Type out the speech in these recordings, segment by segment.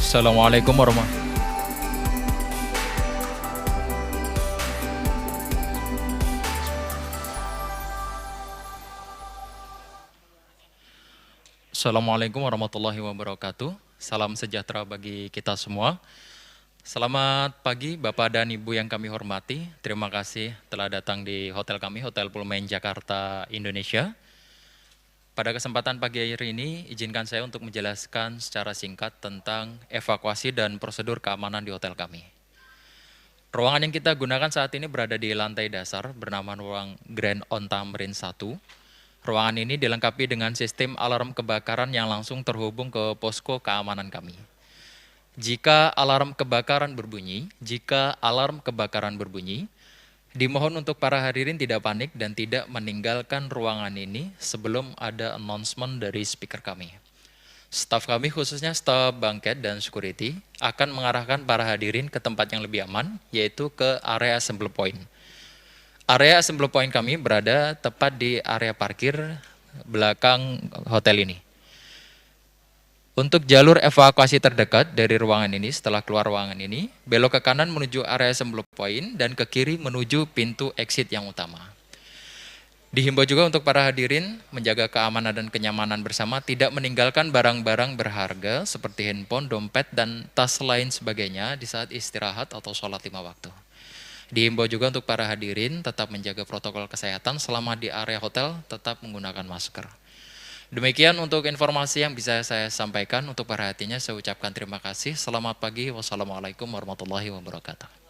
Assalamualaikum warahmatullahi Assalamualaikum warahmatullahi wabarakatuh. Salam sejahtera bagi kita semua. Selamat pagi Bapak dan Ibu yang kami hormati. Terima kasih telah datang di hotel kami, Hotel Pullman Jakarta, Indonesia. Pada kesempatan pagi hari ini, izinkan saya untuk menjelaskan secara singkat tentang evakuasi dan prosedur keamanan di hotel kami. Ruangan yang kita gunakan saat ini berada di lantai dasar bernama ruang Grand Onta Marine 1. Ruangan ini dilengkapi dengan sistem alarm kebakaran yang langsung terhubung ke posko keamanan kami. Jika alarm kebakaran berbunyi, dimohon untuk para hadirin tidak panik dan tidak meninggalkan ruangan ini sebelum ada announcement dari speaker kami. Staf kami khususnya staf bangket dan security akan mengarahkan para hadirin ke tempat yang lebih aman, yaitu ke area assembly point. Area assembly point kami berada tepat di area parkir belakang hotel ini. Untuk jalur evakuasi terdekat dari ruangan ini, setelah keluar ruangan ini, belok ke kanan menuju area assembly point dan ke kiri menuju pintu exit yang utama. Dihimbau juga untuk para hadirin menjaga keamanan dan kenyamanan bersama, tidak meninggalkan barang-barang berharga seperti handphone, dompet, dan tas lain sebagainya di saat istirahat atau sholat 5 waktu. Dihimbau juga untuk para hadirin tetap menjaga protokol kesehatan selama di area hotel, tetap menggunakan masker. Demikian untuk informasi yang bisa saya sampaikan. Untuk perhatiannya saya ucapkan terima kasih. Selamat pagi. Wassalamualaikum warahmatullahi wabarakatuh.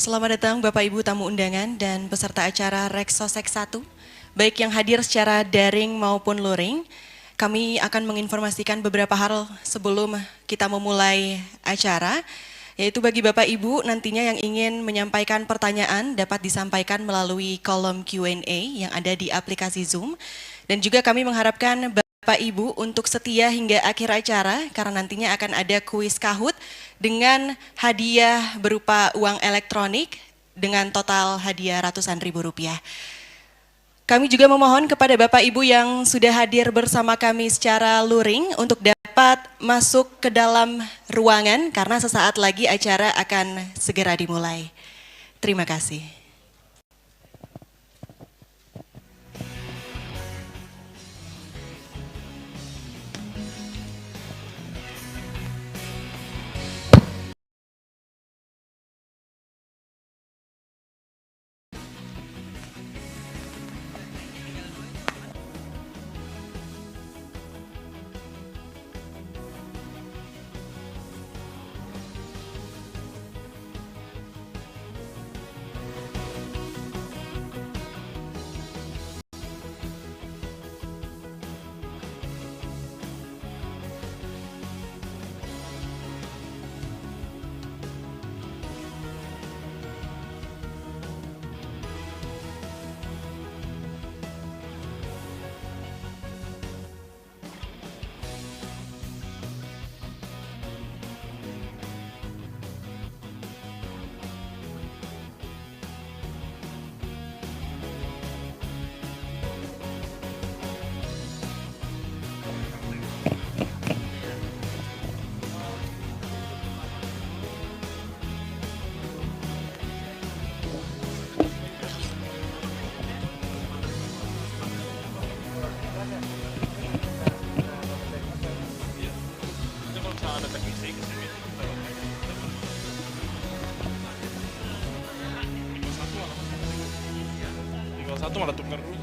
Selamat datang Bapak Ibu tamu undangan dan peserta acara Reksosek 1, baik yang hadir secara daring maupun luring. Kami akan menginformasikan beberapa hal sebelum kita memulai acara, yaitu bagi Bapak Ibu nantinya yang ingin menyampaikan pertanyaan dapat disampaikan melalui kolom Q&A yang ada di aplikasi Zoom. Dan juga kami mengharapkan Bapak Ibu untuk setia hingga akhir acara karena nantinya akan ada kuis Kahoot dengan hadiah berupa uang elektronik dengan total hadiah ratusan ribu rupiah. Kami juga memohon kepada Bapak Ibu yang sudah hadir bersama kami secara luring untuk dapat masuk ke dalam ruangan karena sesaat lagi acara akan segera dimulai. Terima kasih. Satu malah tukar dulu.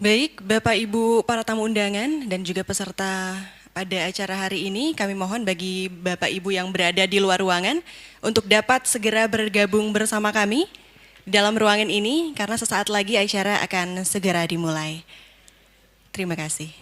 Baik, Bapak Ibu para tamu undangan dan juga peserta pada acara hari ini, kami mohon bagi Bapak Ibu yang berada di luar ruangan untuk dapat segera bergabung bersama kami dalam ruangan ini karena sesaat lagi acara akan segera dimulai. Terima kasih.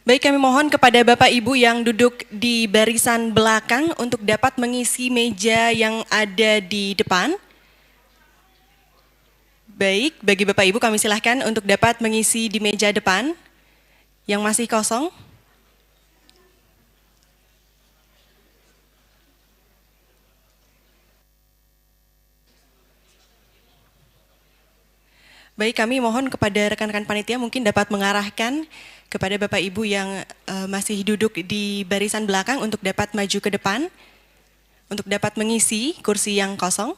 Baik, kami mohon kepada Bapak Ibu yang duduk di barisan belakang untuk dapat mengisi meja yang ada di depan. Baik, bagi Bapak Ibu kami silahkan untuk dapat mengisi di meja depan yang masih kosong. Baik, kami mohon kepada rekan-rekan panitia mungkin dapat mengarahkan kepada Bapak Ibu yang masih duduk di barisan belakang untuk dapat maju ke depan, untuk dapat mengisi kursi yang kosong.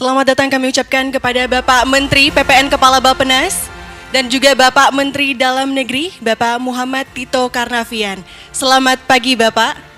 Selamat datang kami ucapkan kepada Bapak Menteri PPN Kepala Bappenas dan juga Bapak Menteri Dalam Negeri, Bapak Muhammad Tito Karnavian. Selamat pagi Bapak.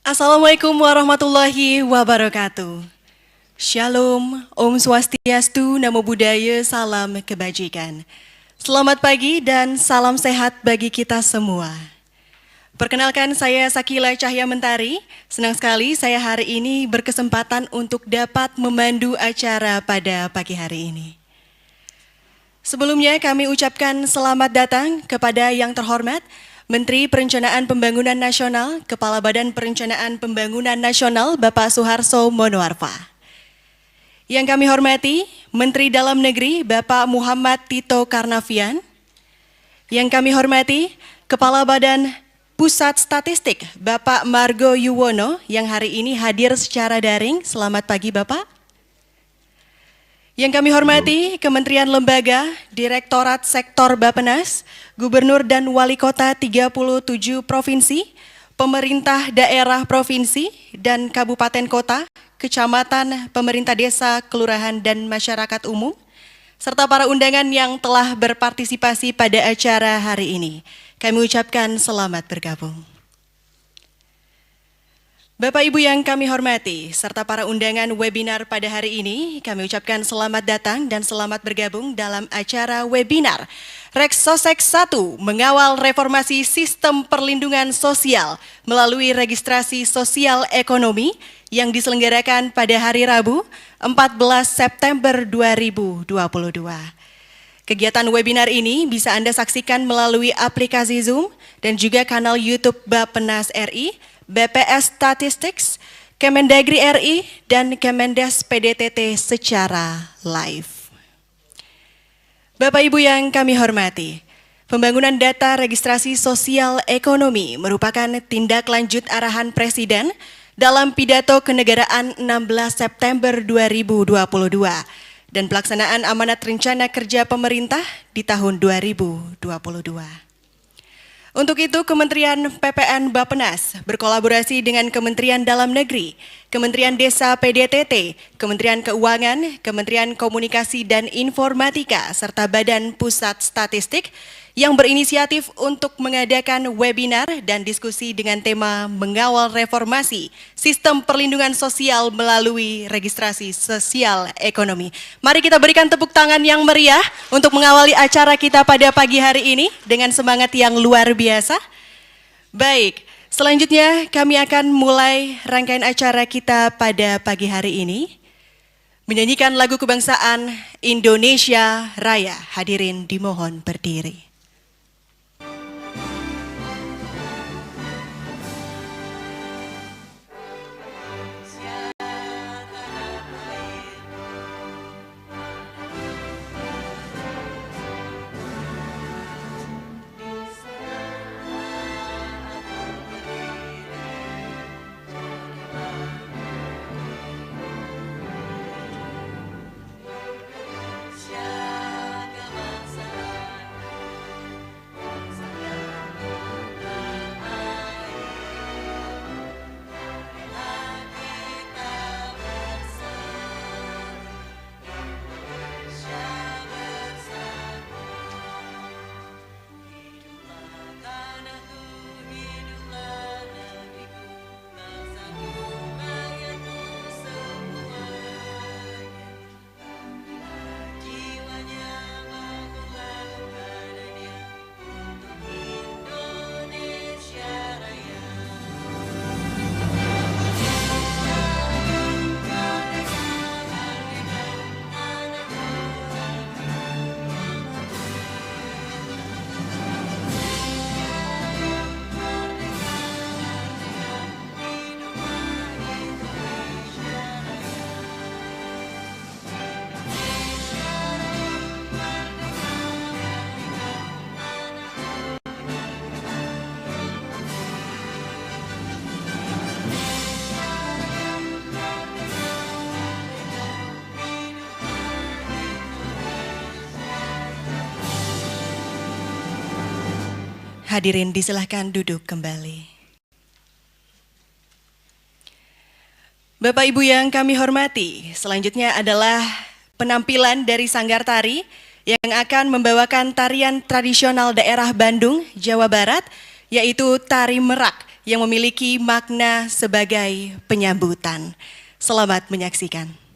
Assalamualaikum warahmatullahi wabarakatuh. Shalom, Om Swastiastu, Namo Buddhaya, salam kebajikan. Selamat pagi dan salam sehat bagi kita semua. Perkenalkan saya Sakila Cahya Mentari. Senang sekali saya hari ini berkesempatan untuk dapat memandu acara pada pagi hari ini. Sebelumnya kami ucapkan selamat datang kepada yang terhormat Menteri Perencanaan Pembangunan Nasional, Kepala Badan Perencanaan Pembangunan Nasional, Bapak Suharso Monoarfa. Yang kami hormati, Menteri Dalam Negeri, Bapak Muhammad Tito Karnavian. Yang kami hormati, Kepala Badan Pusat Statistik, Bapak Margo Yuwono, yang hari ini hadir secara daring. Selamat pagi, Bapak. Yang kami hormati, Kementerian Lembaga, Direktorat Sektor Bappenas, Gubernur dan Wali Kota 37 Provinsi, Pemerintah Daerah Provinsi dan Kabupaten Kota, Kecamatan, Pemerintah Desa, Kelurahan dan Masyarakat Umum, serta para undangan yang telah berpartisipasi pada acara hari ini. Kami ucapkan selamat bergabung. Bapak Ibu yang kami hormati, serta para undangan webinar pada hari ini, kami ucapkan selamat datang dan selamat bergabung dalam acara webinar Reksosek 1 mengawal reformasi sistem perlindungan sosial melalui registrasi sosial ekonomi yang diselenggarakan pada hari Rabu 14 September 2022. Kegiatan webinar ini bisa Anda saksikan melalui aplikasi Zoom dan juga kanal YouTube Bappenas RI, BPS Statistics, Kemendagri RI, dan Kemendes PDTT secara live. Bapak Ibu yang kami hormati, pembangunan data registrasi sosial ekonomi merupakan tindak lanjut arahan Presiden dalam pidato kenegaraan 16 September 2022 dan pelaksanaan amanat rencana kerja pemerintah di tahun 2022. Untuk itu, Kementerian PPN Bappenas berkolaborasi dengan Kementerian Dalam Negeri, Kementerian Desa PDTT, Kementerian Keuangan, Kementerian Komunikasi dan Informatika, serta Badan Pusat Statistik yang berinisiatif untuk mengadakan webinar dan diskusi dengan tema mengawal reformasi sistem perlindungan sosial melalui registrasi sosial ekonomi. Mari kita berikan tepuk tangan yang meriah untuk mengawali acara kita pada pagi hari ini dengan semangat yang luar biasa. Baik, selanjutnya kami akan mulai rangkaian acara kita pada pagi hari ini. Menyanyikan lagu kebangsaan Indonesia Raya. Hadirin dimohon berdiri. hadirin disilahkan duduk kembali. Bapak Ibu yang kami hormati, selanjutnya adalah penampilan dari Sanggar Tari yang akan membawakan tarian tradisional daerah Bandung, Jawa Barat, yaitu Tari Merak yang memiliki makna sebagai penyambutan. Selamat menyaksikan.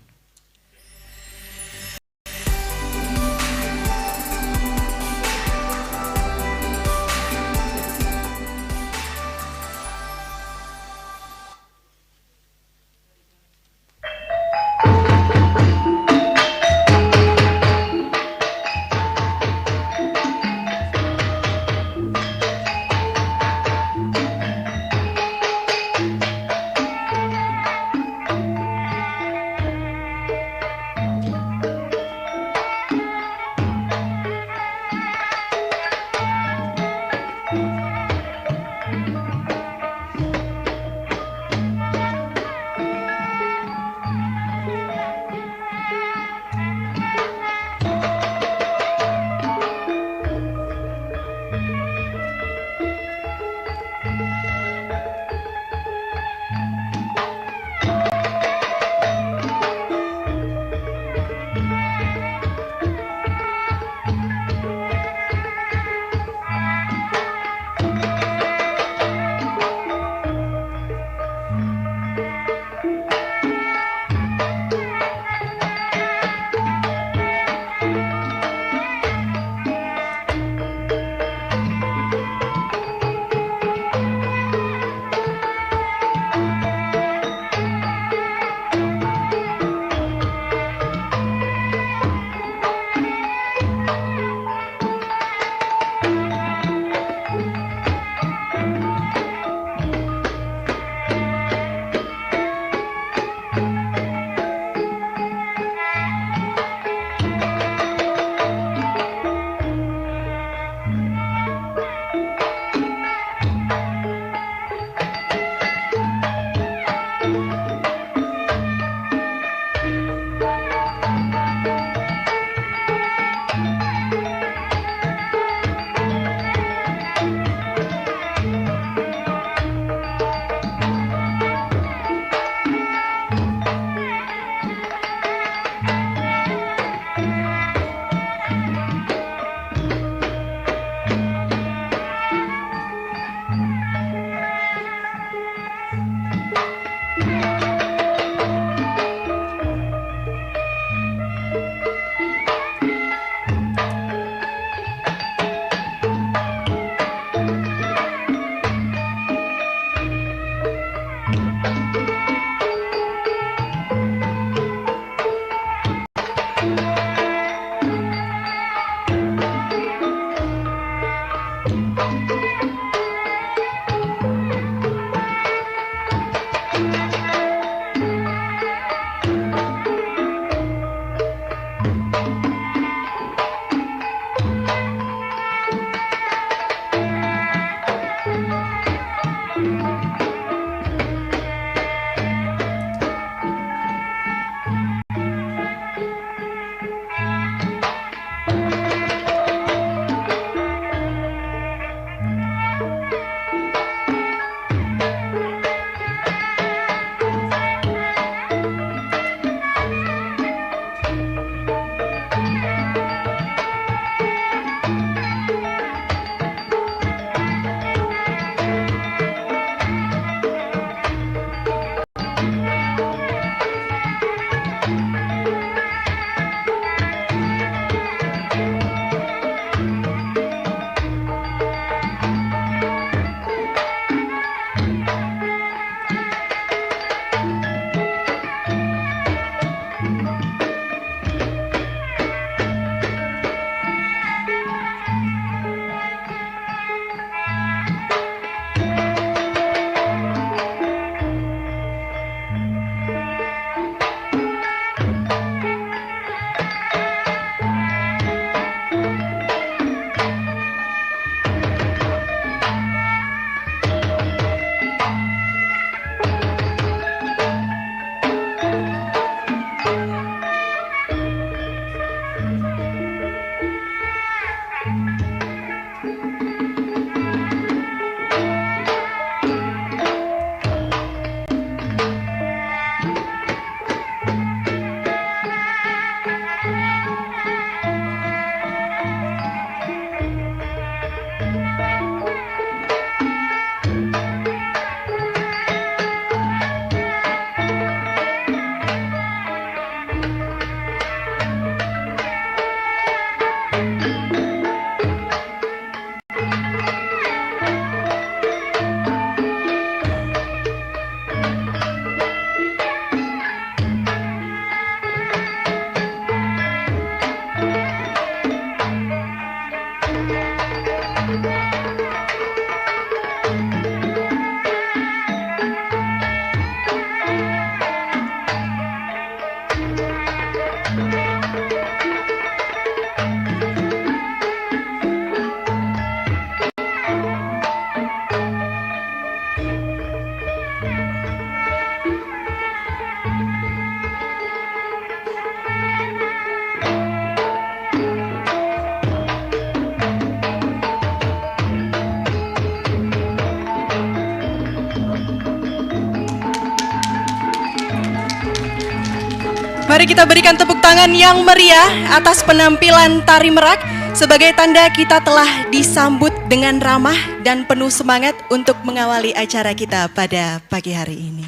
Mari kita berikan tepuk tangan yang meriah atas penampilan tari merak sebagai tanda kita telah disambut dengan ramah dan penuh semangat untuk mengawali acara kita pada pagi hari ini.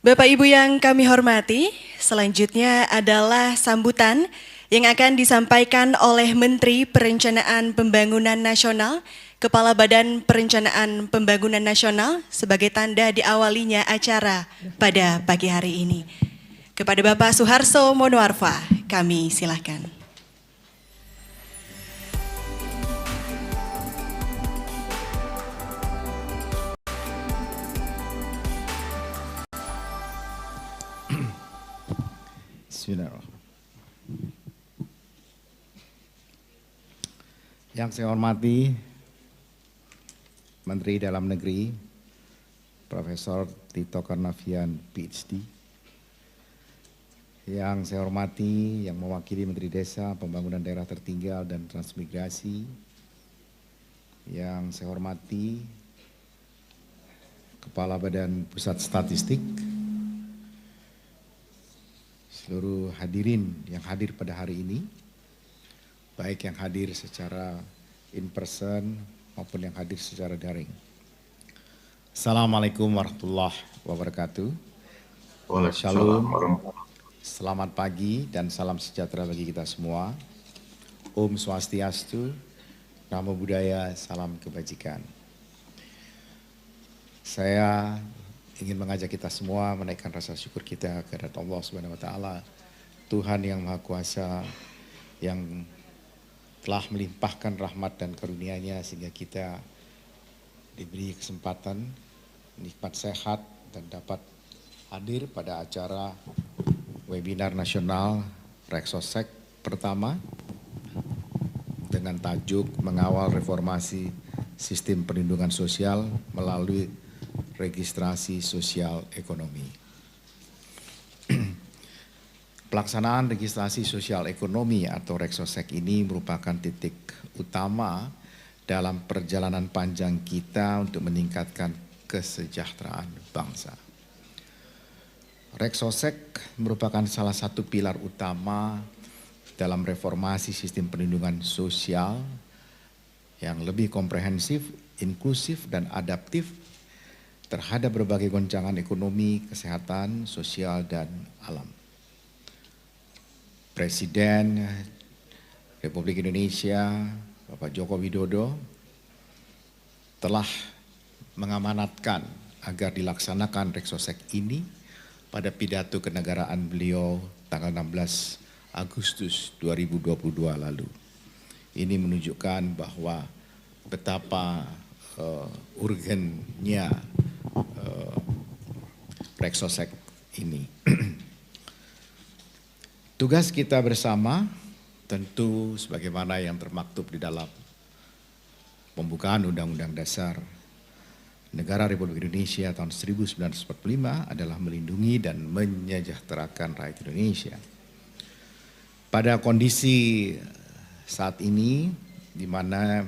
Bapak Ibu yang kami hormati, selanjutnya adalah sambutan yang akan disampaikan oleh Menteri Perencanaan Pembangunan Nasional, Kepala Badan Perencanaan Pembangunan Nasional sebagai tanda diawalinya acara pada pagi hari ini. Kepada Bapak Suharso Monoarfa, kami silakan. Bismillahirrahmanirrahim. Yang saya hormati Menteri Dalam Negeri Profesor Tito Karnavian PhD. Yang saya hormati yang mewakili Menteri Desa, Pembangunan Daerah Tertinggal dan Transmigrasi. Yang saya hormati Kepala Badan Pusat Statistik, seluruh hadirin yang hadir pada hari ini, baik yang hadir secara in person maupun yang hadir secara daring. Assalamualaikum warahmatullahi wabarakatuh. Shalom, selamat pagi dan salam sejahtera bagi kita semua. Om Swastiastu, Namo Buddhaya, salam kebajikan. Saya ingin mengajak kita semua menaikkan rasa syukur kita kepada Allah Subhanahu wa taala, Tuhan yang Maha Kuasa yang telah melimpahkan rahmat dan karunia-Nya sehingga kita diberi kesempatan nikmat sehat dan dapat hadir pada acara webinar nasional Reksosek pertama dengan tajuk Mengawal Reformasi Sistem Perlindungan Sosial melalui Registrasi Sosial Ekonomi. Pelaksanaan registrasi sosial ekonomi atau Reksosek ini merupakan titik utama dalam perjalanan panjang kita untuk meningkatkan kesejahteraan bangsa. Reksosek merupakan salah satu pilar utama dalam reformasi sistem perlindungan sosial yang lebih komprehensif, inklusif, dan adaptif terhadap berbagai goncangan ekonomi, kesehatan, sosial, dan alam. Presiden Republik Indonesia, Bapak Joko Widodo, telah mengamanatkan agar dilaksanakan Reksosek ini pada pidato kenegaraan beliau tanggal 16 Agustus 2022 lalu. Ini menunjukkan bahwa betapa urgennya Reksosek ini. Tugas kita bersama tentu sebagaimana yang termaktub di dalam pembukaan Undang-Undang Dasar Negara Republik Indonesia tahun 1945 adalah melindungi dan menyejahterakan rakyat Indonesia. Pada kondisi saat ini di mana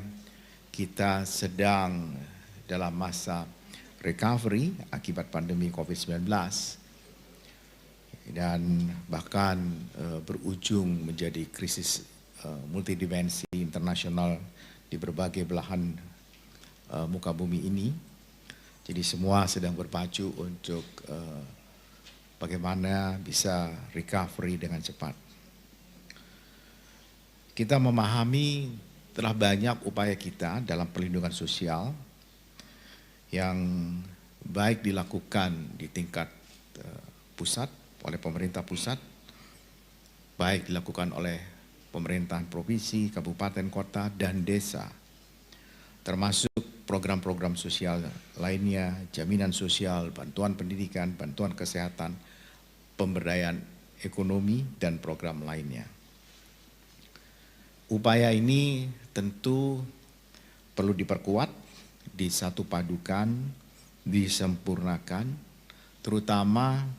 kita sedang dalam masa recovery akibat pandemi COVID-19 dan bahkan berujung menjadi krisis multidimensi internasional di berbagai belahan muka bumi ini. Jadi semua sedang berpacu untuk bagaimana bisa recovery dengan cepat. Kita memahami telah banyak upaya kita dalam perlindungan sosial yang baik dilakukan di tingkat pusat oleh pemerintah pusat, baik dilakukan oleh pemerintahan provinsi, kabupaten, kota, dan desa, termasuk program-program sosial lainnya, jaminan sosial, bantuan pendidikan, bantuan kesehatan, pemberdayaan ekonomi, dan program lainnya. Upaya ini tentu perlu diperkuat, disatu padukan, disempurnakan, terutama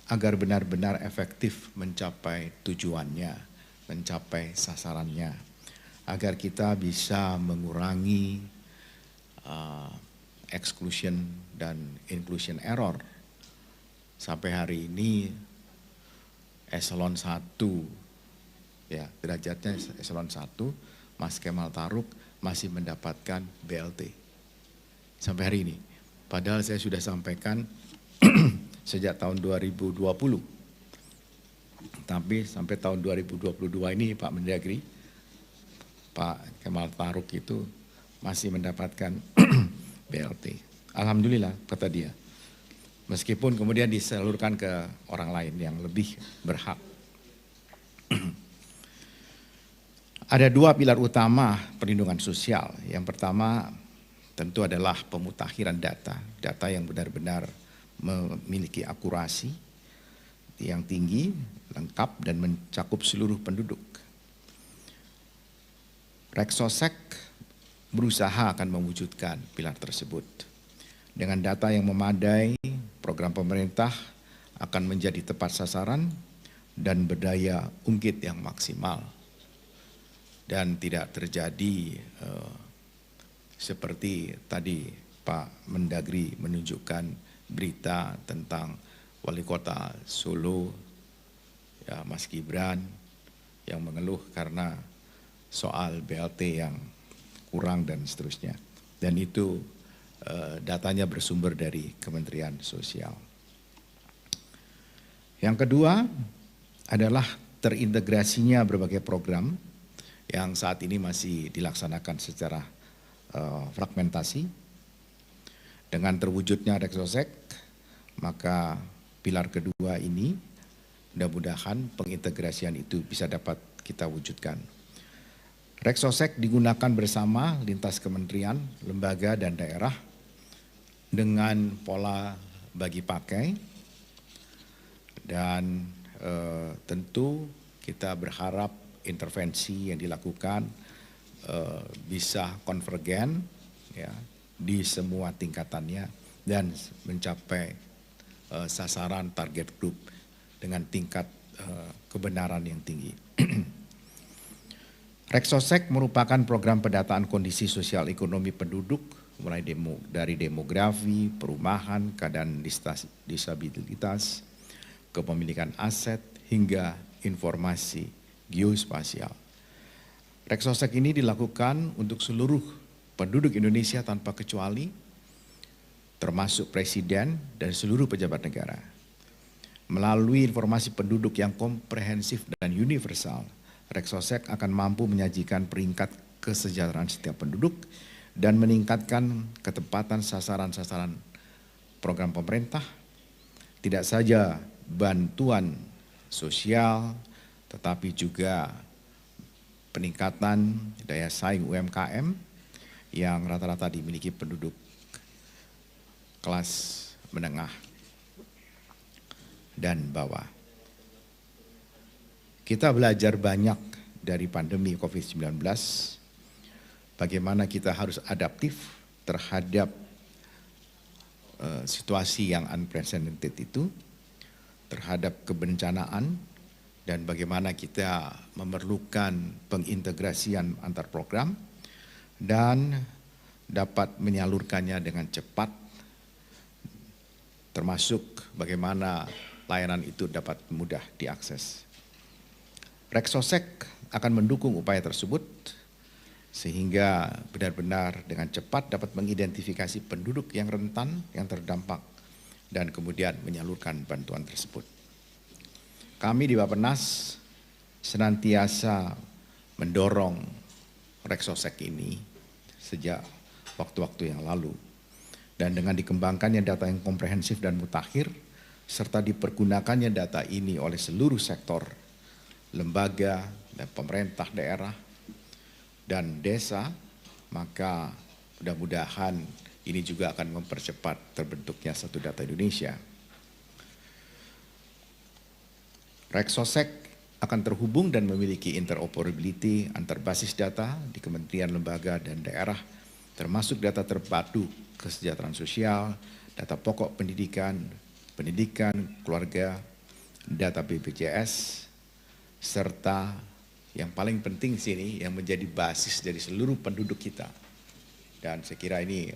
agar benar-benar efektif mencapai tujuannya, mencapai sasarannya, agar kita bisa mengurangi exclusion dan inclusion error. Sampai hari ini eselon 1, ya derajatnya eselon 1, Mas Kemal Taruk masih mendapatkan BLT. Sampai hari ini. Padahal saya sudah sampaikan sejak tahun 2020. Tapi sampai tahun 2022 ini Pak Mendagri, Pak Kemal Taruk itu masih mendapatkan BLT. Alhamdulillah kata dia. Meskipun kemudian disalurkan ke orang lain yang lebih berhak. Ada dua pilar utama perlindungan sosial. Yang pertama tentu adalah pemutakhiran data. Data yang benar-benar memiliki akurasi yang tinggi, lengkap dan mencakup seluruh penduduk. Reksosek berusaha akan mewujudkan pilar tersebut. Dengan data yang memadai, program pemerintah akan menjadi tepat sasaran dan berdaya ungkit yang maksimal. Dan tidak terjadi seperti tadi Pak Mendagri menunjukkan berita tentang Wali Kota Solo, ya Mas Gibran, yang mengeluh karena soal BLT yang kurang dan seterusnya. Dan itu datanya bersumber dari Kementerian Sosial. Yang kedua adalah terintegrasinya berbagai program yang saat ini masih dilaksanakan secara fragmentasi. Dengan terwujudnya Reksosek, maka pilar kedua ini mudah-mudahan pengintegrasian itu bisa dapat kita wujudkan. Reksosek digunakan bersama lintas kementerian, lembaga dan daerah dengan pola bagi pakai dan tentu kita berharap intervensi yang dilakukan bisa konvergen ya di semua tingkatannya dan mencapai sasaran target group dengan tingkat kebenaran yang tinggi. Reksosek merupakan program pendataan kondisi sosial ekonomi penduduk mulai dari demografi, perumahan, keadaan disabilitas, kepemilikan aset hingga informasi geospasial. Reksosek ini dilakukan untuk seluruh penduduk Indonesia tanpa kecuali, termasuk presiden dan seluruh pejabat negara. Melalui informasi penduduk yang komprehensif dan universal, Reksosek akan mampu menyajikan peringkat kesejahteraan setiap penduduk dan meningkatkan ketepatan sasaran-sasaran program pemerintah, tidak saja bantuan sosial, tetapi juga peningkatan daya saing UMKM yang rata-rata dimiliki penduduk kelas menengah dan bawah. Kita belajar banyak dari pandemi COVID-19, bagaimana kita harus adaptif terhadap situasi yang unprecedented itu, terhadap kebencanaan, dan bagaimana kita memerlukan pengintegrasian antar program dan dapat menyalurkannya dengan cepat, termasuk bagaimana layanan itu dapat mudah diakses. Reksosek akan mendukung upaya tersebut sehingga benar-benar dengan cepat dapat mengidentifikasi penduduk yang rentan, yang terdampak, dan kemudian menyalurkan bantuan tersebut. Kami di Bappenas senantiasa mendorong Reksosek ini sejak waktu-waktu yang lalu. Dan dengan dikembangkannya data yang komprehensif dan mutakhir, serta dipergunakannya data ini oleh seluruh sektor, lembaga, dan pemerintah daerah, dan desa, maka mudah-mudahan ini juga akan mempercepat terbentuknya satu data Indonesia. Reksosek akan terhubung dan memiliki interoperability antar basis data di kementerian, lembaga, dan daerah, termasuk data terpadu kesejahteraan sosial, data pokok pendidikan, keluarga, data BPJS, serta yang paling penting di sini yang menjadi basis dari seluruh penduduk kita. Dan saya kira ini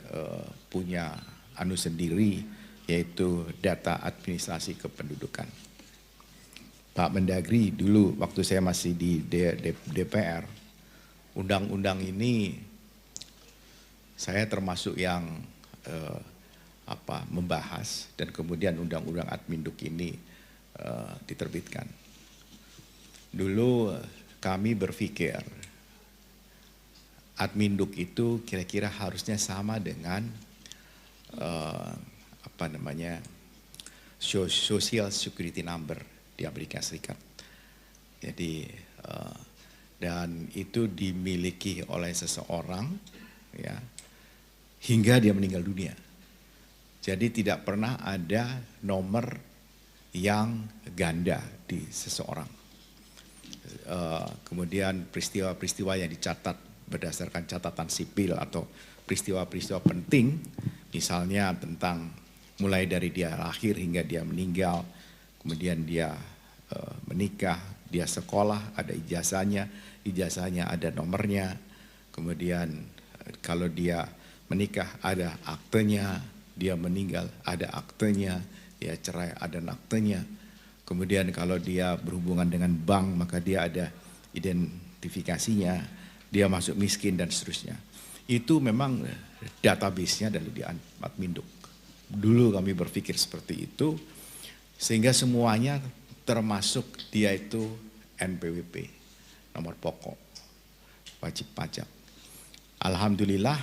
punya anu sendiri, yaitu data administrasi kependudukan. Pak Mendagri dulu waktu saya masih di DPR, undang-undang ini saya termasuk yang membahas, dan kemudian undang-undang Adminduk ini diterbitkan. Dulu kami berpikir Adminduk itu kira-kira harusnya sama dengan Social Security Number di Amerika Serikat. Jadi dan itu dimiliki oleh seseorang, ya, hingga dia meninggal dunia. Jadi tidak pernah ada nomor yang ganda di seseorang. Kemudian peristiwa-peristiwa yang dicatat berdasarkan catatan sipil atau peristiwa-peristiwa penting, misalnya tentang mulai dari dia lahir hingga dia meninggal, kemudian dia menikah, dia sekolah, ada ijazahnya ada nomornya, kemudian kalau dia menikah ada aktenya, dia meninggal ada aktenya, dia cerai ada aktenya, kemudian kalau dia berhubungan dengan bank maka dia ada identifikasinya, dia masuk miskin dan seterusnya. Itu memang database-nya dari di Adminduk. Dulu kami berpikir seperti itu, sehingga semuanya termasuk dia itu NPWP, nomor pokok, wajib pajak. Alhamdulillah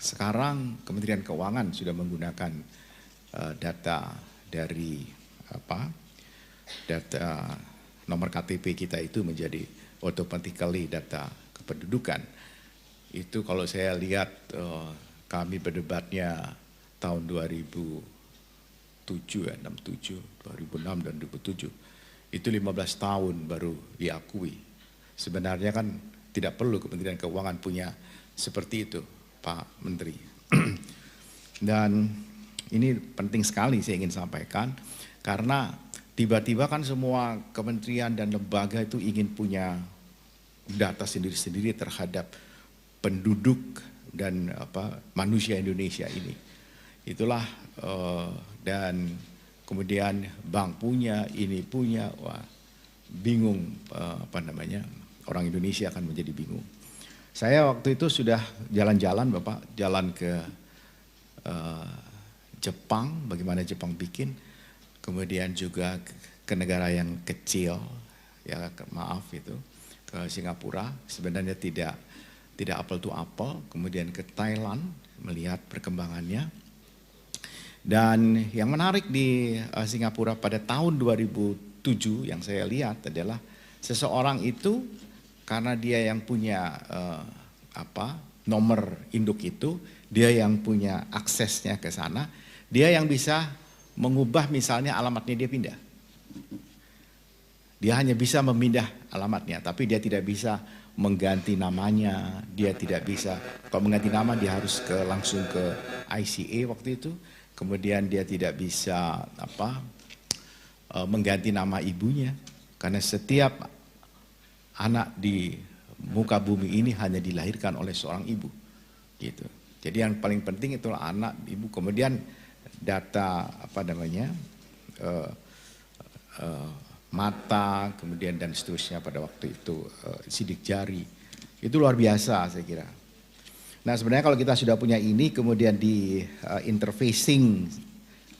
sekarang Kementerian Keuangan sudah menggunakan data dari data nomor KTP kita itu menjadi automatically data kependudukan. Itu kalau saya lihat kami berdebatnya tahun 2007 ya, 2006 dan 2007. Itu 15 tahun baru diakui. Sebenarnya kan tidak perlu Kementerian Keuangan punya seperti itu, Pak Menteri. Dan ini penting sekali saya ingin sampaikan, karena tiba-tiba kan semua kementerian dan lembaga itu ingin punya data sendiri-sendiri terhadap penduduk dan manusia Indonesia ini. Itulah dan kemudian bank punya, ini punya, wah bingung orang Indonesia akan menjadi bingung. Saya waktu itu sudah jalan-jalan Bapak, jalan ke Jepang, bagaimana Jepang bikin, kemudian juga ke negara yang kecil, ya maaf itu, ke Singapura, sebenarnya tidak apple to apple, kemudian ke Thailand, melihat perkembangannya. Dan yang menarik di Singapura pada tahun 2007 yang saya lihat adalah seseorang itu karena dia yang punya nomor induk itu, dia yang punya aksesnya ke sana, dia yang bisa mengubah misalnya alamatnya dia pindah. Dia hanya bisa memindah alamatnya, tapi dia tidak bisa mengganti namanya, dia tidak bisa, kalau mengganti nama dia harus langsung ke ICA waktu itu. Kemudian dia tidak bisa mengganti nama ibunya, karena setiap anak di muka bumi ini hanya dilahirkan oleh seorang ibu, gitu. Jadi yang paling penting itulah anak, ibu, kemudian data mata, kemudian dan seterusnya pada waktu itu sidik jari, itu luar biasa saya kira. Nah sebenarnya kalau kita sudah punya ini, kemudian di interfacing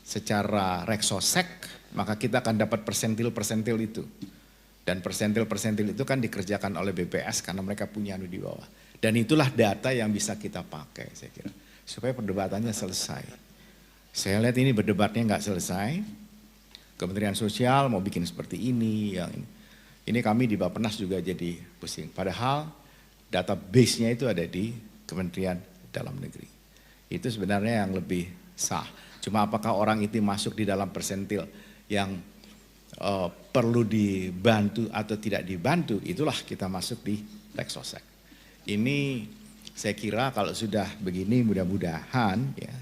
secara Reksosek, maka kita akan dapat persentil-persentil itu. Dan persentil-persentil itu kan dikerjakan oleh BPS karena mereka punya di bawah. Dan itulah data yang bisa kita pakai saya kira, supaya perdebatannya selesai. Saya lihat ini berdebatnya nggak selesai, Kementerian Sosial mau bikin seperti ini, yang ini. Ini kami di Bappenas juga jadi pusing. Padahal database-nya itu ada di Kementerian Dalam Negeri. Itu sebenarnya yang lebih sah. Cuma apakah orang itu masuk di dalam persentil yang perlu dibantu atau tidak dibantu, itulah kita masuk di Reksosek. Ini saya kira kalau sudah begini mudah-mudahan ya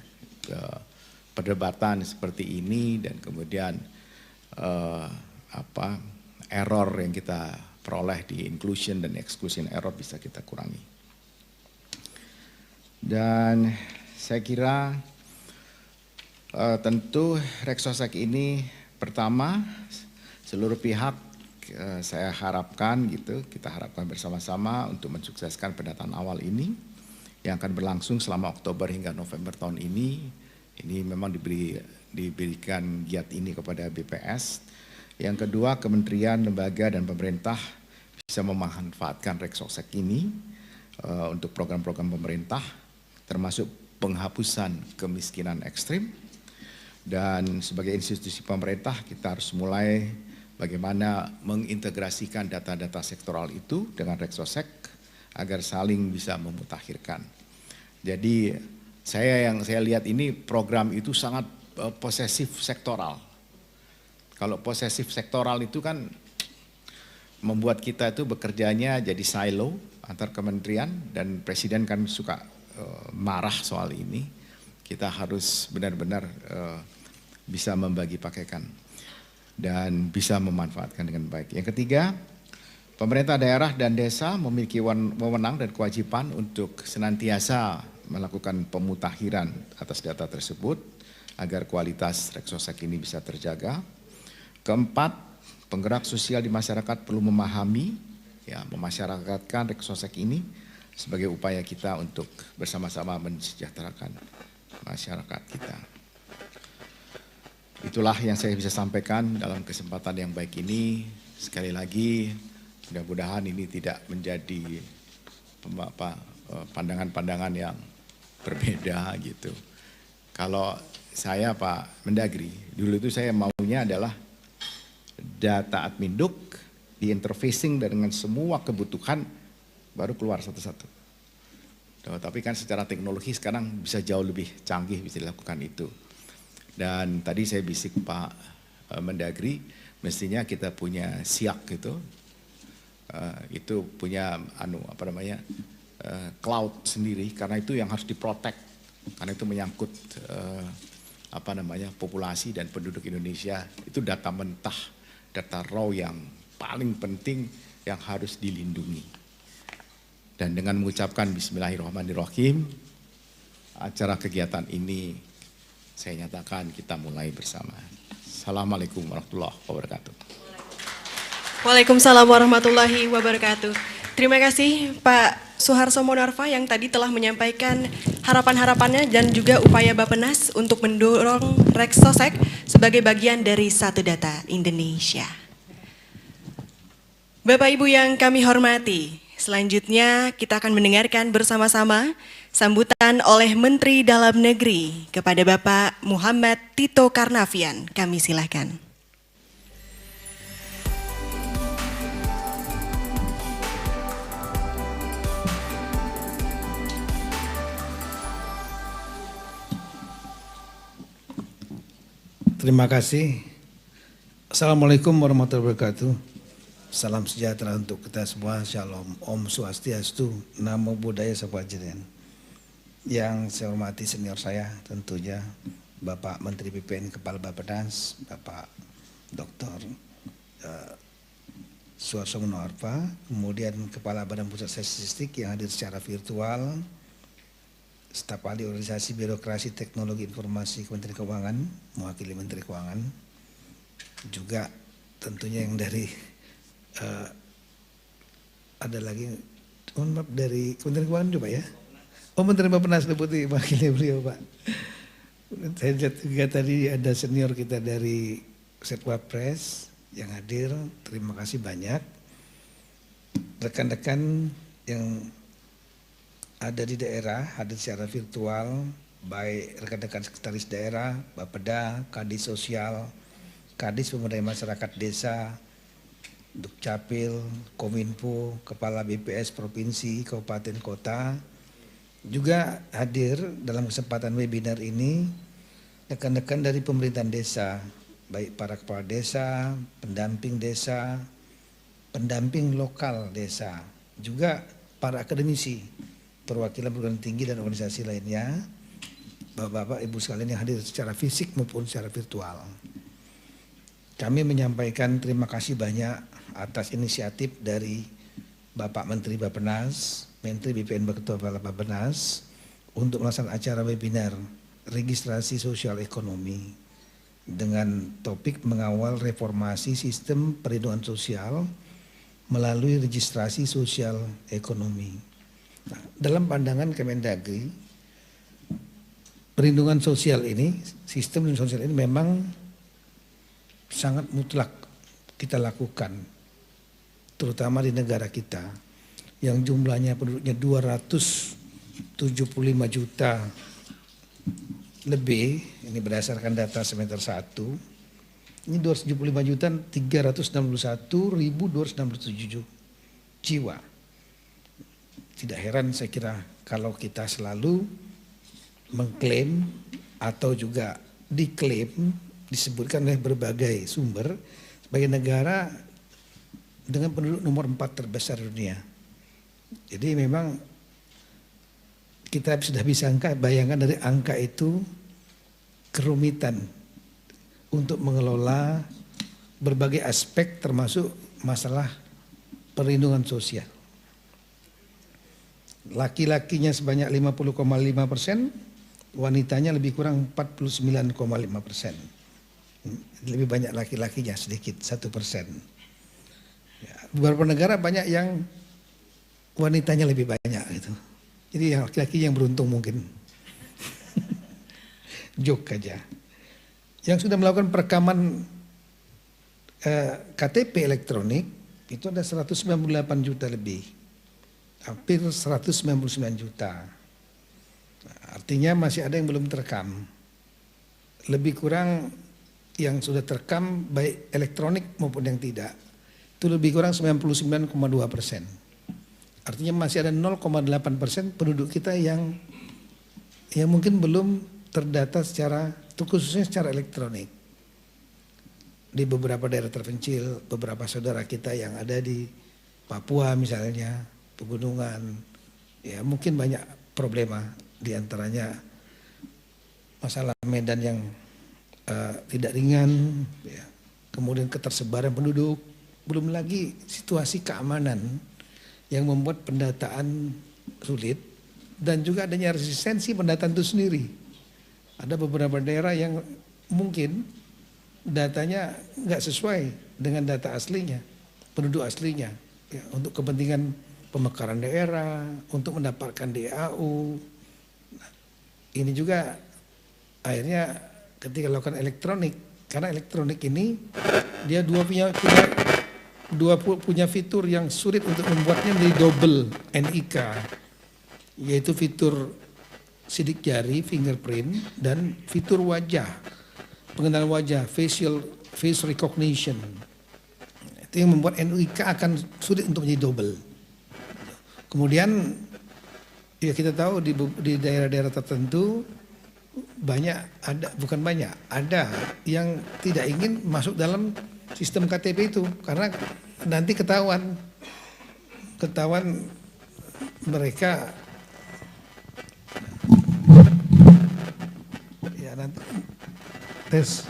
perdebatan seperti ini dan kemudian error yang kita peroleh di inclusion dan exclusion error bisa kita kurangi. Dan saya kira tentu Reksosek ini pertama seluruh pihak saya harapkan gitu, kita harapkan bersama-sama untuk mensukseskan pendataan awal ini yang akan berlangsung selama Oktober hingga November tahun ini. Ini memang diberikan giat ini kepada BPS. Yang kedua, kementerian, lembaga dan pemerintah bisa memanfaatkan Reksosek ini untuk program-program pemerintah, termasuk penghapusan kemiskinan ekstrim. Dan sebagai institusi pemerintah kita harus mulai bagaimana mengintegrasikan data-data sektoral itu dengan Reksosek agar saling bisa memutakhirkan. Jadi yang saya lihat ini program itu sangat posesif sektoral. Kalau posesif sektoral itu kan membuat kita itu bekerjanya jadi silo antar kementerian, dan presiden kan suka marah soal ini. Kita harus benar-benar bisa membagi pakaikan dan bisa memanfaatkan dengan baik. Yang ketiga, pemerintah daerah dan desa memiliki wewenang dan kewajiban untuk senantiasa melakukan pemutakhiran atas data tersebut agar kualitas Reksosek ini bisa terjaga. Keempat, penggerak sosial di masyarakat perlu memahami, memasyarakatkan Reksosek ini sebagai upaya kita untuk bersama-sama mensejahterakan masyarakat kita. Itulah yang saya bisa sampaikan dalam kesempatan yang baik ini. Sekali lagi, mudah-mudahan ini tidak menjadi pandangan-pandangan yang berbeda gitu. Kalau saya Pak Mendagri, dulu itu saya maunya adalah data adminduk diinterfacing dengan semua kebutuhan baru keluar satu-satu. Tapi kan secara teknologi sekarang bisa jauh lebih canggih bisa dilakukan itu. Dan tadi saya bisik Pak Mendagri, mestinya kita punya SIAK gitu, itu punya cloud sendiri, karena itu yang harus diprotek, karena itu menyangkut populasi dan penduduk Indonesia. Itu data mentah, data raw yang paling penting yang harus dilindungi. Dan dengan mengucapkan Bismillahirrahmanirrahim, acara kegiatan ini saya nyatakan kita mulai bersama. Assalamualaikum warahmatullahi wabarakatuh. Waalaikumsalam warahmatullahi wabarakatuh. Terima kasih Pak Suharso Monarva yang tadi telah menyampaikan harapan-harapannya dan juga upaya Bappenas untuk mendorong Reksosek sebagai bagian dari Satu Data Indonesia. Bapak Ibu yang kami hormati, selanjutnya kita akan mendengarkan bersama-sama sambutan oleh Menteri Dalam Negeri kepada Bapak Muhammad Tito Karnavian. Kami silakan. Terima kasih. Assalamualaikum warahmatullahi wabarakatuh. Salam sejahtera untuk kita semua. Shalom, Om Swastiastu, Namo Buddhaya Sapajeren. Yang saya hormati senior saya tentunya Bapak Menteri PPN Kepala Bappenas, Bapak Dr. Suharso Monarva, kemudian Kepala Badan Pusat Statistik yang hadir secara virtual, staf ahli organisasi birokrasi teknologi informasi Kementerian Keuangan, mewakili Menteri Keuangan, juga tentunya yang dari ada lagi dari Kementerian Keuangan juga ya. Oh, Menteri Bappenas Deputi wakilnya beliau Pak. Saya lihat juga tadi ada senior kita dari Setwapres yang hadir. Terima kasih banyak. Rekan-rekan yang ada di daerah hadir secara virtual, baik rekan-rekan sekretaris daerah, Bapeda, Kadis Sosial, Kadis Pemberdayaan Masyarakat Desa, Dukcapil, Kominfo, Kepala BPS Provinsi, Kabupaten Kota, juga hadir dalam kesempatan webinar ini rekan-rekan dari pemerintahan desa, baik para kepala desa, pendamping lokal desa, juga para akademisi, perwakilan perguruan tinggi dan organisasi lainnya, Bapak-bapak, Ibu sekalian yang hadir secara fisik maupun secara virtual. Kami menyampaikan terima kasih banyak atas inisiatif dari Bapak Menteri Bappenas, Menteri BPN Ketua Bappenas untuk melaksanakan acara webinar registrasi sosial ekonomi dengan topik mengawal reformasi sistem perlindungan sosial melalui registrasi sosial ekonomi. Nah, dalam pandangan Kemendagri, perlindungan sosial ini, sistem perlindungan sosial ini memang sangat mutlak kita lakukan, terutama di negara kita yang jumlahnya penduduknya 275 juta lebih, ini berdasarkan data semester 1, ini 275 juta 361.267 jiwa. Tidak heran saya kira kalau kita selalu mengklaim atau juga diklaim, disebutkan oleh berbagai sumber sebagai negara dengan penduduk nomor 4 terbesar dunia. Jadi memang kita sudah bisa bayangkan dari angka itu kerumitan untuk mengelola berbagai aspek termasuk masalah perlindungan sosial. Laki-lakinya sebanyak 50,5%, wanitanya lebih kurang 49,5%. Lebih banyak laki-lakinya sedikit 1%. Ya, beberapa negara banyak yang wanitanya lebih banyak gitu. Jadi yang laki-laki yang beruntung mungkin. Joke aja. Yang sudah melakukan perekaman KTP elektronik itu ada 198 juta lebih. Hampir 199 juta. Nah, artinya masih ada yang belum terekam. Lebih kurang yang sudah terekam baik elektronik maupun yang tidak. Itu lebih kurang 99,2%. Artinya masih ada 0,8% penduduk kita yang mungkin belum terdata secara, khususnya secara elektronik. Di beberapa daerah terpencil, beberapa saudara kita yang ada di Papua misalnya, pegunungan, ya mungkin banyak problema, diantaranya masalah medan yang tidak ringan, ya. Kemudian ketersebaran penduduk, belum lagi situasi keamanan yang membuat pendataan sulit dan juga adanya resistensi pendataan itu sendiri. Ada beberapa daerah yang mungkin datanya nggak sesuai dengan data aslinya, penduduk aslinya, ya, untuk kepentingan pemekaran daerah, untuk mendapatkan DAU. Nah, ini juga akhirnya ketika lakukan elektronik, karena elektronik ini dia punya fitur yang sulit untuk membuatnya menjadi double NIK, yaitu fitur sidik jari, fingerprint, dan fitur wajah, pengenalan wajah, face recognition. Itu yang membuat NIK akan sulit untuk menjadi double. Kemudian ya kita tahu di daerah-daerah tertentu ada yang tidak ingin masuk dalam sistem KTP itu karena nanti ketahuan mereka ya nanti tes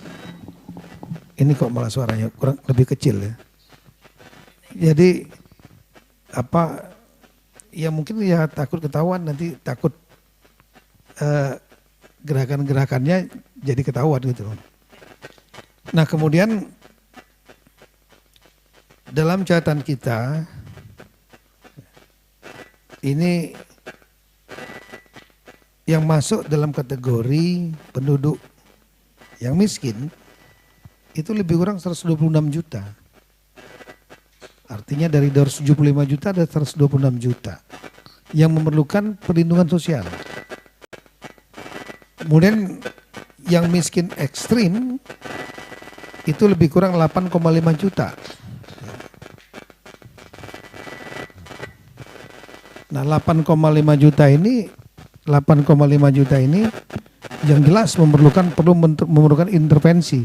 ini kok malah suaranya kurang lebih kecil ya. Jadi ya mungkin ya takut ketahuan, nanti takut gerakan-gerakannya jadi ketahuan gitu. Nah kemudian dalam catatan kita ini yang masuk dalam kategori penduduk yang miskin itu lebih kurang 126 juta. Artinya dari 275 juta ada 126 juta yang memerlukan perlindungan sosial. Kemudian yang miskin ekstrim itu lebih kurang 8,5 juta. Nah 8,5 juta ini yang jelas memerlukan intervensi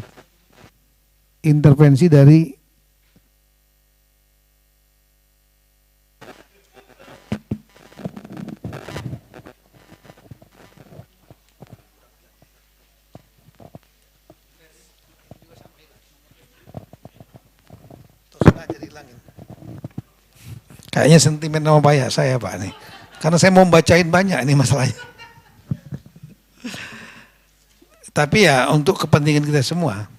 dari Kayaknya sentimen sama Pak saya Pak nih. Karena saya mau bacain banyak ini masalahnya. Tapi ya untuk kepentingan kita semua.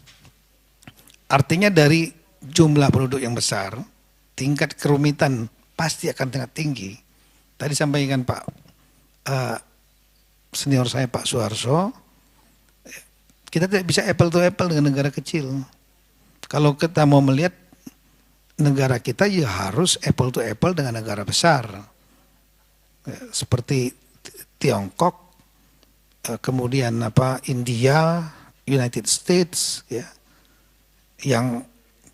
Artinya dari jumlah penduduk yang besar, tingkat kerumitan pasti akan sangat tinggi. Tadi sampaikan Pak senior saya Pak Suharso, kita tidak bisa apple to apple dengan negara kecil. Kalau kita mau melihat negara kita ya harus apple to apple dengan negara besar. Seperti Tiongkok, kemudian India, United States, ya, yang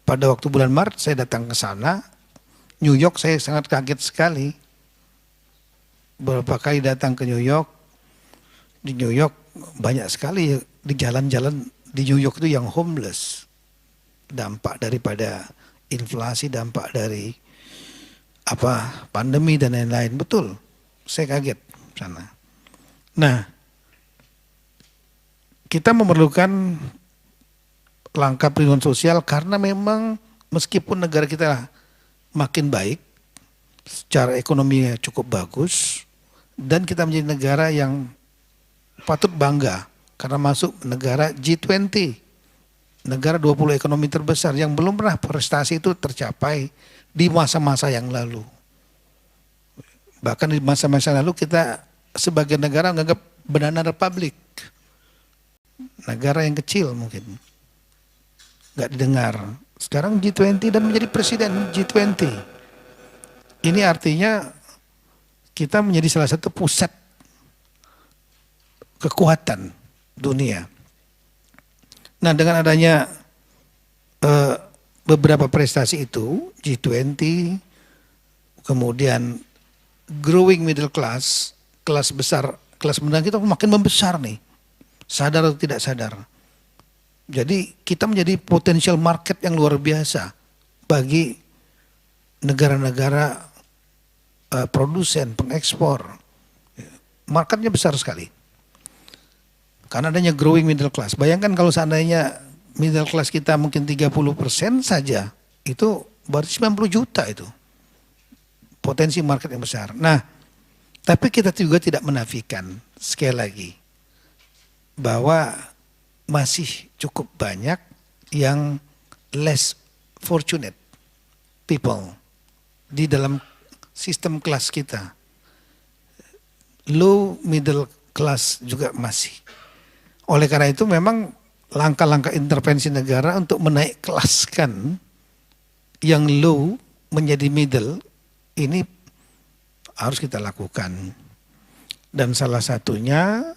pada waktu bulan Maret saya datang ke sana, New York saya sangat kaget sekali. Beberapa kali datang ke New York, di New York banyak sekali di jalan-jalan di New York itu yang homeless. Dampak daripada inflasi, dampak dari pandemi dan lain-lain. Betul, saya kaget sana. Nah, kita memerlukan langkah perlindungan sosial karena memang meskipun negara kita makin baik, secara ekonominya cukup bagus, dan kita menjadi negara yang patut bangga karena masuk negara G20, negara 20 ekonomi terbesar yang belum pernah prestasi itu tercapai di masa-masa yang lalu. Bahkan di masa-masa lalu kita sebagai negara menganggap banana republic, negara yang kecil mungkin, nggak didengar. Sekarang G20 dan menjadi presiden G20. Ini artinya kita menjadi salah satu pusat kekuatan dunia. Nah, dengan adanya beberapa prestasi itu, G20, kemudian growing middle class, kelas besar, kelas menengah kita makin membesar nih, sadar atau tidak sadar. Jadi kita menjadi potensial market yang luar biasa bagi negara-negara produsen, pengekspor. Marketnya besar sekali. Karena adanya growing middle class. Bayangkan kalau seandainya middle class kita mungkin 30% saja, itu berarti 90 juta itu. Potensi market yang besar. Nah, tapi kita juga tidak menafikan, sekali lagi, bahwa masih cukup banyak yang less fortunate people di dalam sistem kelas kita. Low middle class juga masih. Oleh karena itu memang langkah-langkah intervensi negara untuk menaik kelaskan yang low menjadi middle ini harus kita lakukan. Dan salah satunya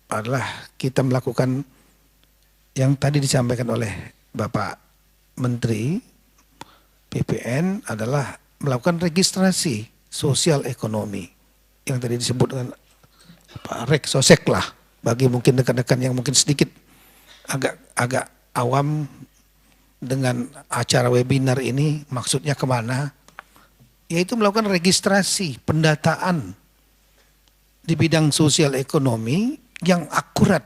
adalah kita melakukan yang tadi disampaikan oleh Bapak Menteri PPN adalah melakukan registrasi sosial ekonomi yang tadi disebut dengan Reksosek lah, bagi mungkin rekan-rekan yang mungkin sedikit agak awam dengan acara webinar ini maksudnya kemana, yaitu melakukan registrasi pendataan di bidang sosial ekonomi yang akurat.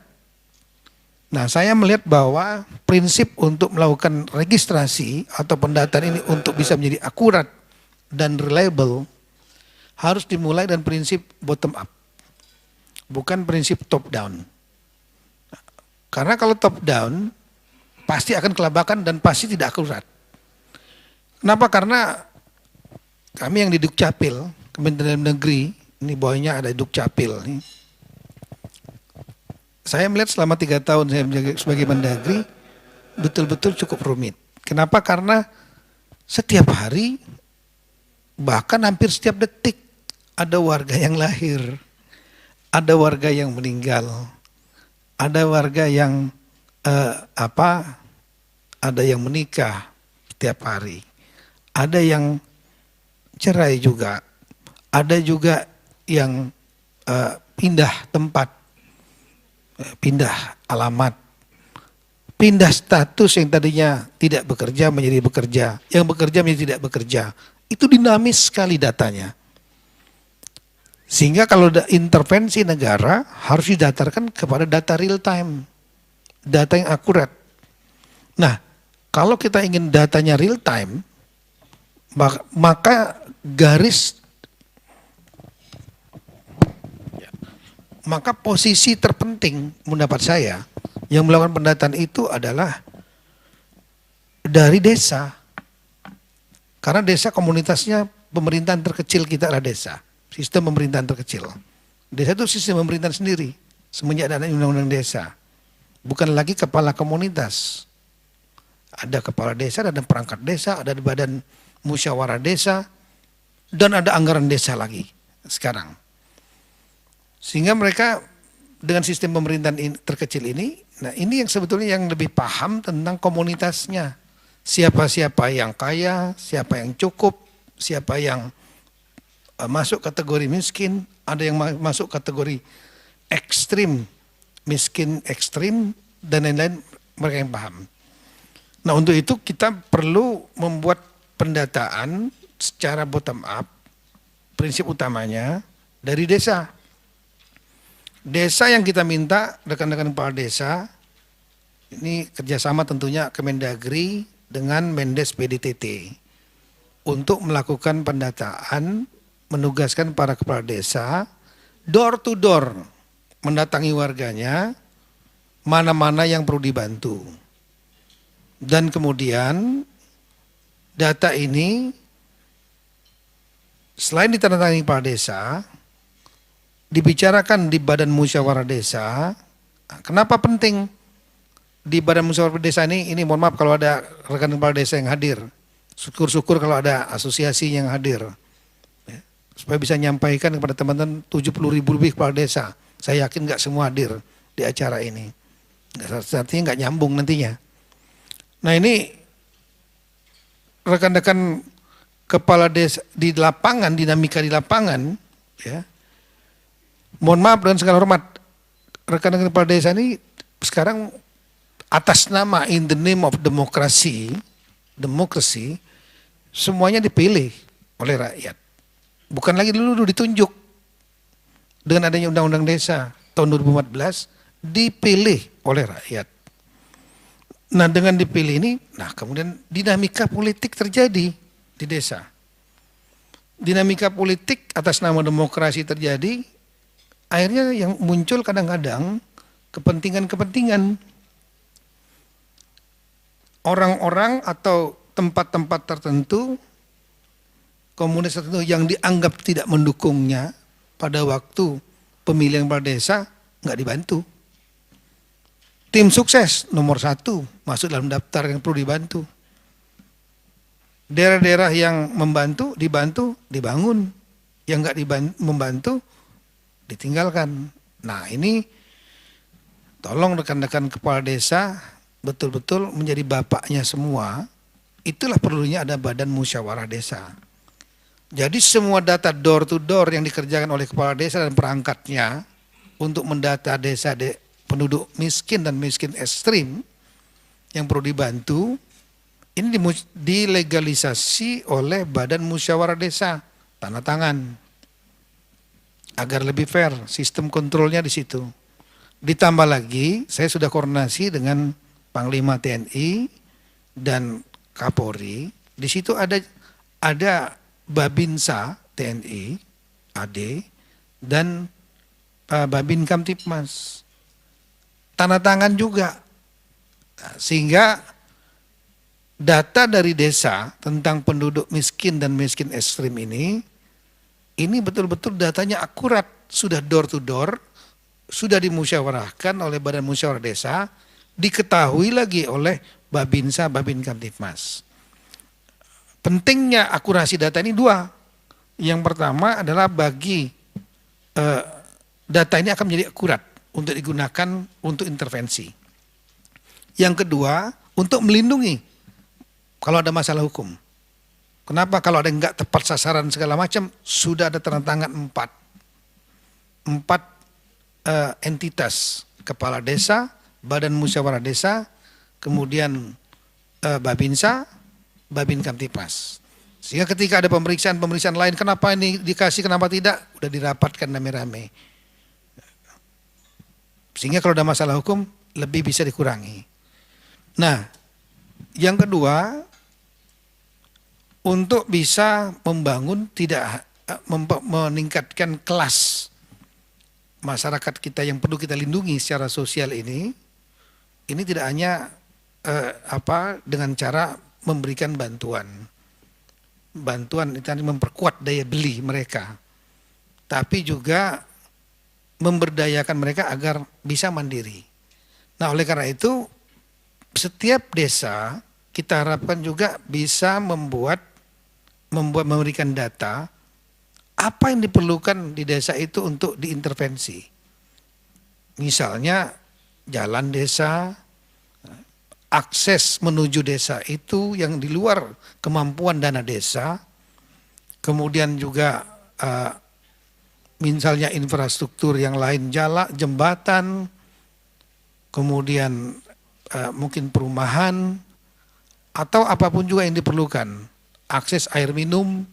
Nah, saya melihat bahwa prinsip untuk melakukan registrasi atau pendataan ini untuk bisa menjadi akurat dan reliable harus dimulai dari prinsip bottom up, bukan prinsip top down. Karena kalau top down pasti akan kelabakan dan pasti tidak akurat. Kenapa? Karena kami yang di Dukcapil, Kementerian Dalam Negeri, ini bawahnya ada Dukcapil nih. Saya melihat selama 3 tahun saya sebagai Mendagri betul-betul cukup rumit. Kenapa? Karena setiap hari, bahkan hampir setiap detik ada warga yang lahir, ada warga yang meninggal, ada warga yang ada yang menikah setiap hari, ada yang cerai juga, ada juga yang pindah tempat, pindah alamat, pindah status yang tadinya tidak bekerja menjadi bekerja, yang bekerja menjadi tidak bekerja. Itu dinamis sekali datanya. Sehingga kalau ada intervensi negara harus didatarkan kepada data real time, data yang akurat. Nah, kalau kita ingin datanya real time, Maka maka posisi terpenting mendapat saya yang melakukan pendataan itu adalah dari desa. Karena desa komunitasnya pemerintahan terkecil kita adalah desa. Sistem pemerintahan terkecil. Desa itu sistem pemerintahan sendiri. Semenjak ada undang-undang desa. Bukan lagi kepala komunitas. Ada kepala desa, ada perangkat desa, ada badan musyawarah desa, dan ada anggaran desa lagi sekarang. Sehingga mereka dengan sistem pemerintahan terkecil ini, nah ini yang sebetulnya yang lebih paham tentang komunitasnya. Siapa-siapa yang kaya, siapa yang cukup, siapa yang masuk kategori miskin, ada yang masuk kategori ekstrim, miskin ekstrim, dan lain-lain, mereka yang paham. Nah untuk itu kita perlu membuat pendataan secara bottom up, prinsip utamanya dari desa. Desa yang kita minta, rekan-rekan kepala desa, ini kerjasama tentunya Kemendagri dengan Mendes PDTT untuk melakukan pendataan, menugaskan para kepala desa door to door, mendatangi warganya, mana-mana yang perlu dibantu. Dan kemudian data ini selain ditandatangani kepala desa, dibicarakan di Badan Musyawarah Desa. Kenapa penting di Badan Musyawarah Desa ini mohon maaf kalau ada rekan kepala desa yang hadir. Syukur-syukur kalau ada asosiasi yang hadir. Ya, supaya bisa nyampaikan kepada teman-teman 70.000 lebih kepala desa. Saya yakin nggak semua hadir di acara ini. Artinya nggak nyambung nantinya. Nah ini rekan-rekan kepala desa di lapangan, dinamika di lapangan, ya. Mohon maaf dan segala hormat, rekan-rekan kepala desa ini sekarang atas nama in the name of demokrasi, semuanya dipilih oleh rakyat. Bukan lagi dulu ditunjuk. Dengan adanya undang-undang desa tahun 2014, dipilih oleh rakyat. Nah dengan dipilih ini, nah kemudian dinamika politik terjadi di desa. Dinamika politik atas nama demokrasi terjadi, akhirnya yang muncul kadang-kadang kepentingan-kepentingan orang-orang atau tempat-tempat tertentu, komunitas tertentu yang dianggap tidak mendukungnya pada waktu pemilihan kepala desa nggak dibantu. Tim sukses nomor 1 masuk dalam daftar yang perlu dibantu. Daerah-daerah yang membantu, dibantu, dibangun. Yang nggak membantu, ditinggalkan. Nah ini tolong rekan-rekan kepala desa betul-betul menjadi bapaknya semua. Itulah perlunya ada Badan Musyawarah Desa. Jadi semua data door to door yang dikerjakan oleh kepala desa dan perangkatnya untuk mendata desa penduduk miskin dan miskin ekstrim yang perlu dibantu, ini dilegalisasi oleh Badan Musyawarah Desa, tanda tangan. Agar lebih fair, sistem kontrolnya di situ. Ditambah lagi, saya sudah koordinasi dengan Panglima TNI dan Kapolri. Di situ ada Babinsa TNI, AD, dan Babin Kamtipmas. Tanda tangan juga. Nah, sehingga data dari desa tentang penduduk miskin dan miskin ekstrim ini betul-betul datanya akurat, sudah door to door, sudah dimusyawarahkan oleh Badan Musyawarah Desa, diketahui lagi oleh Babinsa, Babin Kamtipmas. Pentingnya akurasi data ini 2. Yang pertama adalah bagi data ini akan menjadi akurat untuk digunakan untuk intervensi. Yang kedua, untuk melindungi kalau ada masalah hukum. Kenapa? Kalau ada yang nggak tepat sasaran segala macam, sudah ada tanda tangan 4 entitas, kepala desa, Badan Musyawarah Desa, kemudian Babinsa, Babin Kamtipmas. Sehingga ketika ada pemeriksaan lain, kenapa ini dikasih, kenapa tidak, udah dirapatkan rame-rame. Sehingga kalau ada masalah hukum, lebih bisa dikurangi. Nah, yang kedua, untuk bisa membangun meningkatkan kelas masyarakat kita yang perlu kita lindungi secara sosial ini tidak hanya dengan cara memberikan bantuan itu memperkuat daya beli mereka, tapi juga memberdayakan mereka agar bisa mandiri. Nah, oleh karena itu setiap desa kita harapkan juga bisa memberikan data apa yang diperlukan di desa itu untuk diintervensi. Misalnya jalan desa, akses menuju desa itu yang di luar kemampuan dana desa, kemudian juga misalnya infrastruktur yang lain, jalan, jembatan, kemudian mungkin perumahan, atau apapun juga yang diperlukan, akses air minum,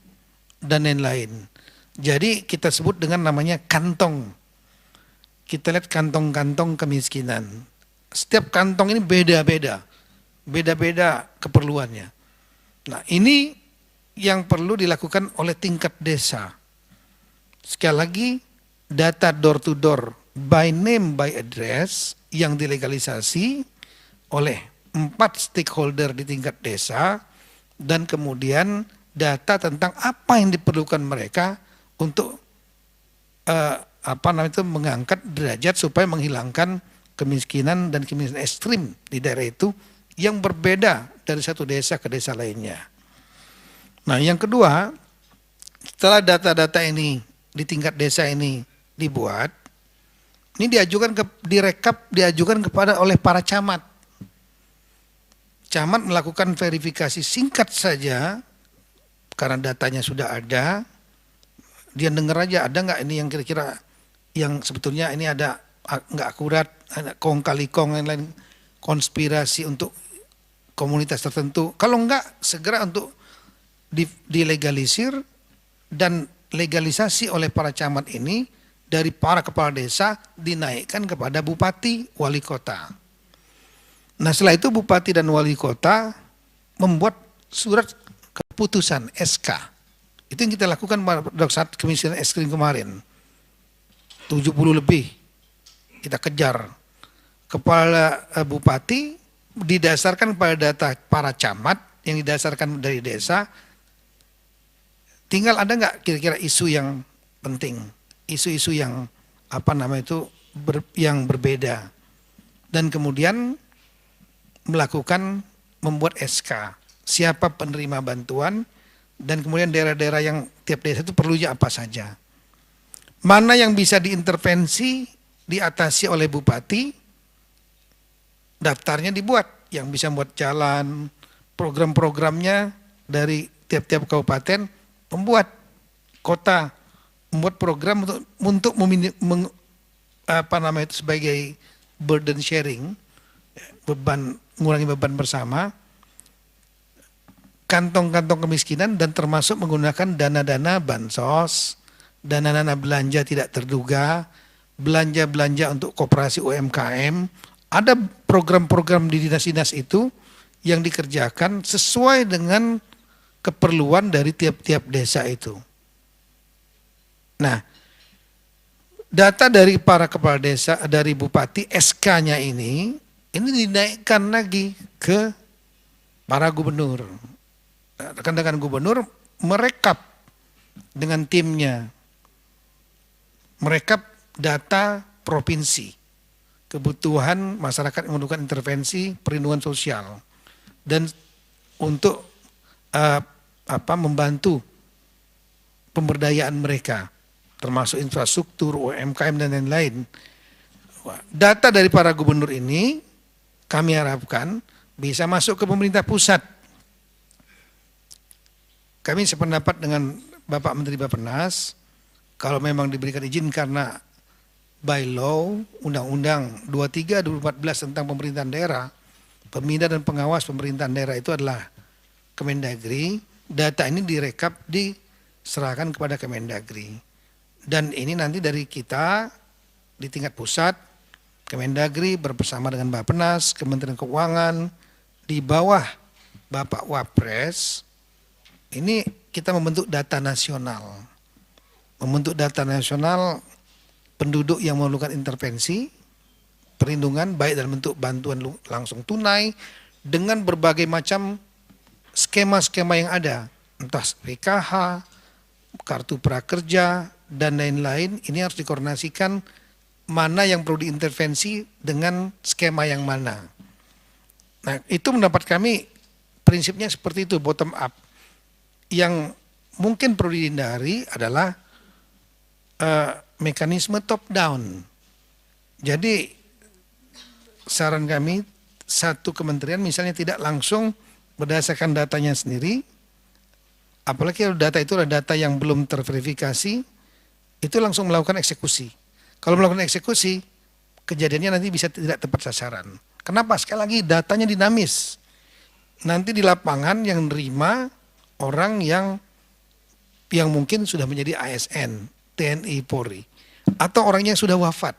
dan lain-lain. Jadi kita sebut dengan namanya kantong. Kita lihat kantong-kantong kemiskinan. Setiap kantong ini beda-beda keperluannya. Nah, ini yang perlu dilakukan oleh tingkat desa. Sekali lagi, data door to door, by name, by address, yang dilegalisasi oleh 4 stakeholder di tingkat desa, dan kemudian data tentang apa yang diperlukan mereka untuk mengangkat derajat supaya menghilangkan kemiskinan dan kemiskinan ekstrim di daerah itu yang berbeda dari satu desa ke desa lainnya. Nah, yang kedua, setelah data-data ini di tingkat desa ini dibuat, ini diajukan kepada oleh para camat. Camat melakukan verifikasi singkat saja, karena datanya sudah ada, dia dengar aja ada nggak ini yang kira-kira yang sebetulnya ini ada nggak akurat, ada kong kali kong yang lain, konspirasi untuk komunitas tertentu. Kalau enggak, segera untuk dilegalisir dan legalisasi oleh para camat ini dari para kepala desa dinaikkan kepada bupati, wali kota. Nah, setelah itu bupati dan wali kota membuat surat keputusan SK. Itu yang kita lakukan pada saat kemiskinan ekstrim kemarin. 70 lebih kita kejar. Kepala bupati didasarkan pada data para camat yang didasarkan dari desa. Tinggal ada nggak kira-kira isu yang penting, isu-isu yang yang berbeda, dan kemudian membuat SK siapa penerima bantuan, dan kemudian daerah-daerah yang tiap desa itu perlunya apa saja, mana yang bisa diintervensi diatasi oleh bupati, daftarnya dibuat, yang bisa membuat jalan, program-programnya dari tiap-tiap kabupaten, membuat kota membuat program untuk sebagai burden sharing, mengurangi beban bersama, kantong-kantong kemiskinan, dan termasuk menggunakan dana-dana bansos, dana-dana belanja tidak terduga, belanja-belanja untuk koperasi UMKM. Ada program-program di dinas-dinas itu yang dikerjakan sesuai dengan keperluan dari tiap-tiap desa itu. Nah, data dari para kepala desa, dari bupati, SK-nya ini dinaikkan lagi ke para gubernur. Rekan-rekan gubernur merekap dengan timnya, merekap data provinsi, kebutuhan masyarakat yang membutuhkan intervensi perlindungan sosial, dan untuk membantu pemberdayaan mereka, termasuk infrastruktur, UMKM, dan lain-lain. Data dari para gubernur ini kami harapkan bisa masuk ke pemerintah pusat. Kami sependapat dengan Bapak Menteri Bappenas, kalau memang diberikan izin karena by law, Undang-Undang 23/2014 tentang pemerintahan daerah, pembina dan pengawas pemerintahan daerah itu adalah Kemendagri, data ini direkap, diserahkan kepada Kemendagri. Dan ini nanti dari kita di tingkat pusat, Kemendagri bersama dengan Bappenas, Kementerian Keuangan, di bawah Bapak Wapres, Ini kita membentuk data nasional. Membentuk data nasional penduduk yang memerlukan intervensi, perlindungan baik dalam bentuk bantuan langsung tunai dengan berbagai macam skema-skema yang ada, entah PKH, kartu prakerja, dan lain-lain. Ini harus dikoordinasikan mana yang perlu diintervensi dengan skema yang mana. Nah, itu mendapat kami prinsipnya seperti itu, bottom up. Yang mungkin perlu dihindari adalah mekanisme top down. Jadi saran kami, satu kementerian misalnya tidak langsung berdasarkan datanya sendiri, apalagi kalau data itu adalah data yang belum terverifikasi, itu langsung melakukan eksekusi. Kalau melakukan eksekusi, kejadiannya nanti bisa tidak tepat sasaran. Kenapa? Sekali lagi datanya dinamis. Nanti di lapangan yang nerima orang yang mungkin sudah menjadi ASN, TNI, Polri, atau orangnya sudah wafat.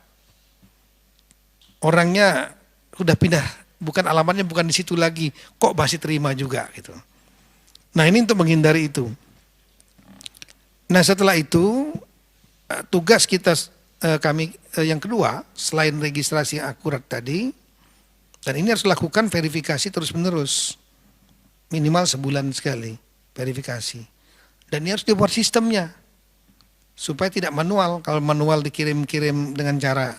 Orangnya sudah pindah, bukan alamatnya bukan di situ lagi, kok masih terima juga gitu. Nah, ini untuk menghindari itu. Nah, setelah itu tugas kita kami yang kedua, selain registrasi yang akurat tadi, dan ini harus lakukan verifikasi terus-menerus, minimal sebulan sekali verifikasi. Dan ini harus dibuat sistemnya supaya tidak manual. Kalau manual dikirim-kirim dengan cara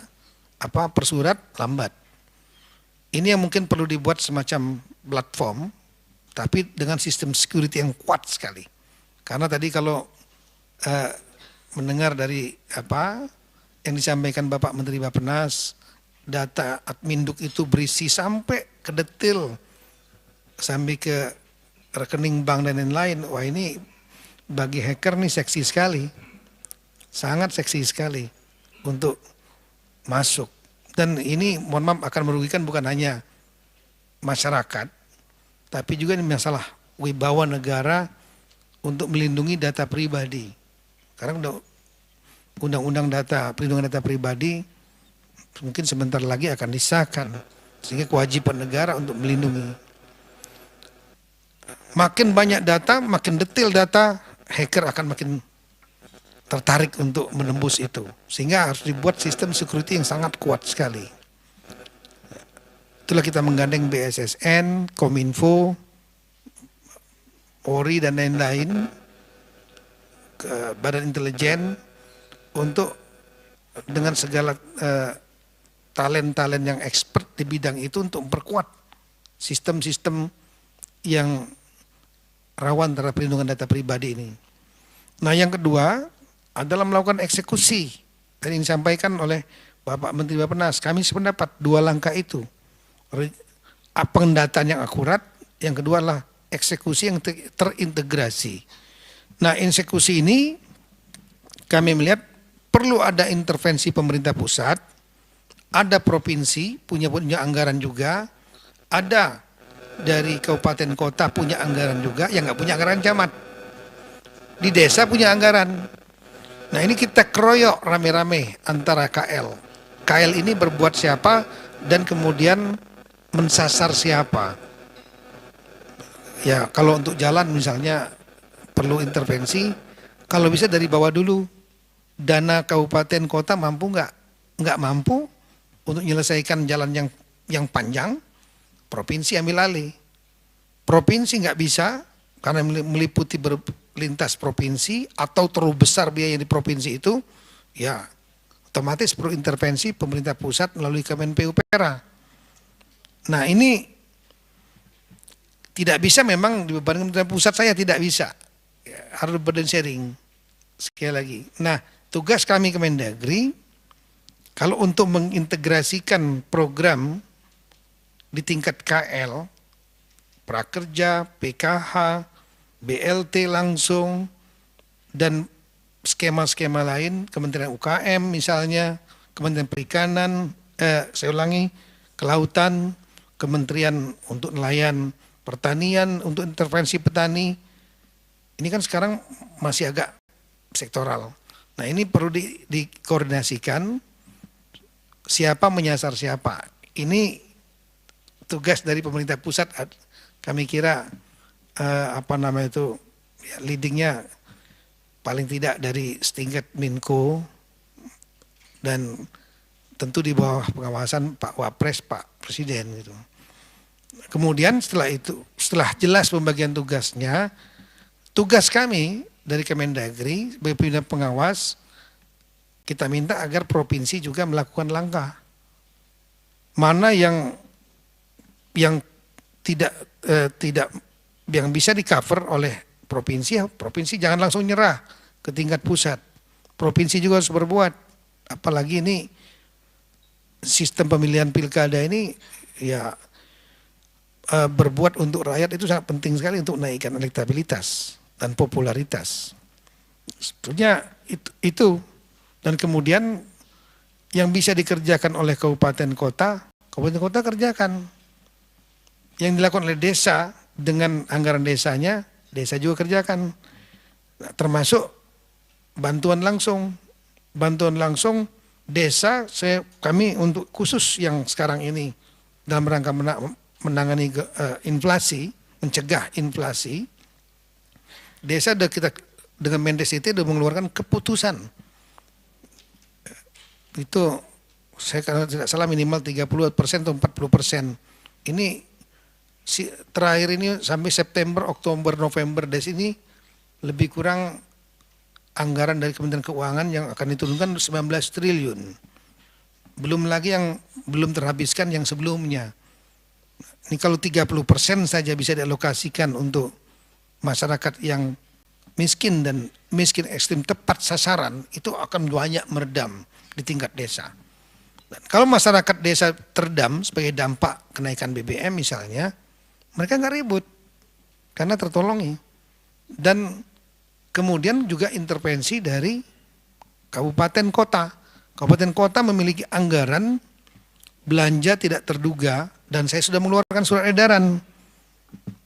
persurat, lambat. Ini yang mungkin perlu dibuat semacam platform, tapi dengan sistem security yang kuat sekali. Karena tadi kalau mendengar dari yang disampaikan Bapak Menteri Bappenas, data adminduk itu berisi sampai ke detail, sampai ke rekening bank dan lain-lain. Wah, ini bagi hacker nih seksi sekali, sangat seksi sekali untuk masuk. Dan ini mohon maaf akan merugikan bukan hanya masyarakat, tapi juga ini masalah wibawa negara untuk melindungi data pribadi. Karena undang-undang perlindungan data pribadi mungkin sebentar lagi akan disahkan, sehingga kewajiban negara untuk melindungi. Makin banyak data, makin detail data, hacker akan makin tertarik untuk menembus itu. Sehingga harus dibuat sistem security yang sangat kuat sekali. Itulah kita menggandeng BSSN, Kominfo, Polri dan lain-lain, Badan Intelijen, untuk dengan segala talent-talent yang expert di bidang itu untuk memperkuat sistem-sistem yang rawan terhadap perlindungan data pribadi ini. Nah, yang kedua adalah melakukan eksekusi. Tadi disampaikan oleh Bapak Menteri Bappenas, kami sependapat dua langkah itu. Pendataan yang akurat, yang kedua adalah eksekusi yang terintegrasi. Nah, eksekusi ini kami melihat perlu ada intervensi pemerintah pusat, ada provinsi punya anggaran juga, ada dari kabupaten kota punya anggaran juga, yang nggak punya anggaran camat. Di desa punya anggaran. Nah, ini kita keroyok rame-rame antara KL. KL ini berbuat siapa dan kemudian mensasar siapa. Ya, kalau untuk jalan misalnya perlu intervensi, kalau bisa dari bawah dulu. Dana kabupaten kota mampu nggak? Nggak mampu untuk menyelesaikan jalan yang panjang, provinsi ambil alih. Provinsi nggak bisa karena meliputi lintas provinsi atau terlalu besar biaya di provinsi itu, ya otomatis perlu intervensi pemerintah pusat melalui Kemen PUPera. Nah, ini tidak bisa memang dibebankan pemerintah pusat, saya tidak bisa. Ya, harus burden sharing. Sekali lagi. Nah, tugas kami Kemendagri, kalau untuk mengintegrasikan program di tingkat KL, prakerja, PKH, BLT langsung, dan skema-skema lain, Kementerian UKM misalnya, Kementerian Perikanan, Kelautan, Kementerian untuk nelayan pertanian, untuk intervensi petani, ini kan sekarang masih agak sektoral. Nah, ini perlu dikoordinasikan siapa menyasar siapa. Ini tugas dari pemerintah pusat, kami kira ya, leadingnya paling tidak dari setingkat Menko dan tentu di bawah pengawasan Pak Wapres, Pak Presiden gitu. Kemudian setelah itu, setelah jelas pembagian tugasnya, tugas kami dari Kemendagri sebagai pimpinan pengawas, kita minta agar provinsi juga melakukan langkah. Mana yang tidak yang bisa di cover oleh provinsi, ya provinsi jangan langsung nyerah ke tingkat pusat. Provinsi juga harus berbuat. Apalagi ini sistem pemilihan pilkada ini ya berbuat untuk rakyat itu sangat penting sekali untuk naikkan elektabilitas dan popularitas. Sebetulnya itu. Dan kemudian yang bisa dikerjakan oleh kabupaten kota kerjakan. Yang dilakukan oleh desa dengan anggaran desanya, desa juga kerjakan. Nah, termasuk bantuan langsung desa kami untuk khusus yang sekarang ini dalam rangka menangani inflasi, mencegah inflasi, desa kita dengan Mendes itu sudah mengeluarkan keputusan. Itu saya kalau tidak salah minimal 30% atau 40%. Ini terakhir ini sampai September, Oktober, November dari sini lebih kurang anggaran dari Kementerian Keuangan yang akan diturunkan 19 triliun. Belum lagi yang belum terhabiskan yang sebelumnya. Ini kalau 30% saja bisa dialokasikan untuk masyarakat yang miskin dan miskin ekstrim tepat sasaran, itu akan banyak meredam di tingkat desa. Dan kalau masyarakat desa teredam sebagai dampak kenaikan BBM misalnya, mereka nggak ribut karena tertolongi. Dan kemudian juga intervensi dari kabupaten kota. Kabupaten kota memiliki anggaran belanja tidak terduga, dan saya sudah mengeluarkan surat edaran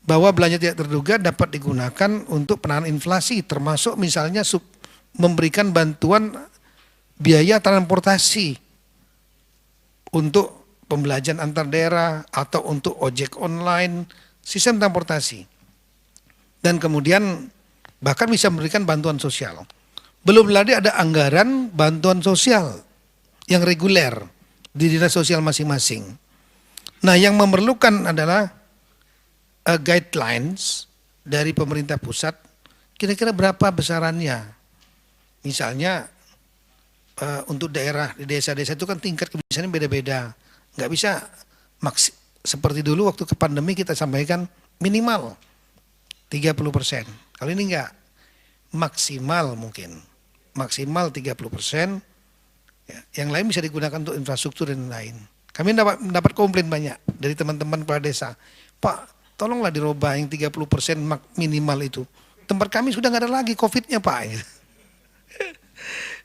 bahwa belanja tidak terduga dapat digunakan untuk penanganan inflasi, termasuk misalnya memberikan bantuan biaya transportasi untuk pembelajaran antar daerah atau untuk ojek online, sistem transportasi. Dan kemudian bahkan bisa memberikan bantuan sosial. Belum lagi ada anggaran bantuan sosial yang reguler di dinas sosial masing-masing. Nah, yang memerlukan adalah guidelines dari pemerintah pusat, kira-kira berapa besarannya. Misalnya untuk daerah, di desa-desa itu kan tingkat kemiskinan beda-beda. Nggak bisa seperti dulu waktu ke pandemi kita sampaikan minimal 30%. Kalau ini enggak, maksimal mungkin. Maksimal 30%. Ya, yang lain bisa digunakan untuk infrastruktur dan lain. Kami mendapat komplain banyak dari teman-teman kepala desa. Pak, tolonglah dirubah yang 30% minimal itu. Tempat kami sudah nggak ada lagi COVID-nya Pak.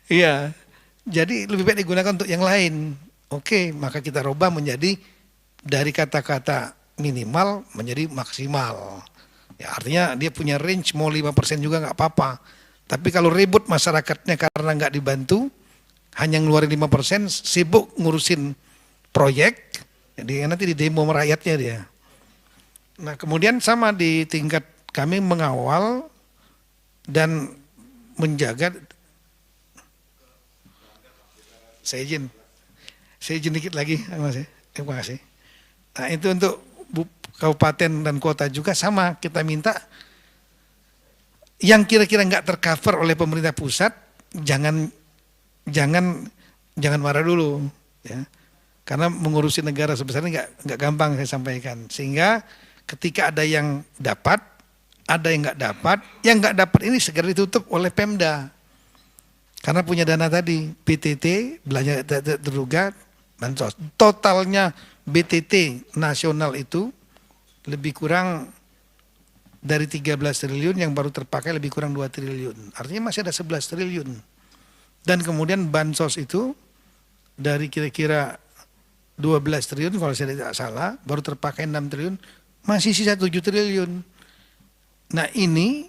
Iya, jadi lebih baik digunakan untuk yang lain. Oke, maka kita rubah menjadi dari kata-kata minimal menjadi maksimal. Ya, artinya dia punya range mau 5% juga nggak apa-apa. Tapi kalau ribut masyarakatnya karena nggak dibantu, hanya ngeluarin 5%, sibuk ngurusin proyek, jadi nanti di demo rakyatnya dia. Nah, kemudian sama di tingkat kami mengawal dan menjaga. Saya izin dikit lagi, terima kasih. Nah, itu untuk kabupaten dan kota juga sama, kita minta yang kira-kira nggak tercover oleh pemerintah pusat, jangan marah dulu, ya. Karena mengurusi negara sebesar ini nggak gampang saya sampaikan. Sehingga ketika ada yang dapat, ada yang nggak dapat ini segera ditutup oleh Pemda. Karena punya dana tadi, BTT, belanja tidak terduga, bansos. Totalnya BTT nasional itu lebih kurang dari 13 triliun, yang baru terpakai lebih kurang 2 triliun. Artinya masih ada 11 triliun. Dan kemudian bansos itu dari kira-kira 12 triliun kalau saya tidak salah, baru terpakai 6 triliun, masih sisa 7 triliun. Nah, ini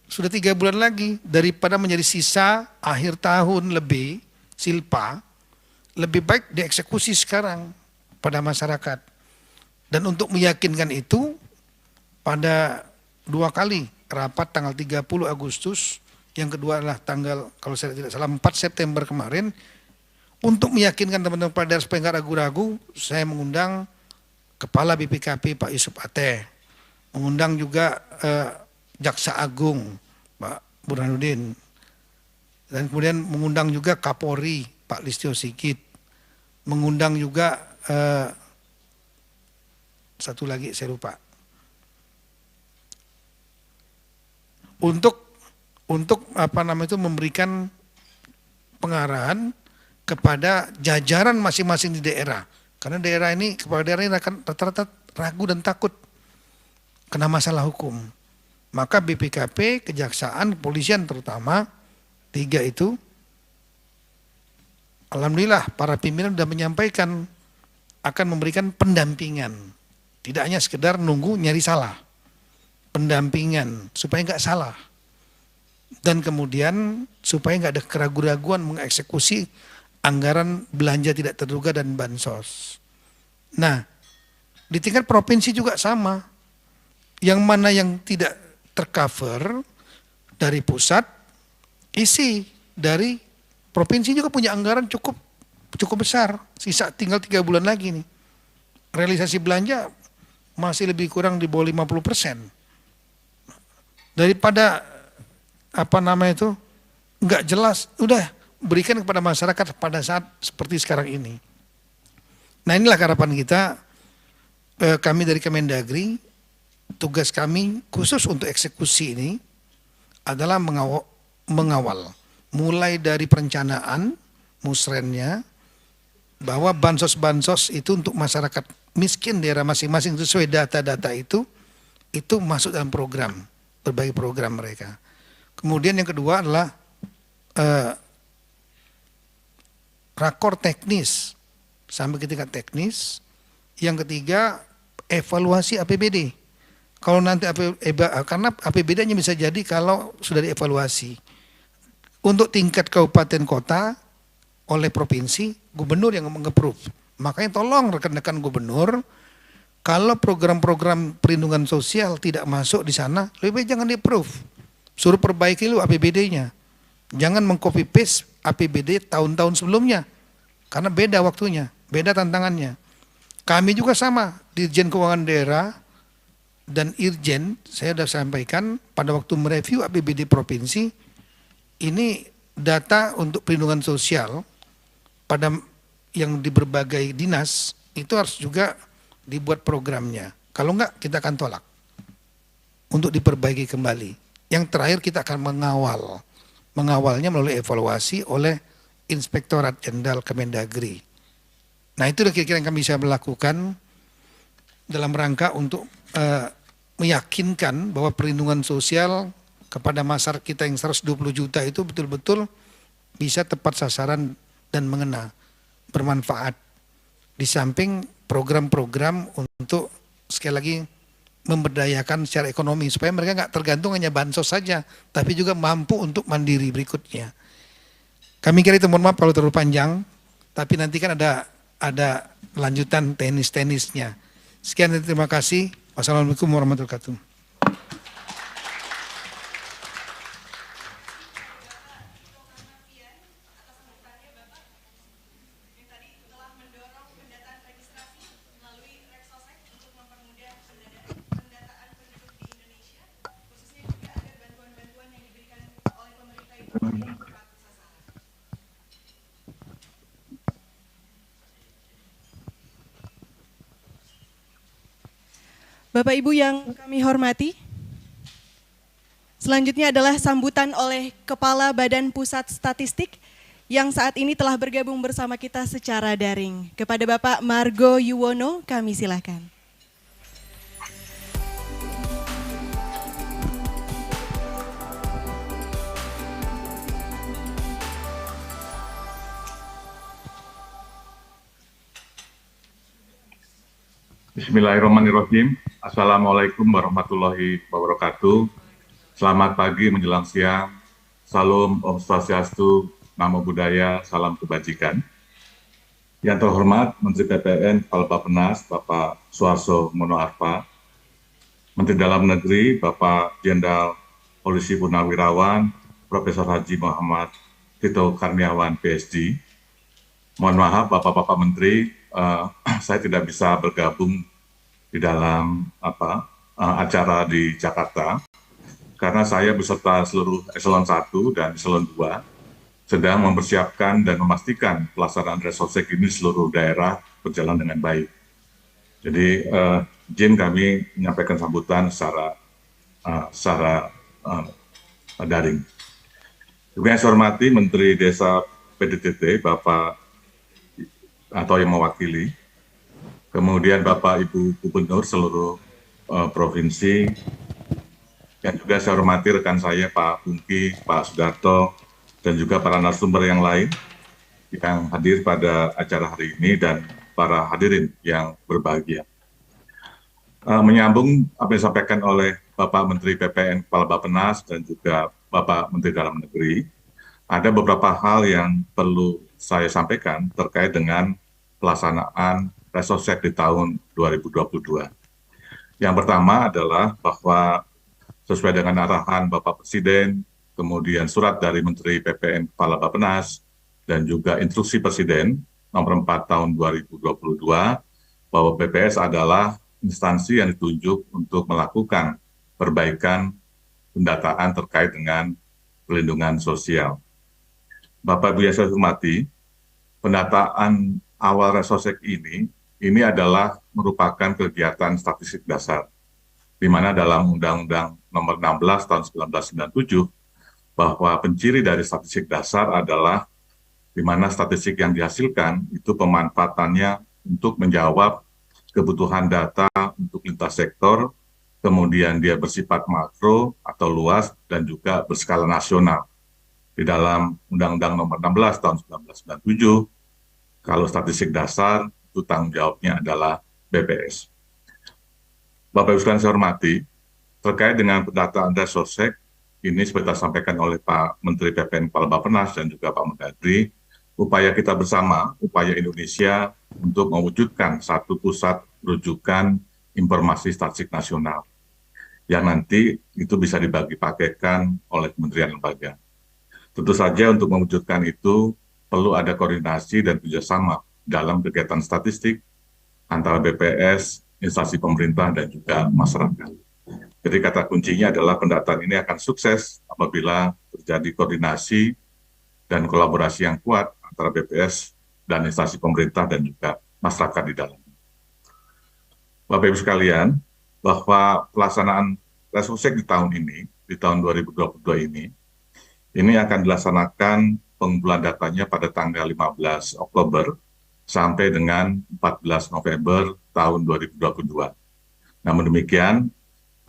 sudah 3 bulan lagi, daripada menjadi sisa akhir tahun lebih, silpa, lebih baik dieksekusi sekarang pada masyarakat. Dan untuk meyakinkan itu, pada 2 kali rapat tanggal 30 Agustus, yang kedua adalah tanggal, kalau saya tidak salah, 4 September kemarin, untuk meyakinkan teman-teman kepala daerah supaya nggak ragu-ragu, saya mengundang Kepala BPKP Pak Yusuf Ateh, mengundang juga Jaksa Agung Pak Burhanuddin, dan kemudian mengundang juga Kapolri Pak Listio Sigit, mengundang juga satu lagi saya lupa, untuk apa namanya itu, memberikan pengarahan kepada jajaran masing-masing di daerah. Karena daerah ini, kepala daerah ini akan rata-rata ragu dan takut kena masalah hukum. Maka BPKP, Kejaksaan, Kepolisian terutama, 3 itu, alhamdulillah para pimpinan sudah menyampaikan akan memberikan pendampingan. Tidak hanya sekedar nunggu nyari salah. Pendampingan supaya nggak salah. Dan kemudian supaya nggak ada keraguan-raguan mengeksekusi anggaran belanja tidak terduga dan bansos. Nah, di tingkat provinsi juga sama. Yang mana yang tidak tercover dari pusat, isi dari provinsi juga punya anggaran cukup besar. Sisa tinggal 3 bulan lagi nih. Realisasi belanja masih lebih kurang di bawah 50%. Daripada apa namanya itu nggak jelas, udah berikan kepada masyarakat pada saat seperti sekarang ini. Nah, inilah harapan kita, kami dari Kemendagri, tugas kami khusus untuk eksekusi ini adalah mengawal mulai dari perencanaan musrennya, bahwa bansos-bansos itu untuk masyarakat miskin daerah masing-masing sesuai data-data itu masuk dalam program, berbagai program mereka. Kemudian yang kedua adalah rakor teknis sampai ke tingkat teknis. Yang ketiga, evaluasi APBD. Kalau nanti karena APBD-nya bisa jadi kalau sudah dievaluasi. Untuk tingkat kabupaten kota oleh provinsi, gubernur yang nge-approve. Makanya tolong rekan-rekan gubernur, kalau program-program perlindungan sosial tidak masuk di sana, lebih baik jangan di-approve. Suruh perbaiki lu APBD-nya. Jangan meng-copy paste APBD tahun-tahun sebelumnya. Karena beda waktunya, beda tantangannya. Kami juga sama, Dirjen Keuangan Daerah dan Irjen, saya sudah sampaikan pada waktu mereview APBD provinsi, ini data untuk perlindungan sosial pada yang di berbagai dinas itu harus juga dibuat programnya. Kalau enggak, kita akan tolak untuk diperbaiki kembali. Yang terakhir, kita akan mengawalnya melalui evaluasi oleh Inspektorat Jenderal Kemendagri. Nah, itu kira-kira yang kami bisa melakukan dalam rangka untuk meyakinkan bahwa perlindungan sosial kepada masyarakat kita yang 120 juta itu betul-betul bisa tepat sasaran dan mengena, bermanfaat. Di samping program-program untuk sekali lagi memberdayakan secara ekonomi supaya mereka nggak tergantung hanya bansos saja, tapi juga mampu untuk mandiri berikutnya. Kami kira itu, mohon maaf kalau terlalu panjang, tapi nanti kan ada lanjutan tenis-tenisnya. Sekian dan terima kasih. Wassalamualaikum warahmatullahi wabarakatuh. Bapak Ibu yang kami hormati, selanjutnya adalah sambutan oleh Kepala Badan Pusat Statistik yang saat ini telah bergabung bersama kita secara daring. Kepada Bapak Margo Yuwono, kami silakan. Bismillahirrahmanirrahim. Assalamualaikum warahmatullahi wabarakatuh. Selamat pagi menjelang siang. Salam Om Swastiastu, Namo Buddhaya, salam kebajikan. Yang terhormat Menteri PPN Kepala Bappenas, Bapak Suharso Mono Arfa, Menteri Dalam Negeri Bapak Jenderal Polisi Purnawirawan Profesor Haji Muhammad Tito Karniawan PSD. Mohon maaf Bapak-Bapak Menteri, saya tidak bisa bergabung di dalam acara di Jakarta karena saya beserta seluruh eselon 1 dan eselon 2 sedang mempersiapkan dan memastikan pelaksanaan Resosek ini seluruh daerah berjalan dengan baik. Jadi izin kami menyampaikan sambutan secara daring. Yang saya hormati Menteri Desa PDTT, Bapak atau yang mewakili, kemudian Bapak Ibu Gubernur seluruh provinsi, dan juga saya hormati rekan saya Pak Pungki, Pak Sudarto, dan juga para narasumber yang lain yang hadir pada acara hari ini dan para hadirin yang berbahagia. Menyambung apa yang disampaikan oleh Bapak Menteri PPN Kepala Bappenas dan juga Bapak Menteri Dalam Negeri, ada beberapa hal yang perlu saya sampaikan terkait dengan pelaksanaan Resosek di tahun 2022. Yang pertama adalah bahwa sesuai dengan arahan Bapak Presiden, kemudian surat dari Menteri PPN Kepala Bappenas, dan juga instruksi Presiden nomor 4 tahun 2022 bahwa BPS adalah instansi yang ditunjuk untuk melakukan perbaikan pendataan terkait dengan perlindungan sosial. Bapak Ibu yang saya hormati, pendataan awal Resosek ini adalah merupakan kegiatan statistik dasar, di mana dalam Undang-Undang nomor 16 tahun 1997 bahwa penciri dari statistik dasar adalah di mana statistik yang dihasilkan itu pemanfaatannya untuk menjawab kebutuhan data untuk lintas sektor, kemudian dia bersifat makro atau luas, dan juga berskala nasional. Di dalam Undang-Undang nomor 16 tahun 1997, kalau statistik dasar, itu tanggung jawabnya adalah BPS. Bapak Ibu sekalian saya hormati, terkait dengan pendataan Resosek, ini seperti disampaikan oleh Pak Menteri PPN Kepala Bappenas dan juga Pak Mendagri, upaya kita bersama, upaya Indonesia untuk mewujudkan satu pusat rujukan informasi statistik nasional yang nanti itu bisa dibagi pakaikan oleh kementerian lembaga. Tentu saja untuk mewujudkan itu perlu ada koordinasi dan kerjasama dalam kegiatan statistik antara BPS, instansi pemerintah, dan juga masyarakat. Jadi kata kuncinya adalah pendataan ini akan sukses apabila terjadi koordinasi dan kolaborasi yang kuat antara BPS dan instansi pemerintah dan juga masyarakat di dalamnya. Bapak Ibu sekalian, bahwa pelaksanaan Resosek di tahun ini, di tahun 2022 ini akan dilaksanakan pengumpulan datanya pada tanggal 15 Oktober sampai dengan 14 November tahun 2022. Namun demikian,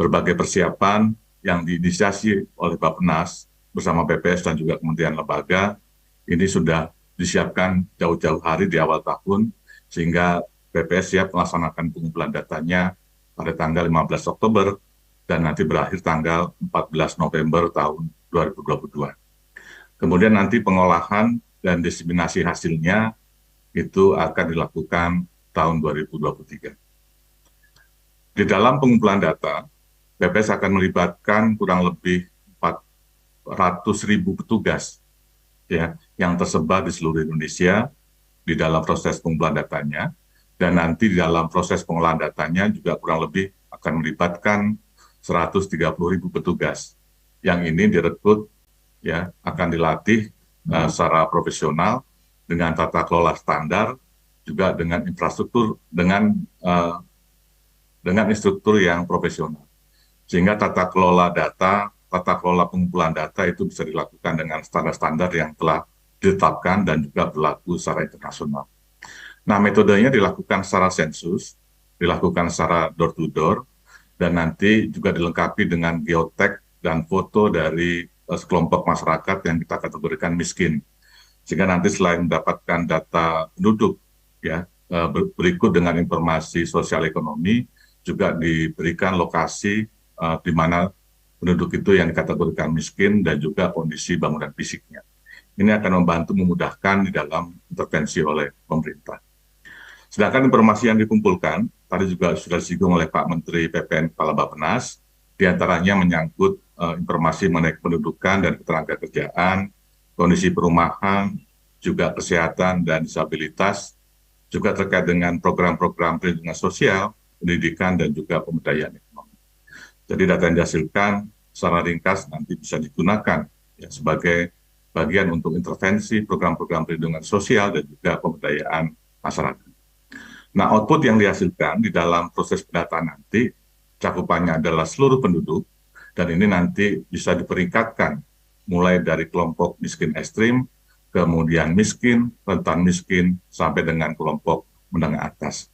berbagai persiapan yang diinisiasi oleh Bappenas bersama BPS dan juga kementerian lembaga ini sudah disiapkan jauh-jauh hari di awal tahun, sehingga BPS siap melaksanakan pengumpulan datanya pada tanggal 15 Oktober dan nanti berakhir tanggal 14 November tahun 2022. Kemudian nanti pengolahan dan diseminasi hasilnya itu akan dilakukan tahun 2023. Di dalam pengumpulan data, BPS akan melibatkan kurang lebih 400.000 petugas ya, yang tersebar di seluruh Indonesia di dalam proses pengumpulan datanya, dan nanti di dalam proses pengolahan datanya juga kurang lebih akan melibatkan 130.000 petugas. Yang ini direkrut ya, akan dilatih secara profesional dengan tata kelola standar, juga dengan infrastruktur, dengan instruktur yang profesional. Sehingga tata kelola data, tata kelola pengumpulan data itu bisa dilakukan dengan standar-standar yang telah ditetapkan dan juga berlaku secara internasional. Nah, metodenya dilakukan secara sensus, dilakukan secara door-to-door, dan nanti juga dilengkapi dengan geotek dan foto dari sekelompok masyarakat yang kita kategorikan miskin. Sehingga nanti selain mendapatkan data penduduk, ya, berikut dengan informasi sosial ekonomi, juga diberikan lokasi di mana penduduk itu yang dikategorikan miskin dan juga kondisi bangunan fisiknya. Ini akan membantu memudahkan di dalam intervensi oleh pemerintah. Sedangkan informasi yang dikumpulkan tadi juga sudah disinggung oleh Pak Menteri PPN Kepala Bappenas, diantaranya menyangkut informasi mengenai kependudukan dan ketenagakerjaan, kondisi perumahan, juga kesehatan dan disabilitas, juga terkait dengan program-program perlindungan sosial, pendidikan, dan juga pemberdayaan ekonomi. Jadi data yang dihasilkan secara ringkas nanti bisa digunakan ya, sebagai bagian untuk intervensi program-program perlindungan sosial dan juga pemberdayaan masyarakat. Nah, output yang dihasilkan di dalam proses pendataan nanti cakupannya adalah seluruh penduduk, dan ini nanti bisa diperingkatkan mulai dari kelompok miskin ekstrim, kemudian miskin, rentan miskin, sampai dengan kelompok menengah atas.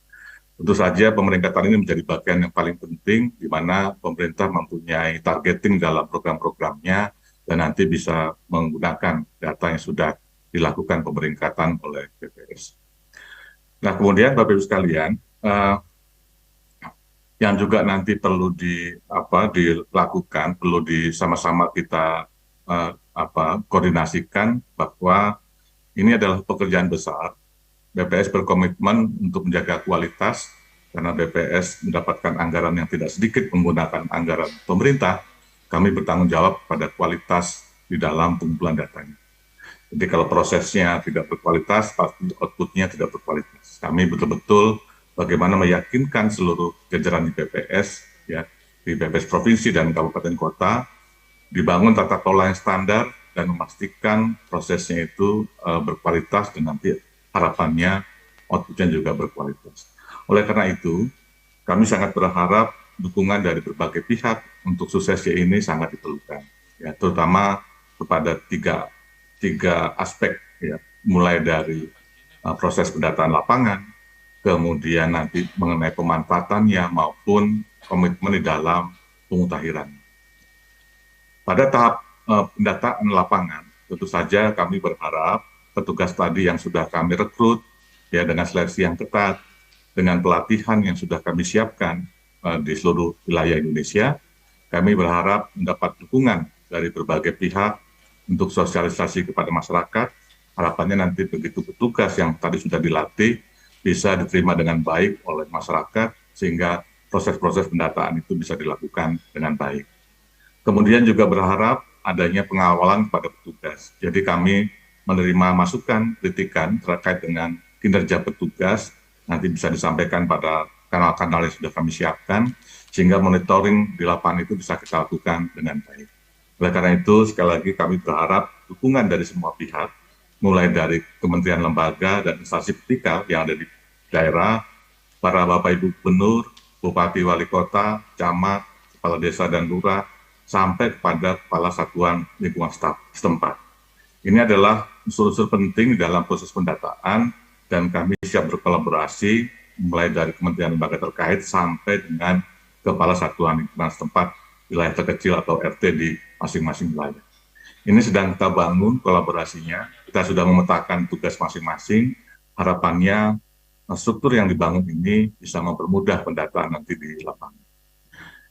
Tentu saja pemeringkatan ini menjadi bagian yang paling penting, di mana pemerintah mempunyai targeting dalam program-programnya, dan nanti bisa menggunakan data yang sudah dilakukan pemeringkatan oleh BPS. Nah, kemudian Bapak Ibu sekalian, yang juga nanti perlu dilakukan, perlu sama-sama kita koordinasikan bahwa ini adalah pekerjaan besar. BPS berkomitmen untuk menjaga kualitas, karena BPS mendapatkan anggaran yang tidak sedikit menggunakan anggaran pemerintah. Kami bertanggung jawab pada kualitas di dalam pengumpulan datanya. Jadi kalau prosesnya tidak berkualitas, pasti outputnya tidak berkualitas. Kami betul-betul bagaimana meyakinkan seluruh jajaran di BPS, ya, di BPS provinsi dan kabupaten kota, dibangun tata kelola yang standar dan memastikan prosesnya itu berkualitas, dan nanti harapannya outputnya juga berkualitas. Oleh karena itu, kami sangat berharap dukungan dari berbagai pihak untuk suksesnya ini sangat diperlukan, ya, terutama kepada tiga aspek, ya, mulai dari proses pendataan lapangan, kemudian nanti mengenai pemanfaatannya maupun komitmen di dalam pemutahiran. Pada tahap pendataan lapangan, tentu saja kami berharap petugas tadi yang sudah kami rekrut, ya, dengan seleksi yang ketat, dengan pelatihan yang sudah kami siapkan di seluruh wilayah Indonesia, kami berharap mendapat dukungan dari berbagai pihak untuk sosialisasi kepada masyarakat. Harapannya nanti begitu petugas yang tadi sudah dilatih bisa diterima dengan baik oleh masyarakat, sehingga proses-proses pendataan itu bisa dilakukan dengan baik. Kemudian juga berharap adanya pengawalan kepada petugas. Jadi kami menerima masukan, kritikan terkait dengan kinerja petugas, nanti bisa disampaikan pada kanal-kanal yang sudah kami siapkan, sehingga monitoring di lapangan itu bisa kita lakukan dengan baik. Oleh karena itu, sekali lagi kami berharap dukungan dari semua pihak, mulai dari kementerian lembaga dan instansi vertikal yang ada di daerah, para Bapak Ibu Gubernur, Bupati Wali Kota, Camat, Kepala Desa dan Lurah, sampai kepada Kepala Satuan Lingkungan setempat. Ini adalah unsur-unsur penting dalam proses pendataan, dan kami siap berkolaborasi mulai dari kementerian lembaga terkait sampai dengan Kepala Satuan Lingkungan setempat wilayah terkecil atau RT di masing-masing wilayah. Ini sedang kita bangun kolaborasinya, kita sudah memetakan tugas masing-masing, harapannya struktur yang dibangun ini bisa mempermudah pendataan nanti di lapangan.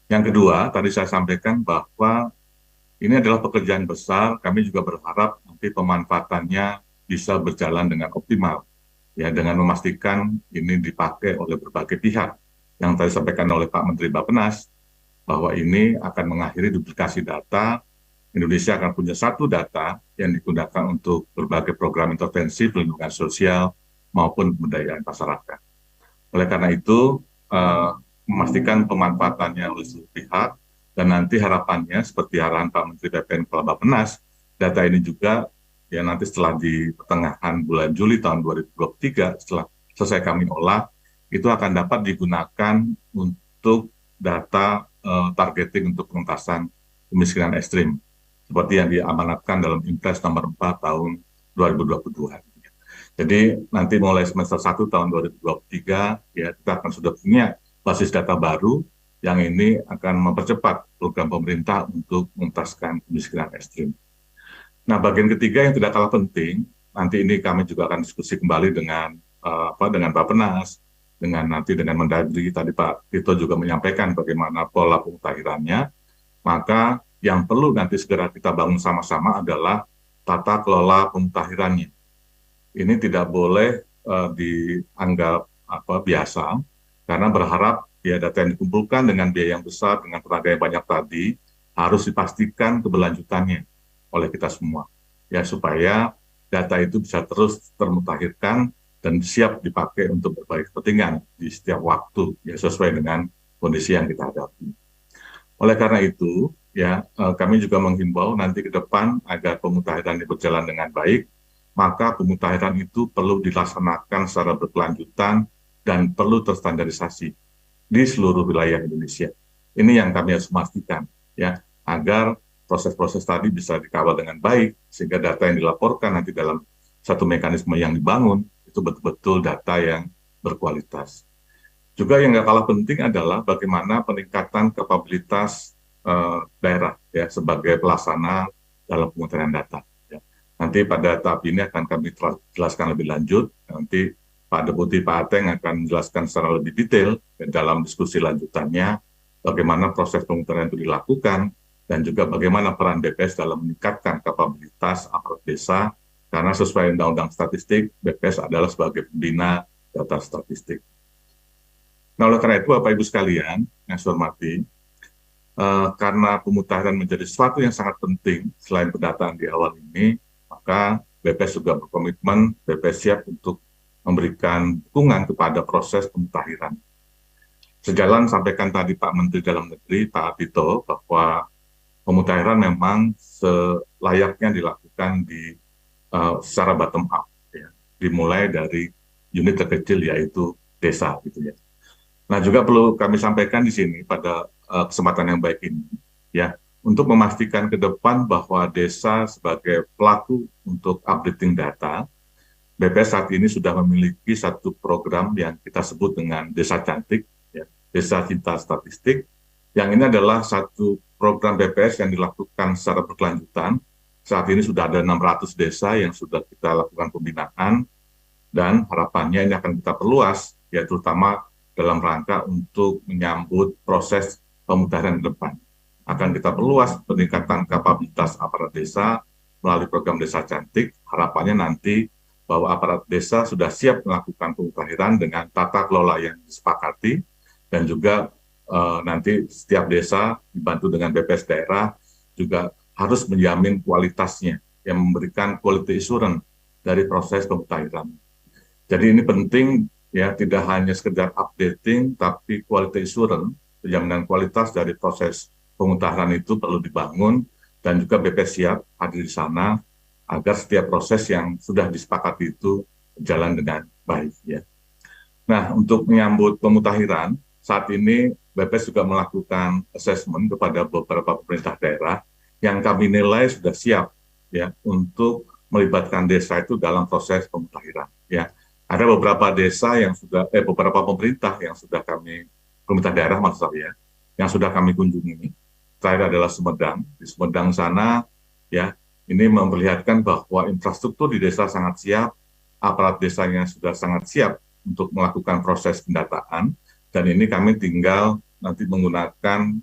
Yang kedua, tadi saya sampaikan bahwa ini adalah pekerjaan besar, kami juga berharap nanti pemanfaatannya bisa berjalan dengan optimal, ya, dengan memastikan ini dipakai oleh berbagai pihak. Yang tadi disampaikan oleh Pak Menteri Bappenas, bahwa ini akan mengakhiri duplikasi data. Indonesia akan punya satu data yang digunakan untuk berbagai program intervensi perlindungan sosial maupun pemberdayaan masyarakat. Oleh karena itu, memastikan pemanfaatannya oleh seluruh pihak, dan nanti harapannya seperti arahan Pak Menteri PPN Kepala Bappenas, data ini juga ya nanti setelah di pertengahan bulan Juli tahun 2023, setelah selesai kami olah, itu akan dapat digunakan untuk data targeting untuk pengentasan kemiskinan ekstrim, seperti yang diamanatkan dalam Impres nomor 4 tahun 2022. Jadi nanti mulai semester 1 tahun 2023, ya, kita akan sudah punya basis data baru yang ini akan mempercepat program pemerintah untuk mengentaskan kemiskinan ekstrim. Nah, bagian ketiga yang tidak kalah penting, nanti ini kami juga akan diskusi kembali dengan dengan Bappenas, dengan Mendagri. Tadi Pak Tito juga menyampaikan bagaimana pola pemutahirannya. Maka yang perlu nanti segera kita bangun sama-sama adalah tata kelola pemutahirannya. Ini tidak boleh dianggap biasa, Karena berharap ya data yang dikumpulkan dengan biaya yang besar, dengan tenaga yang banyak tadi, harus dipastikan keberlanjutannya oleh kita semua. Ya, supaya data itu bisa terus termutakhirkan dan siap dipakai untuk berbagai kepentingan di setiap waktu, ya sesuai dengan kondisi yang kita hadapi. Oleh karena itu, ya kami juga menghimbau nanti ke depan agar pemutakhiran ini berjalan dengan baik, maka pemutakhiran itu perlu dilaksanakan secara berkelanjutan dan perlu terstandarisasi di seluruh wilayah Indonesia. Ini yang kami harus memastikan, ya, agar proses-proses tadi bisa dikawal dengan baik, sehingga data yang dilaporkan nanti dalam satu mekanisme yang dibangun, itu betul-betul data yang berkualitas. Juga yang nggak kalah penting adalah bagaimana peningkatan kapabilitas daerah ya sebagai pelaksana dalam pemutakhiran data. Ya. Nanti pada tahap ini akan kami jelaskan lebih lanjut. Nanti Pak Deputi Pak Ateng akan menjelaskan secara lebih detail dalam diskusi lanjutannya bagaimana proses pemutakhiran itu dilakukan dan juga bagaimana peran BPS dalam meningkatkan kapabilitas aparat desa karena sesuai Undang-Undang Statistik BPS adalah sebagai pembina data statistik. Nah, oleh karena itu, Bapak Ibu sekalian, yang saya hormati, karena pemutakhiran menjadi sesuatu yang sangat penting selain pendataan di awal ini, maka BPS juga berkomitmen, BPS siap untuk memberikan dukungan kepada proses pemutakhiran. Sejalan sampaikan tadi Pak Menteri Dalam Negeri, Pak Abito, bahwa pemutakhiran memang selayaknya dilakukan secara bottom up, ya. Dimulai dari unit terkecil yaitu desa, gitu ya. Nah, juga perlu kami sampaikan di sini pada kesempatan yang baik ini, ya, untuk memastikan ke depan bahwa desa sebagai pelaku untuk updating data, BPS saat ini sudah memiliki satu program yang kita sebut dengan Desa Cantik, ya, Desa Cinta Statistik, yang ini adalah satu program BPS yang dilakukan secara berkelanjutan. Saat ini sudah ada 600 desa yang sudah kita lakukan pembinaan, dan harapannya ini akan kita perluas, ya terutama dalam rangka untuk menyambut proses pemutakhiran ke depan. Akan kita perluas peningkatan kapabilitas aparat desa melalui program Desa Cantik. Harapannya nanti bahwa aparat desa sudah siap melakukan pemutakhiran dengan tata kelola yang disepakati dan juga nanti setiap desa dibantu dengan BPS daerah juga harus menjamin kualitasnya yang memberikan quality assurance dari proses pemutakhiran. Jadi ini penting, ya, tidak hanya sekedar updating, tapi quality assurance, penjaminan kualitas dari proses pemutakhiran itu perlu dibangun, dan juga BPS siap hadir di sana, agar setiap proses yang sudah disepakati itu berjalan dengan baik. Ya. Nah, untuk menyambut pemutakhiran, saat ini BPS juga melakukan assessment kepada beberapa pemerintah daerah, yang kami nilai sudah siap, ya, untuk melibatkan desa itu dalam proses pemutakhiran. Ya. Ada beberapa desa yang sudah, beberapa pemerintah yang sudah pemerintah daerah maksud saya, yang sudah kami kunjungi. Terakhir adalah Sumedang. Di Sumedang sana, ya, ini memperlihatkan bahwa infrastruktur di desa sangat siap, aparat desanya sudah sangat siap untuk melakukan proses pendataan, dan ini kami tinggal nanti menggunakan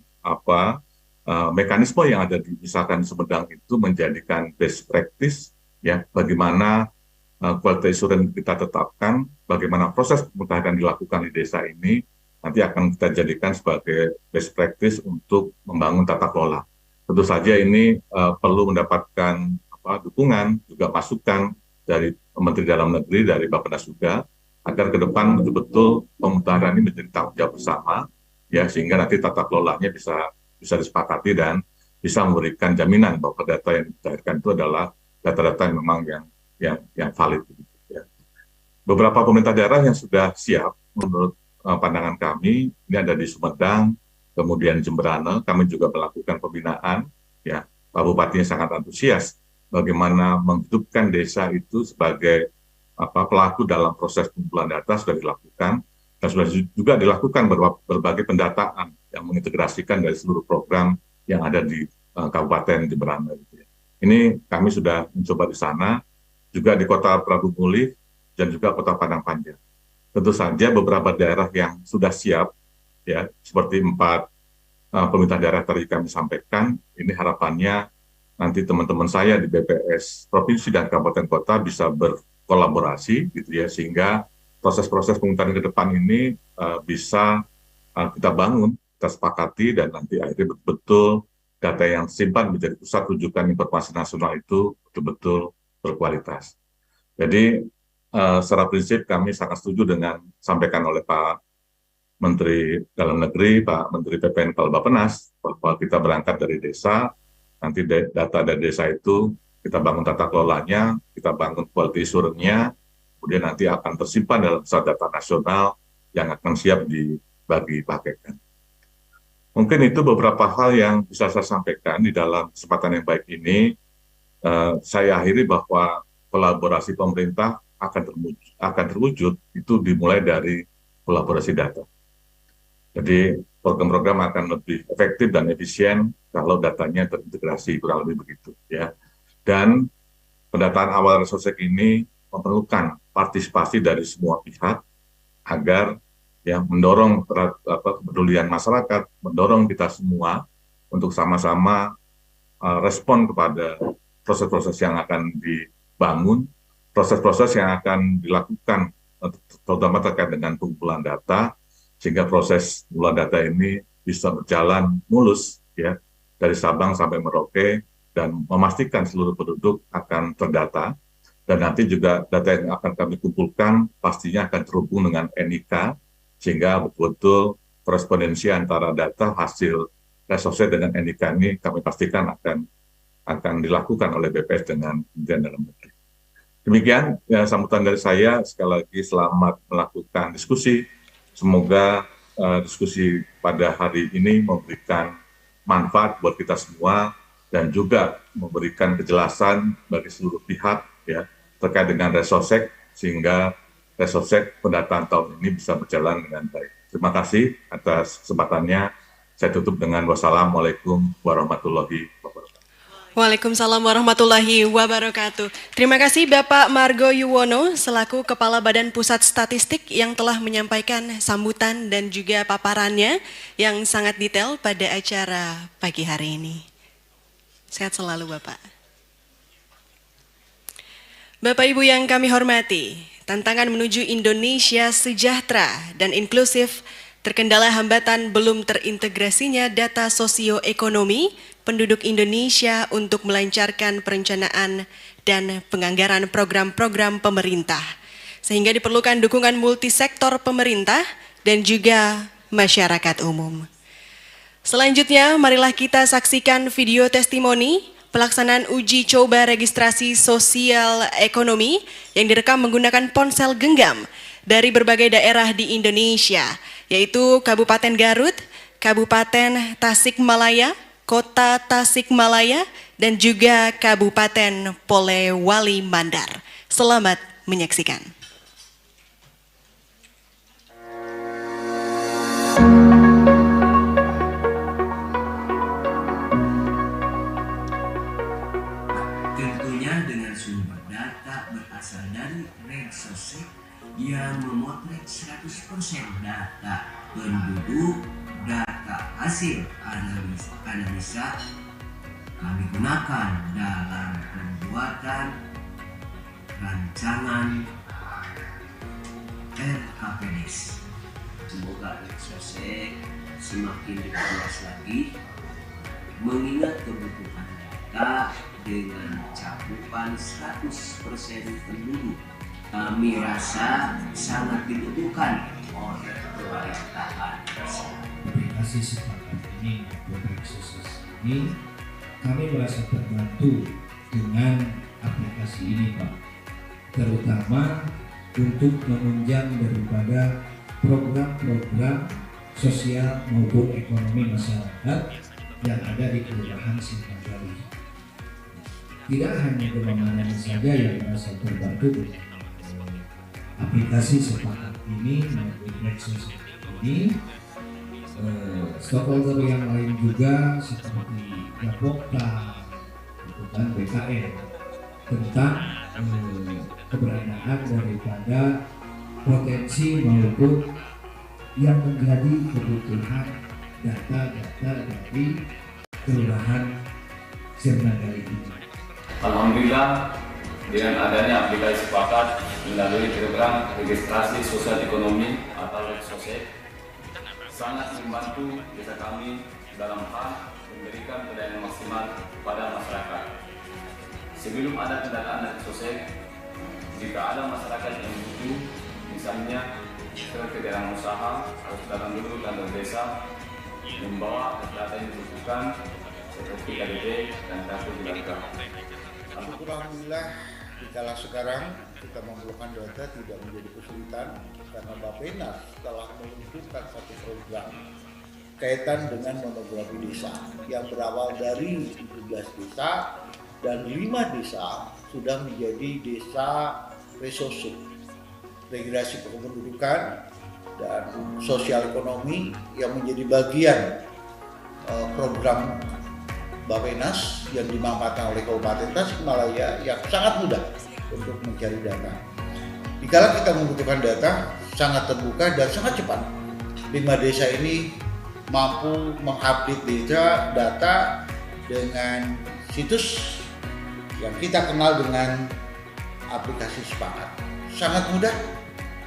mekanisme yang ada di misalkan Sumedang itu menjadikan best practice, ya, bagaimana quality assurance kita tetapkan, bagaimana proses pemutakhiran dilakukan di desa ini, nanti akan kita jadikan sebagai best practice untuk membangun tata kelola. Tentu saja ini perlu mendapatkan dukungan, juga masukan dari Menteri Dalam Negeri, dari Bappenas juga, agar ke depan betul-betul pemutakhiran ini menjadi tanggung jawab bersama, ya, sehingga nanti tata kelolanya bisa disepakati dan bisa memberikan jaminan bahwa data yang dimutakhirkan itu adalah data-data yang memang yang valid. Ya. Beberapa pemerintah daerah yang sudah siap, menurut pandangan kami, ini ada di Sumedang, kemudian Jemberana, kami juga melakukan pembinaan, ya, Pak Bupatinya sangat antusias bagaimana menghidupkan desa itu sebagai pelaku dalam proses pengumpulan data sudah dilakukan, dan sudah juga dilakukan berbagai pendataan yang mengintegrasikan dari seluruh program yang ada di Kabupaten Jemberana. Gitu ya. Ini kami sudah mencoba di sana, juga di Kota Prabu Mulih, dan juga Kota Padang Panjang. Tentu saja beberapa daerah yang sudah siap, ya, seperti 4 pemerintah daerah tadi kami sampaikan, ini harapannya nanti teman-teman saya di BPS Provinsi dan Kabupaten Kota bisa berkolaborasi, gitu ya, sehingga proses-proses pemutakhiran ke depan ini bisa kita bangun, kita sepakati, dan nanti akhirnya betul-betul data yang simpan menjadi pusat rujukan informasi nasional itu betul-betul berkualitas. Jadi secara prinsip kami sangat setuju dengan sampaikan oleh Pak Menteri Dalam Negeri, Pak Menteri PPN Kepala Bappenas, bahwa kita berangkat dari desa, nanti data dari desa itu kita bangun tata kelolanya, kita bangun quality assurance-nya, kemudian nanti akan tersimpan dalam pusat data nasional yang akan siap dibagi pakaikan. Mungkin itu beberapa hal yang bisa saya sampaikan di dalam kesempatan yang baik ini. Saya akhiri bahwa kolaborasi pemerintah akan terwujud itu dimulai dari kolaborasi data. Jadi program-program akan lebih efektif dan efisien kalau datanya terintegrasi, kurang lebih begitu ya. Dan pendataan awal resosek ini memerlukan partisipasi dari semua pihak agar ya mendorong kepedulian masyarakat, mendorong kita semua untuk sama-sama respon kepada proses-proses yang akan dibangun, proses-proses yang akan dilakukan terutama terkait dengan pengumpulan data, sehingga proses pengumpulan data ini bisa berjalan mulus ya dari Sabang sampai Merauke dan memastikan seluruh penduduk akan terdata. Dan nanti juga data yang akan kami kumpulkan pastinya akan terhubung dengan NIK, sehingga betul-betul korespondensi antara data hasil resource dengan NIK ini kami pastikan akan dilakukan oleh BPS dengan Kementerian Dalam Negeri. Demikian ya, sambutan dari saya. Sekali lagi selamat melakukan diskusi. Semoga diskusi pada hari ini memberikan manfaat buat kita semua dan juga memberikan kejelasan bagi seluruh pihak ya terkait dengan resosek, sehingga resosek pendataan tahun ini bisa berjalan dengan baik. Terima kasih atas kesempatannya. Saya tutup dengan wassalamualaikum warahmatullahi wabarakatuh. Waalaikumsalam warahmatullahi wabarakatuh. Terima kasih Bapak Margo Yuwono selaku Kepala Badan Pusat Statistik yang telah menyampaikan sambutan dan juga paparannya yang sangat detail pada acara pagi hari ini. Sehat selalu Bapak. Bapak Ibu yang kami hormati, tantangan menuju Indonesia sejahtera dan inklusif terkendala hambatan belum terintegrasinya data sosioekonomi penduduk Indonesia untuk melancarkan perencanaan dan penganggaran program-program pemerintah, sehingga diperlukan dukungan multisektor pemerintah dan juga masyarakat umum. Selanjutnya, marilah kita saksikan video testimoni pelaksanaan uji coba registrasi sosial ekonomi yang direkam menggunakan ponsel genggam dari berbagai daerah di Indonesia, yaitu Kabupaten Garut, Kabupaten Tasikmalaya, Kota Tasikmalaya, dan juga Kabupaten Polewali Mandar. Selamat menyaksikan. Tentunya dengan sumber data berasal dari Redsosek yang memotret 100% data penduduk, data hasil analisa kami gunakan dalam pembuatan rancangan RKPDes. Semoga Redsosek semakin diperluas lagi mengingat kebutuhan data dengan cakupan 100% penduduk. Kami rasa sangat dibutuhkan oleh pemerintahan desa. Aplikasi sepakat ini maupun Redsosek ini, kami merasa terbantu dengan aplikasi ini Pak, terutama untuk menunjang daripada program-program sosial maupun ekonomi masyarakat yang ada di Kelurahan Simpang Gali. Tidak hanya Demamanan saja yang merasa terbantu dengan aplikasi sepakat ini maupun Redsosek ini, stakeholder yang lain juga seperti Gapokta, BKN tentang keberadaan daripada potensi maupun yang menjadi kebutuhan data-data dari Kelurahan Sirna Gali ini. Alhamdulillah dengan adanya aplikasi sepakat melalui program registrasi sosial ekonomi atau REGSOSEK sangat membantu desa kami dalam hal memberikan pelayanan maksimal kepada masyarakat. Sebelum ada pendataan REGSOSEK, jika ada masyarakat yang butuh, misalnya kegiatan usaha, harus datang dulu kantor desa, membawa data yang dibutuhkan seperti KDD dan kartu keluarga. Alhamdulillah, di kala sekarang kita memerlukan data tidak menjadi kesulitan karena Bappenas telah meluncurkan satu program kaitan dengan monografi desa yang berawal dari 17 desa dan 5 desa sudah menjadi desa REGSOSEK, registrasi kependudukan dan sosial ekonomi yang menjadi bagian program Bappenas yang dimanfaatkan oleh Kabupaten Tasikmalaya yang sangat mudah untuk mencari data. Dikala kita membutuhkan data, sangat terbuka dan sangat cepat. 5 desa ini mampu mengupdate data dengan situs yang kita kenal dengan aplikasi sepakat. Sangat mudah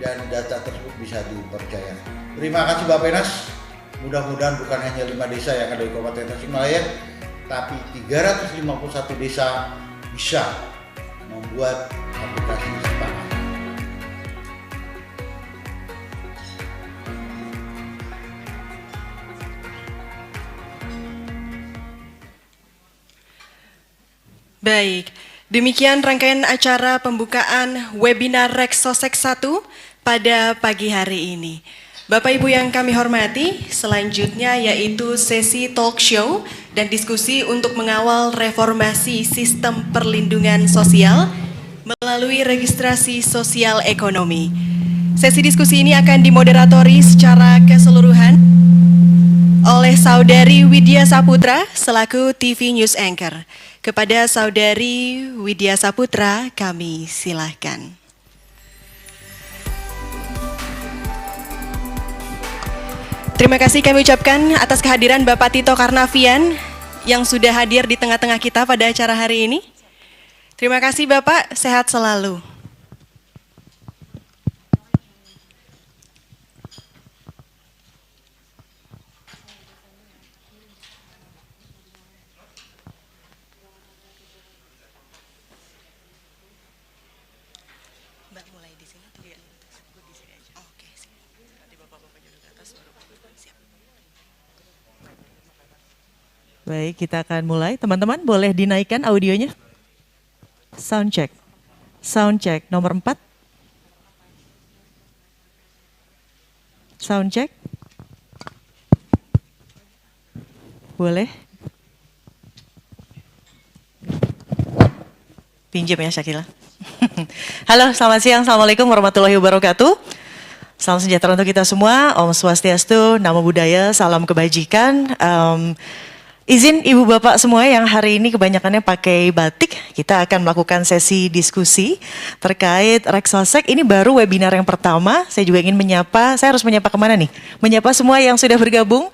dan data tersebut bisa dipercaya. Terima kasih Bappenas. Mudah-mudahan bukan hanya 5 desa yang ada di Kabupaten Tasikmalaya, tapi 351 desa bisa membuat aplikasi sepakat. Baik, demikian rangkaian acara pembukaan webinar REGSOSEK 1 pada pagi hari ini. Bapak Ibu yang kami hormati, selanjutnya yaitu sesi talk show dan diskusi untuk mengawal reformasi sistem perlindungan sosial melalui registrasi sosial ekonomi. Sesi diskusi ini akan dimoderatori secara keseluruhan oleh Saudari Widya Saputra selaku TV News Anchor. Kepada Saudari Widya Saputra, kami silahkan. Terima kasih kami ucapkan atas kehadiran Bapak Tito Karnavian yang sudah hadir di tengah-tengah kita pada acara hari ini. Terima kasih Bapak, sehat selalu. Baik, kita akan mulai. Teman-teman boleh dinaikkan audionya. Sound check. Sound check nomor 4. Sound check. Boleh. Pinjam ya Syakila. Halo, selamat siang. Assalamualaikum warahmatullahi wabarakatuh. Salam sejahtera untuk kita semua. Om Swastiastu, Namo Buddhaya, salam kebajikan. Izin Ibu Bapak semua yang hari ini kebanyakannya pakai batik, kita akan melakukan sesi diskusi terkait REGSOSEK. Ini baru webinar yang pertama, saya juga ingin menyapa, saya harus menyapa kemana nih? Menyapa semua yang sudah bergabung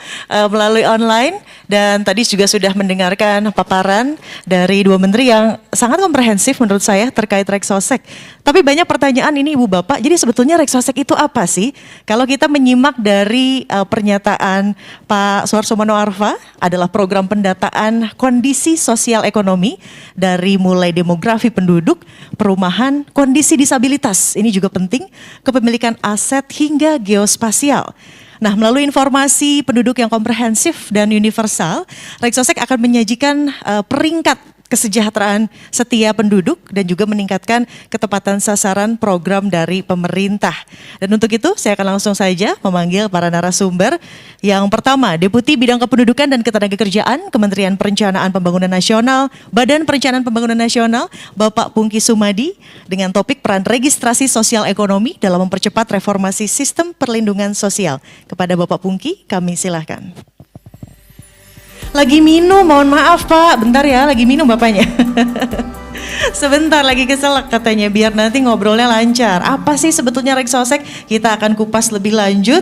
melalui online, dan tadi juga sudah mendengarkan paparan dari 2 menteri yang sangat komprehensif menurut saya terkait REGSOSEK. Tapi banyak pertanyaan ini Ibu Bapak, jadi sebetulnya REGSOSEK itu apa sih? Kalau kita menyimak dari pernyataan Pak Suharso Manoarfa, adalah program pendataan kondisi sosial ekonomi dari mulai demografi penduduk, perumahan, kondisi disabilitas, ini juga penting, kepemilikan aset hingga geospasial. Nah, melalui informasi penduduk yang komprehensif dan universal, REGSOSEK akan menyajikan peringkat kesejahteraan setiap penduduk dan juga meningkatkan ketepatan sasaran program dari pemerintah. Dan untuk itu saya akan langsung saja memanggil para narasumber. Yang pertama, Deputi Bidang Kependudukan dan Ketenagakerjaan, Kementerian Perencanaan Pembangunan Nasional, Badan Perencanaan Pembangunan Nasional, Bapak Pungki Sumadi, dengan topik peran registrasi sosial ekonomi dalam mempercepat reformasi sistem perlindungan sosial. Kepada Bapak Pungki, kami silahkan. Lagi minum, mohon maaf Pak, bentar ya, lagi minum Bapaknya. Sebentar, lagi keselak katanya, biar nanti ngobrolnya lancar. Apa sih sebetulnya REGSOSEK? Kita akan kupas lebih lanjut.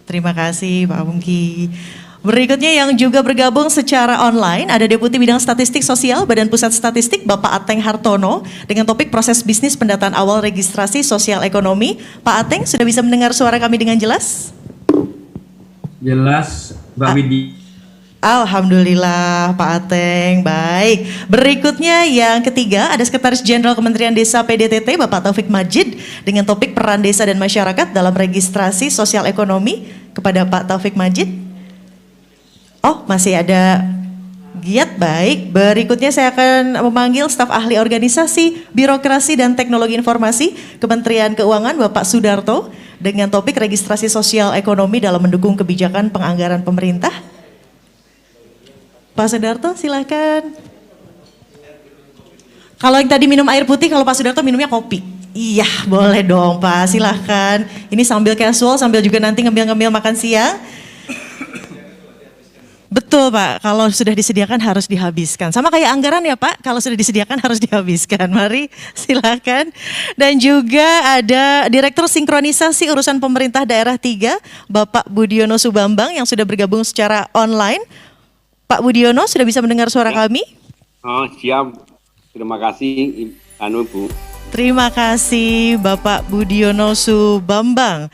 Terima kasih Pak Pungki. Berikutnya yang juga bergabung secara online ada Deputi Bidang Statistik Sosial Badan Pusat Statistik Bapak Ateng Hartono dengan topik proses bisnis pendataan awal registrasi sosial ekonomi. Pak Ateng sudah bisa mendengar suara kami dengan jelas? Jelas, Mbak Widi. Alhamdulillah Pak Ateng, baik. Berikutnya yang ketiga ada Sekretaris Jenderal Kementerian Desa PDTT Bapak Taufik Majid dengan topik peran desa dan masyarakat dalam registrasi sosial ekonomi. Kepada Pak Taufik Majid. Oh, masih ada giat, baik. Berikutnya saya akan memanggil staf ahli organisasi, birokrasi dan teknologi informasi Kementerian Keuangan Bapak Sudarto dengan topik registrasi sosial ekonomi dalam mendukung kebijakan penganggaran pemerintah. Pak Sudarto silakan. Kalau yang tadi minum air putih, kalau Pak Sudarto minumnya kopi. Iya, boleh dong Pak, silahkan. Ini sambil casual, sambil juga nanti ngemil-ngemil makan siang. Betul Pak, kalau sudah disediakan harus dihabiskan. Sama kayak anggaran ya Pak, kalau sudah disediakan harus dihabiskan. Mari silakan. Dan juga ada Direktur Sinkronisasi Urusan Pemerintah Daerah 3, Bapak Budiono Subambang yang sudah bergabung secara online. Pak Budiono sudah bisa mendengar suara kami? Oh siap, terima kasih Bu. Terima kasih Bapak Budiono Subambang.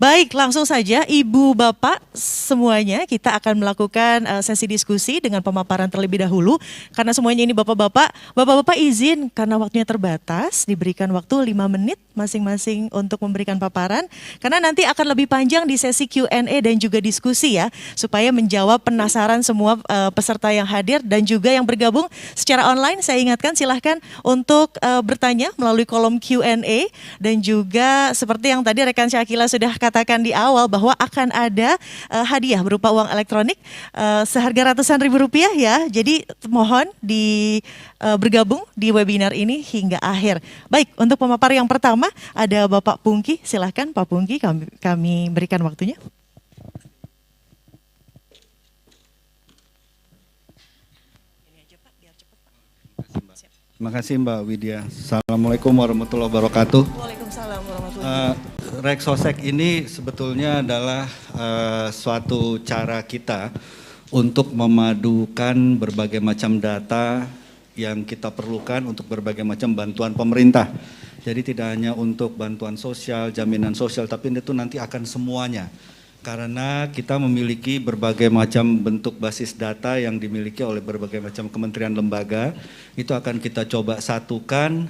Baik, langsung saja Ibu Bapak semuanya kita akan melakukan sesi diskusi dengan pemaparan terlebih dahulu. Karena semuanya ini Bapak-Bapak, Bapak-Bapak izin karena waktunya terbatas diberikan waktu 5 menit masing-masing untuk memberikan paparan. Karena nanti akan lebih panjang di sesi Q&A dan juga diskusi ya. Supaya menjawab penasaran semua peserta yang hadir dan juga yang bergabung secara online. Saya ingatkan silahkan untuk bertanya melalui kolom Q&A. Dan juga seperti yang tadi rekan Syakila sudah katakan di awal bahwa akan ada hadiah berupa uang elektronik seharga ratusan ribu rupiah ya. Jadi mohon bergabung di webinar ini hingga akhir. Baik, untuk pemapar yang pertama ada Bapak Pungki. Silahkan Pak Pungki, kami berikan waktunya. Terima kasih Mbak Widya. Assalamualaikum warahmatullahi wabarakatuh. Waalaikumsalam warahmatullahi wabarakatuh. Reksosek ini sebetulnya adalah suatu cara kita untuk memadukan berbagai macam data yang kita perlukan untuk berbagai macam bantuan pemerintah. Jadi tidak hanya untuk bantuan sosial, jaminan sosial, tapi itu nanti akan semuanya. Karena kita memiliki berbagai macam bentuk basis data yang dimiliki oleh berbagai macam kementerian lembaga, itu akan kita coba satukan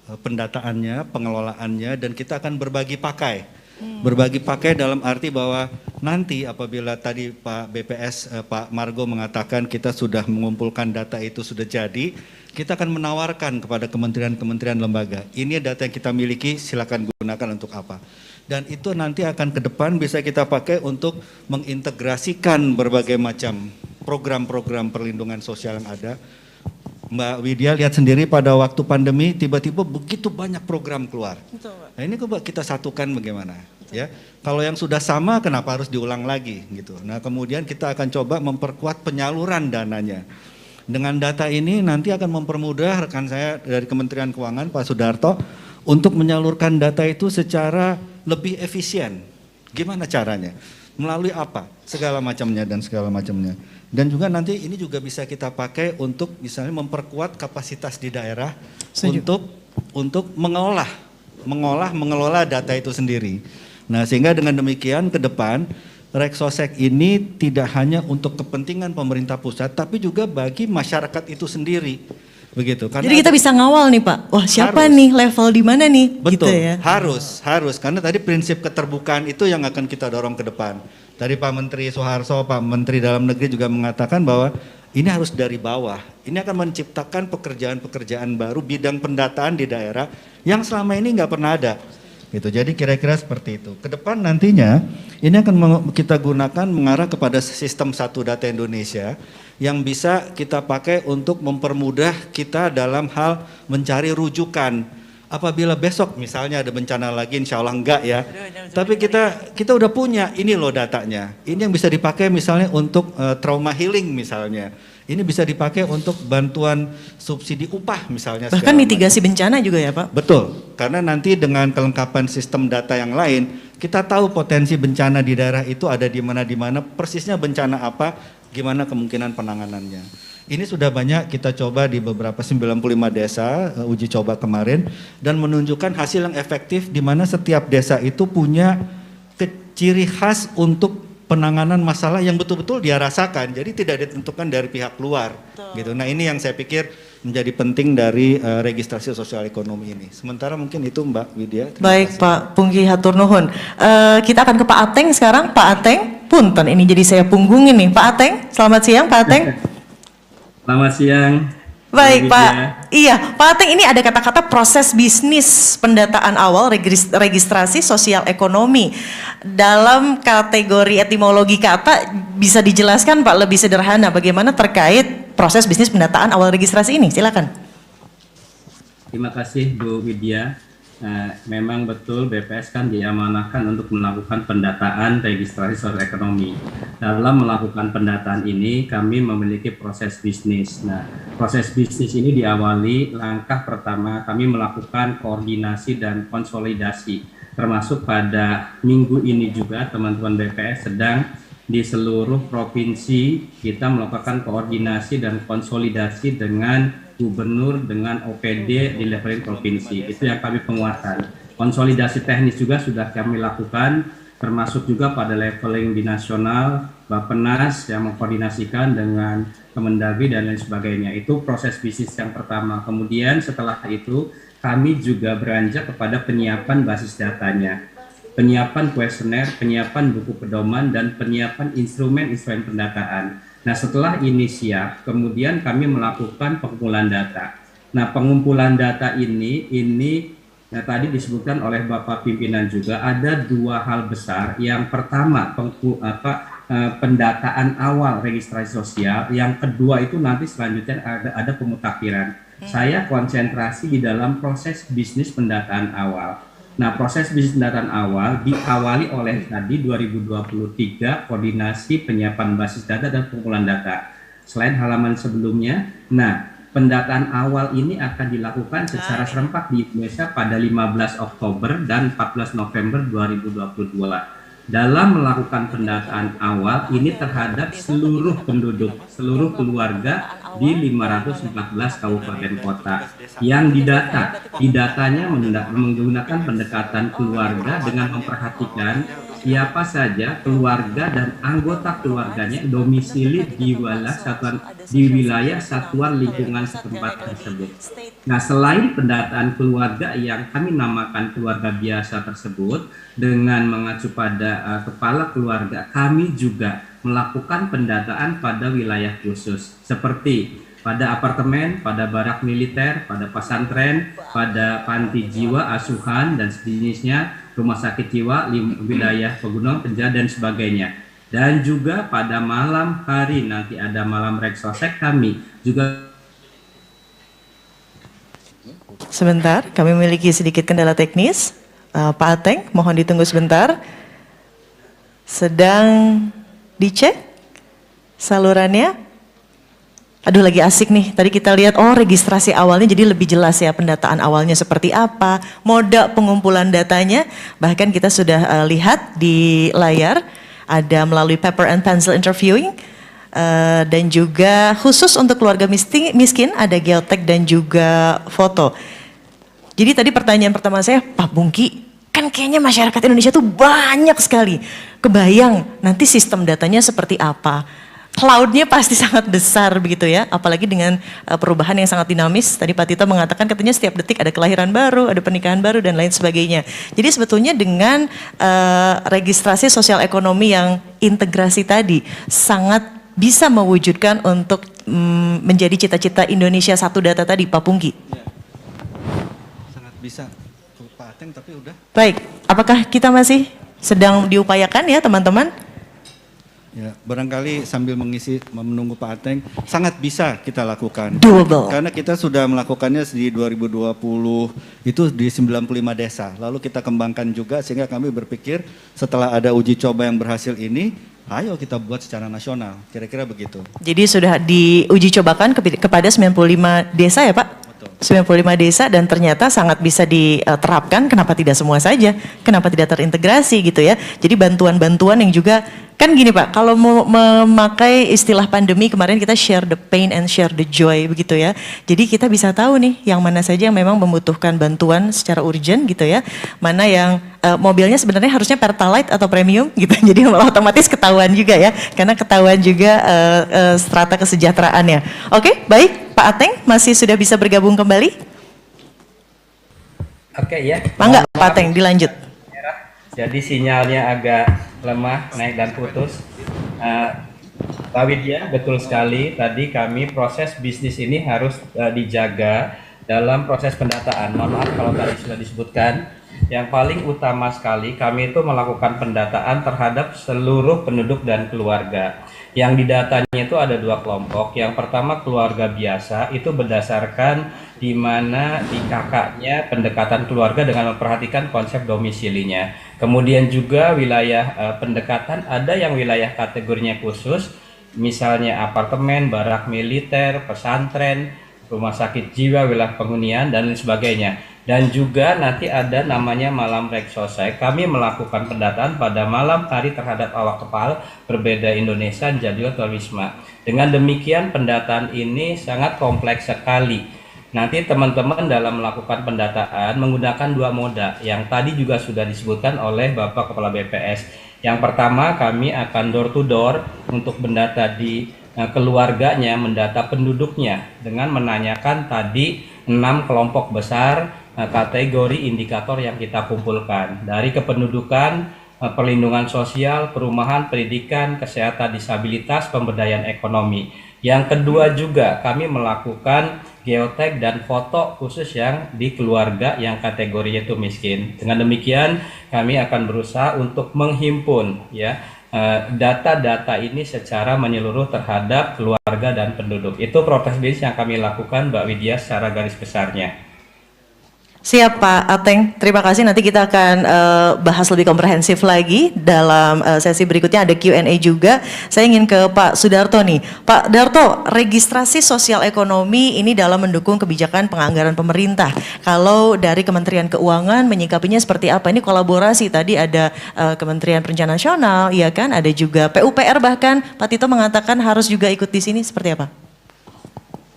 pendataannya, pengelolaannya, dan kita akan berbagi pakai. Berbagi pakai dalam arti bahwa nanti apabila tadi Pak BPS, Pak Margo mengatakan kita sudah mengumpulkan data itu sudah jadi, kita akan menawarkan kepada kementerian-kementerian lembaga. Ini data yang kita miliki, silakan gunakan untuk apa. Dan itu nanti akan ke depan bisa kita pakai untuk mengintegrasikan berbagai macam program-program perlindungan sosial yang ada. Mbak Widya lihat sendiri pada waktu pandemi tiba-tiba begitu banyak program keluar. Betul, Pak. Nah ini coba kita satukan bagaimana. Ya, kalau yang sudah sama kenapa harus diulang lagi gitu. Nah kemudian kita akan coba memperkuat penyaluran dananya. Dengan data ini nanti akan mempermudah rekan saya dari Kementerian Keuangan Pak Sudarto untuk menyalurkan data itu secara lebih efisien. Gimana caranya? Melalui apa? Segala macamnya dan segala macamnya. Dan juga nanti ini juga bisa kita pakai untuk misalnya memperkuat kapasitas di daerah untuk mengelola data itu sendiri. Nah, sehingga dengan demikian ke depan Reksosek ini tidak hanya untuk kepentingan pemerintah pusat tapi juga bagi masyarakat itu sendiri. Begitu. Karena jadi kita bisa ngawal nih Pak, wah siapa nih, level di mana nih? Betul, gitu ya. harus. Karena tadi prinsip keterbukaan itu yang akan kita dorong ke depan. Tadi Pak Menteri Soeharto, Pak Menteri Dalam Negeri juga mengatakan bahwa ini harus dari bawah. Ini akan menciptakan pekerjaan-pekerjaan baru bidang pendataan di daerah yang selama ini nggak pernah ada. Gitu. Jadi kira-kira seperti itu. Ke depan nantinya ini akan kita gunakan mengarah kepada sistem satu data Indonesia yang bisa kita pakai untuk mempermudah kita dalam hal mencari rujukan. Apabila besok misalnya ada bencana lagi, insya Allah enggak ya. Tapi kita udah punya ini loh datanya. Ini yang bisa dipakai misalnya untuk trauma healing misalnya. Ini bisa dipakai untuk bantuan subsidi upah misalnya. Bahkan mitigasi bencana juga ya Pak? Betul, karena nanti dengan kelengkapan sistem data yang lain, kita tahu potensi bencana di daerah itu ada di mana, persisnya bencana apa, gimana kemungkinan penanganannya. Ini sudah banyak kita coba di beberapa 95 desa, uji coba kemarin, dan menunjukkan hasil yang efektif di mana setiap desa itu punya ciri khas untuk penanganan masalah yang betul-betul dia rasakan, jadi tidak ditentukan dari pihak luar. Gitu. Nah ini yang saya pikir menjadi penting dari registrasi sosial ekonomi ini. Sementara mungkin itu Mbak Widya. Baik Pak Pungki hatur nuhun. Kita akan ke Pak Ateng sekarang. Pak Ateng, punten ini jadi saya punggungin nih. Pak Ateng, selamat siang Pak Ateng. Selamat siang. Baik Pak, iya Pak Ateng, ini ada kata-kata proses bisnis pendataan awal registrasi sosial ekonomi. Dalam kategori etimologi kata bisa dijelaskan Pak lebih sederhana bagaimana terkait proses bisnis pendataan awal registrasi ini, silakan. Terima kasih Bu Widya. Memang betul BPS kan diamanahkan untuk melakukan pendataan registrasi sosial ekonomi. Dalam melakukan pendataan ini kami memiliki proses bisnis. Nah, proses bisnis ini diawali langkah pertama kami melakukan koordinasi dan konsolidasi. Termasuk pada minggu ini juga teman-teman BPS sedang di seluruh provinsi kita melakukan koordinasi dan konsolidasi dengan gubernur, dengan OPD di level provinsi. Itu yang kami penguatan. Konsolidasi teknis juga sudah kami lakukan, termasuk juga pada leveling di nasional, Bappenas yang mengkoordinasikan dengan Kemendagri dan lain sebagainya. Itu proses bisnis yang pertama. Kemudian setelah itu kami juga beranjak kepada penyiapan basis datanya, penyiapan kuesioner, penyiapan buku pedoman, dan penyiapan instrumen-instrumen pendataan. Nah setelah ini siap, kemudian kami melakukan pengumpulan data. Nah pengumpulan data ini tadi disebutkan oleh Bapak Pimpinan juga ada dua hal besar. Yang pertama pendataan awal registrasi sosial, yang kedua itu nanti selanjutnya ada pemutakhiran. Saya konsentrasi di dalam proses bisnis pendataan awal. Nah, proses bisnis pendataan awal diawali oleh tadi 2023 koordinasi penyiapan basis data dan pengumpulan data. Selain halaman sebelumnya, nah pendataan awal ini akan dilakukan secara serempak di Indonesia pada 15 Oktober dan 14 November 2022. Dalam melakukan pendataan awal ini terhadap seluruh penduduk, seluruh keluarga di 514 kabupaten kota yang didata. Di datanya menggunakan pendekatan keluarga dengan memperhatikan siapa saja keluarga dan anggota keluarganya domisili di wilayah satuan lingkungan setempat tersebut. Nah, selain pendataan keluarga yang kami namakan keluarga biasa tersebut, dengan mengacu pada kepala keluarga, kami juga melakukan pendataan pada wilayah khusus, seperti pada apartemen, pada barak militer, pada pesantren, pada panti jiwa asuhan dan sejenisnya, rumah sakit jiwa, wilayah pegunungan, penjara dan sebagainya. Dan juga pada malam hari nanti ada malam reksosek, kami juga. Sebentar, kami memiliki sedikit kendala teknis. Pak Ateng, mohon ditunggu sebentar. Sedang dicek salurannya. Aduh lagi asik nih, tadi kita lihat registrasi awalnya jadi lebih jelas ya pendataan awalnya seperti apa, moda pengumpulan datanya, bahkan kita sudah lihat di layar ada melalui paper and pencil interviewing dan juga khusus untuk keluarga miskin ada geotek dan juga foto. Jadi tadi pertanyaan pertama saya, Pak Pungki, kan kayaknya masyarakat Indonesia tuh banyak sekali, kebayang nanti sistem datanya seperti apa? Cloud-nya pasti sangat besar begitu ya, apalagi dengan perubahan yang sangat dinamis. Tadi Pak Tito mengatakan katanya setiap detik ada kelahiran baru, ada pernikahan baru dan lain sebagainya. Jadi sebetulnya dengan registrasi sosial ekonomi yang integrasi tadi sangat bisa mewujudkan untuk menjadi cita-cita Indonesia satu data tadi, Pak Pungki. Ya. Sangat bisa, Pak Ateng, tapi udah. Baik, apakah kita masih sedang diupayakan ya teman-teman? Ya, barangkali sambil menunggu Pak Ateng, sangat bisa kita lakukan. Doable. Karena kita sudah melakukannya di 2020 itu di 95 desa. Lalu kita kembangkan juga sehingga kami berpikir setelah ada uji coba yang berhasil ini, ayo kita buat secara nasional, kira-kira begitu. Jadi sudah diuji cobakan kepada 95 desa ya Pak? 95 desa dan ternyata sangat bisa diterapkan, kenapa tidak semua saja, kenapa tidak terintegrasi gitu ya. Jadi bantuan-bantuan yang juga, kan gini Pak, kalau mau memakai istilah pandemi kemarin kita share the pain and share the joy begitu ya. Jadi kita bisa tahu nih yang mana saja yang memang membutuhkan bantuan secara urgent gitu ya. Mana yang mobilnya sebenarnya harusnya Pertalite atau premium gitu. Jadi malah otomatis ketahuan juga ya, karena ketahuan juga strata kesejahteraannya. Oke, baik. Pak Ateng masih sudah bisa bergabung kembali? Oke ya. Mangga Pak Ateng dilanjut. Jadi sinyalnya agak lemah, naik dan putus. Pak Widya, betul sekali. Tadi kami proses bisnis ini harus dijaga dalam proses pendataan. Mohon maaf kalau tadi sudah disebutkan. Yang paling utama sekali kami itu melakukan pendataan terhadap seluruh penduduk dan keluarga. Yang didatanya itu ada 2 kelompok. Yang pertama keluarga biasa, itu berdasarkan di mana di kakaknya pendekatan keluarga dengan memperhatikan konsep domisilinya. Kemudian juga wilayah pendekatan, ada yang wilayah kategorinya khusus, misalnya apartemen, barak militer, pesantren, rumah sakit jiwa, wilayah penghunian, dan lain sebagainya. Dan juga nanti ada namanya malam reksosek. Kami melakukan pendataan pada malam hari terhadap awak kapal berbeda Indonesia dan juga Wisma. Dengan demikian pendataan ini sangat kompleks sekali. Nanti teman-teman dalam melakukan pendataan menggunakan 2 moda yang tadi juga sudah disebutkan oleh Bapak Kepala BPS. Yang pertama kami akan door to door untuk mendata di keluarganya, mendata penduduknya dengan menanyakan tadi 6 kelompok besar kategori indikator yang kita kumpulkan dari kependudukan, perlindungan sosial, perumahan, pendidikan, kesehatan, disabilitas, pemberdayaan ekonomi. Yang kedua juga kami melakukan geotek dan foto khusus yang di keluarga yang kategorinya itu miskin. Dengan demikian kami akan berusaha untuk menghimpun ya data-data ini secara menyeluruh terhadap keluarga dan penduduk. Itu proses bisnis yang kami lakukan Mbak Widya secara garis besarnya. Siap Pak Ateng, terima kasih. Nanti kita akan bahas lebih komprehensif lagi dalam sesi berikutnya, ada Q&A juga. Saya ingin ke Pak Sudarto nih. Pak Darto, registrasi sosial ekonomi ini dalam mendukung kebijakan penganggaran pemerintah. Kalau dari Kementerian Keuangan menyikapinya seperti apa? Ini kolaborasi, tadi ada Kementerian Perencanaan Nasional, ya kan? Ada juga PUPR, bahkan Pak Tito mengatakan harus juga ikut di sini, seperti apa?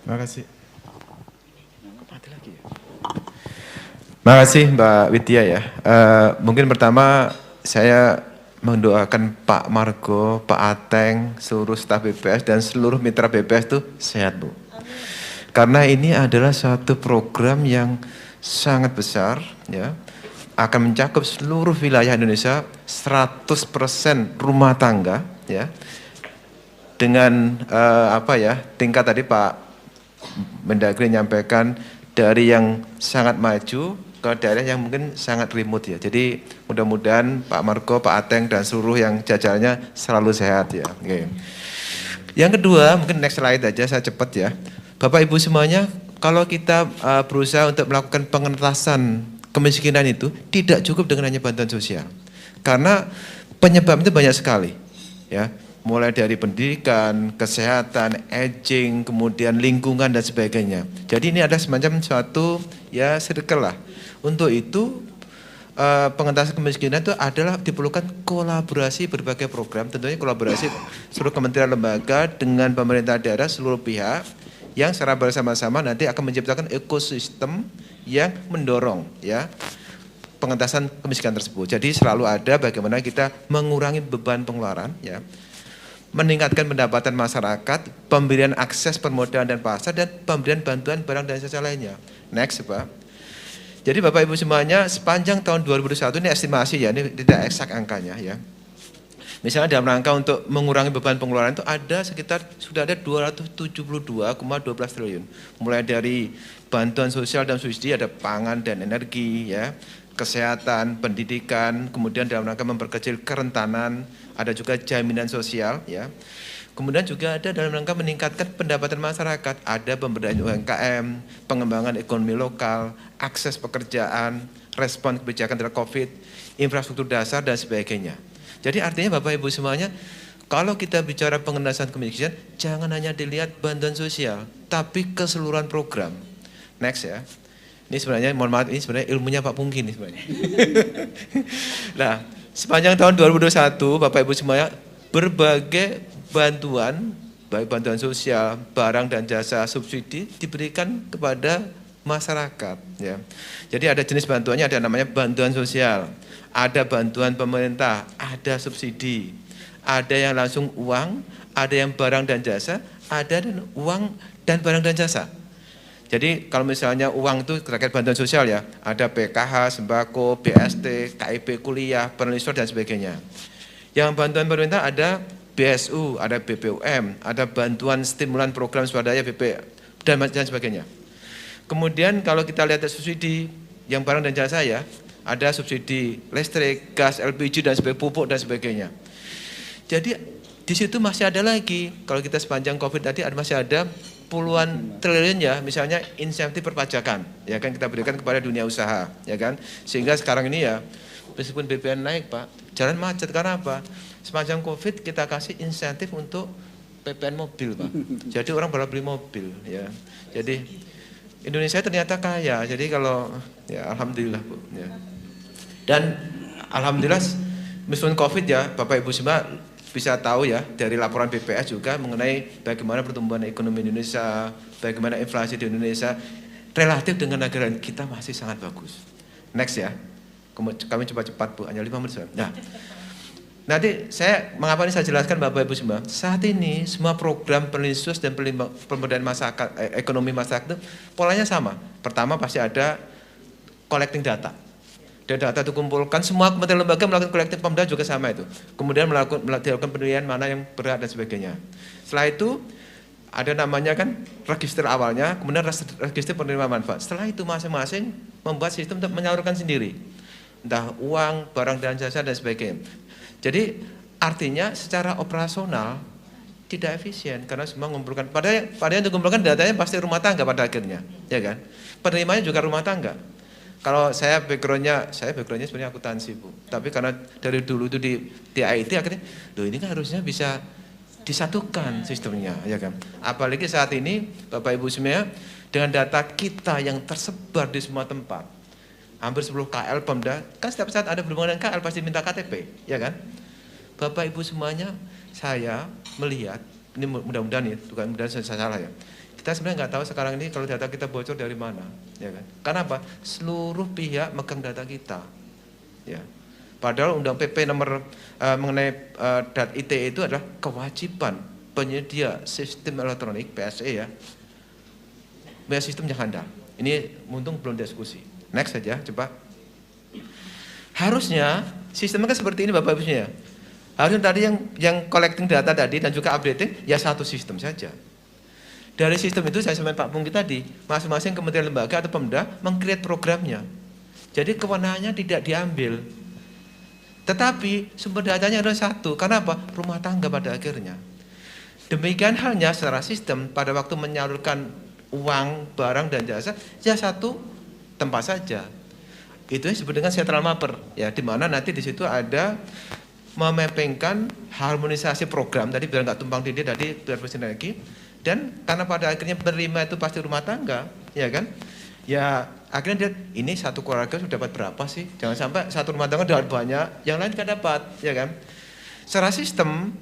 Terima kasih. Terima kasih Mbak Widya ya. Mungkin pertama saya mendoakan Pak Margo, Pak Ateng, seluruh staf BPS dan seluruh mitra BPS itu sehat Bu. Karena ini adalah suatu program yang sangat besar ya, akan mencakup seluruh wilayah Indonesia, 100% rumah tangga ya. Dengan tingkat tadi Pak Mendagri menyampaikan dari yang sangat maju ke daerah yang mungkin sangat remote ya. Jadi mudah-mudahan Pak Margo, Pak Ateng dan seluruh yang jajarannya selalu sehat ya. Oke. Yang kedua, mungkin next slide aja, saya cepat ya. Bapak Ibu semuanya, kalau kita berusaha untuk melakukan pengentasan kemiskinan itu tidak cukup dengan hanya bantuan sosial. Karena penyebab itu banyak sekali ya. Mulai dari pendidikan, kesehatan, aging, kemudian lingkungan dan sebagainya. Jadi ini ada semacam suatu ya circle lah. Untuk itu pengentasan kemiskinan itu adalah diperlukan kolaborasi berbagai program, tentunya kolaborasi seluruh kementerian lembaga dengan pemerintah daerah, seluruh pihak yang secara bersama-sama nanti akan menciptakan ekosistem yang mendorong ya pengentasan kemiskinan tersebut. Jadi selalu ada bagaimana kita mengurangi beban pengeluaran ya, meningkatkan pendapatan masyarakat, pemberian akses permodalan dan pasar, dan pemberian bantuan barang dan jasa lainnya. Next Pak. Jadi Bapak Ibu semuanya, sepanjang tahun 2021 ini estimasi ya, ini tidak eksak angkanya ya. Misalnya dalam rangka untuk mengurangi beban pengeluaran itu ada sekitar, sudah ada 272,12 triliun. Mulai dari bantuan sosial dan subsidi, ada pangan dan energi ya, kesehatan, pendidikan, kemudian dalam rangka memperkecil kerentanan, ada juga jaminan sosial ya. Kemudian juga ada dalam rangka meningkatkan pendapatan masyarakat, ada pemberdayaan UMKM, pengembangan ekonomi lokal, akses pekerjaan, respon kebijakan terhadap COVID, infrastruktur dasar dan sebagainya. Jadi artinya Bapak Ibu semuanya, Kalau kita bicara pengentasan kemiskinan, jangan hanya dilihat bantuan sosial, tapi keseluruhan program. Next ya. Ini sebenarnya, mohon maaf, ini sebenarnya ilmunya Pak Pungki nih sebenarnya. Nah, sepanjang tahun 2021, Bapak Ibu semuanya, berbagai bantuan, baik bantuan sosial, barang dan jasa, subsidi diberikan kepada masyarakat. Ya. Jadi ada jenis bantuannya, ada namanya bantuan sosial, ada bantuan pemerintah, ada subsidi, ada yang langsung uang, ada yang barang dan jasa, ada dan uang dan barang dan jasa. Jadi kalau misalnya uang itu terkait bantuan sosial ya, ada PKH, sembako, BST, KIP kuliah, penelitian dan sebagainya. Yang bantuan pemerintah ada BSU, ada BPUM, ada bantuan stimulan program swadaya BP dan sebagainya. Kemudian kalau kita lihat subsidi yang barang dan jasa ya, ada subsidi listrik, gas, LPG dan sebagainya, pupuk dan sebagainya. Jadi di situ masih ada lagi, kalau kita sepanjang COVID tadi masih ada puluhan triliun ya, misalnya insentif perpajakan, ya kan kita berikan kepada dunia usaha, ya kan. Sehingga sekarang ini ya, meskipun BPN naik Pak, jalan macet karena apa? Sepanjang COVID kita kasih insentif untuk PPN mobil Pak. Jadi orang baru beli mobil, ya. Jadi Indonesia ternyata kaya, jadi kalau ya alhamdulillah Bu. Ya. Dan alhamdulillah meskipun COVID ya, Bapak Ibu semua bisa tahu ya dari laporan BPS juga mengenai bagaimana pertumbuhan ekonomi Indonesia, bagaimana inflasi di Indonesia relatif dengan negara kita masih sangat bagus. Next ya, kami coba cepat Bu, hanya 5 menit. Nah, nanti mengapa ini saya jelaskan Bapak Ibu semua, saat ini semua program perlinsos dan pemberdayaan masyarakat, ekonomi masyarakat itu polanya sama. Pertama pasti ada collecting data. Dan data itu kumpulkan, semua kementerian lembaga melakukan kolektif Pemda juga sama itu. Kemudian melakukan penilaian mana yang berat dan sebagainya. Setelah itu ada namanya kan register awalnya, kemudian register penerima manfaat. Setelah itu masing-masing membuat sistem untuk menyalurkan sendiri. Entah uang, barang dan jasa dan sebagainya. Jadi artinya secara operasional tidak efisien karena semua mengumpulkan. Padahal yang mengumpulkan datanya pasti rumah tangga pada akhirnya, ya kan? Penerimanya juga rumah tangga. Kalau saya backgroundnya sebenarnya akuntansi Bu, tapi karena dari dulu itu di IT akhirnya, loh ini kan harusnya bisa disatukan sistemnya, ya kan? Apalagi saat ini Bapak Ibu semua dengan data kita yang tersebar di semua tempat, hampir 10 KL Pemda, kan setiap saat ada berhubungan dengan KL pasti minta KTP, ya kan? Bapak Ibu semuanya, saya melihat ini mudah-mudahan ya, bukan mudah-mudahan saya salah ya. Kita sebenarnya nggak tahu sekarang ini kalau data kita bocor dari mana, ya kan? Karena apa? Seluruh pihak megang data kita, ya. Padahal Undang PP nomor mengenai ITE itu adalah kewajiban penyedia sistem elektronik PSE ya, punya sistem yang handal. Ini untung belum diskusi. Next saja, coba. Harusnya sistemnya kan seperti ini Bapak Ibu ya. Harusnya tadi yang collecting data tadi dan juga updating ya satu sistem saja. Dari sistem itu saya sampaikan Pak Pungki tadi, masing-masing kementerian lembaga atau Pemda meng-create programnya. Jadi kewenangannya tidak diambil. Tetapi sumber datanya adalah satu. Karena apa? Rumah tangga pada akhirnya. Demikian halnya secara sistem pada waktu menyalurkan uang, barang dan jasa, ya satu tempat saja. Itu yang disebut dengan central mapper, ya, di mana nanti di situ ada memappingkan harmonisasi program tadi biar nggak tumpang tindih tadi biar bersinergi. Dan karena pada akhirnya penerima itu pasti rumah tangga, ya kan? Ya akhirnya dia ini satu keluarga sudah dapat berapa sih? Jangan sampai satu rumah tangga dapat banyak, yang lain nggak dapat, ya kan? Secara sistem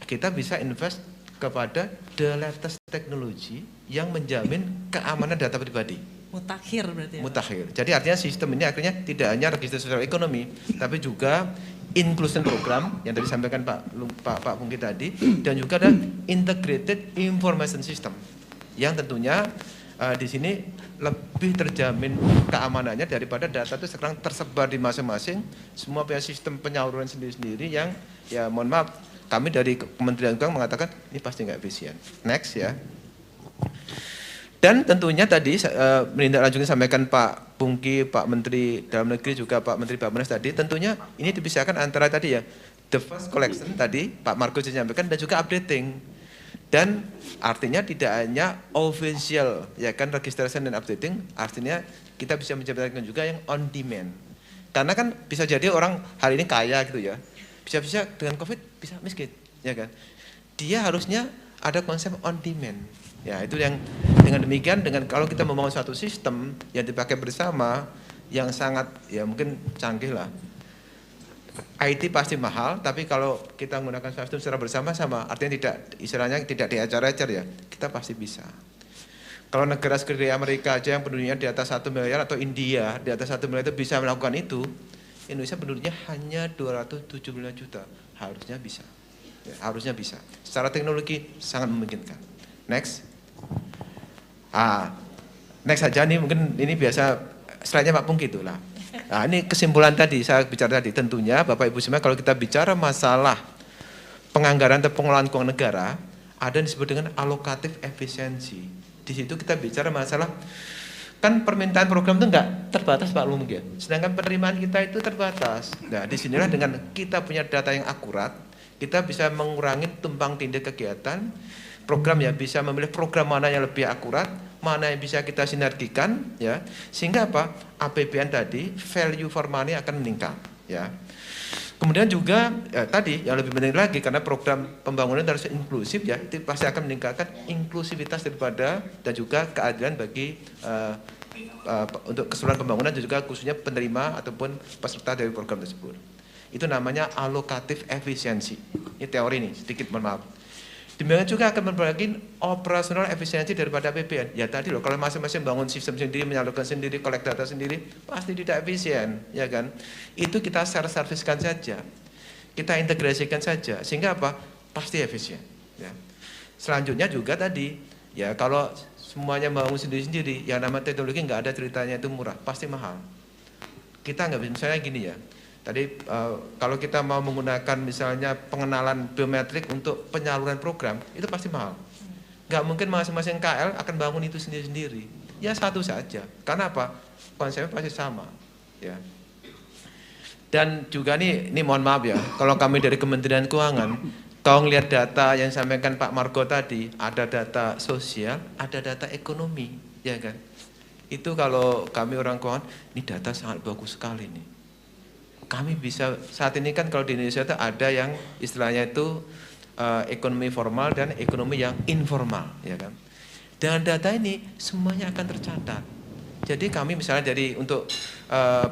kita bisa invest kepada the latest technology yang menjamin keamanan data pribadi. Mutakhir berarti ya? Mutakhir. Jadi artinya sistem ini akhirnya tidak hanya register sosial ekonomi, tapi juga inclusion program yang tadi disampaikan Pak Pungki tadi, dan juga ada integrated information system yang tentunya di sini lebih terjamin keamanannya daripada data itu sekarang tersebar di masing-masing, semua punya sistem penyaluran sendiri-sendiri yang ya mohon maaf kami dari Kementerian Keuangan mengatakan ini pasti nggak efisien. Next ya. Dan tentunya tadi menindaklanjuti sampaikan Pak Pungki, Pak Menteri Dalam Negeri juga Pak Menteri Bappenas tadi, tentunya ini dipisahkan antara tadi ya, the first collection tadi Pak Margo sudah sampaikan dan juga updating. Dan artinya tidak hanya official ya kan registration dan updating, artinya kita bisa menjabarkan juga yang on demand. Karena kan bisa jadi orang hari ini kaya gitu ya, bisa-bisa dengan COVID bisa miskin, ya kan? Dia harusnya ada konsep on demand. Ya, itu yang dengan demikian, dengan kalau kita membangun suatu sistem yang dipakai bersama yang sangat ya mungkin canggih lah. IT pasti mahal, tapi kalau kita menggunakan sistem secara bersama-sama, artinya tidak diacar-acar ya, kita pasti bisa. Kalau negara seperti Amerika aja yang penduduknya di atas 1 miliar atau India di atas 1 miliar itu bisa melakukan itu, Indonesia penduduknya hanya 279 juta, harusnya bisa. Ya, harusnya bisa. Secara teknologi sangat memungkinkan. Next. Next saja nih, mungkin ini biasa slide-nya Pak Pungki itu lah. Nah, ini kesimpulan tadi, saya bicara tadi, tentunya Bapak Ibu semua kalau kita bicara masalah penganggaran atau pengelolaan keuangan negara, ada yang disebut dengan alokatif efisiensi. Di situ kita bicara masalah, kan permintaan program itu enggak terbatas Pak Lumung ya, sedangkan penerimaan kita itu terbatas. Nah, disinilah dengan kita punya data yang akurat, kita bisa mengurangi tumpang tindih kegiatan, program ya bisa memilih program mana yang lebih akurat, mana yang bisa kita sinergikan, ya, sehingga apa? APBN tadi value for money akan meningkat, ya. Kemudian juga tadi yang lebih penting lagi karena program pembangunan harus inklusif ya, itu pasti akan meningkatkan inklusivitas daripada dan juga keadilan bagi untuk keseluruhan pembangunan dan juga khususnya penerima ataupun peserta dari program tersebut. Itu namanya alokatif efisiensi. Ini teori nih, sedikit mohon maaf. Demikian juga akan memperbaiki operasional efisiensi daripada APBN. Ya tadi loh, kalau masing-masing bangun sistem sendiri, menyalurkan sendiri, collect data sendiri, pasti tidak efisien, ya kan? Itu kita serviskan saja, kita integrasikan saja, sehingga apa? Pasti efisien. Ya. Selanjutnya juga tadi, ya kalau semuanya bangun sendiri-sendiri, yang namanya teknologi nggak ada ceritanya itu murah, pasti mahal. Kita nggak bisa, misalnya gini ya. Tadi kalau kita mau menggunakan misalnya pengenalan biometrik untuk penyaluran program, itu pasti mahal. Nggak mungkin masing-masing KL akan bangun itu sendiri-sendiri. Ya satu saja. Karena apa? Konsepnya pasti sama. Ya. Dan juga nih mohon maaf ya, kalau kami dari Kementerian Keuangan, kalau ngelihat data yang disampaikan Pak Margo tadi, ada data sosial, ada data ekonomi, ya kan? Itu kalau kami orang keuangan, ini data sangat bagus sekali nih. Kami bisa saat ini kan kalau di Indonesia itu ada yang istilahnya itu ekonomi formal dan ekonomi yang informal, ya kan. Dengan data ini semuanya akan tercatat. Jadi kami misalnya dari untuk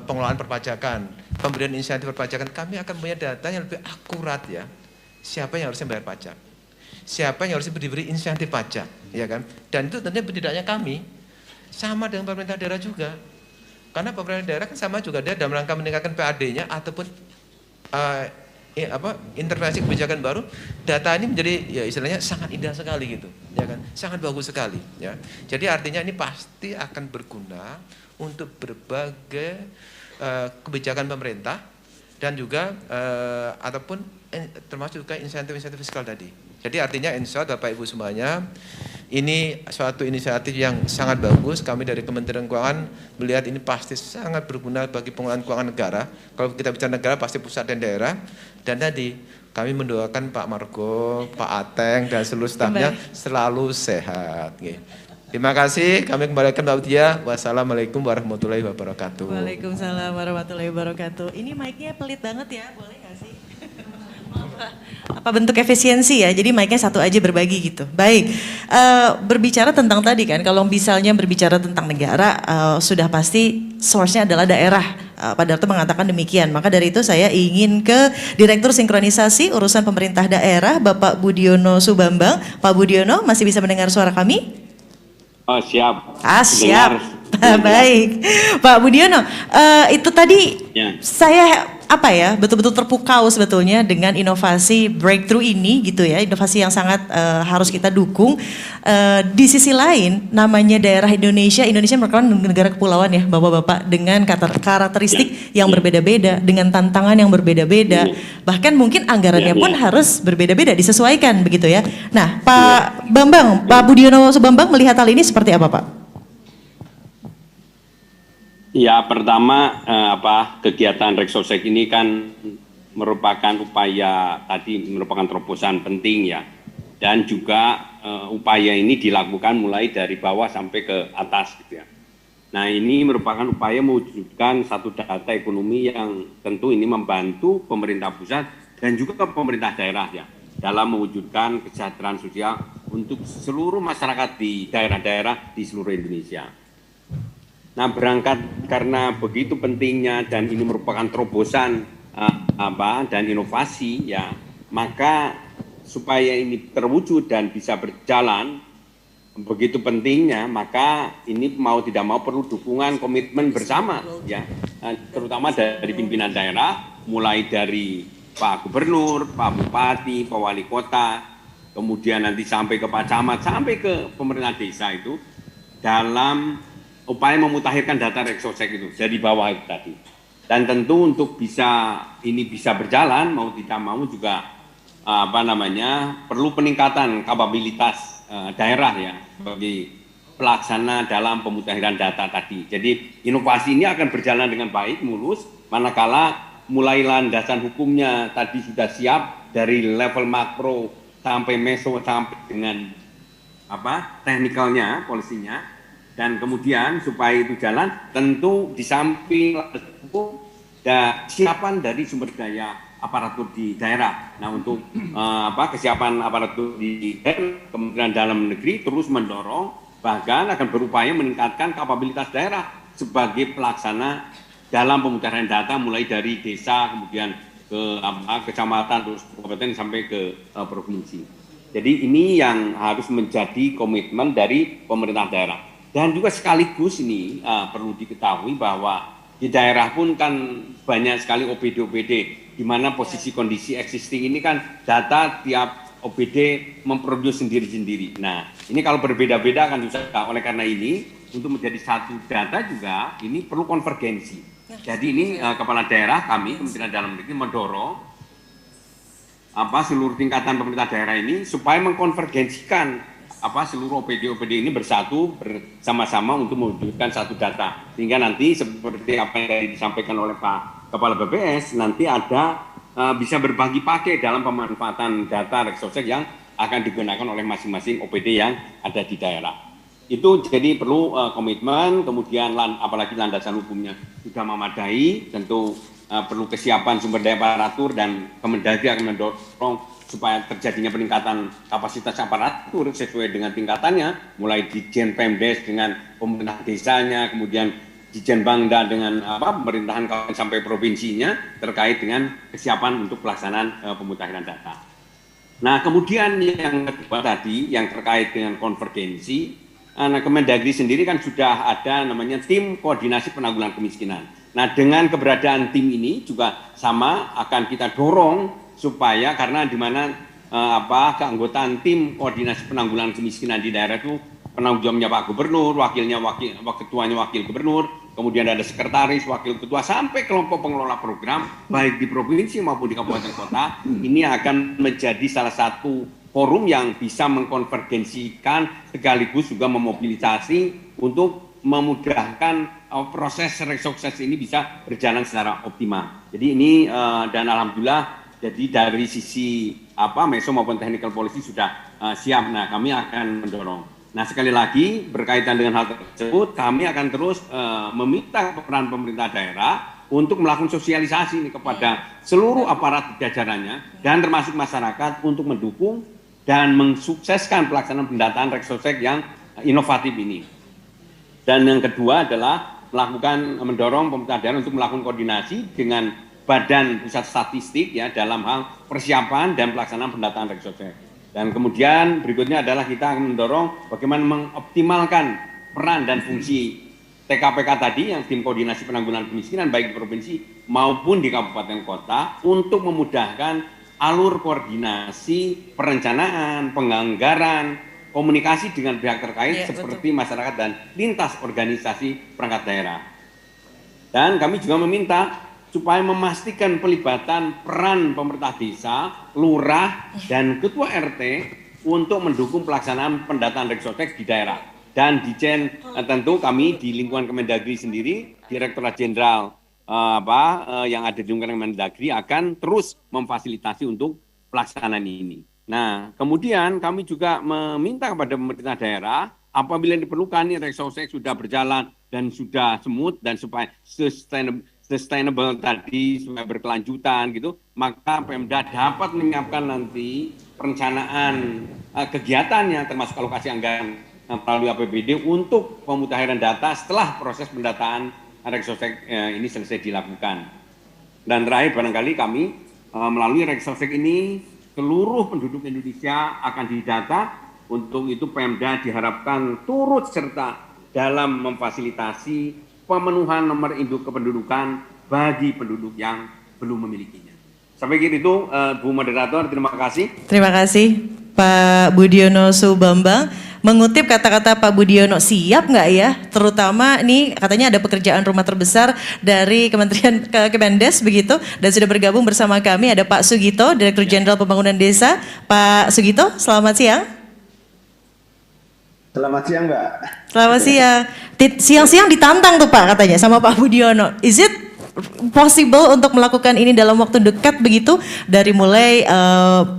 pengelolaan perpajakan, pemberian insentif perpajakan, kami akan punya data yang lebih akurat ya. Siapa yang harusnya bayar pajak, siapa yang harus diberi insentif pajak, ya kan. Dan itu tentunya tidaknya kami, sama dengan pemerintah daerah juga. Karena pemerintah daerah kan sama juga dia dalam rangka meningkatkan PAD-nya ataupun intervensi kebijakan baru, data ini menjadi ya istilahnya sangat indah sekali gitu, ya kan, sangat bagus sekali, ya. Jadi artinya ini pasti akan berguna untuk berbagai kebijakan pemerintah dan juga ataupun termasuk juga insentif-insentif fiskal tadi. Jadi artinya insya Allah Bapak Ibu semuanya, ini suatu inisiatif yang sangat bagus. Kami dari Kementerian Keuangan melihat ini pasti sangat berguna bagi pengelolaan keuangan negara. Kalau kita bicara negara pasti pusat dan daerah. Dan tadi kami mendoakan Pak Margo, Pak Ateng dan seluruh stafnya selalu sehat. Terima kasih. Kami kembalikan Mbak Utia. Wassalamualaikum warahmatullahi wabarakatuh. Waalaikumsalam warahmatullahi wabarakatuh. Ini mic-nya pelit banget ya, boleh nggak sih? Apa bentuk efisiensi ya, jadi mic-nya satu aja berbagi gitu. Baik, berbicara tentang tadi kan, kalau misalnya berbicara tentang negara, sudah pasti source-nya adalah daerah. Pak Darto mengatakan demikian, maka dari itu saya ingin ke Direktur Sinkronisasi Urusan Pemerintah Daerah, Bapak Budiono Subambang. Pak Budiono, masih bisa mendengar suara kami? Oh siap. Siap. Baik, Pak Budiono, itu tadi ya. Saya betul-betul terpukau sebetulnya dengan inovasi breakthrough ini gitu ya, inovasi yang sangat harus kita dukung. Di sisi lain, namanya daerah Indonesia merupakan negara kepulauan ya, Bapak-bapak, dengan karakteristik yang berbeda-beda, dengan tantangan yang berbeda-beda, bahkan mungkin anggarannya pun harus berbeda-beda, disesuaikan begitu ya. Nah, Pak Bambang, Pak Budiono Subambang melihat hal ini seperti apa, Pak? Ya, pertama kegiatan Reksosek ini kan merupakan upaya tadi merupakan terobosan penting ya, dan juga upaya ini dilakukan mulai dari bawah sampai ke atas gitu ya. Nah, ini merupakan upaya mewujudkan satu data ekonomi yang tentu ini membantu pemerintah pusat dan juga pemerintah daerah ya. dalam mewujudkan kesejahteraan sosial untuk seluruh masyarakat di daerah-daerah di seluruh Indonesia. Nah, berangkat karena begitu pentingnya dan ini merupakan terobosan dan inovasi ya, maka supaya ini terwujud dan bisa berjalan begitu pentingnya, maka ini mau tidak mau perlu dukungan komitmen bersama ya, terutama dari pimpinan daerah, mulai dari Pak Gubernur, Pak Bupati, Pak Wali Kota, kemudian nanti sampai ke Pak Camat, sampai ke pemerintah desa itu dalam upaya memutakhirkan data Reksosek itu dari bawah itu tadi. Dan tentu untuk ini bisa berjalan mau tidak mau juga perlu peningkatan kapabilitas daerah ya bagi pelaksana dalam pemutakhiran data tadi. Jadi inovasi ini akan berjalan dengan baik, mulus, manakala mulai landasan hukumnya tadi sudah siap dari level makro sampai meso sampai dengan teknikalnya, polisinya, dan kemudian supaya itu jalan tentu di samping hukum dan kesiapan dari sumber daya aparatur di daerah. Nah, untuk kesiapan aparatur di daerah, Kementerian Dalam Negeri terus mendorong bahkan akan berupaya meningkatkan kapabilitas daerah sebagai pelaksana dalam pemutakhiran data mulai dari desa kemudian ke kecamatan terus kabupaten sampai ke provinsi. Jadi ini yang harus menjadi komitmen dari pemerintah daerah. Dan juga sekaligus ini perlu diketahui bahwa di daerah pun kan banyak sekali OPD-OPD di mana posisi kondisi existing ini kan data tiap OPD memproduksi sendiri-sendiri. Nah, ini kalau berbeda-beda kan susah. Oleh karena ini, untuk menjadi satu data juga, ini perlu konvergensi. Jadi ini kepala daerah kami, Kementerian Dalam Negeri mendorong seluruh tingkatan pemerintah daerah ini supaya mengkonvergensikan seluruh OPD-OPD ini bersatu bersama-sama untuk mewujudkan satu data. Sehingga nanti seperti apa yang tadi disampaikan oleh Pak Kepala BPS, nanti ada bisa berbagi pakai dalam pemanfaatan data Reksosek yang akan digunakan oleh masing-masing OPD yang ada di daerah. Itu jadi perlu komitmen, kemudian apalagi landasan hukumnya sudah memadai, tentu perlu kesiapan sumber daya aparatur dan Kemendagri akan mendorong supaya terjadinya peningkatan kapasitas aparatur sesuai dengan tingkatannya, mulai di Pemdes dengan pemerintah desanya, kemudian Dijen Bangda dengan pemerintahan kawasan sampai provinsinya terkait dengan kesiapan untuk pelaksanaan pemutakhiran data. Nah, kemudian yang kedua tadi yang terkait dengan konvergensi, Kemendagri sendiri kan sudah ada namanya tim koordinasi penanggulangan kemiskinan. Nah, dengan keberadaan tim ini juga sama akan kita dorong supaya karena di mana keanggotaan tim koordinasi penanggulangan kemiskinan di daerah itu penanggung jawabnya Pak Gubernur, ketuanya wakil gubernur, kemudian ada sekretaris, wakil ketua, sampai kelompok pengelola program, baik di provinsi maupun di kabupaten kota, ini akan menjadi salah satu forum yang bisa mengkonvergensikan sekaligus juga memobilisasi untuk memudahkan proses Reksosek ini bisa berjalan secara optimal. Jadi ini dan alhamdulillah jadi dari sisi meso maupun technical policy sudah siap. Nah, kami akan mendorong. Nah, sekali lagi berkaitan dengan hal tersebut, kami akan terus meminta peran pemerintah daerah untuk melakukan sosialisasi ini kepada seluruh aparat jajarannya dan termasuk masyarakat untuk mendukung dan mensukseskan pelaksanaan pendataan Reksosek yang inovatif ini. Dan yang kedua adalah mendorong pemerintah daerah untuk melakukan koordinasi dengan Badan Pusat Statistik ya dalam hal persiapan dan pelaksanaan pendataan Reksosek. Dan kemudian berikutnya adalah kita akan mendorong bagaimana mengoptimalkan peran dan fungsi TKPK tadi yang tim koordinasi penanggulangan kemiskinan baik di provinsi maupun di kabupaten kota untuk memudahkan alur koordinasi perencanaan, penganggaran, komunikasi dengan pihak terkait seperti masyarakat dan lintas organisasi perangkat daerah. Dan kami juga meminta supaya memastikan pelibatan peran pemerintah desa, lurah, dan ketua RT untuk mendukung pelaksanaan pendataan Reksosek di daerah. Dan Dijen tentu kami di lingkungan Kemendagri sendiri, Direktorat Jenderal yang ada di lingkungan Kemendagri akan terus memfasilitasi untuk pelaksanaan ini. Nah, kemudian kami juga meminta kepada pemerintah daerah apabila diperlukan Reksosek sudah berjalan dan sudah smooth dan supaya sustainable tadi supaya berkelanjutan gitu, maka Pemda dapat menyiapkan nanti perencanaan kegiatannya termasuk alokasi anggaran melalui APBD untuk pemutahiran data setelah proses pendataan Reksosek ini selesai dilakukan. Dan terakhir barangkali kami melalui Reksosek ini seluruh penduduk Indonesia akan didata. Untuk itu Pemda diharapkan turut serta dalam memfasilitasi pemenuhan nomor induk kependudukan bagi penduduk yang belum memilikinya. Sampai gitu Bu Moderator, terima kasih. Terima kasih Pak Budiono Subambang. Mengutip kata-kata Pak Budiono, siap nggak ya? Terutama nih katanya ada pekerjaan rumah terbesar dari Kementerian Kemendes begitu. Dan sudah bergabung bersama kami ada Pak Sugito, Direktur Jenderal Pembangunan Desa. Pak Sugito, selamat siang. Selamat siang Mbak. Selamat siang. Siang-siang ditantang tuh Pak katanya sama Pak Budiono. Is it possible untuk melakukan ini dalam waktu dekat begitu? Dari mulai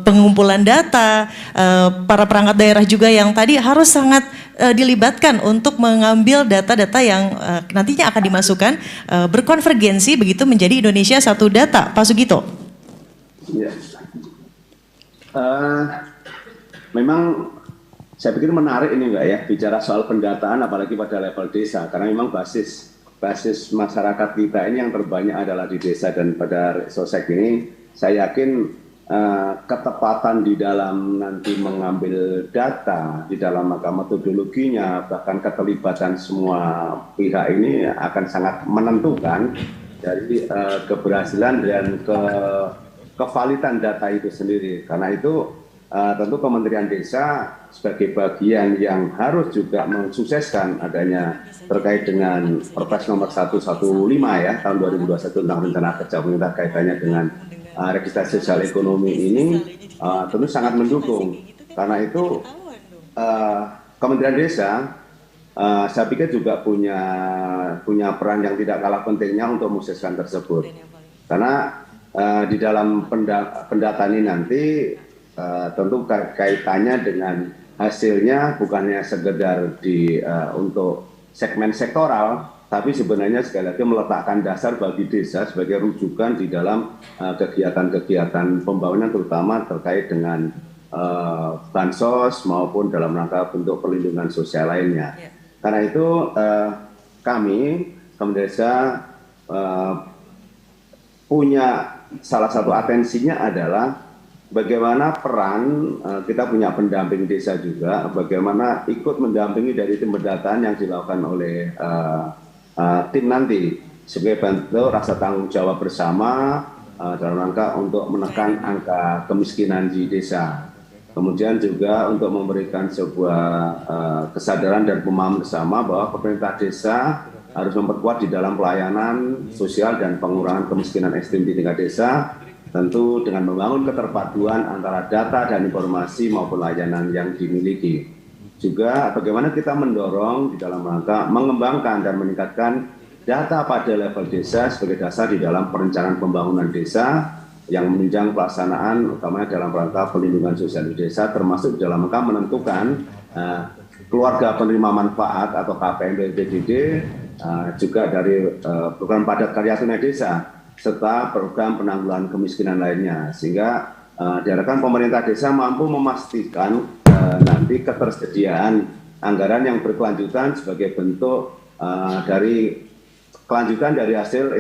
pengumpulan data, para perangkat daerah juga yang tadi harus sangat dilibatkan untuk mengambil data-data yang nantinya akan dimasukkan berkonvergensi begitu menjadi Indonesia satu data. Pak Sugito. Ya. Memang saya pikir menarik ini Mbak ya, bicara soal pendataan apalagi pada level desa, karena memang basis masyarakat kita ini yang terbanyak adalah di desa. Dan pada Reksosek ini saya yakin ketepatan di dalam nanti mengambil data, di dalam metodologinya, bahkan keterlibatan semua pihak ini akan sangat menentukan dari keberhasilan dan kevalidan data itu sendiri. Karena itu tentu Kementerian Desa sebagai bagian yang harus juga mensukseskan adanya terkait dengan Perpres nomor 115 ya tahun 2021 tentang rencana kerja pemerintah kaitannya dengan registrasi sosial ekonomi ini tentu sangat mendukung. Karena itu Kementerian Desa saya pikir juga punya peran yang tidak kalah pentingnya untuk mensukseskan tersebut. Karena di dalam pendataan ini nanti tentu kaitannya dengan hasilnya bukannya sekedar untuk segmen sektoral, tapi sebenarnya sekali lagi meletakkan dasar bagi desa sebagai rujukan di dalam kegiatan-kegiatan pembangunan terutama terkait dengan bansos maupun dalam rangka bentuk perlindungan sosial lainnya. Karena itu kami Kementerian Desa punya salah satu atensinya adalah bagaimana peran kita punya pendamping desa juga, bagaimana ikut mendampingi dari tim pendataan yang dilakukan oleh tim nanti sebagai bentuk rasa tanggung jawab bersama dalam rangka untuk menekan angka kemiskinan di desa. Kemudian juga untuk memberikan sebuah kesadaran dan pemahaman bersama bahwa pemerintah desa harus memperkuat di dalam pelayanan sosial dan pengurangan kemiskinan ekstrim di tingkat desa. Tentu dengan membangun keterpaduan antara data dan informasi maupun layanan yang dimiliki. Juga bagaimana kita mendorong di dalam rangka mengembangkan dan meningkatkan data pada level desa sebagai dasar di dalam perencanaan pembangunan desa yang menunjang pelaksanaan utamanya dalam rangka perlindungan sosial di desa, termasuk dalam rangka menentukan keluarga penerima manfaat atau KPM BPDD, juga dari program padat karya tunai desa, serta program penanggulangan kemiskinan lainnya, sehingga diharapkan pemerintah desa mampu memastikan nanti ketersediaan anggaran yang berkelanjutan sebagai bentuk dari kelanjutan dari hasil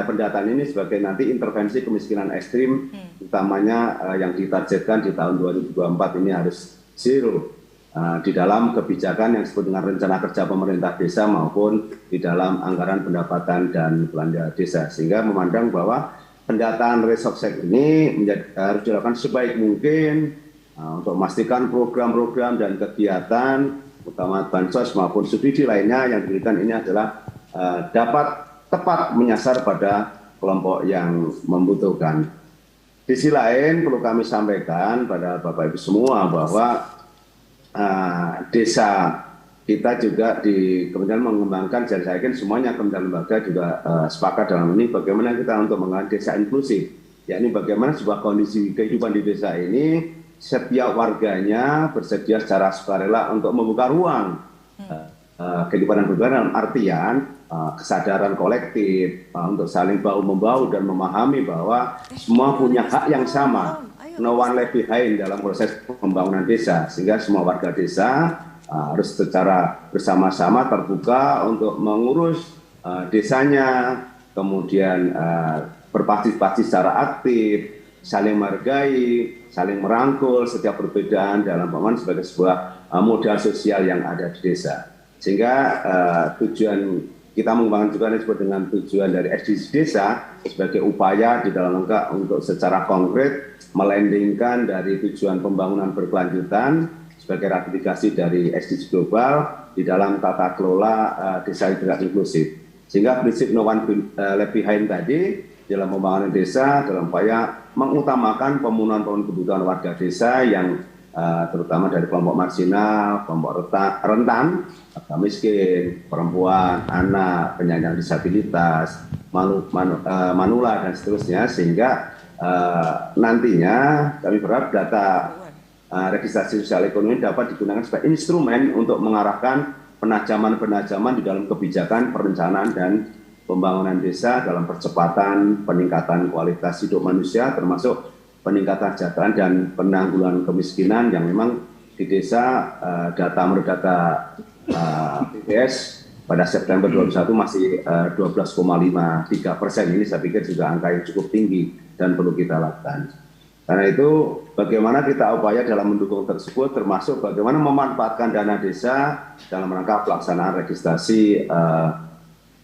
pendataan ini sebagai nanti intervensi kemiskinan ekstrim, utamanya yang ditargetkan di tahun 2024 ini harus zero di dalam kebijakan yang disebut dengan rencana kerja pemerintah desa maupun di dalam anggaran pendapatan dan belanja desa, sehingga memandang bahwa pendataan Reksosek ini harus dilakukan sebaik mungkin untuk memastikan program-program dan kegiatan utama bansos maupun subsidi lainnya yang diberikan ini adalah dapat tepat menyasar pada kelompok yang membutuhkan. Di sisi lain perlu kami sampaikan pada Bapak Ibu semua bahwa desa kita juga di Kementerian mengembangkan, dan saya yakin semuanya Kementerian lembaga juga sepakat dalam ini bagaimana kita untuk mengembangkan desa inklusif, yakni bagaimana sebuah kondisi kehidupan di desa ini setiap warganya bersedia secara sukarela untuk membuka ruang kehidupan dan kehidupan dalam artian kesadaran kolektif untuk saling bahu-membahu dan memahami bahwa semua punya hak yang sama no one left behind dalam proses pembangunan desa, sehingga semua warga desa harus secara bersama-sama terbuka untuk mengurus desanya, kemudian berpartisipasi secara aktif, saling menghargai, saling merangkul setiap perbedaan dalam pembangunan sebagai sebuah modal sosial yang ada di desa. Sehingga tujuan kita mengembangkan juga yang disebut dengan tujuan dari SDGs desa sebagai upaya di dalam rangka untuk secara konkret melandingkan dari tujuan pembangunan berkelanjutan sebagai ratifikasi dari SDGs global di dalam tata kelola desa yang bergerak inklusif. Sehingga prinsip no one left behind tadi dalam pembangunan desa dalam upaya mengutamakan pemenuhan kebutuhan warga desa yang terutama dari kelompok marginal, kelompok rentan, warga miskin, perempuan, anak, penyandang disabilitas, manula dan seterusnya, sehingga nantinya kami berharap data registrasi sosial ekonomi dapat digunakan sebagai instrumen untuk mengarahkan penajaman-penajaman di dalam kebijakan perencanaan dan pembangunan desa dalam percepatan peningkatan kualitas hidup manusia, termasuk peningkatan kesejahteraan dan penanggulangan kemiskinan yang memang di desa menurut data BPS pada September 2021 masih 12,53%. Ini saya pikir juga angka yang cukup tinggi dan perlu kita lakukan. Karena itu bagaimana kita upaya dalam mendukung tersebut, termasuk bagaimana memanfaatkan dana desa dalam rangka pelaksanaan registrasi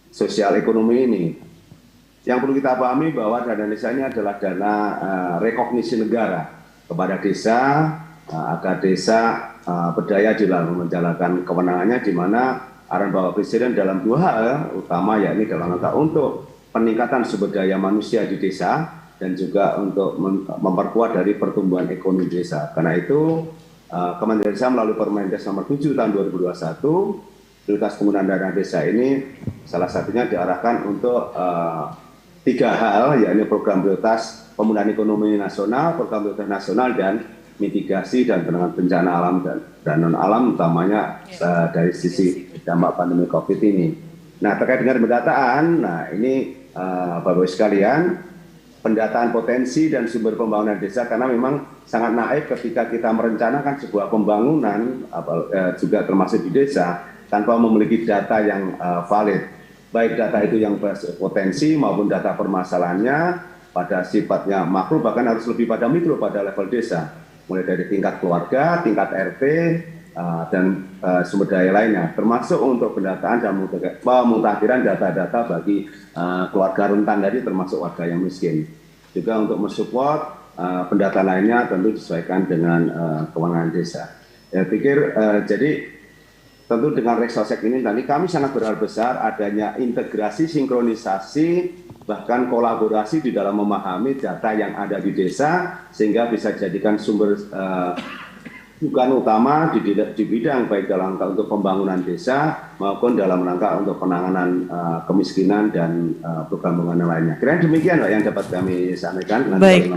sosial ekonomi ini. Yang perlu kita pahami bahwa dana desa ini adalah dana rekognisi negara kepada desa agar desa berdaya di dalam menjalankan kewenangannya, di mana arahan Bapak Presiden dalam dua hal utama, yakni dalam rangka untuk peningkatan sumber daya manusia di desa dan juga untuk memperkuat dari pertumbuhan ekonomi desa. Karena itu Kementerian Desa melalui Permenkes nomor 7 tahun 2021 prioritas penggunaan dana desa ini salah satunya diarahkan untuk 3 hal, yakni program prioritas pemulihan ekonomi nasional, program prioritas nasional, dan mitigasi dan penanganan bencana alam dan non alam, utamanya dari sisi dampak pandemi COVID ini. Nah, terkait dengan pendataan, nah ini Bapak-Ibu sekalian, pendataan potensi dan sumber pembangunan desa, karena memang sangat naif ketika kita merencanakan sebuah pembangunan juga termasuk di desa tanpa memiliki data yang valid. Baik data itu yang berpotensi maupun data permasalahannya pada sifatnya makro, bahkan harus lebih pada mikro pada level desa, mulai dari tingkat keluarga, tingkat RT, dan sumber daya lainnya, termasuk untuk pendataan dan pemutakhiran data-data bagi keluarga rentan tadi, termasuk warga yang miskin. Juga untuk mensupport pendataan lainnya tentu disesuaikan dengan kewenangan desa. Saya pikir jadi tentu dengan Reksosek ini tadi kami sangat berharap besar adanya integrasi, sinkronisasi, bahkan kolaborasi di dalam memahami data yang ada di desa, sehingga bisa dijadikan sumber bukan utama di bidang baik dalam rangka untuk pembangunan desa maupun dalam rangka untuk penanganan kemiskinan dan program pembangunan lainnya. Kira-kira demikian Pak yang dapat kami sampaikan. Baik.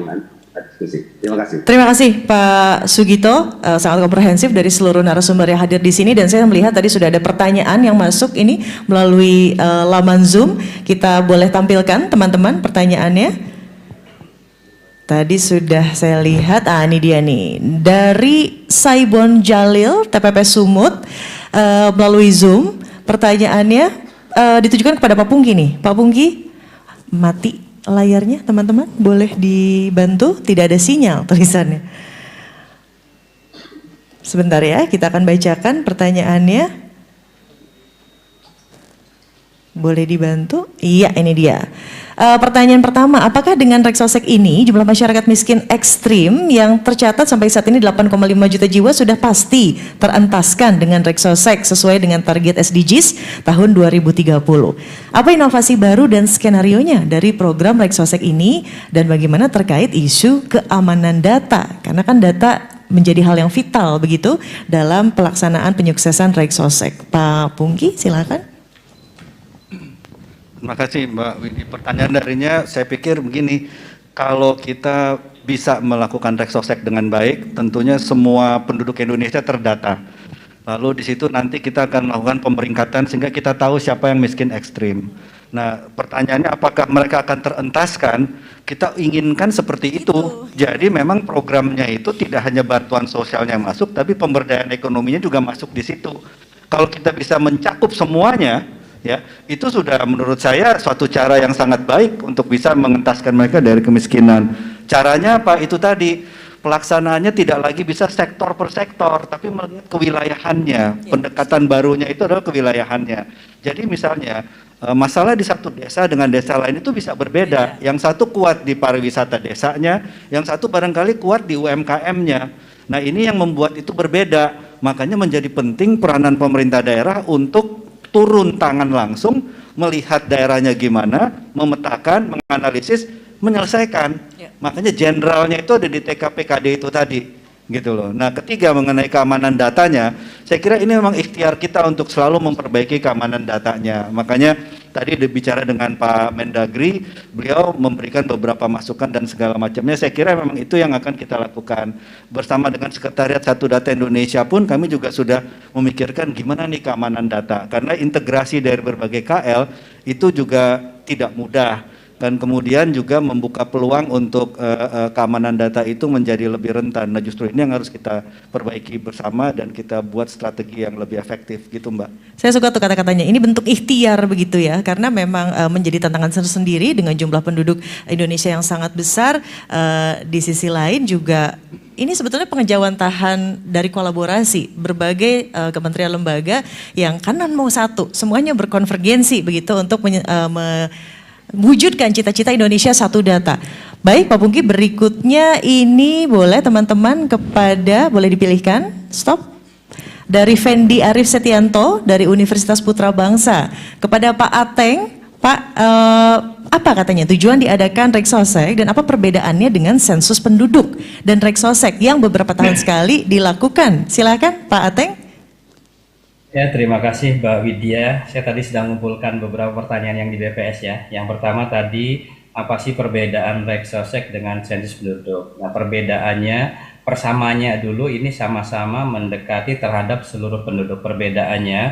Diskusi. Terima kasih. Terima kasih Pak Sugito, sangat komprehensif dari seluruh narasumber yang hadir di sini, dan saya melihat tadi sudah ada pertanyaan yang masuk ini melalui laman Zoom. Kita boleh tampilkan teman-teman pertanyaannya. Tadi sudah saya lihat, ini dia nih, dari Saibon Jalil, TPP Sumut, melalui Zoom. Pertanyaannya ditujukan kepada Pak Pungki nih. Pak Pungki, mati layarnya teman-teman, boleh dibantu, tidak ada sinyal tulisannya. Sebentar ya, kita akan bacakan pertanyaannya. Boleh dibantu? Iya, ini dia. Pertanyaan pertama, apakah dengan Reksosek ini jumlah masyarakat miskin ekstrim yang tercatat sampai saat ini 8,5 juta jiwa sudah pasti terentaskan dengan Reksosek sesuai dengan target SDGs tahun 2030? Apa inovasi baru dan skenarionya dari program Reksosek ini, dan bagaimana terkait isu keamanan data? Karena kan data menjadi hal yang vital begitu dalam pelaksanaan penyuksesan Reksosek. Pak Pungki, silakan. Terima kasih Mbak Windy. Pertanyaan darinya saya pikir begini, kalau kita bisa melakukan Reksosek dengan baik, tentunya semua penduduk Indonesia terdata. Lalu di situ nanti kita akan melakukan pemeringkatan sehingga kita tahu siapa yang miskin ekstrim. Nah, pertanyaannya apakah mereka akan terentaskan? Kita inginkan seperti itu. Jadi memang programnya itu tidak hanya bantuan sosialnya yang masuk, tapi pemberdayaan ekonominya juga masuk di situ. Kalau kita bisa mencakup semuanya, ya, itu sudah menurut saya suatu cara yang sangat baik untuk bisa mengentaskan mereka dari kemiskinan. Caranya apa? Itu tadi, pelaksanaannya tidak lagi bisa sektor per sektor, tapi melihat kewilayahannya. Pendekatan barunya itu adalah kewilayahannya. Jadi misalnya, masalah di satu desa dengan desa lain itu bisa berbeda. Yang satu kuat di pariwisata desanya, yang satu barangkali kuat di UMKM-nya. Nah, ini yang membuat itu berbeda. Makanya menjadi penting peranan pemerintah daerah untuk turun tangan langsung, melihat daerahnya gimana, memetakan, menganalisis, menyelesaikan. Makanya jenderalnya itu ada di TKPKD itu tadi, gitu loh. Nah, ketiga mengenai keamanan datanya, saya kira ini memang ikhtiar kita untuk selalu memperbaiki keamanan datanya. Makanya tadi bicara dengan Pak Mendagri, beliau memberikan beberapa masukan dan segala macamnya. Saya kira memang itu yang akan kita lakukan. Bersama dengan Sekretariat Satu Data Indonesia pun kami juga sudah memikirkan gimana nih keamanan data. Karena integrasi dari berbagai KL itu juga tidak mudah. Dan kemudian juga membuka peluang untuk keamanan data itu menjadi lebih rentan. Nah, justru ini yang harus kita perbaiki bersama dan kita buat strategi yang lebih efektif gitu, Mbak. Saya suka tuh kata-katanya, ini bentuk ikhtiar begitu ya, karena memang menjadi tantangan tersendiri dengan jumlah penduduk Indonesia yang sangat besar. Di sisi lain juga ini sebetulnya pengejawantahan dari kolaborasi berbagai kementerian lembaga yang kanan mau satu, semuanya berkonvergensi begitu untuk wujudkan cita-cita Indonesia Satu Data. Baik Pak Pungki, berikutnya ini boleh teman-teman boleh dipilihkan, stop. Dari Fendi Arif Setianto dari Universitas Putra Bangsa kepada Pak Ateng, Pak apa katanya tujuan diadakan Reksosek dan apa perbedaannya dengan sensus penduduk dan Reksosek yang beberapa tahun sekali dilakukan? Silakan Pak Ateng. Ya, terima kasih Mbak Widya. Saya tadi sedang mengumpulkan beberapa pertanyaan yang di BPS ya. Yang pertama tadi, apa sih perbedaan Reksosek dengan sensus penduduk? Nah, perbedaannya, persamaannya dulu ini sama-sama mendekati terhadap seluruh penduduk. Perbedaannya,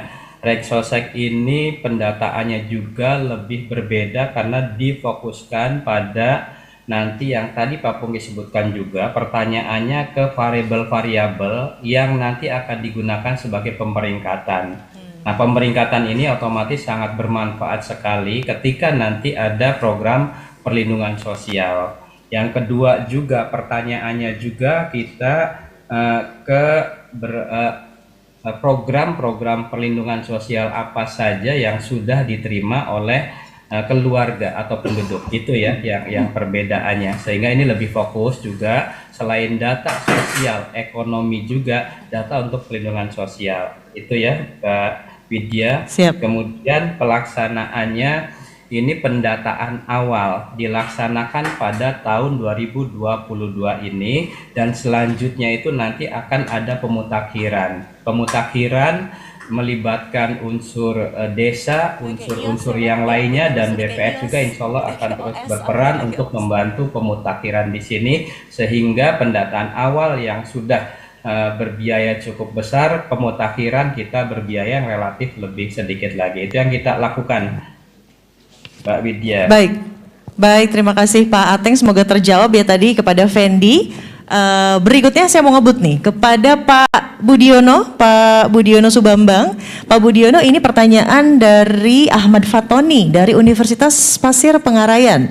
Reksosek ini pendataannya juga lebih berbeda karena difokuskan pada nanti yang tadi Pak Pungki sebutkan juga, pertanyaannya ke variabel-variabel yang nanti akan digunakan sebagai pemeringkatan. Nah, pemeringkatan ini otomatis sangat bermanfaat sekali ketika nanti ada program perlindungan sosial. Yang kedua juga pertanyaannya juga kita program-program perlindungan sosial apa saja yang sudah diterima oleh keluarga atau penduduk, itu ya yang perbedaannya, sehingga ini lebih fokus juga selain data sosial ekonomi juga data untuk perlindungan sosial, itu ya Pak Widya. Siap. Kemudian pelaksanaannya ini pendataan awal dilaksanakan pada tahun 2022 ini dan selanjutnya itu nanti akan ada pemutakhiran melibatkan unsur desa, unsur-unsur yang lainnya, dan BPS juga insya Allah akan terus berperan untuk membantu pemutakhiran di sini, sehingga pendataan awal yang sudah berbiaya cukup besar, pemutakhiran kita berbiaya yang relatif lebih sedikit lagi. Itu yang kita lakukan, Mbak Widya. Baik, terima kasih Pak Ateng, semoga terjawab ya tadi kepada Fendi. Berikutnya saya mau ngebut nih kepada Pak Budiono Subambang. Pak Budiono, ini pertanyaan dari Ahmad Fatoni dari Universitas Pasir Pengarayan.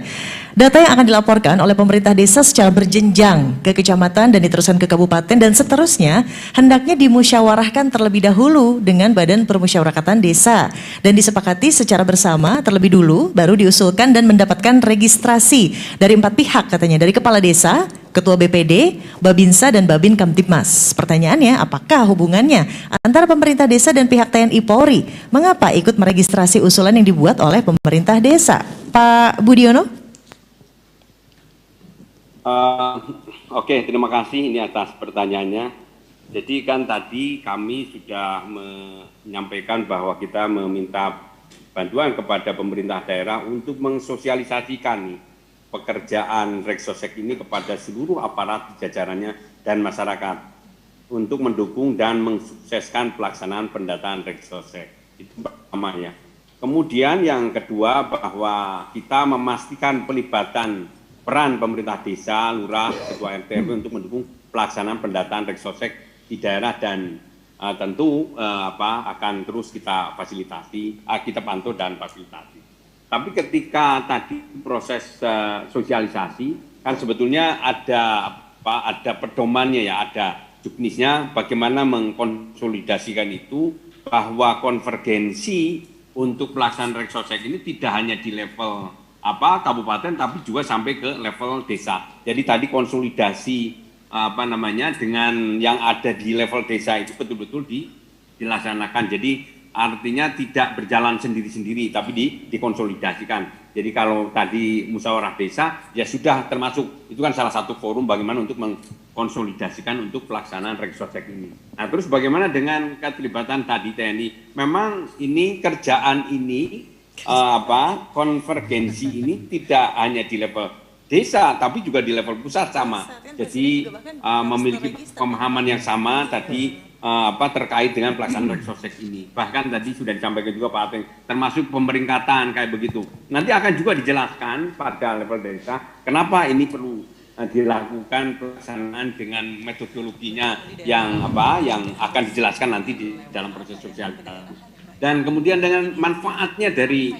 Data yang akan dilaporkan oleh pemerintah desa secara berjenjang ke kecamatan dan diteruskan ke kabupaten dan seterusnya hendaknya dimusyawarahkan terlebih dahulu dengan Badan Permusyawaratan Desa dan disepakati secara bersama terlebih dulu baru diusulkan dan mendapatkan registrasi dari 4 pihak katanya, dari Kepala Desa, Ketua BPD, Babinsa dan Babin Kamtibmas. Pertanyaannya, apakah hubungannya antara pemerintah desa dan pihak TNI Polri? Mengapa ikut meregistrasi usulan yang dibuat oleh pemerintah desa? Pak Budiono? Oke, terima kasih ini atas pertanyaannya. Jadi kan tadi kami sudah menyampaikan bahwa kita meminta bantuan kepada pemerintah daerah untuk mensosialisasikan pekerjaan Reksosek ini kepada seluruh aparat jajarannya dan masyarakat untuk mendukung dan mensukseskan pelaksanaan pendataan Reksosek. Itu pertama ya. Kemudian yang kedua bahwa kita memastikan pelibatan peran pemerintah desa, lurah, ketua RT RW untuk mendukung pelaksanaan pendataan Reksosek di daerah dan tentu akan terus kita fasilitasi, kita pantau dan fasilitasi. Tapi ketika tadi proses sosialisasi kan sebetulnya ada pedomannya ya, ada juknisnya bagaimana mengkonsolidasikan itu bahwa konvergensi untuk pelaksanaan Reksosek ini tidak hanya di level kabupaten tapi juga sampai ke level desa. Jadi tadi konsolidasi dengan yang ada di level desa itu betul-betul dilaksanakan. Jadi artinya tidak berjalan sendiri-sendiri tapi dikonsolidasikan. Jadi kalau tadi musyawarah desa ya sudah termasuk, itu kan salah satu forum bagaimana untuk mengkonsolidasikan untuk pelaksanaan Reksosek ini. Nah terus bagaimana dengan keterlibatan tadi TNI? Memang ini kerjaan ini konvergensi ini tidak hanya di level desa tapi juga di level pusat sama. Jadi memiliki pemahaman yang sama tadi terkait dengan pelaksanaan Reksosek ini. Bahkan tadi sudah disampaikan juga Pak Ateng, termasuk pemeringkatan kayak begitu. Nanti akan juga dijelaskan pada level desa kenapa ini perlu dilakukan pelaksanaan dengan metodologinya yang akan dijelaskan nanti di dalam proses sosialisasi. Dan kemudian dengan manfaatnya dari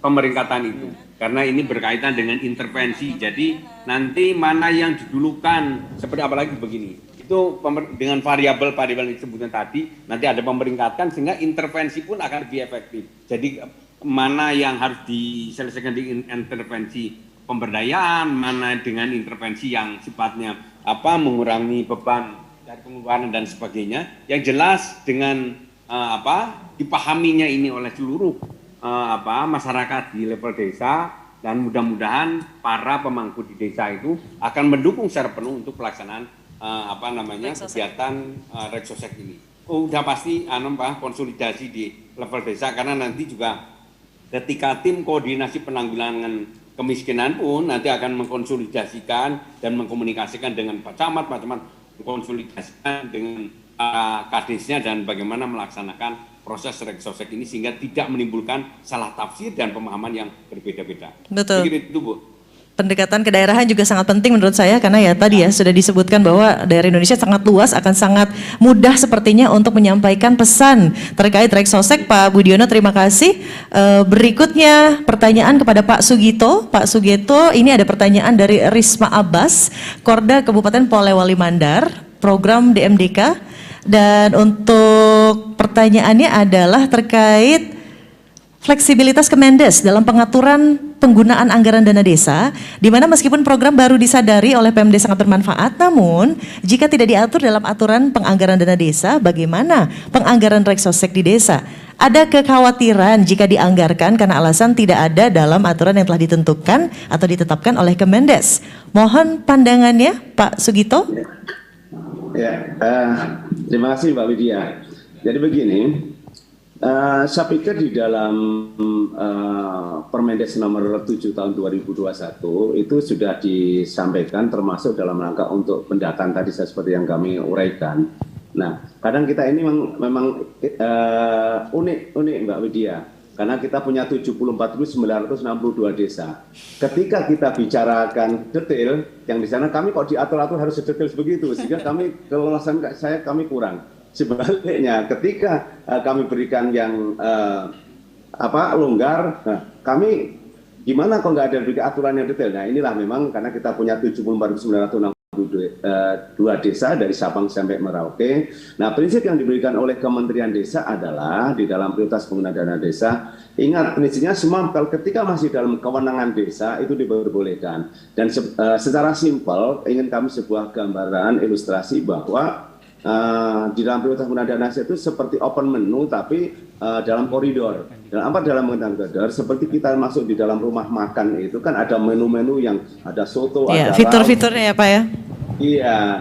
pemeringkatan itu, karena ini berkaitan dengan intervensi. Jadi nanti mana yang didulukan, seperti apalagi begini, itu dengan variabel-variabel yang disebutkan tadi, nanti ada pemeringkatan sehingga intervensi pun akan lebih efektif. Jadi mana yang harus diselesaikan di intervensi pemberdayaan, mana dengan intervensi yang sifatnya mengurangi beban dari pengeluaran dan sebagainya. Yang jelas dengan dipahaminya ini oleh seluruh masyarakat di level desa, dan mudah-mudahan para pemangku di desa itu akan mendukung secara penuh untuk pelaksanaan kegiatan Reksosek ini. Udah pasti konsolidasi di level desa, karena nanti juga ketika tim koordinasi penanggulangan kemiskinan pun nanti akan mengkonsolidasikan dan mengkomunikasikan dengan Pak Camat, mengkonsolidasikan dengan kadesnya dan bagaimana melaksanakan proses Reksosek ini sehingga tidak menimbulkan salah tafsir dan pemahaman yang berbeda-beda. Betul. Begitu Bu. Pendekatan kedaerahan juga sangat penting menurut saya, karena ya tadi ya sudah disebutkan bahwa daerah Indonesia sangat luas, akan sangat mudah sepertinya untuk menyampaikan pesan terkait Reksosek. Pak Budiono, terima kasih. Berikutnya pertanyaan kepada Pak Sugito. Pak Sugito, ini ada pertanyaan dari Risma Abbas, Korda Kabupaten Polewali Mandar, program DMDK. Dan untuk pertanyaannya adalah terkait fleksibilitas Kemendes dalam pengaturan penggunaan anggaran dana desa, di mana meskipun program baru disadari oleh Pemda sangat bermanfaat, namun jika tidak diatur dalam aturan penganggaran dana desa, bagaimana penganggaran Reksosek di desa? Ada kekhawatiran jika dianggarkan karena alasan tidak ada dalam aturan yang telah ditentukan atau ditetapkan oleh Kemendes. Mohon pandangannya, Pak Sugito. Ya, terima kasih Mbak Widya. Jadi begini, saya pikir di dalam Permendes nomor 7 tahun 2021 itu sudah disampaikan termasuk dalam rangka untuk pendataan tadi seperti yang kami uraikan. Nah, kadang kita ini memang unik Mbak Widya, karena kita punya 74.962 desa. Ketika kita bicarakan detail, yang di sana kami kok diatur-atur harus sedetail begitu, sehingga kami kurang. Sebaliknya, ketika kami berikan yang longgar, kami gimana kalau nggak ada aturan yang detail? Nah, inilah memang karena kita punya 74.962 desa dari Sabang sampai Merauke. Nah, prinsip yang diberikan oleh Kementerian Desa adalah di dalam prioritas penggunaan dana desa, ingat prinsipnya semua kalau ketika masih dalam kewenangan desa itu diperbolehkan. Dan secara simpel ingin kami sebuah gambaran ilustrasi bahwa di dalam prioritas penggunaan dana desa itu seperti open menu tapi dalam koridor. Dan apa dalam koridor? Seperti kita masuk di dalam rumah makan itu kan ada menu-menu yang ada soto, ya, ada fitur-fiturnya ya Pak ya. Iya,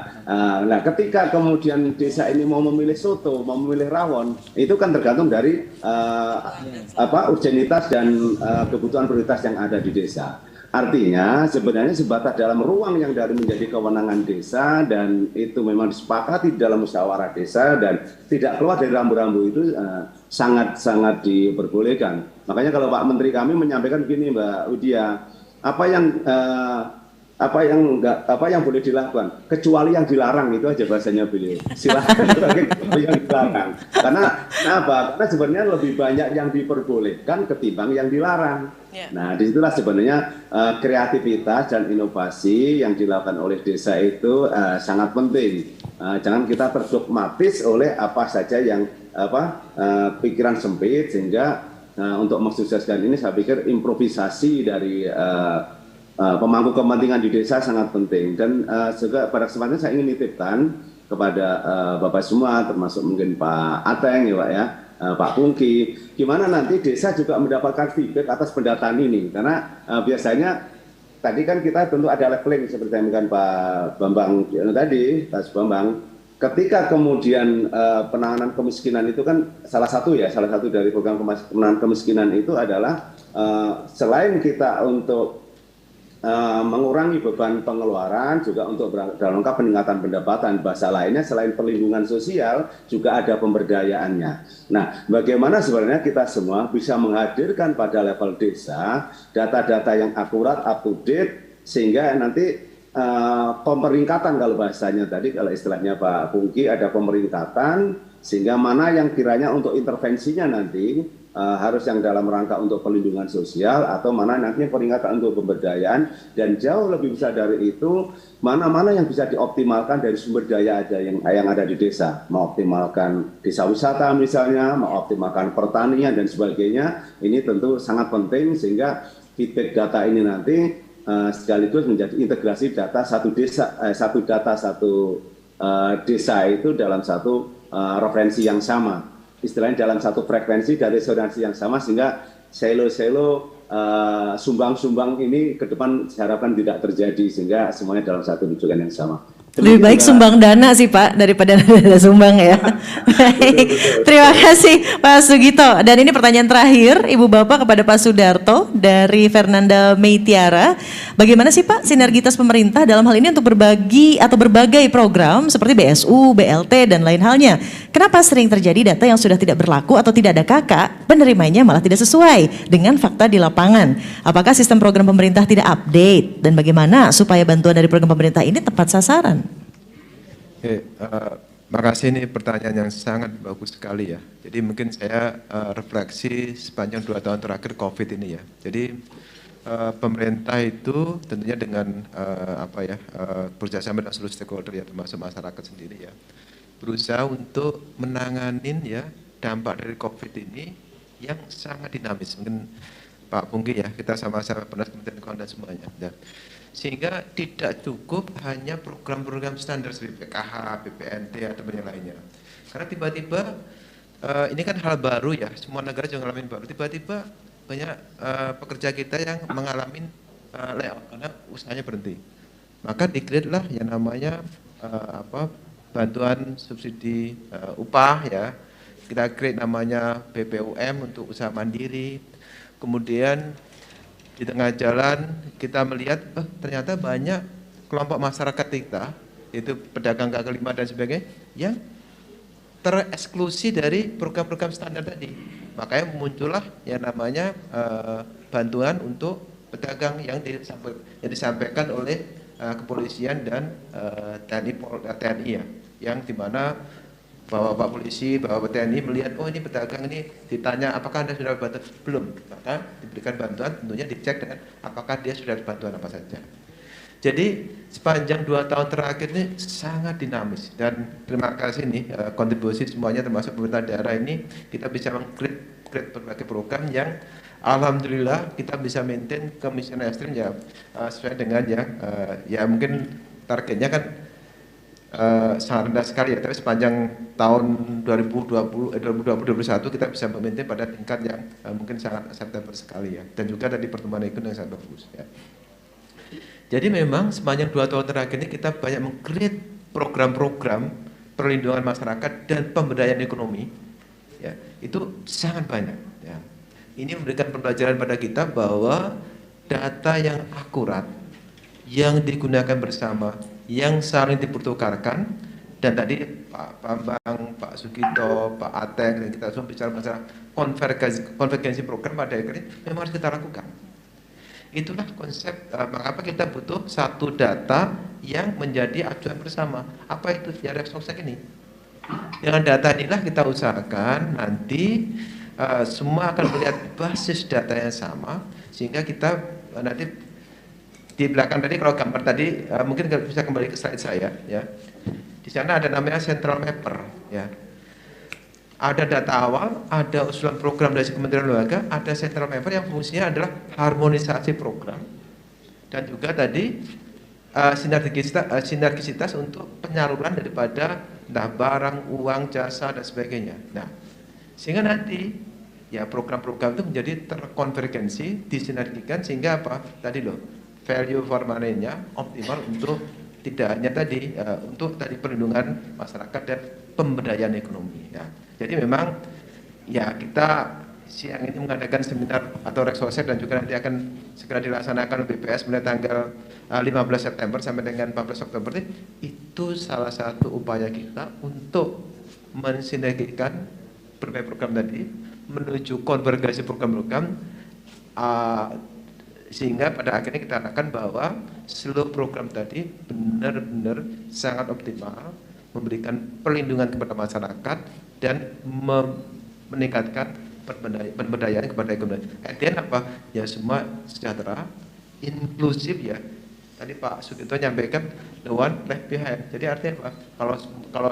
nah ketika kemudian desa ini mau memilih soto, mau memilih rawon, itu kan tergantung dari urgenitas dan kebutuhan prioritas yang ada di desa. Artinya sebenarnya sebatas dalam ruang yang dari menjadi kewenangan desa dan itu memang disepakati dalam musyawarah desa dan tidak keluar dari rambu-rambu itu sangat-sangat diperbolehkan. Makanya kalau Pak Menteri kami menyampaikan begini Mbak Widya, apa yang boleh dilakukan kecuali yang dilarang, itu aja bahasanya beliau. Silakan yang dilarang. Karena apa? Karena sebenarnya lebih banyak yang diperbolehkan ketimbang yang dilarang. Nah, disitulah sebenarnya kreativitas dan inovasi yang dilakukan oleh desa itu sangat penting. Jangan kita terdogmatis oleh apa saja yang pikiran sempit, sehingga untuk mensukseskan ini saya pikir improvisasi dari pemangku kepentingan di desa sangat penting. Dan juga pada kesempatan saya ingin nitipkan kepada Bapak semua, termasuk mungkin Pak Ateng ya Pak ya, Pak Pungki, gimana nanti desa juga mendapatkan feedback atas pendataan ini. Karena biasanya tadi kan kita tentu ada leveling seperti yang kan Pak Bambang tadi, Pak Bambang, ketika kemudian penanganan kemiskinan itu kan salah satu dari program penanganan kemiskinan itu adalah selain kita untuk mengurangi beban pengeluaran, juga untuk dalam rangka peningkatan pendapatan. Bahasa lainnya selain perlindungan sosial juga ada pemberdayaannya. Nah, bagaimana sebenarnya kita semua bisa menghadirkan pada level desa data-data yang akurat, up to date, sehingga nanti pemeringkatan, kalau bahasanya tadi, kalau istilahnya Pak Pungki, ada pemeringkatan, sehingga mana yang kiranya untuk intervensinya nanti harus yang dalam rangka untuk perlindungan sosial, atau mana nantinya peringatan untuk pemberdayaan, dan jauh lebih besar dari itu mana-mana yang bisa dioptimalkan dari sumber daya aja yang ada di desa, mengoptimalkan desa wisata misalnya, mengoptimalkan pertanian dan sebagainya. Ini tentu sangat penting, sehingga feedback data ini nanti sekaligus menjadi integrasi data satu desa itu dalam satu referensi yang sama, istilahnya dalam satu frekuensi dan resonansi yang sama, sehingga silo-silo sumbang-sumbang ini ke depan diharapkan tidak terjadi, sehingga semuanya dalam satu rujukan yang sama. Lebih baik sumbang dana sih Pak daripada dana sumbang ya. Baik, terima kasih Pak Sugito. Dan ini pertanyaan terakhir Ibu Bapak kepada Pak Sudarto dari Fernanda Meitiara. Bagaimana sih Pak sinergitas pemerintah dalam hal ini untuk berbagi atau berbagai program seperti BSU, BLT dan lain halnya? Kenapa sering terjadi data yang sudah tidak berlaku atau tidak ada kakak, penerimanya malah tidak sesuai dengan fakta di lapangan? Apakah sistem program pemerintah tidak update? Dan bagaimana supaya bantuan dari program pemerintah ini tepat sasaran? Oke, makasih, ini pertanyaan yang sangat bagus sekali ya. Jadi mungkin saya refleksi sepanjang 2 tahun terakhir COVID ini ya. Jadi pemerintah itu tentunya dengan bekerjasama dengan seluruh stakeholder ya, termasuk masyarakat sendiri ya, berusaha untuk menanganin ya dampak dari COVID ini yang sangat dinamis. Mungkin Pak Pungki ya, kita sama-sama pernah Kementerian Keuangan dan semuanya. Ya. Sehingga tidak cukup hanya program-program standar seperti PKH, BPNT atau yang lainnya. Karena tiba-tiba ini kan hal baru ya, semua negara juga ngalamin baru. Tiba-tiba banyak pekerja kita yang mengalami layoff karena usahanya berhenti. Maka di-create lah yang namanya bantuan subsidi upah ya. Kita create namanya BPUM untuk usaha mandiri. Kemudian di tengah jalan kita melihat ternyata banyak kelompok masyarakat kita, yaitu pedagang kaki lima dan sebagainya, yang tereksklusi dari program-program standar tadi. Makanya muncullah yang namanya bantuan untuk pedagang yang disampaikan oleh kepolisian dan TNI ya, yang dimana Bapak polisi, Bapak TNI melihat, oh ini pedagang ini, ditanya apakah Anda sudah bantuan? Belum, maka diberikan bantuan, tentunya dicek dengan apakah dia sudah bantuan apa saja. Jadi sepanjang 2 tahun terakhir ini sangat dinamis, dan terima kasih nih kontribusi semuanya termasuk pemerintah daerah ini, kita bisa meng-create berbagai program yang alhamdulillah kita bisa maintain kemiskinan ekstrim ya sesuai dengan yang ya mungkin targetnya kan sangat rendah sekali ya, tapi sepanjang tahun 2021 kita bisa memaintain pada tingkat yang mungkin sangat acceptable sekali ya, dan juga dari pertumbuhan ekonomi yang sangat bagus ya. Jadi memang sepanjang 2 tahun terakhir ini kita banyak meng-create program-program perlindungan masyarakat dan pemberdayaan ekonomi ya, itu sangat banyak ya. Ini memberikan pembelajaran pada kita bahwa data yang akurat, yang digunakan bersama, yang saling dipertukarkan, dan tadi Pak Bambang, Pak Sugito, Pak Ateng, dan kita semua bicara masalah konvergensi program pada akhirnya memang harus kita lakukan. Itulah konsep mengapa kita butuh satu data yang menjadi acuan bersama. Apa itu ya Rexosec ini? Dengan data inilah kita usahakan nanti semua akan melihat basis data yang sama, sehingga kita nanti di belakang tadi kalau gambar tadi mungkin bisa kembali ke slide saya ya. Di sana ada namanya central mapper ya. Ada data awal, ada usulan program dari Kementerian Lembaga, ada central mapper yang fungsinya adalah harmonisasi program dan juga tadi sinergisitas untuk penyaluran daripada barang, uang, jasa dan sebagainya. Nah, sehingga nanti ya program-program itu menjadi terkonvergensi, disinergikan sehingga apa? Tadi loh, value for money-nya optimal untuk tidak hanya tadi untuk tadi perlindungan masyarakat dan pemberdayaan ekonomi ya. Jadi memang ya kita siang ini mengadakan seminar atau Rexosec dan juga nanti akan segera dilaksanakan BPS mulai tanggal 15 September sampai dengan 14 Oktober itu salah satu upaya kita untuk mensinergikan berbagai program tadi menuju konvergensi program-program sehingga pada akhirnya kita harapkan bahwa seluruh program tadi benar-benar sangat optimal memberikan perlindungan kepada masyarakat dan meningkatkan pemberdayaan kepada ekonomi. Artinya apa? Ya semua sejahtera, inklusif ya. Tadi Pak Sugito menyampaikan the one left behind. Jadi artinya apa? Kalau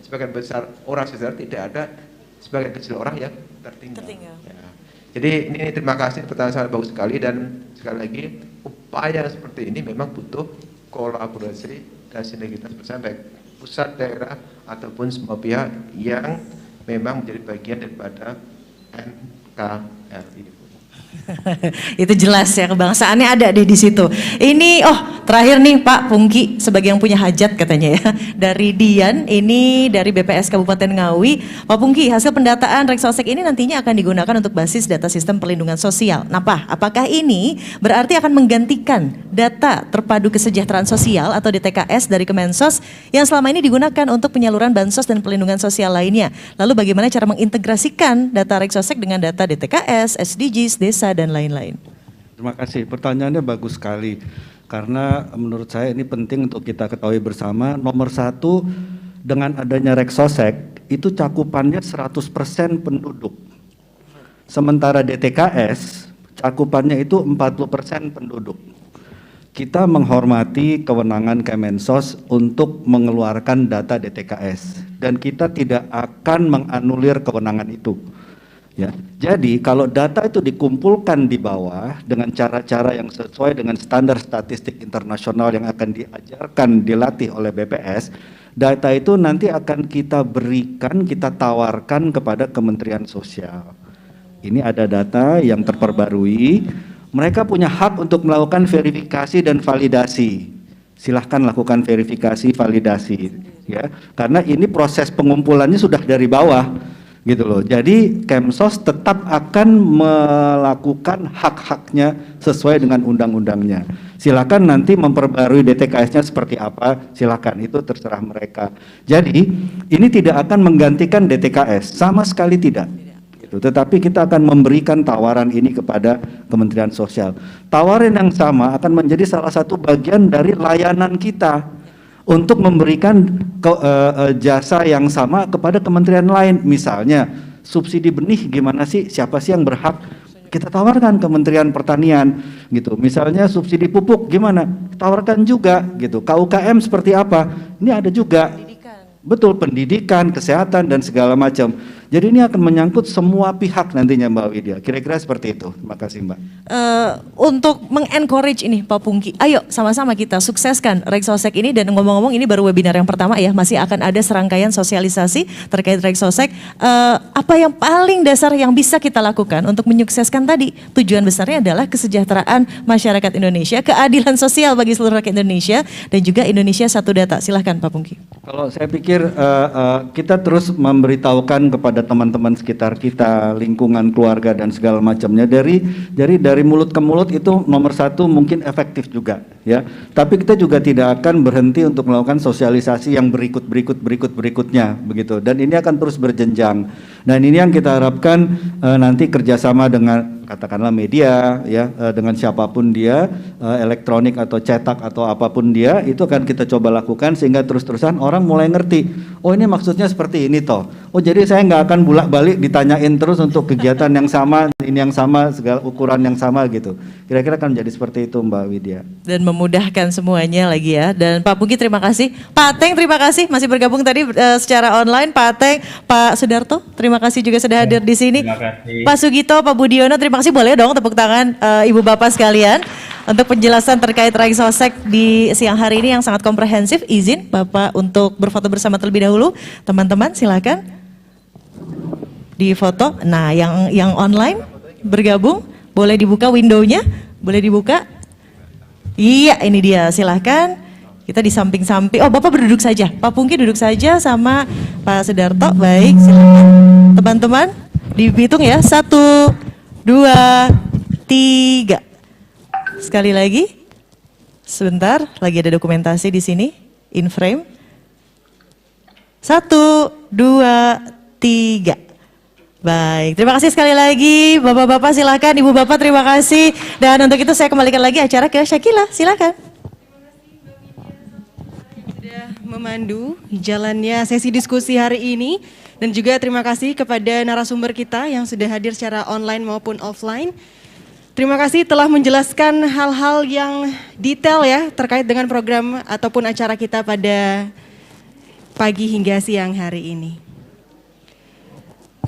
sebagian besar orang sejahtera, tidak ada sebagian kecil orang yang tertinggal. Ya. Jadi ini terima kasih, pertanyaan sangat bagus sekali dan sekali lagi upaya seperti ini memang butuh kolaborasi dan sinergitas bersama baik pusat, daerah ataupun semua pihak yang memang menjadi bagian daripada NKRI. Itu jelas ya, kebangsaannya ada deh di situ. Ini terakhir nih Pak Pungki sebagai yang punya hajat katanya ya. Dari Dian, ini dari BPS Kabupaten Ngawi. Pak Pungki, hasil pendataan Rexosec ini nantinya akan digunakan untuk basis data sistem perlindungan sosial. Nah Pak, apakah ini berarti akan menggantikan data terpadu kesejahteraan sosial atau DTKS dari Kemensos yang selama ini digunakan untuk penyaluran bansos dan perlindungan sosial lainnya? Lalu bagaimana cara mengintegrasikan data Rexosec dengan data DTKS, SDGs, desa dan lain-lain? Terima kasih, pertanyaannya bagus sekali. Karena menurut saya ini penting untuk kita ketahui bersama. Nomor satu, dengan adanya Rexosec, itu cakupannya 100% penduduk. Sementara DTKS, cakupannya itu 40% penduduk. Kita menghormati kewenangan Kemensos untuk mengeluarkan data DTKS. Dan kita tidak akan menganulir kewenangan itu. Ya, jadi kalau data itu dikumpulkan di bawah dengan cara-cara yang sesuai dengan standar statistik internasional yang akan diajarkan, dilatih oleh BPS, data itu nanti akan kita berikan, kita tawarkan kepada Kementerian Sosial. Ini ada data yang terperbarui, mereka punya hak untuk melakukan verifikasi dan validasi. Silahkan lakukan verifikasi, validasi, ya, karena ini proses pengumpulannya sudah dari bawah. Gitu loh. Jadi Kemsos tetap akan melakukan hak-haknya sesuai dengan undang-undangnya. Silakan nanti memperbarui DTKS-nya seperti apa, silakan, itu terserah mereka. Jadi ini tidak akan menggantikan DTKS, sama sekali tidak. Gitu. Tetapi kita akan memberikan tawaran ini kepada Kementerian Sosial. Tawaran yang sama akan menjadi salah satu bagian dari layanan kita untuk memberikan jasa yang sama kepada kementerian lain. Misalnya subsidi benih gimana sih, siapa sih yang berhak, kita tawarkan Kementerian Pertanian gitu. Misalnya subsidi pupuk gimana, tawarkan juga gitu. KUKM seperti apa, ini ada juga. Betul, pendidikan, kesehatan dan segala macam. Jadi ini akan menyangkut semua pihak nantinya Mbak Widya. Kira-kira seperti itu. Terima kasih Mbak. Untuk mengencourage ini Pak Pungki, ayo sama-sama kita sukseskan Rexosec ini. Dan ngomong-ngomong ini baru webinar yang pertama ya, masih akan ada serangkaian sosialisasi terkait Rexosec. Apa yang paling dasar yang bisa kita lakukan untuk menyukseskan tadi? Tujuan besarnya adalah kesejahteraan masyarakat Indonesia, keadilan sosial bagi seluruh rakyat Indonesia, dan juga Indonesia satu data. Silahkan Pak Pungki. Kalau saya pikir kita terus memberitahukan kepada teman-teman sekitar kita, lingkungan, keluarga dan segala macamnya. Dari mulut ke mulut itu nomor satu mungkin efektif juga, ya. Tapi kita juga tidak akan berhenti untuk melakukan sosialisasi yang berikutnya, begitu. Dan ini akan terus berjenjang. Dan ini yang kita harapkan nanti kerjasama dengan katakanlah media, ya, dengan siapapun dia, elektronik atau cetak atau apapun dia, itu akan kita coba lakukan sehingga terus-terusan orang mulai ngerti, oh ini maksudnya seperti ini toh, oh jadi saya nggak akan bolak-balik ditanyain terus untuk kegiatan yang sama, ini yang sama, segala ukuran yang sama gitu. Kira-kira akan menjadi seperti itu Mbak Widya. Dan memudahkan semuanya lagi ya. Dan Pak Pungki terima kasih, Pak Ateng terima kasih masih bergabung tadi secara online, Pak Ateng, Pak Sudarto terima kasih juga sudah hadir di sini. Terima kasih. Pak Sugito, Pak Budiono terima kasih, boleh dong tepuk tangan Ibu Bapak sekalian untuk penjelasan terkait Reksosek di siang hari ini yang sangat komprehensif. Izin Bapak untuk berfoto bersama terlebih dahulu. Teman-teman silakan di foto. Nah, yang online bergabung boleh dibuka window-nya, boleh dibuka. Iya, ini dia. Silakan. Kita di samping-samping. Oh, Bapak berduduk saja. Pak Pungki duduk saja sama Pak Sudarto. Baik, silakan. Teman-teman dihitung ya. 1, 2, 3. Sekali lagi. Sebentar, lagi ada dokumentasi di sini. In frame. 1, 2, 3. Baik, terima kasih sekali lagi. Bapak-bapak silakan, Ibu Bapak terima kasih. Dan untuk itu saya kembalikan lagi acara ke Syakila, silakan. Sudah memandu jalannya sesi diskusi hari ini. Dan juga terima kasih kepada narasumber kita yang sudah hadir secara online maupun offline. Terima kasih telah menjelaskan hal-hal yang detail ya terkait dengan program ataupun acara kita pada pagi hingga siang hari ini.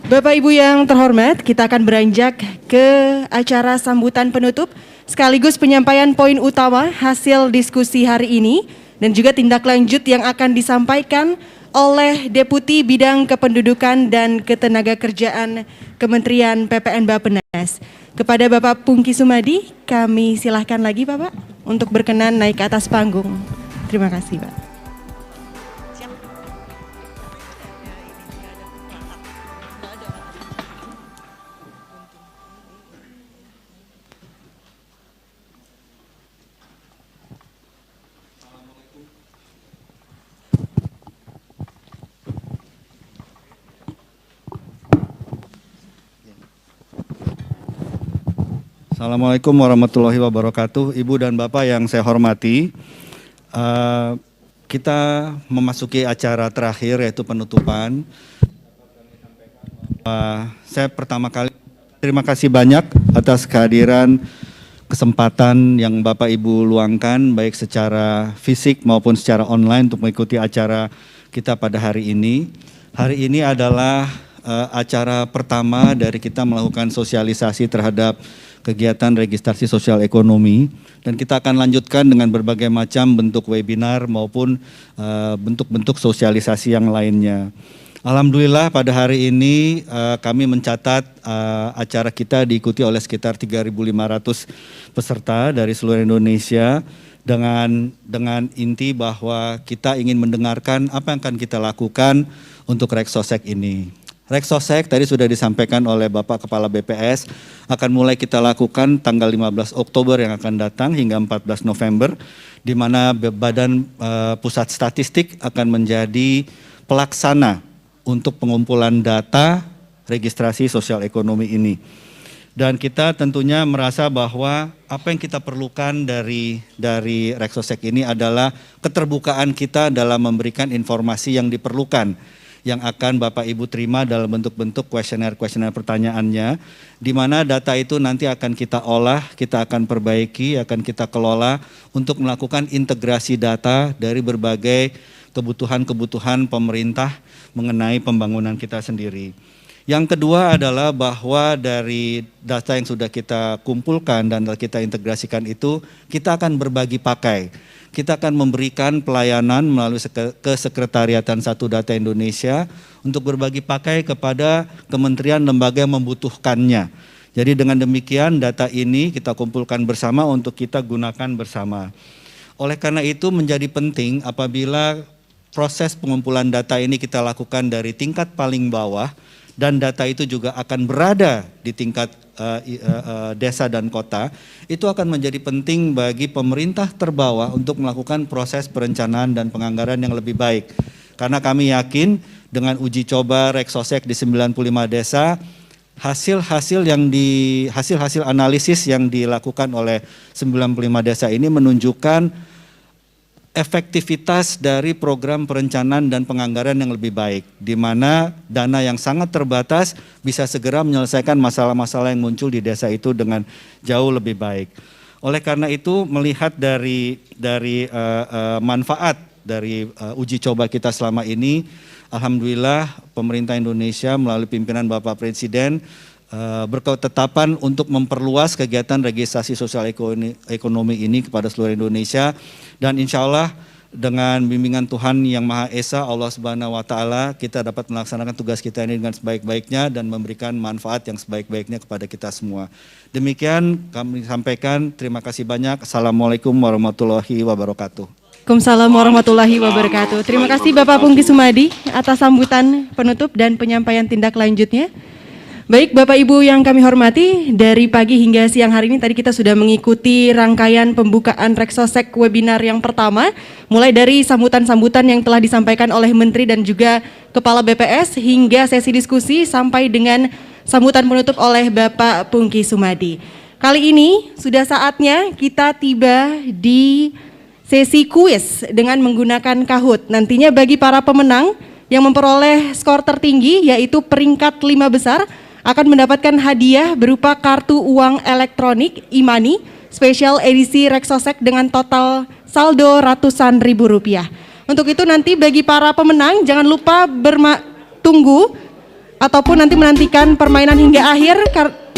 Bapak Ibu yang terhormat, kita akan beranjak ke acara sambutan penutup sekaligus penyampaian poin utama hasil diskusi hari ini dan juga tindak lanjut yang akan disampaikan oleh Deputi Bidang Kependudukan dan Ketenagakerjaan Kementerian PPN Bappenas. Kepada Bapak Pungki Sumadi, kami silahkan lagi Bapak untuk berkenan naik ke atas panggung. Terima kasih Pak. Assalamualaikum warahmatullahi wabarakatuh. Ibu dan Bapak yang saya hormati, kita memasuki acara terakhir yaitu penutupan. Saya pertama kali terima kasih banyak atas kehadiran kesempatan yang Bapak Ibu luangkan baik secara fisik maupun secara online untuk mengikuti acara kita pada hari ini. Hari ini adalah acara pertama dari kita melakukan sosialisasi terhadap kegiatan registrasi sosial ekonomi dan kita akan lanjutkan dengan berbagai macam bentuk webinar maupun bentuk-bentuk sosialisasi yang lainnya. Alhamdulillah pada hari ini kami mencatat acara kita diikuti oleh sekitar 3.500 peserta dari seluruh Indonesia dengan inti bahwa kita ingin mendengarkan apa yang akan kita lakukan untuk Reksosek ini. Reksosek tadi sudah disampaikan oleh Bapak Kepala BPS akan mulai kita lakukan tanggal 15 Oktober yang akan datang hingga 14 November di mana Badan Pusat Statistik akan menjadi pelaksana untuk pengumpulan data registrasi sosial ekonomi ini. Dan kita tentunya merasa bahwa apa yang kita perlukan dari Reksosek ini adalah keterbukaan kita dalam memberikan informasi yang diperlukan yang akan Bapak Ibu terima dalam bentuk-bentuk kuesioner pertanyaannya, di mana data itu nanti akan kita olah, kita akan perbaiki, akan kita kelola untuk melakukan integrasi data dari berbagai kebutuhan-kebutuhan pemerintah mengenai pembangunan kita sendiri. Yang kedua adalah bahwa dari data yang sudah kita kumpulkan dan kita integrasikan itu, kita akan berbagi pakai. Kita akan memberikan pelayanan melalui Kesekretariatan Satu Data Indonesia untuk berbagi pakai kepada kementerian lembaga yang membutuhkannya. Jadi dengan demikian data ini kita kumpulkan bersama untuk kita gunakan bersama. Oleh karena itu menjadi penting apabila proses pengumpulan data ini kita lakukan dari tingkat paling bawah dan data itu juga akan berada di tingkat desa dan kota, itu akan menjadi penting bagi pemerintah terbawah untuk melakukan proses perencanaan dan penganggaran yang lebih baik. Karena kami yakin dengan uji coba Reksosek di 95 desa, hasil-hasil analisis yang dilakukan oleh 95 desa ini menunjukkan efektivitas dari program perencanaan dan penganggaran yang lebih baik, di mana dana yang sangat terbatas bisa segera menyelesaikan masalah-masalah yang muncul di desa itu dengan jauh lebih baik. Oleh karena itu, melihat dari manfaat dari uji coba kita selama ini, alhamdulillah pemerintah Indonesia melalui pimpinan Bapak Presiden berketetapan untuk memperluas kegiatan registrasi sosial ekonomi ini kepada seluruh Indonesia, dan insya Allah dengan bimbingan Tuhan Yang Maha Esa, Allah Subhanahu Wa Taala, kita dapat melaksanakan tugas kita ini dengan sebaik-baiknya dan memberikan manfaat yang sebaik-baiknya kepada kita semua. Demikian kami sampaikan, terima kasih banyak. Assalamualaikum warahmatullahi wabarakatuh. Waalaikumsalam warahmatullahi wabarakatuh. Terima kasih Bapak Pungki Sumadi atas sambutan penutup dan penyampaian tindak lanjutnya. Baik Bapak Ibu yang kami hormati, dari pagi hingga siang hari ini tadi kita sudah mengikuti rangkaian pembukaan Reksosek webinar yang pertama, mulai dari sambutan-sambutan yang telah disampaikan oleh Menteri dan juga Kepala BPS hingga sesi diskusi sampai dengan sambutan penutup oleh Bapak Pungki Sumadi. Kali ini sudah saatnya kita tiba di sesi kuis dengan menggunakan Kahoot. Nantinya bagi para pemenang yang memperoleh skor tertinggi yaitu peringkat 5 besar akan mendapatkan hadiah berupa kartu uang elektronik e-money spesial edisi Reksosek dengan total saldo ratusan ribu rupiah. Untuk itu nanti bagi para pemenang jangan lupa tunggu ataupun nanti menantikan permainan hingga akhir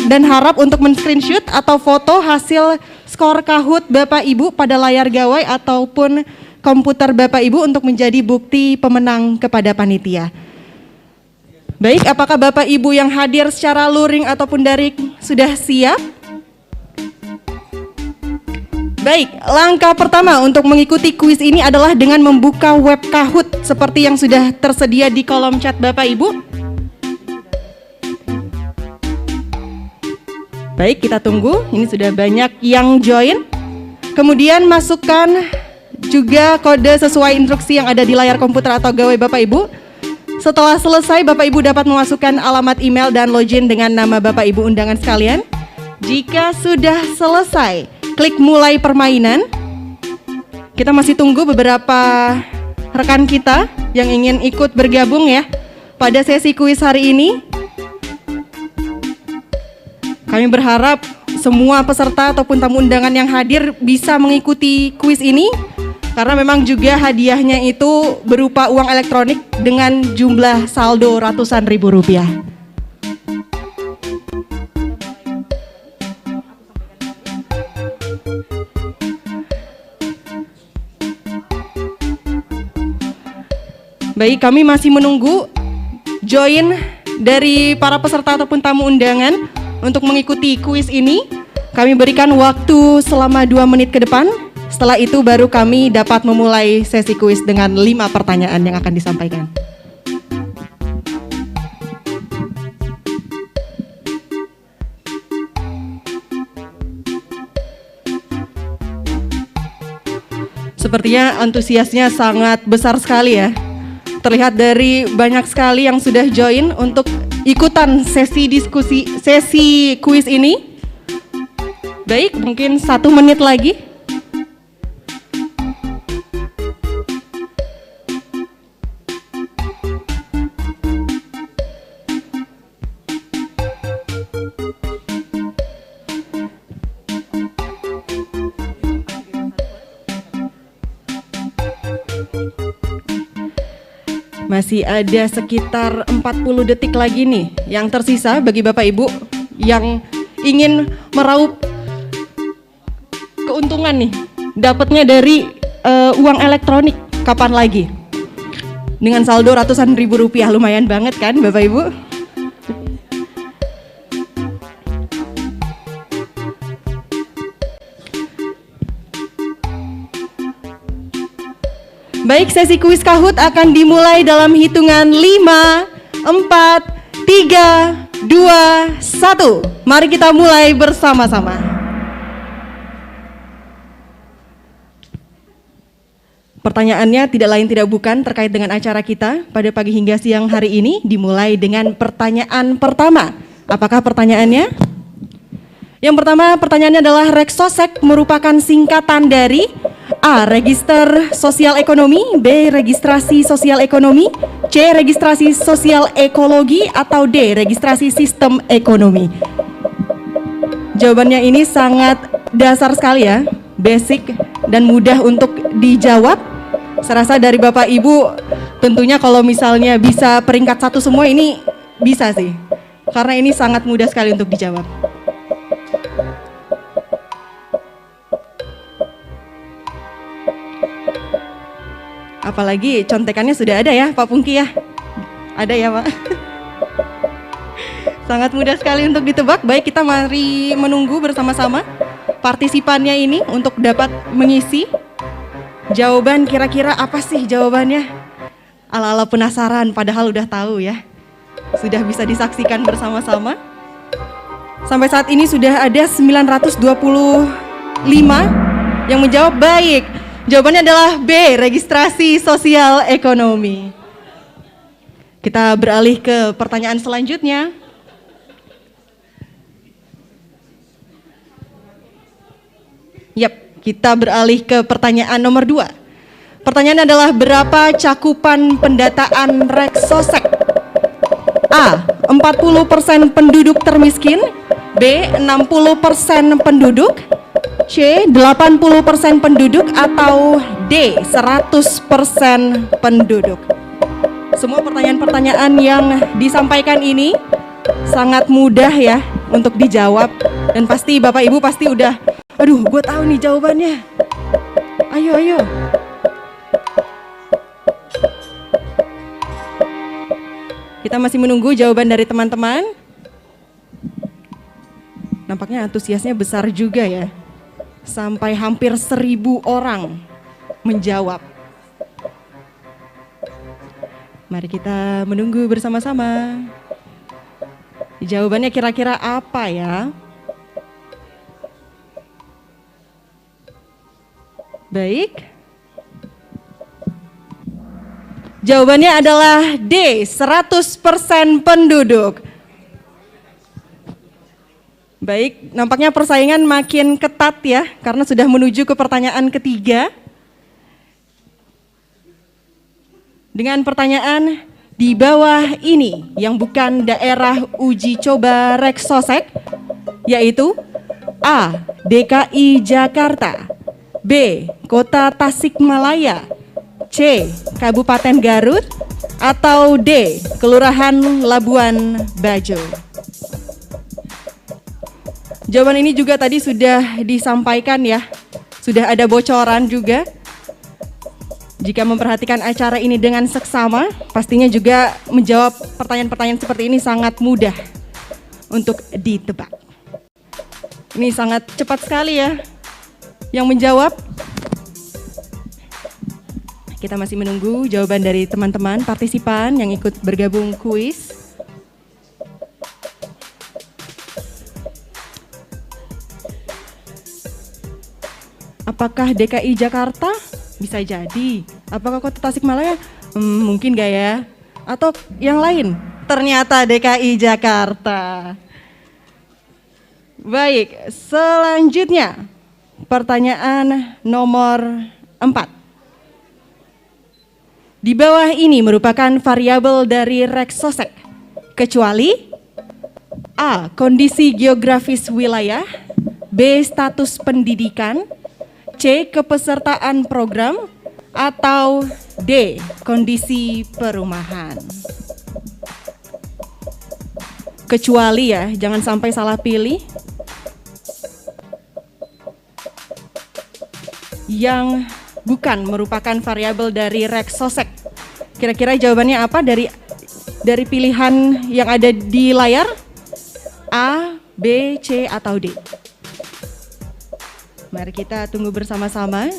dan harap untuk men-screenshot atau foto hasil skor Kahoot Bapak Ibu pada layar gawai ataupun komputer Bapak Ibu untuk menjadi bukti pemenang kepada panitia. Baik, apakah Bapak Ibu yang hadir secara luring ataupun daring sudah siap? Baik, langkah pertama untuk mengikuti kuis ini adalah dengan membuka web Kahoot seperti yang sudah tersedia di kolom chat Bapak Ibu. Baik, kita tunggu, ini sudah banyak yang join. Kemudian masukkan juga kode sesuai instruksi yang ada di layar komputer atau gawai Bapak Ibu. Setelah selesai, Bapak Ibu dapat memasukkan alamat email dan login dengan nama Bapak Ibu undangan sekalian. Jika sudah selesai, klik mulai permainan. Kita masih tunggu beberapa rekan kita yang ingin ikut bergabung ya pada sesi kuis hari ini. Kami berharap semua peserta ataupun tamu undangan yang hadir bisa mengikuti kuis ini, karena memang juga hadiahnya itu berupa uang elektronik dengan jumlah saldo ratusan ribu rupiah. Baik, kami masih menunggu join dari para peserta ataupun tamu undangan untuk mengikuti kuis ini. Kami berikan waktu selama 2 menit ke depan. Setelah itu baru kami dapat memulai sesi kuis dengan 5 pertanyaan yang akan disampaikan. Sepertinya antusiasnya sangat besar sekali ya. Terlihat dari banyak sekali yang sudah join untuk ikutan sesi kuis ini. Baik, mungkin 1 menit lagi. Masih ada sekitar 40 detik lagi nih yang tersisa bagi Bapak Ibu yang ingin meraup keuntungan nih, dapatnya dari uang elektronik. Kapan lagi? Dengan saldo ratusan ribu rupiah, lumayan banget kan Bapak Ibu? Baik, sesi kuis Kahoot akan dimulai dalam hitungan 5, 4, 3, 2, 1. Mari kita mulai bersama-sama. Pertanyaannya tidak lain tidak bukan terkait dengan acara kita pada pagi hingga siang hari ini, dimulai dengan pertanyaan pertama. Apakah pertanyaannya? Yang pertama, pertanyaannya adalah Reksosek merupakan singkatan dari A. Register Sosial Ekonomi, B. Registrasi Sosial Ekonomi, C. Registrasi Sosial Ekologi, atau D. Registrasi Sistem Ekonomi. Jawabannya ini sangat dasar sekali ya, basic dan mudah untuk dijawab. Saya rasa dari Bapak Ibu tentunya kalau misalnya bisa peringkat 1 semua ini bisa sih, karena ini sangat mudah sekali untuk dijawab. Apalagi contekannya sudah ada ya Pak Pungki ya. Ada ya Pak. Sangat mudah sekali untuk ditebak. Baik, kita mari menunggu bersama-sama partisipannya ini untuk dapat mengisi jawaban. Kira-kira apa sih jawabannya? Ala-ala penasaran padahal udah tahu ya. Sudah bisa disaksikan bersama-sama. Sampai saat ini sudah ada 925 yang menjawab baik. Jawabannya adalah B, registrasi sosial ekonomi. Kita beralih ke pertanyaan selanjutnya. Yap, kita beralih ke pertanyaan nomor 2. Pertanyaan adalah berapa cakupan pendataan Reksosek? A, 40% penduduk termiskin, B, 60% penduduk, C, 80% penduduk, atau D, 100% penduduk. Semua pertanyaan-pertanyaan yang disampaikan ini sangat mudah ya untuk dijawab. Dan pasti Bapak Ibu pasti udah, aduh gue tahu nih jawabannya. Ayo. Kita masih menunggu jawaban dari teman-teman. Nampaknya antusiasnya besar juga ya. Sampai hampir 1000 orang menjawab. Mari kita menunggu bersama-sama. Jawabannya kira-kira apa ya? Baik. Jawabannya adalah D, 100% penduduk. Baik, nampaknya persaingan makin ketat ya, karena sudah menuju ke pertanyaan ketiga. Dengan pertanyaan di bawah ini yang bukan daerah uji coba Reksosek, yaitu A, DKI Jakarta, B, Kota Tasikmalaya, C, Kabupaten Garut, atau D, Kelurahan Labuan Bajo. Jawaban ini juga tadi sudah disampaikan ya, sudah ada bocoran juga. Jika memperhatikan acara ini dengan seksama, pastinya juga menjawab pertanyaan-pertanyaan seperti ini sangat mudah untuk ditebak. Ini sangat cepat sekali ya yang menjawab. Kita masih menunggu jawaban dari teman-teman partisipan yang ikut bergabung kuis. Apakah DKI Jakarta? Bisa jadi. Apakah Kota Tasikmalaya? Mungkin gak ya? Atau yang lain? Ternyata DKI Jakarta. Baik, selanjutnya pertanyaan nomor 4. Di bawah ini merupakan variabel dari Reksosek, kecuali A, kondisi geografis wilayah, B, status pendidikan, C, kepesertaan program, atau D, kondisi perumahan. Kecuali ya, jangan sampai salah pilih. Yang bukan merupakan variabel dari Reksosek. Kira-kira jawabannya apa dari pilihan yang ada di layar? A, B, C, atau D? Mari kita tunggu bersama-sama.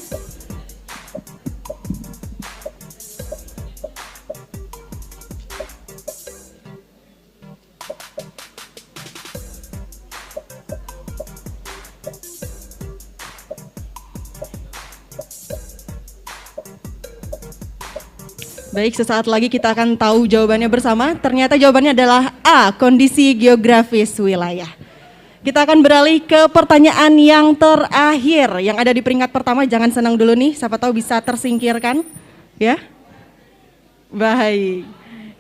Baik, sesaat lagi kita akan tahu jawabannya bersama. Ternyata jawabannya adalah A, kondisi geografis wilayah. Kita akan beralih ke pertanyaan yang terakhir. Yang ada di peringkat pertama, jangan senang dulu nih, siapa tahu bisa tersingkirkan. Ya, baik.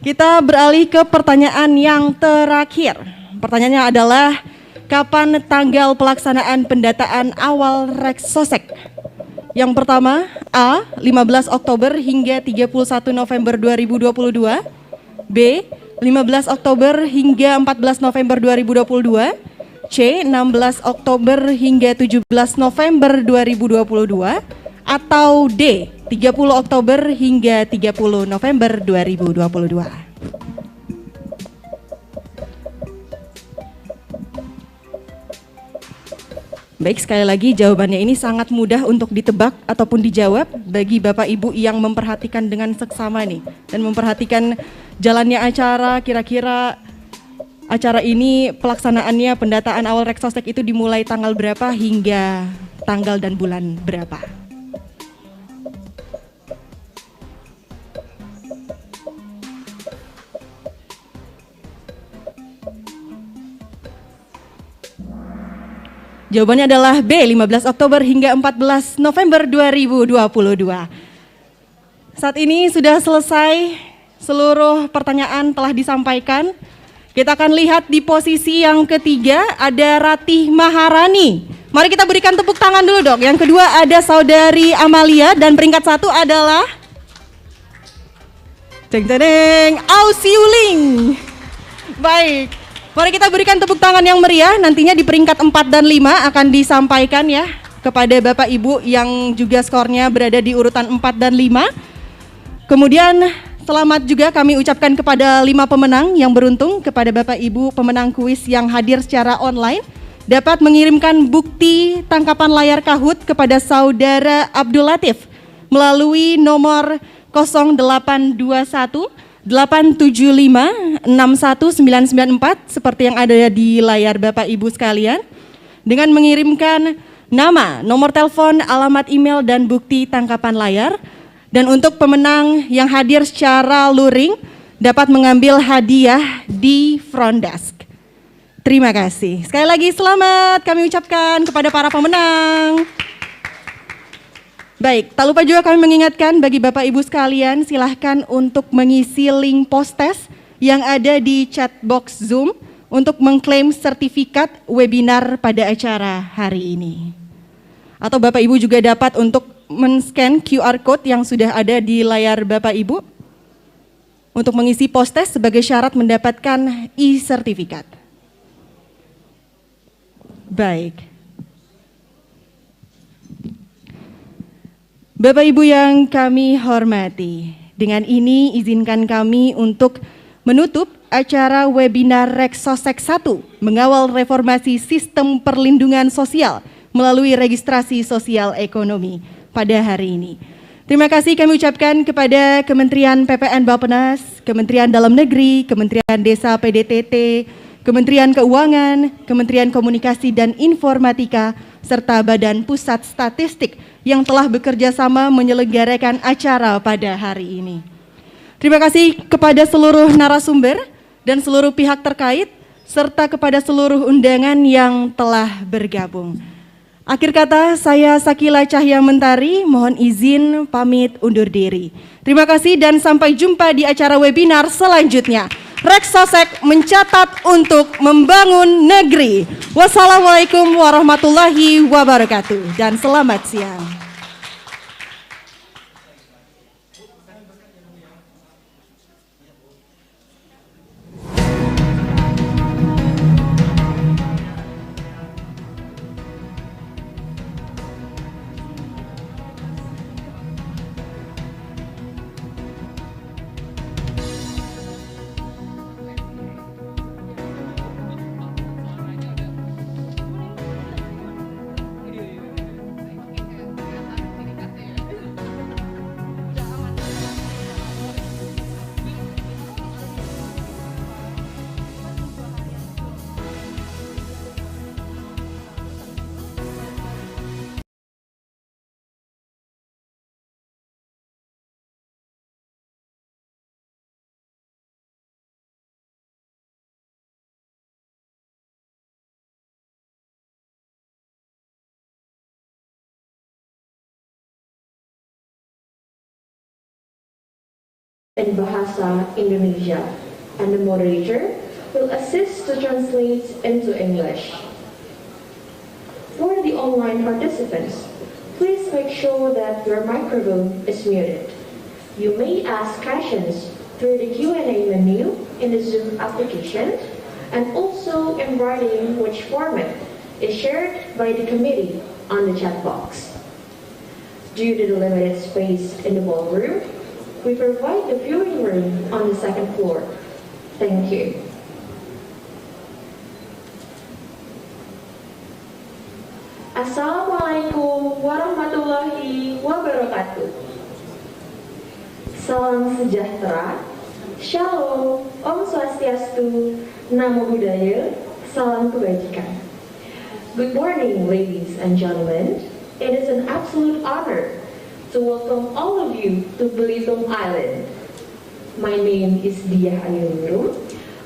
Kita beralih ke pertanyaan yang terakhir. Pertanyaannya adalah, kapan tanggal pelaksanaan pendataan awal Reksosek? Yang pertama, A, 15 Oktober hingga 31 November 2022, B, 15 Oktober hingga 14 November 2022, C, 16 Oktober hingga 17 November 2022, atau D, 30 Oktober hingga 30 November 2022. Baik, sekali lagi jawabannya ini sangat mudah untuk ditebak ataupun dijawab bagi Bapak Ibu yang memperhatikan dengan seksama nih dan memperhatikan jalannya acara. Kira-kira acara ini pelaksanaannya pendataan awal Reksosek itu dimulai tanggal berapa hingga tanggal dan bulan berapa? Jawabannya adalah B, 15 Oktober hingga 14 November 2022. Saat ini sudah selesai, seluruh pertanyaan telah disampaikan. Kita akan lihat di posisi yang ketiga ada Ratih Maharani. Mari kita berikan tepuk tangan dulu dong. Yang kedua ada Saudari Amalia dan peringkat satu adalah Ausiuling. Baik. Mari kita berikan tepuk tangan yang meriah, nantinya di peringkat 4 dan 5 akan disampaikan ya kepada Bapak Ibu yang juga skornya berada di urutan 4 dan 5. Kemudian selamat juga kami ucapkan kepada 5 pemenang yang beruntung, kepada Bapak Ibu pemenang kuis yang hadir secara online, dapat mengirimkan bukti tangkapan layar Kahoot kepada Saudara Abdul Latif melalui nomor 0821 875 61994 seperti yang ada di layar Bapak Ibu sekalian, dengan mengirimkan nama, nomor telepon, alamat email dan bukti tangkapan layar. Dan untuk pemenang yang hadir secara luring dapat mengambil hadiah di front desk. Terima kasih. Sekali lagi selamat kami ucapkan kepada para pemenang. Baik, tak lupa juga kami mengingatkan bagi Bapak Ibu sekalian, silahkan untuk mengisi link post-test yang ada di chat box Zoom untuk mengklaim sertifikat webinar pada acara hari ini. Atau Bapak Ibu juga dapat untuk men-scan QR Code yang sudah ada di layar Bapak Ibu untuk mengisi post-test sebagai syarat mendapatkan e-sertifikat. Baik. Bapak Ibu yang kami hormati, dengan ini izinkan kami untuk menutup acara webinar Reksosek 1 mengawal reformasi sistem perlindungan sosial melalui registrasi sosial ekonomi pada hari ini. Terima kasih kami ucapkan kepada Kementerian PPN Bappenas, Kementerian Dalam Negeri, Kementerian Desa PDTT, Kementerian Keuangan, Kementerian Komunikasi dan Informatika, serta Badan Pusat Statistik yang telah bekerja sama menyelenggarakan acara pada hari ini. Terima kasih kepada seluruh narasumber dan seluruh pihak terkait, serta kepada seluruh undangan yang telah bergabung. Akhir kata, saya Sakila Cahya Mentari, mohon izin pamit undur diri. Terima kasih dan sampai jumpa di acara webinar selanjutnya. Reksosek mencatat untuk membangun negeri. Wassalamualaikum warahmatullahi wabarakatuh dan selamat siang. in Bahasa Indonesia, and the moderator will assist to translate into English. For the online participants, please make sure that your microphone is muted. You may ask questions through the Q&A menu in the Zoom application and also in writing, which format is shared by the committee on the chat box. Due to the limited space in the ballroom, we provide the viewing room on the second floor. Thank you. Assalamualaikum warahmatullahi wabarakatuh. Salam sejahtera, Shalom, Om Swastiastu, Namo Buddhaya, Salam Kebajikan. Good morning, ladies and gentlemen. It is an absolute honor to welcome all of you to Belitung Island. My name is Diah Ayunurung.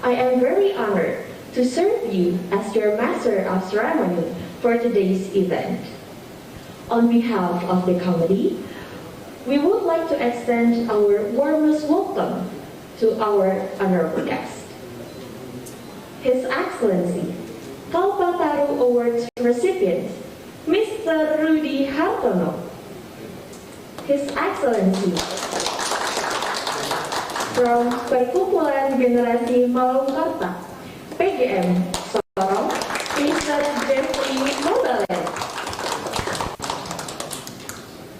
I am very honored to serve you as your Master of Ceremony for today's event. On behalf of the committee, we would like to extend our warmest welcome to our honorable guest. His Excellency, Kalpataru Awards recipient, Mr. Rudy Hartono. His Excellency, from Perkumpulan Generasi Malaukarta, PGM Sorong, Mr. Jeffrey Mobalen.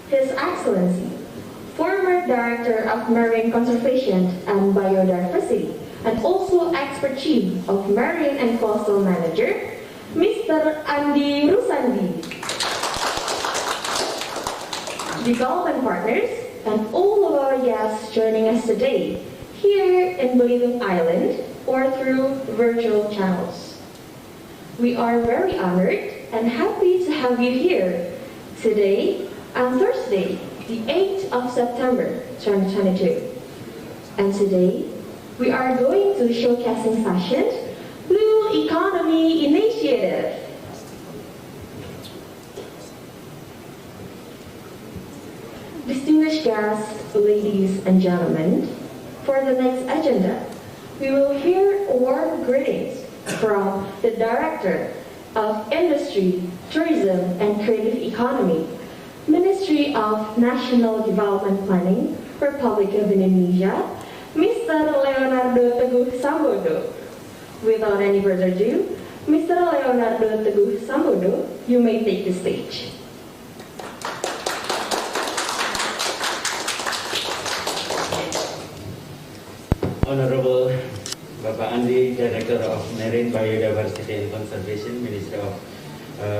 His Excellency, former Director of Marine Conservation and Biodiversity, and also Expert Chief of Marine and Coastal Manager, Mr. Andi Rusandi. Development partners, and all of our guests joining us today, here in Belitung Island, or through virtual channels. We are very honored and happy to have you here today on Thursday, the 8th of September, 2022. And today, we are going to showcasing session, Blue Economy Initiative. Distinguished guests, ladies and gentlemen, for the next agenda, we will hear warm greetings from the Director of Industry, Tourism and Creative Economy, Ministry of National Development Planning, Republic of Indonesia, Mr. Leonardo Teguh Sambodo. Without any further ado, Mr. Leonardo Teguh Sambodo, you may take the stage. Honorable Bapak Andi, Director of Marine Biodiversity and Conservation, Ministry of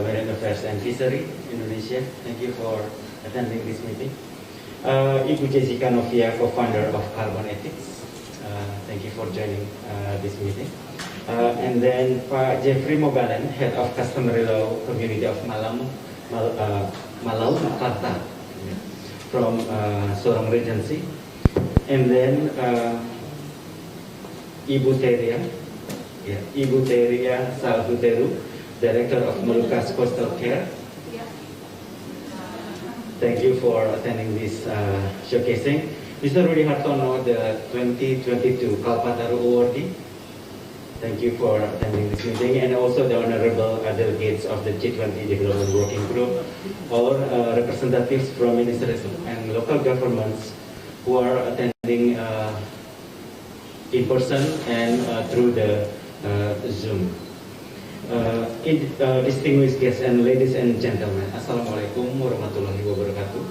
Marine Affairs and Fishery, Indonesia. Thank you for attending this meeting. Ibu Jessica Novia, co-founder of Carbon Ethics. Thank you for joining this meeting. And then Pak Jeffrey Mobalen, Head of Customary Law Community of Malaukarta, from Sorong Regency. And then Ibu Teria Salhuteru, Director of Malukas Coastal Care. Thank you for attending this showcasing. Mr. Rudy Hartono, the 2022 Kalpataru Awardee. Thank you for attending this meeting, and also the honorable delegates of the G20 Development Working Group, or representatives from ministries and local governments who are attending in person and through the Zoom. Distinguished guests and ladies and gentlemen, Assalamualaikum warahmatullahi wabarakatuh.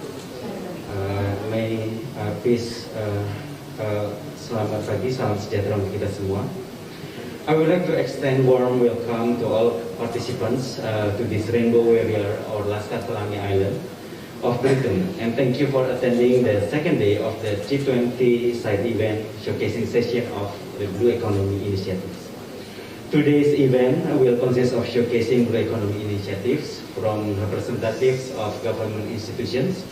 May peace, selamat pagi, salam sejahtera untuk kita semua. I would like to extend warm welcome to all participants to this Rainbow Warrior or Laskar Pelangi Island of Belitung, and thank you for attending the second day of the G20 side event showcasing session of the Blue Economy Initiatives. Today's event will consist of showcasing Blue Economy initiatives from representatives of government institutions,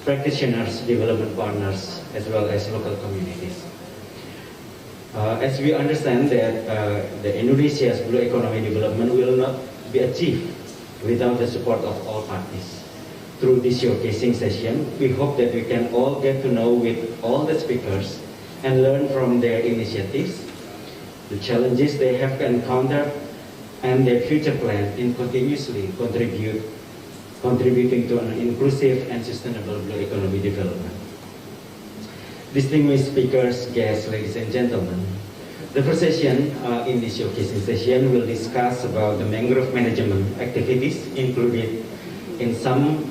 practitioners, development partners, as well as local communities. As we understand that the Indonesia's Blue Economy development will not be achieved without the support of all parties. Through this showcasing session, we hope that we can all get to know with all the speakers and learn from their initiatives, the challenges they have encountered, and their future plan in continuously contributing to an inclusive and sustainable blue economy development. Distinguished speakers, guests, ladies and gentlemen, the first session in this showcasing session will discuss about the mangrove management activities included in some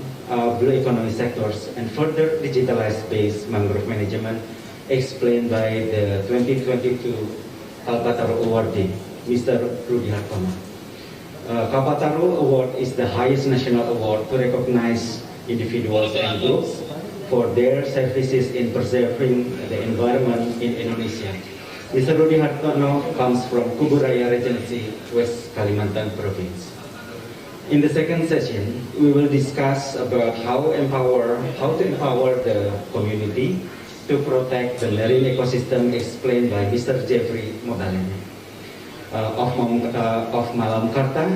blue economy sectors and further digitalized based mangrove management explained by the 2022 Kalpataru awardee, Mr. Rudy Hartono. Kalpataru Award is the highest national award to recognize individuals and groups for their services in preserving the environment in Indonesia. Mr. Rudy Hartono comes from Kuburaya Regency, West Kalimantan Province. In the second session, we will discuss about how to empower the community to protect the marine ecosystem explained by Mr. Jeffrey Modalene. Of Malamkarta,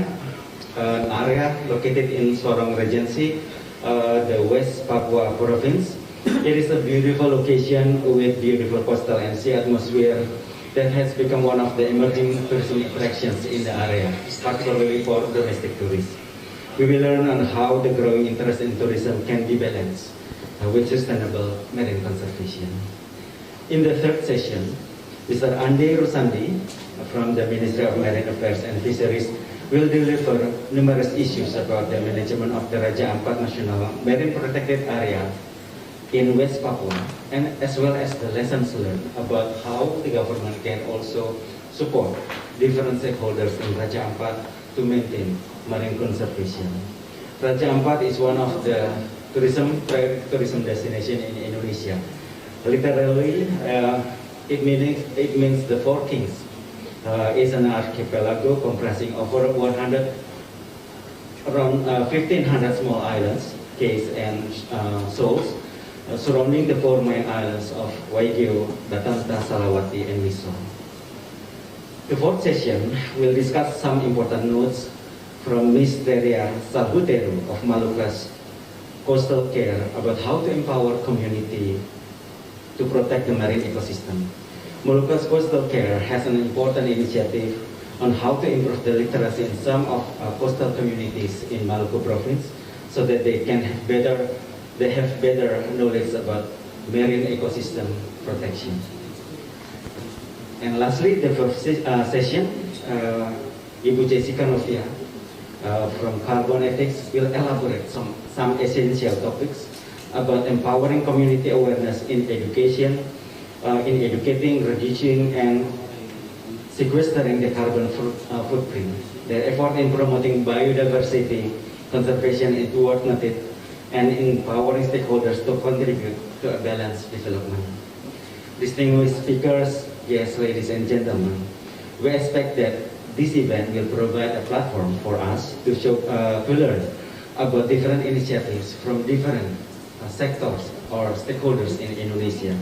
an area located in Sorong Regency, the West Papua Province. It is a beautiful location with beautiful coastal and sea atmosphere that has become one of the emerging tourism attractions in the area, particularly for domestic tourists. We will learn on how the growing interest in tourism can be balanced with sustainable marine conservation. In the third session, Mr. Andi Rusandi from the Ministry of Marine Affairs and Fisheries will deliver numerous issues about the management of the Raja Ampat National Marine Protected Area in West Papua, and as well as the lessons learned about how the government can also support different stakeholders in Raja Ampat to maintain marine conservation. Raja Ampat is one of the tourism destination in Indonesia. Literally, it means the four kings. Is an archipelago comprising over around 1,500 small islands, cays and shoals, surrounding the four main islands of Waigeo, Batanta, Salawati, and Miso. The fourth session will discuss some important notes from Ms. Teria Salbuteru of Maluka's Coastal Care about how to empower community to protect the marine ecosystem. Maluka's Coastal Care has an important initiative on how to improve the literacy in some of coastal communities in Maluku province so that they have better knowledge about marine ecosystem protection. And lastly, the first session, Ibu Jessica Novia from Carbon Ethics will elaborate some essential topics about empowering community awareness in education, in educating, reducing, and sequestering the carbon footprint. Their effort in promoting biodiversity conservation is worth noted, and empowering stakeholders to contribute to a balanced development. Distinguished speakers, guests, ladies and gentlemen, we expect that this event will provide a platform for us to learn about different initiatives from different sectors or stakeholders in Indonesia.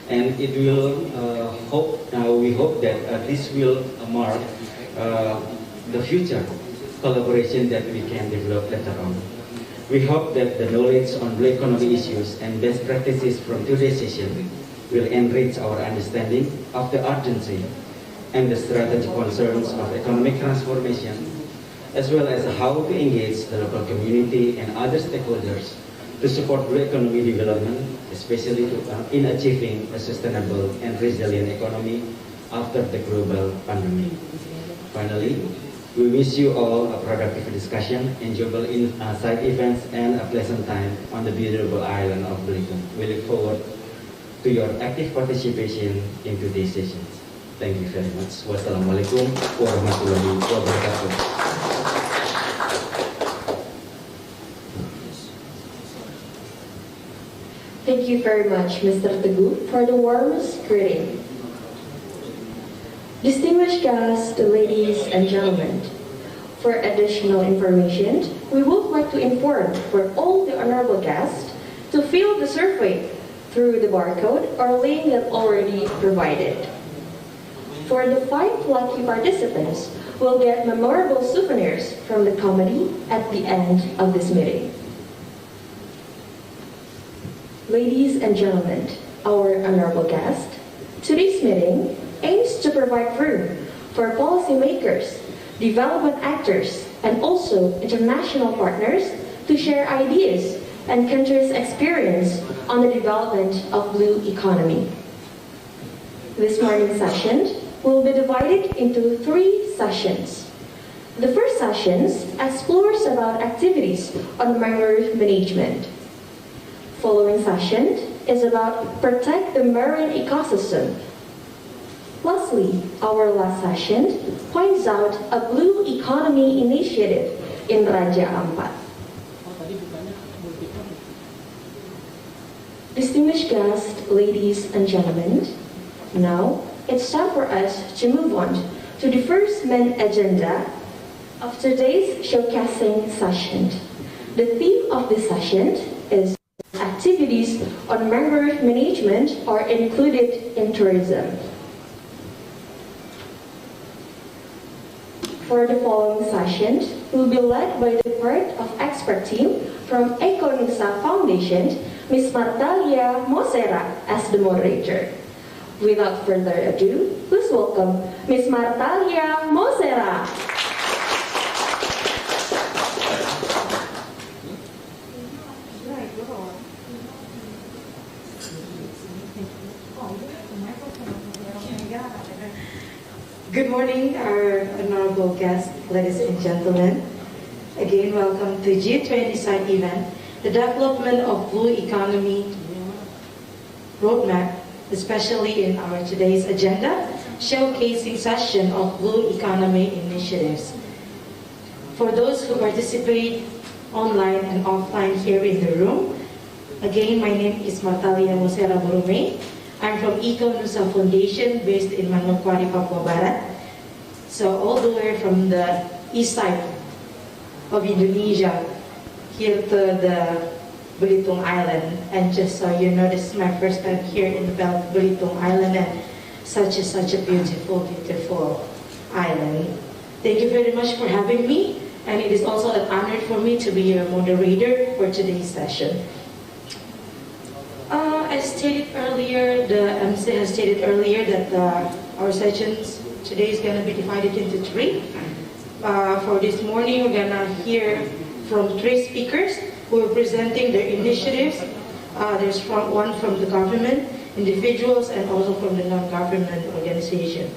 And it will we hope that this will mark the future collaboration that we can develop later on. We hope that the knowledge on blue economy issues and best practices from today's session will enrich our understanding of the urgency and the strategic concerns of economic transformation, as well as how to engage the local community and other stakeholders to support blue economy development, especially in achieving a sustainable and resilient economy after the global pandemic. Finally, we wish you all a productive discussion, enjoyable side events, and a pleasant time on the beautiful island of Belitung. We look forward to your active participation in today's sessions. Thank you very much. Wassalamualaikum warahmatullahi wabarakatuh. Thank you very much, Mr. Teguh, for the warmest greeting. Distinguished guests, ladies and gentlemen, for additional information, we would like to inform for all the honorable guests to fill the survey through the barcode or link that already provided. For the 5 lucky participants, will get memorable souvenirs from the committee at the end of this meeting. Ladies and gentlemen, our honorable guest, Today's meeting aims to provide room for policymakers, development actors, and also international partners to share ideas and countries' experience on the development of blue economy. This morning's session will be divided into 3 sessions. The first session explores about activities on mangrove management. Following session is about protect the marine ecosystem. Lastly, our last session points out a blue economy initiative in Raja Ampat. Distinguished guests, ladies and gentlemen, now it's time for us to move on to the first main agenda of today's showcasing session. The theme of this session is activities on mangrove management are included in tourism. For the following session will be led by the part of expert team from Econusa Foundation, Ms. Martalia Mosera as the moderator. Without further ado, please welcome Ms. Martalia Mosera. Good morning, our honorable guests, ladies and gentlemen. Again, welcome to G20 side event, the development of blue economy roadmap, especially in our today's agenda, showcasing session of blue economy initiatives. For those who participate online and offline here in the room, again, my name is Martalia Mosera Borume. I'm from Econusa Foundation based in Manokwari, Papua Barat. So all the way from the east side of Indonesia here to the Belitung Island. And just so you know, this is my first time here in the Belitung Island, and such a beautiful, beautiful island. Thank you very much for having me, and it is also an honor for me to be your moderator for today's session. As stated earlier, the MC has stated earlier that our sessions today is going to be divided into 3. For this morning, we're going to hear from 3 speakers who are presenting their initiatives. There's one from the government, individuals, and also from the non-government organization.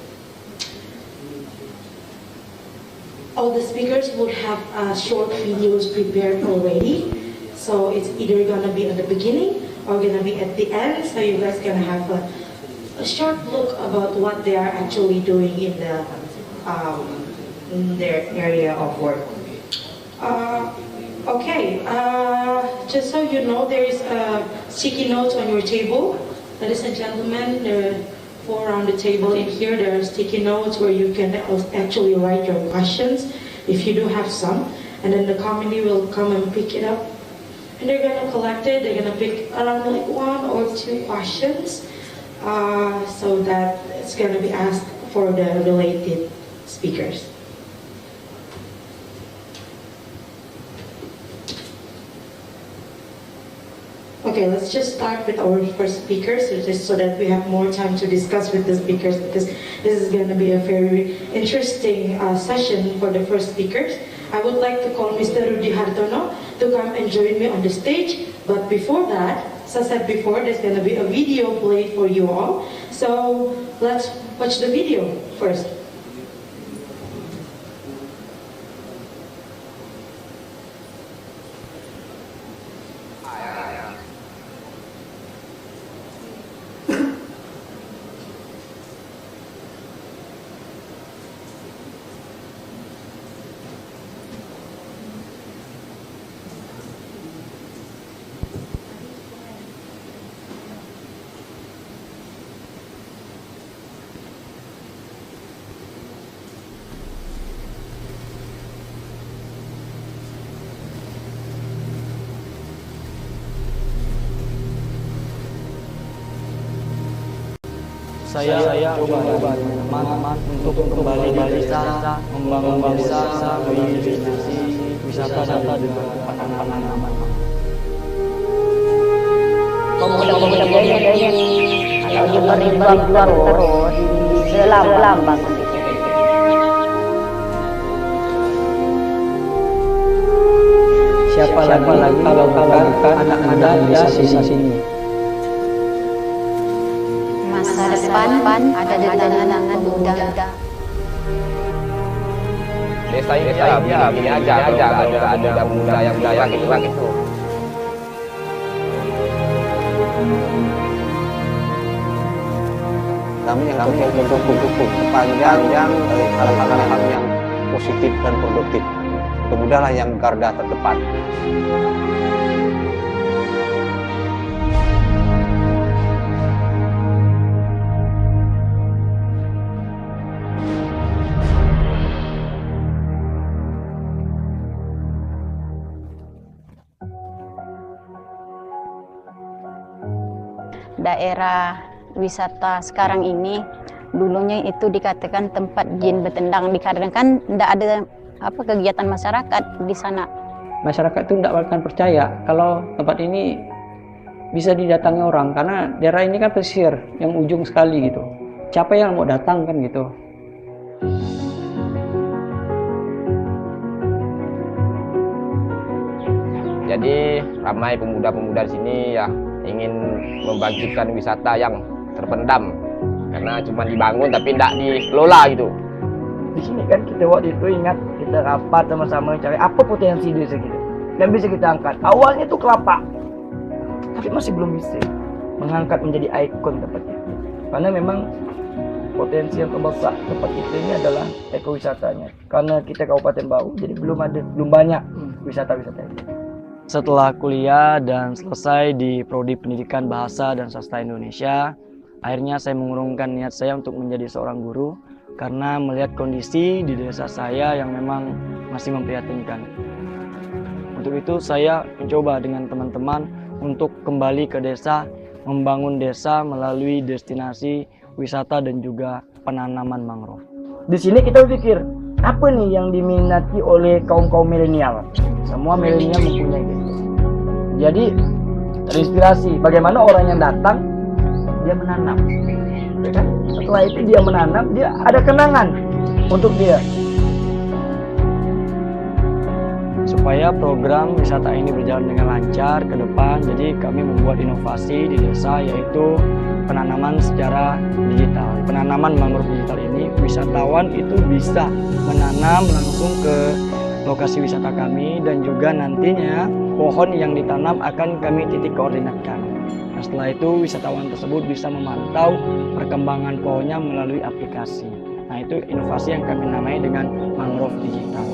All the speakers would have short videos prepared already. So it's either going to be at the beginning or going to be at the end, so you guys can have a short look about what they are actually doing in their area of work. Okay, just so you know, there is sticky notes on your table. Ladies and gentlemen, there are 4 around the table in here. There are sticky notes where you can actually write your questions, if you do have some, and then the committee will come and pick it up. And they're going to collect it, they're going to pick around like 1 or 2 questions so that it's going to be asked for the related speakers. Okay, let's just start with our first speakers, just so that we have more time to discuss with the speakers, because this is going to be a very interesting session for the first speakers. I would like to call Mr. Rudy Hartono to come and join me on the stage. But before that, as I said before, there's going to be a video played for you all. So let's watch the video first. Saya coba teman-teman untuk kembali desa, membangun desa, berinvestasi, wisata dengan penanaman. Pemuda-pemuda Budayawan, berjuang terus selambang. Siapa lagi kalau bukan anak muda desa sini. Masa depan ada di tangan muda. Desa ini ya begini aja kalau ada muda yang bergerak gitu. Kami untuk sepanjang hal-hal yang positif dan produktif. Mudahlah yang garda terdepan. Daerah wisata sekarang ini dulunya itu dikatakan tempat jin bertendang, dikarenakan tidak ada kegiatan masyarakat di sana. Masyarakat itu tidak akan percaya kalau tempat ini bisa didatangi orang, karena daerah ini kan pesisir yang ujung sekali gitu. Siapa yang mau datang kan gitu. Jadi ramai pemuda-pemuda di sini ya ingin membangkitkan wisata yang terpendam, karena cuma dibangun tapi tidak dikelola gitu. Di sini kan kita waktu itu ingat kita rapat sama-sama mencari apa potensi desa kita dan bisa kita angkat. Awalnya itu kelapa, tapi masih belum bisa mengangkat menjadi ikon tempat itu, karena memang potensi yang terbesar tempat kita ini adalah ekowisatanya. Karena kita kabupaten baru, jadi belum banyak wisata-wisata itu. Setelah kuliah dan selesai di Prodi Pendidikan Bahasa dan Sastra Indonesia, akhirnya saya mengurungkan niat saya untuk menjadi seorang guru karena melihat kondisi di desa saya yang memang masih memprihatinkan. Untuk itu saya mencoba dengan teman-teman untuk kembali ke desa, membangun desa melalui destinasi wisata dan juga penanaman mangrove. Di sini kita berpikir, apa nih yang diminati oleh kaum-kaum milenial? Semua milenial mempunyai gitu. Jadi terinspirasi bagaimana orang yang datang dia menanam. Ya kan? Setelah itu dia menanam, dia ada kenangan untuk dia. Supaya program wisata ini berjalan dengan lancar ke depan, jadi kami membuat inovasi di desa, yaitu penanaman secara digital. Penanaman mangrove digital ini, wisatawan itu bisa menanam langsung ke lokasi wisata kami, dan juga nantinya pohon yang ditanam akan kami titik koordinatkan. Nah, setelah itu wisatawan tersebut bisa memantau perkembangan pohonnya melalui aplikasi. Nah, itu inovasi yang kami namai dengan mangrove digital.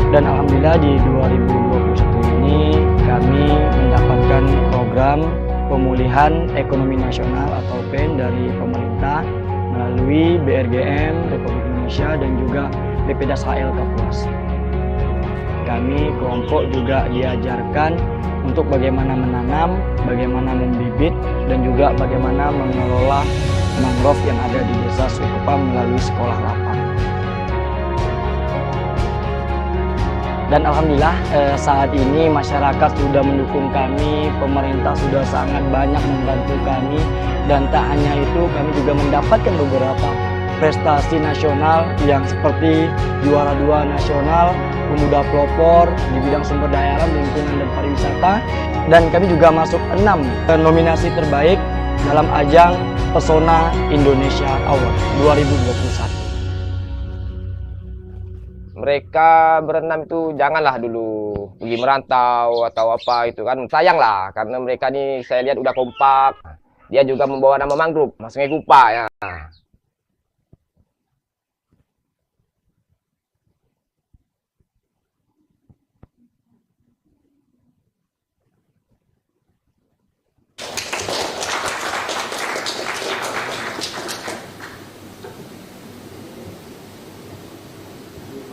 Dan alhamdulillah di 2021 ini kami mendapatkan program pemulihan ekonomi nasional atau PEN dari pemerintah melalui BRGM Republik Indonesia dan juga BPDAS HL Kapuas. Kami kelompok juga diajarkan untuk bagaimana menanam, bagaimana membibit, dan juga bagaimana mengelola mangrove yang ada di Desa Sukupa melalui sekolah lapang. Dan alhamdulillah saat ini masyarakat sudah mendukung kami, pemerintah sudah sangat banyak membantu kami, dan tak hanya itu kami juga mendapatkan beberapa prestasi nasional yang seperti juara 2 nasional, pemuda pelopor di bidang sumber daya alam, lingkungan dan pariwisata, dan kami juga masuk 6 nominasi terbaik dalam ajang Pesona Indonesia Award 2021. Mereka berenam itu janganlah dulu pergi merantau atau apa itu kan, sayang lah, karena mereka nih saya lihat udah kompak. Dia juga membawa nama mangrove, Sungai Kupa ya.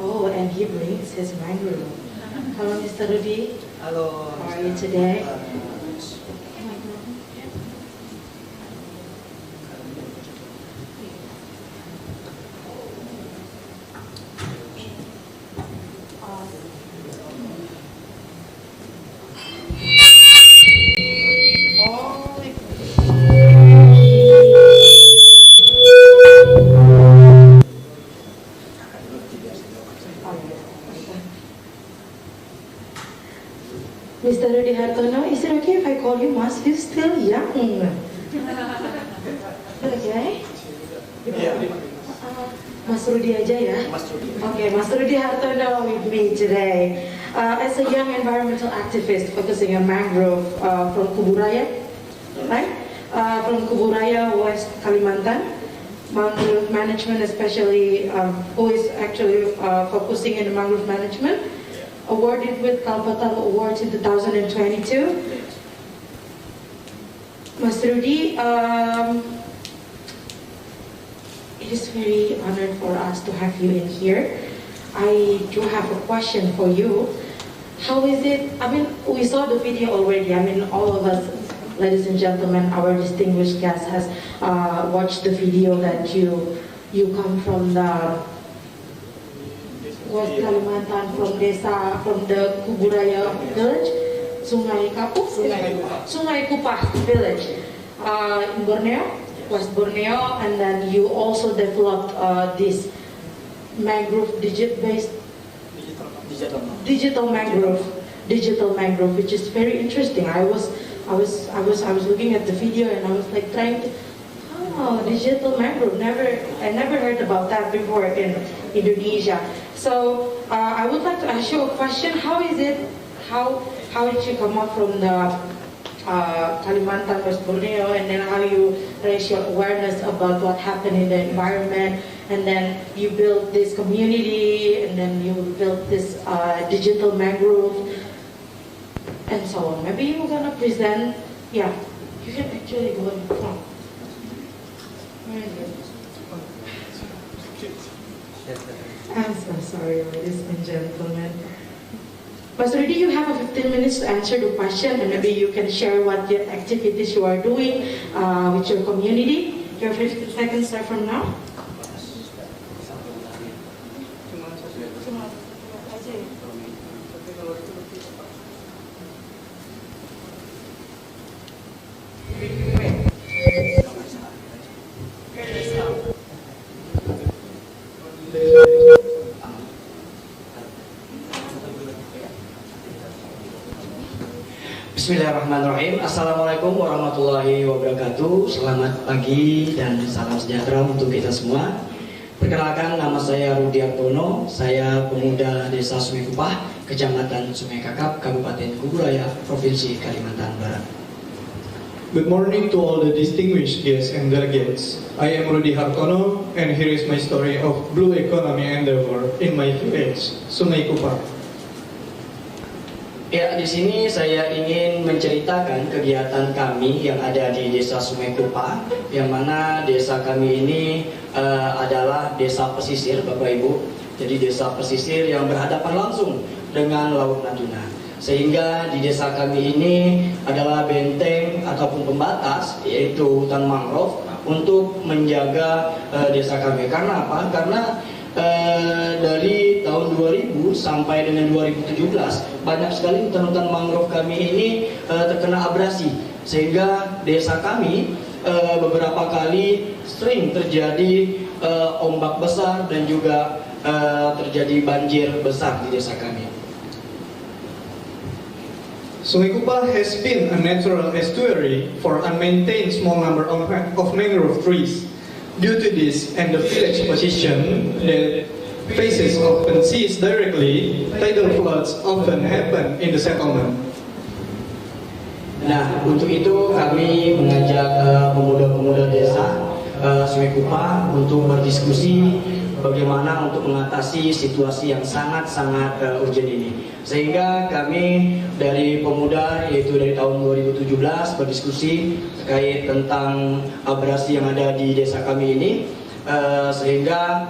Oh, and he brings his mangrove. Hello, Mr. Rudy. Hello. How are you today? Okay. Mas Rudi aja ya. Okay, Mas Rudi Hartono with me today. As a young environmental activist focusing on mangrove from Kuburaya, right? From Kuburaya, West Kalimantan, mangrove management, especially who is actually focusing in mangrove management, awarded with Kalpataru Awards in 2022. Mas Rudi, it is very honored for us to have you in here. I do have a question for you. How is it, I mean, we saw the video already. I mean, all of us, ladies and gentlemen, our distinguished guest has watched the video that you come from the West Kalimantan, from the Kuburaya village, Sungai Kupah village in Borneo. West Borneo, and then you also developed this mangrove digital mangrove, which is very interesting. I was looking at the video and I was like trying to, digital mangrove. I never heard about that before in Indonesia. So I would like to ask you a question. How is it? How did you come up from the Kalimantan, West Borneo, and then how you raise your awareness about what happened in the environment, and then you built this community, and then you built this digital mangrove, and so on. Maybe you're gonna present, yeah, you can actually go in front. I'm so sorry, ladies and gentlemen. Mas Rudi, you have 15 minutes to answer the question, and maybe you can share what the activities you are doing with your community. Your 15 seconds start from now. Bismillahirrahmanirrahim. Assalamualaikum warahmatullahi wabarakatuh. Selamat pagi dan salam sejahtera untuk kita semua. Perkenalkan, nama saya Rudi Hartono. Saya pemuda Desa Sungai Kupah, Kecamatan Sungai Kakap, Kabupaten Kuburaya, Provinsi Kalimantan Barat. Good morning to all the distinguished guests and delegates. I am Rudi Hartono, and here is my story of blue economy endeavor in my village, Sungai Kupah. Ya, di sini saya ingin menceritakan kegiatan kami yang ada di Desa Sungai Kupah, yang mana desa kami ini adalah desa pesisir, Bapak Ibu. Jadi desa pesisir yang berhadapan langsung dengan Laut Natuna. Sehingga di desa kami ini adalah benteng ataupun pembatas, yaitu hutan mangrove, untuk menjaga desa kami. Karena apa? Karena dari tahun 2000 sampai dengan 2017 banyak sekali hutan-hutan mangrove kami ini terkena abrasi, sehingga desa kami beberapa kali sering terjadi ombak besar dan juga terjadi banjir besar di desa kami. Sungai Kupah has been a natural estuary for unmaintained small number of mangrove trees. Due to this and the village position that faces open seas directly, tidal floods often happen in the settlement. Nah, untuk itu kami mengajak pemuda-pemuda desa Sungai Kupah untuk berdiskusi bagaimana untuk mengatasi situasi yang sangat-sangat urgent ini. Sehingga kami dari pemuda, yaitu dari tahun 2017, berdiskusi terkait tentang abrasi yang ada di desa kami ini, sehingga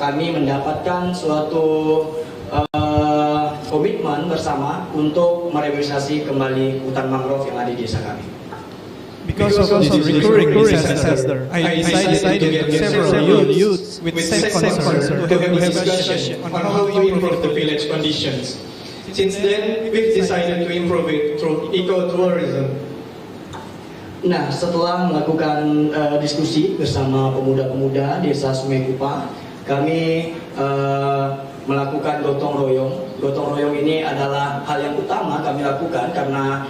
kami mendapatkan suatu komitmen bersama untuk merevitalisasi kembali hutan mangrove yang ada di desa kami. Because of this recurring disaster, I decided to get several youths with same concern to have a discussion on how to improve the village conditions. Since then, we've decided to improve it through ecotourism. Nah, setelah melakukan diskusi bersama pemuda-pemuda Desa Sungai Kupah, kami melakukan gotong royong. Gotong royong ini adalah hal yang utama kami lakukan karena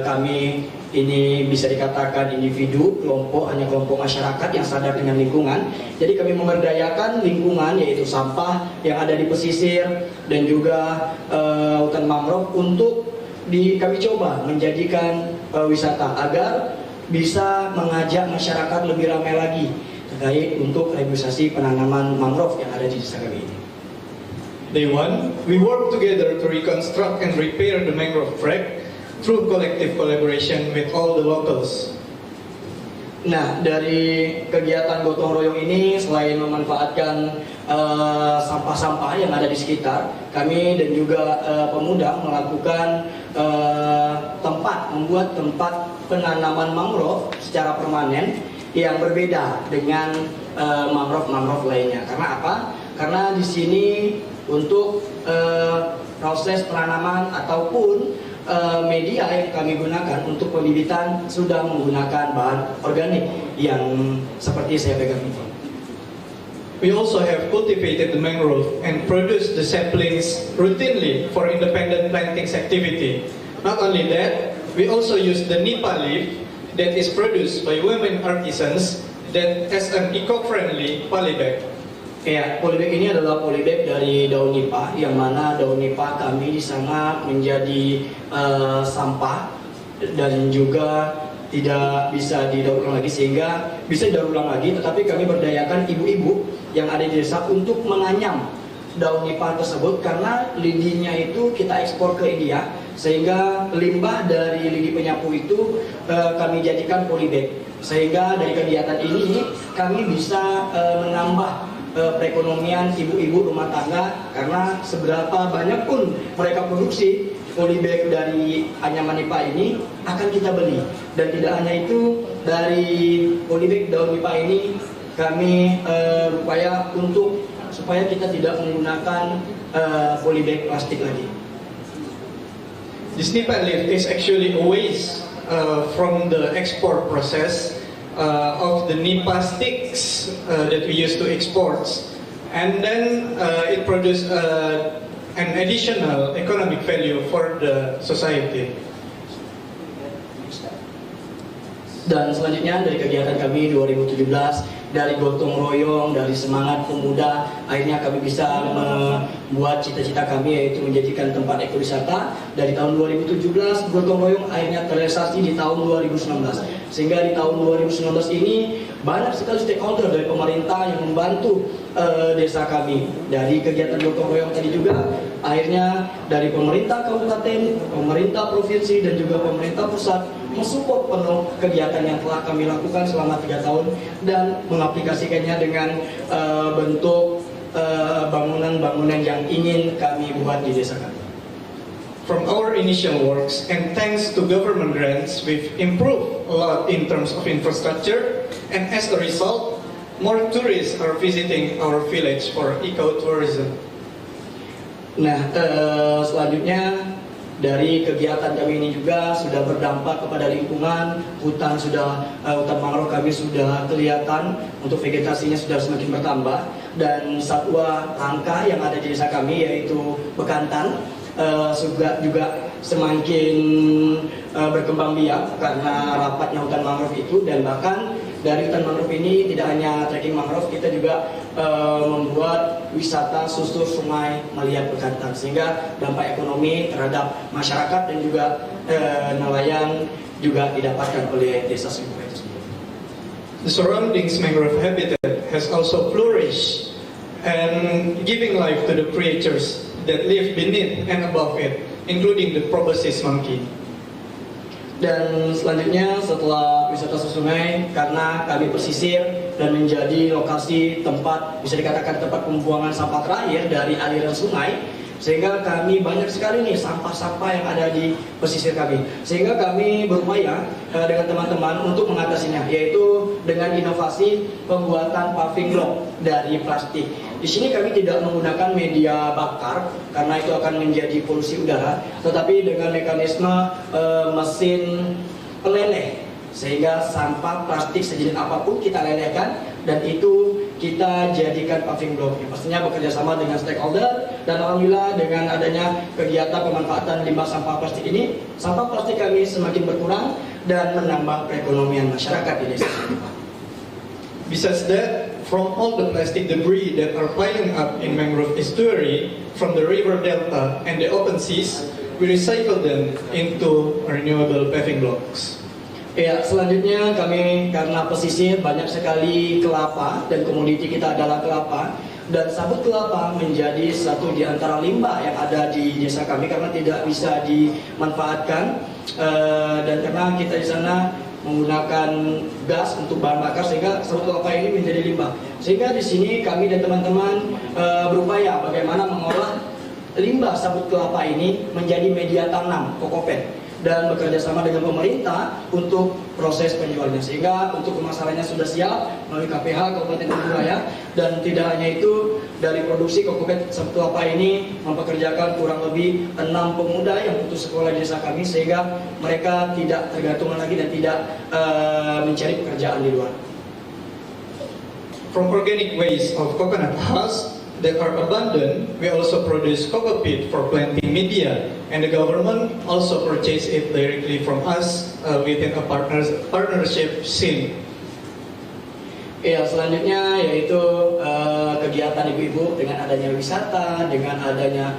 kami ini bisa dikatakan individu, kelompok, hanya kelompok masyarakat yang sadar dengan lingkungan. Jadi kami memberdayakan lingkungan, yaitu sampah yang ada di pesisir dan juga hutan mangrove untuk kami coba menjadikan wisata agar bisa mengajak masyarakat lebih ramai lagi terkait untuk revitalisasi penanaman mangrove yang ada di desa kami ini. Day one, we work together to reconstruct and repair the mangrove tract through collective collaboration with all the locals. Nah, dari kegiatan gotong royong ini, selain memanfaatkan sampah-sampah yang ada di sekitar, kami dan juga pemuda melakukan membuat tempat penanaman mangrove secara permanen yang berbeda dengan mangrove lainnya. Karena apa? Karena di sini untuk proses penanaman ataupun media yang kami gunakan untuk pembibitan sudah menggunakan bahan organik yang seperti saya pegang ini. We also have cultivated the mangrove and produced the saplings routinely for independent plantings activity. Not only that, we also use the nipa leaf that is produced by women artisans that as an eco-friendly polybag. Ya, polybag ini adalah polybag dari daun nipa, yang mana daun nipa kami di sana menjadi sampah dan juga tidak bisa didaur ulang lagi, sehingga bisa didaur ulang lagi, tetapi kami berdayakan ibu-ibu yang ada di desa untuk menganyam daun nipa tersebut, karena lidinya itu kita ekspor ke India, sehingga limbah dari lidi penyapu itu kami jadikan polybag, sehingga dari kegiatan ini kami bisa menambah perekonomian ibu-ibu rumah tangga, karena seberapa banyak pun mereka produksi polybag dari anyaman nipa ini akan kita beli. Dan tidak hanya itu, dari polybag daun nipa ini kami berupaya supaya kita tidak menggunakan polybag plastik lagi. This nipa leaf is actually a waste from the export process of the nipa sticks that we use to export, and then it produces an additional economic value for the society. Dan selanjutnya dari kegiatan kami 2017, dari gotong royong, dari semangat pemuda, akhirnya kami bisa membuat cita-cita kami, yaitu menjadikan tempat ekowisata. Dari tahun 2017 gotong royong akhirnya terrealisasi di tahun 2019, sehingga di tahun 2019 ini banyak sekali stakeholder dari pemerintah yang membantu desa kami. Dari kegiatan gotong royong tadi juga akhirnya dari pemerintah kabupaten, pemerintah provinsi dan juga pemerintah pusat mensupport penuh kegiatan yang telah kami lakukan selama 3 tahun dan mengaplikasikannya dengan bentuk bangunan-bangunan yang ingin kami buat di desa kami. From our initial works and thanks to government grants, we've improved a lot in terms of infrastructure, and as a result, more tourists are visiting our village for ecotourism. Nah, selanjutnya dari kegiatan kami ini juga sudah berdampak kepada lingkungan. Hutan mangrove kami sudah kelihatan, untuk vegetasinya sudah semakin bertambah, dan satwa langka yang ada di desa kami yaitu bekantan juga semakin berkembang biak karena rapatnya hutan mangrove itu. Dan bahkan dari hutan mangrove ini tidak hanya trekking mangrove, kita juga membuat wisata susur sungai melihat bekantan, sehingga dampak ekonomi terhadap masyarakat dan juga nelayan juga didapatkan oleh desa Singkuwe tersebut. The surroundings mangrove habitat has also flourished and giving life to the creatures that live beneath and above it, including the proboscis monkey. Dan selanjutnya setelah wisata sungai, karena kami pesisir dan menjadi lokasi tempat, bisa dikatakan tempat pembuangan sampah terakhir dari aliran sungai, sehingga kami banyak sekali nih sampah-sampah yang ada di pesisir kami, sehingga kami berupaya dengan teman-teman untuk mengatasinya, yaitu dengan inovasi pembuatan paving block dari plastik. Di sini kami tidak menggunakan media bakar karena itu akan menjadi polusi udara, tetapi dengan mekanisme mesin peleleh, sehingga sampah plastik sejenis apapun kita lelehkan dan itu kita jadikan paving block. Pastinya bekerja sama dengan stakeholder, dan alhamdulillah dengan adanya kegiatan pemanfaatan limbah sampah plastik ini, sampah plastik kami semakin berkurang dan menambah perekonomian masyarakat di desa Sungai Kupang. Besides that, from all the plastic debris that are piling up in mangrove estuary from the river delta and the open seas, we recycle them into renewable paving blocks. Ya, selanjutnya kami karena pesisir banyak sekali kelapa dan komoditi kita adalah kelapa, dan sabut kelapa menjadi satu di antara limbah yang ada di desa kami karena tidak bisa dimanfaatkan dan karena kita di sana menggunakan gas untuk bahan bakar sehingga sabut kelapa ini menjadi limbah. Sehingga di sini kami dan teman-teman berupaya bagaimana mengolah limbah sabut kelapa ini menjadi media tanam kokopet dan bekerja sama dengan pemerintah untuk proses penjualannya, sehingga untuk pemasarannya sudah siap melalui KPH Kabupaten Kuburaya. Dan tidak hanya itu, dari produksi kokopet sabut kelapa ini mempekerjakan kurang lebih 6 pemuda yang putus sekolah di desa kami, sehingga mereka tidak tergantung lagi dan tidak mencari pekerjaan di luar. From organic waste of coconut husk that are abundant, we also produce coco peat for planting media, and the government also purchase it directly from us within a partnership scheme. Ya, selanjutnya yaitu kegiatan ibu-ibu dengan adanya wisata, dengan adanya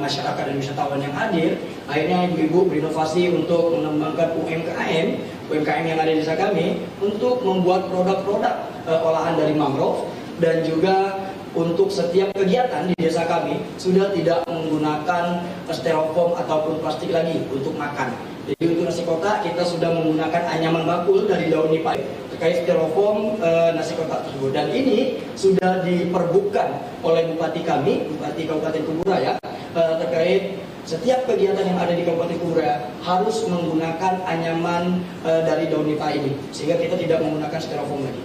masyarakat dan wisatawan yang hadir, akhirnya ibu-ibu berinovasi untuk mengembangkan UMKM yang ada di desa kami untuk membuat produk-produk olahan dari mangrove, dan juga untuk setiap kegiatan di desa kami sudah tidak menggunakan styrofoam ataupun plastik lagi untuk makan. Jadi untuk nasi kotak kita sudah menggunakan anyaman bakul dari daun nipah terkait styrofoam nasi kotak tersebut, dan ini sudah diperbukkan oleh Bupati kami, Bupati Kabupaten Kuburaya, terkait setiap kegiatan yang ada di Kabupaten Kuburaya harus menggunakan anyaman dari daun nipah ini, sehingga kita tidak menggunakan styrofoam lagi.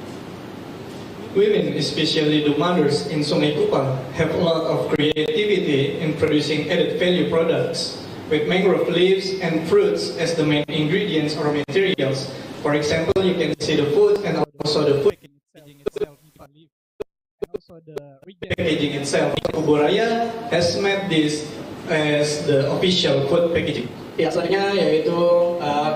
Women, especially the mothers in Sungai Kupang, have a lot of creativity in producing added value products with mangrove leaves and fruits as the main ingredients or materials. For example, you can see the food and also the food packaging itself. Kuburaya has made this as the official food packaging. Ya, selanjutnya yaitu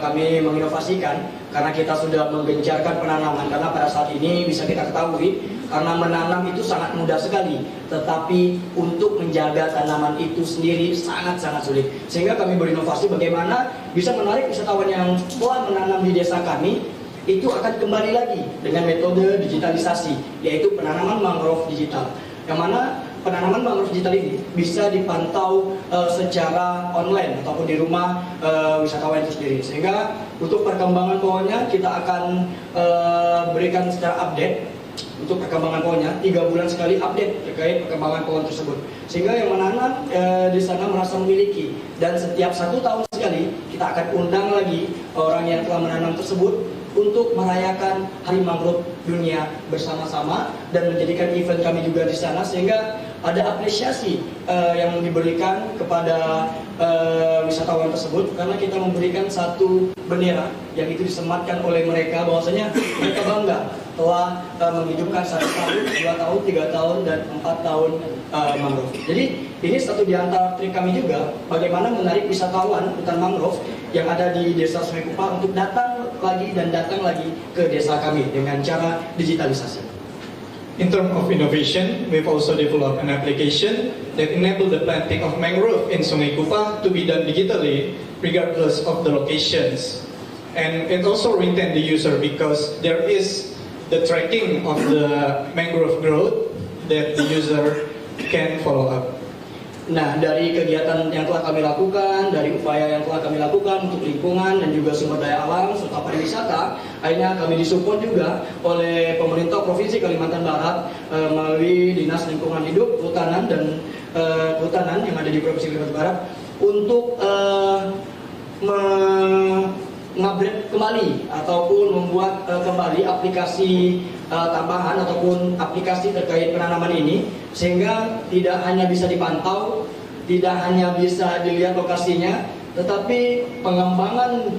kami menginovasikan karena kita sudah menggencarkan penanaman, karena pada saat ini bisa kita ketahui karena menanam itu sangat mudah sekali, tetapi untuk menjaga tanaman itu sendiri sangat-sangat sulit. Sehingga kami berinovasi bagaimana bisa menarik wisatawan yang telah menanam di desa kami itu akan kembali lagi dengan metode digitalisasi, yaitu penanaman mangrove digital, yang mana penanaman mangrove digital ini bisa dipantau secara online ataupun di rumah wisatawan itu sendiri. Sehingga untuk perkembangan pohonnya kita akan berikan secara update. Untuk perkembangan pohonnya 3 bulan sekali update terkait perkembangan pohon tersebut, sehingga yang menanam di sana merasa memiliki, dan setiap 1 tahun sekali kita akan undang lagi orang yang telah menanam tersebut untuk merayakan Hari Mangrove Dunia bersama-sama dan menjadikan event kami juga di sana, sehingga ada apresiasi yang diberikan kepada wisatawan tersebut, karena kita memberikan satu bendera yang itu disematkan oleh mereka bahwasanya mereka bangga telah menghidupkan 1 tahun, 2 tahun, 3 tahun, dan 4 tahun mangrove. Jadi ini satu di antara trik kami juga bagaimana menarik wisatawan hutan mangrove yang ada di desa Sungai Kupang untuk datang lagi dan datang lagi ke desa kami dengan cara digitalisasi. In terms of innovation, we've also developed an application that enable the planting of mangrove in Sungai Kupang to be done digitally regardless of the locations. And it also retain the user because there is the tracking of the mangrove growth that the user can follow up. Nah, dari kegiatan yang telah kami lakukan, dari upaya yang telah kami lakukan untuk lingkungan dan juga sumber daya alam serta pariwisata, akhirnya kami disupport juga oleh pemerintah Provinsi Kalimantan Barat melalui Dinas Lingkungan Hidup, Kehutanan dan Kehutanan yang ada di Provinsi Kalimantan Barat untuk mengupgrade kembali ataupun membuat kembali aplikasi tambahan ataupun aplikasi terkait penanaman ini, sehingga tidak hanya bisa dipantau, tidak hanya bisa dilihat lokasinya, tetapi pengembangan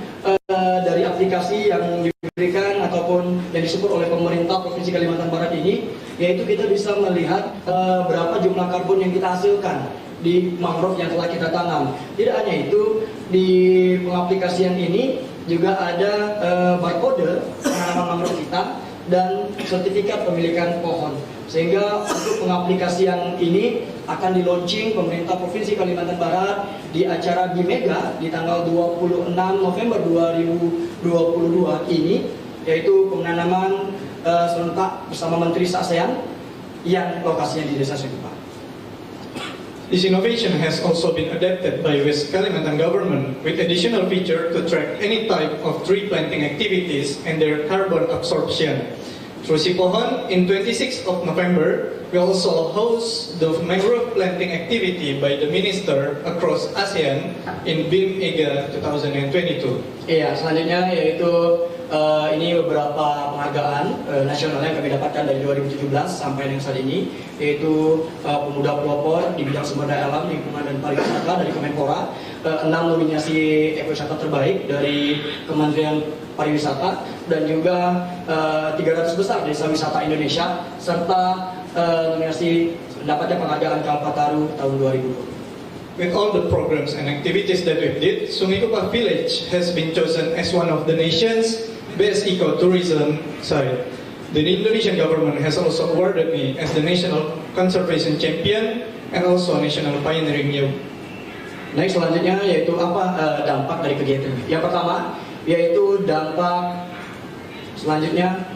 dari aplikasi yang diberikan ataupun yang disupport oleh pemerintah Provinsi Kalimantan Barat ini, yaitu kita bisa melihat berapa jumlah karbon yang kita hasilkan di mangrove yang telah kita tanam. Tidak hanya itu, di pengaplikasian ini juga ada barcode penanaman mangrove kita dan sertifikat pemilikan pohon. Sehingga untuk pengaplikasian ini akan di-launching pemerintah Provinsi Kalimantan Barat di acara BIMEGA di tanggal 26 November 2022 ini, yaitu penanaman serentak bersama Menteri ASEAN yang lokasinya di Desa Sungai Kupang. This innovation has also been adapted by West Kalimantan government with additional feature to track any type of tree planting activities and their carbon absorption. Through Sipohon, in 26th of November, we also host the mangrove planting activity by the minister across ASEAN in BIMEGA 2022. Iya, selanjutnya yaitu ini beberapa penghargaan nasional yang kami dapatkan dari 2017 sampai dengan saat ini, yaitu pemuda pelopor di bidang sumber daya alam, lingkungan dan pariwisata dari Kemenpora, 6 nominasi ekowisata terbaik dari Kementerian Pariwisata, dan juga 300 besar desa wisata Indonesia, serta nominasi mendapatkan penghargaan Kalpataru tahun 2020. With all the programs and activities that we did, Sungai Kupang Village has been chosen as one of the nation's best ecotourism site. The Indonesian government has also awarded me as the National Conservation Champion and also National Pioneering Youth. Next, selanjutnya yaitu apa dampak dari kegiatan ini. Yang pertama yaitu dampak selanjutnya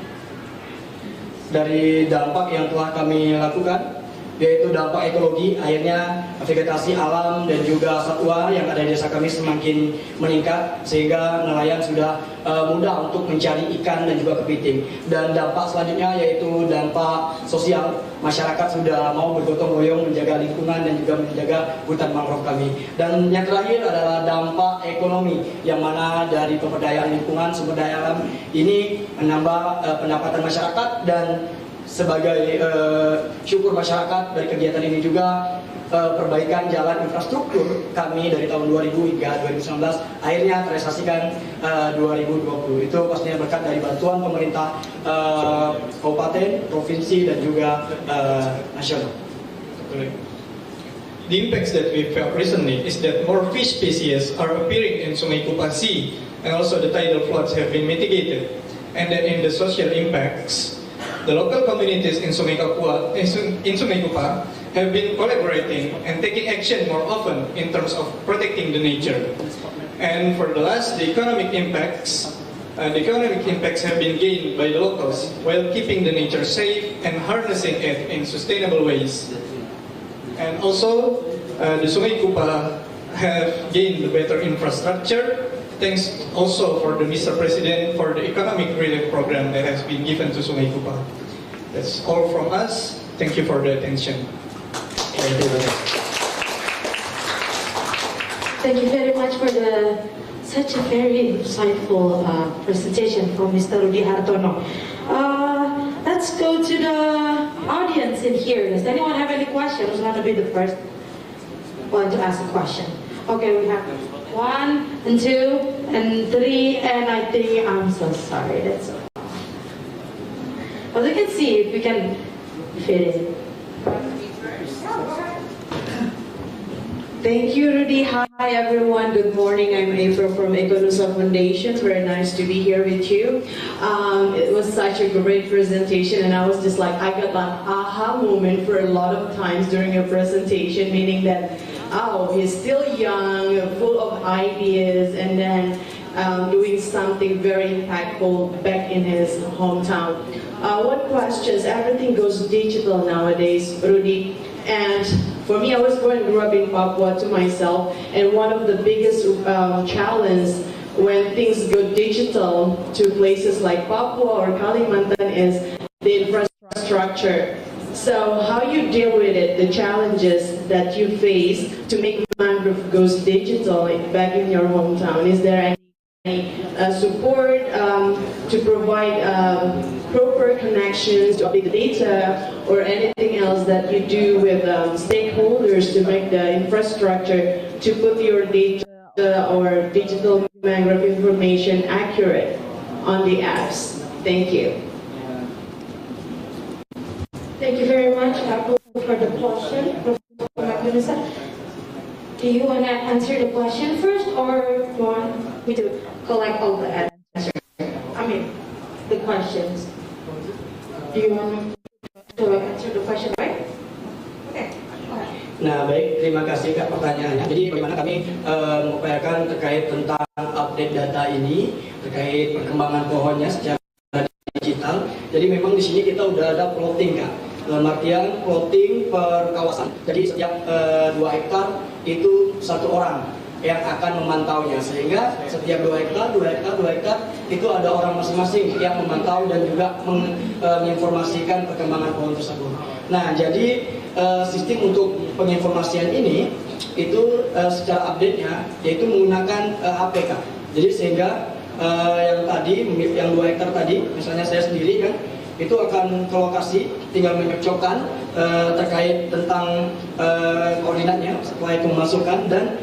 dari dampak yang telah kami lakukan, yaitu dampak ekologi. Akhirnya vegetasi alam dan juga satwa yang ada di desa kami semakin meningkat, sehingga nelayan sudah mudah untuk mencari ikan dan juga kepiting. Dan dampak selanjutnya yaitu dampak sosial. Masyarakat sudah mau bergotong royong menjaga lingkungan dan juga menjaga hutan mangrove kami. Dan yang terakhir adalah dampak ekonomi, yang mana dari pemberdayaan lingkungan, sumber daya alam ini menambah pendapatan masyarakat, dan sebagai syukur masyarakat dari kegiatan ini juga perbaikan jalan infrastruktur kami dari tahun 2000 hingga 2019 akhirnya terrealisasikan 2020. Itu pastinya berkat dari bantuan pemerintah kabupaten, provinsi, dan juga nasional. The impacts that we felt recently is that more fish species are appearing in Sungai Kupang Sea, and also the tidal floods have been mitigated. And then in the social impacts, the local communities in Sungai Kupang have been collaborating and taking action more often in terms of protecting the nature. And for the last, the economic impacts have been gained by the locals while keeping the nature safe and harnessing it in sustainable ways. And also, the Sungai Kupang have gained better infrastructure. Thanks also for the Mr. President for the economic relief program that has been given to Sungai Kupang. That's all from us. Thank you for the attention. Thank you. Thank you very much for such a very insightful presentation from Mr. Rudy Hartono. Let's go to the audience in here. Does anyone have any questions? Who's going to be the first one to ask a question? Okay, we have 1 and 2 and 3, and I think I'm so sorry. That's so. Well, we can see if we can fit it. Thank you, Rudy. Hi, everyone. Good morning. I'm April from Econusa Foundation. Very nice to be here with you. It was such a great presentation, and I was just like, I got an aha moment for a lot of times during your presentation, meaning that, oh, he's still young, full of ideas, and then doing something very impactful back in his hometown. One question is, everything goes digital nowadays, Rudy, and for me, I was born and grew up in Papua to myself, and one of the biggest challenges when things go digital to places like Papua or Kalimantan is the infrastructure. So how you deal with it, the challenges that you face to make mangrove goes digital back in your hometown? Is there any support to provide proper connections to big data or anything else that you do with stakeholders to make the infrastructure to put your data or digital mangrove information accurate on the apps? Thank you. Thank you very much, Apple, for the question. Do you want to answer the question first, or you want me to? collect all the answers. I mean, the questions. Do you want to answer the question, right? Okay. Nah baik, terima kasih Kak pertanyaannya. Jadi bagaimana kami mengupayakan terkait tentang update data ini, terkait perkembangan pohonnya secara digital. Jadi memang di sini kita udah ada plotting Kak. Dalam artian plotting per kawasan. Jadi setiap 2 hektar itu 1 orang yang akan memantaunya, sehingga setiap 2 hektar itu ada orang masing-masing yang memantau dan juga menginformasikan perkembangan pohon tersebut. Nah, jadi sistem untuk penginformasian ini itu secara update-nya yaitu menggunakan APK. Jadi sehingga yang 2 hektar tadi, misalnya saya sendiri kan, itu akan ke lokasi, tinggal menyocokkan terkait tentang koordinatnya, setelah itu memasukkan dan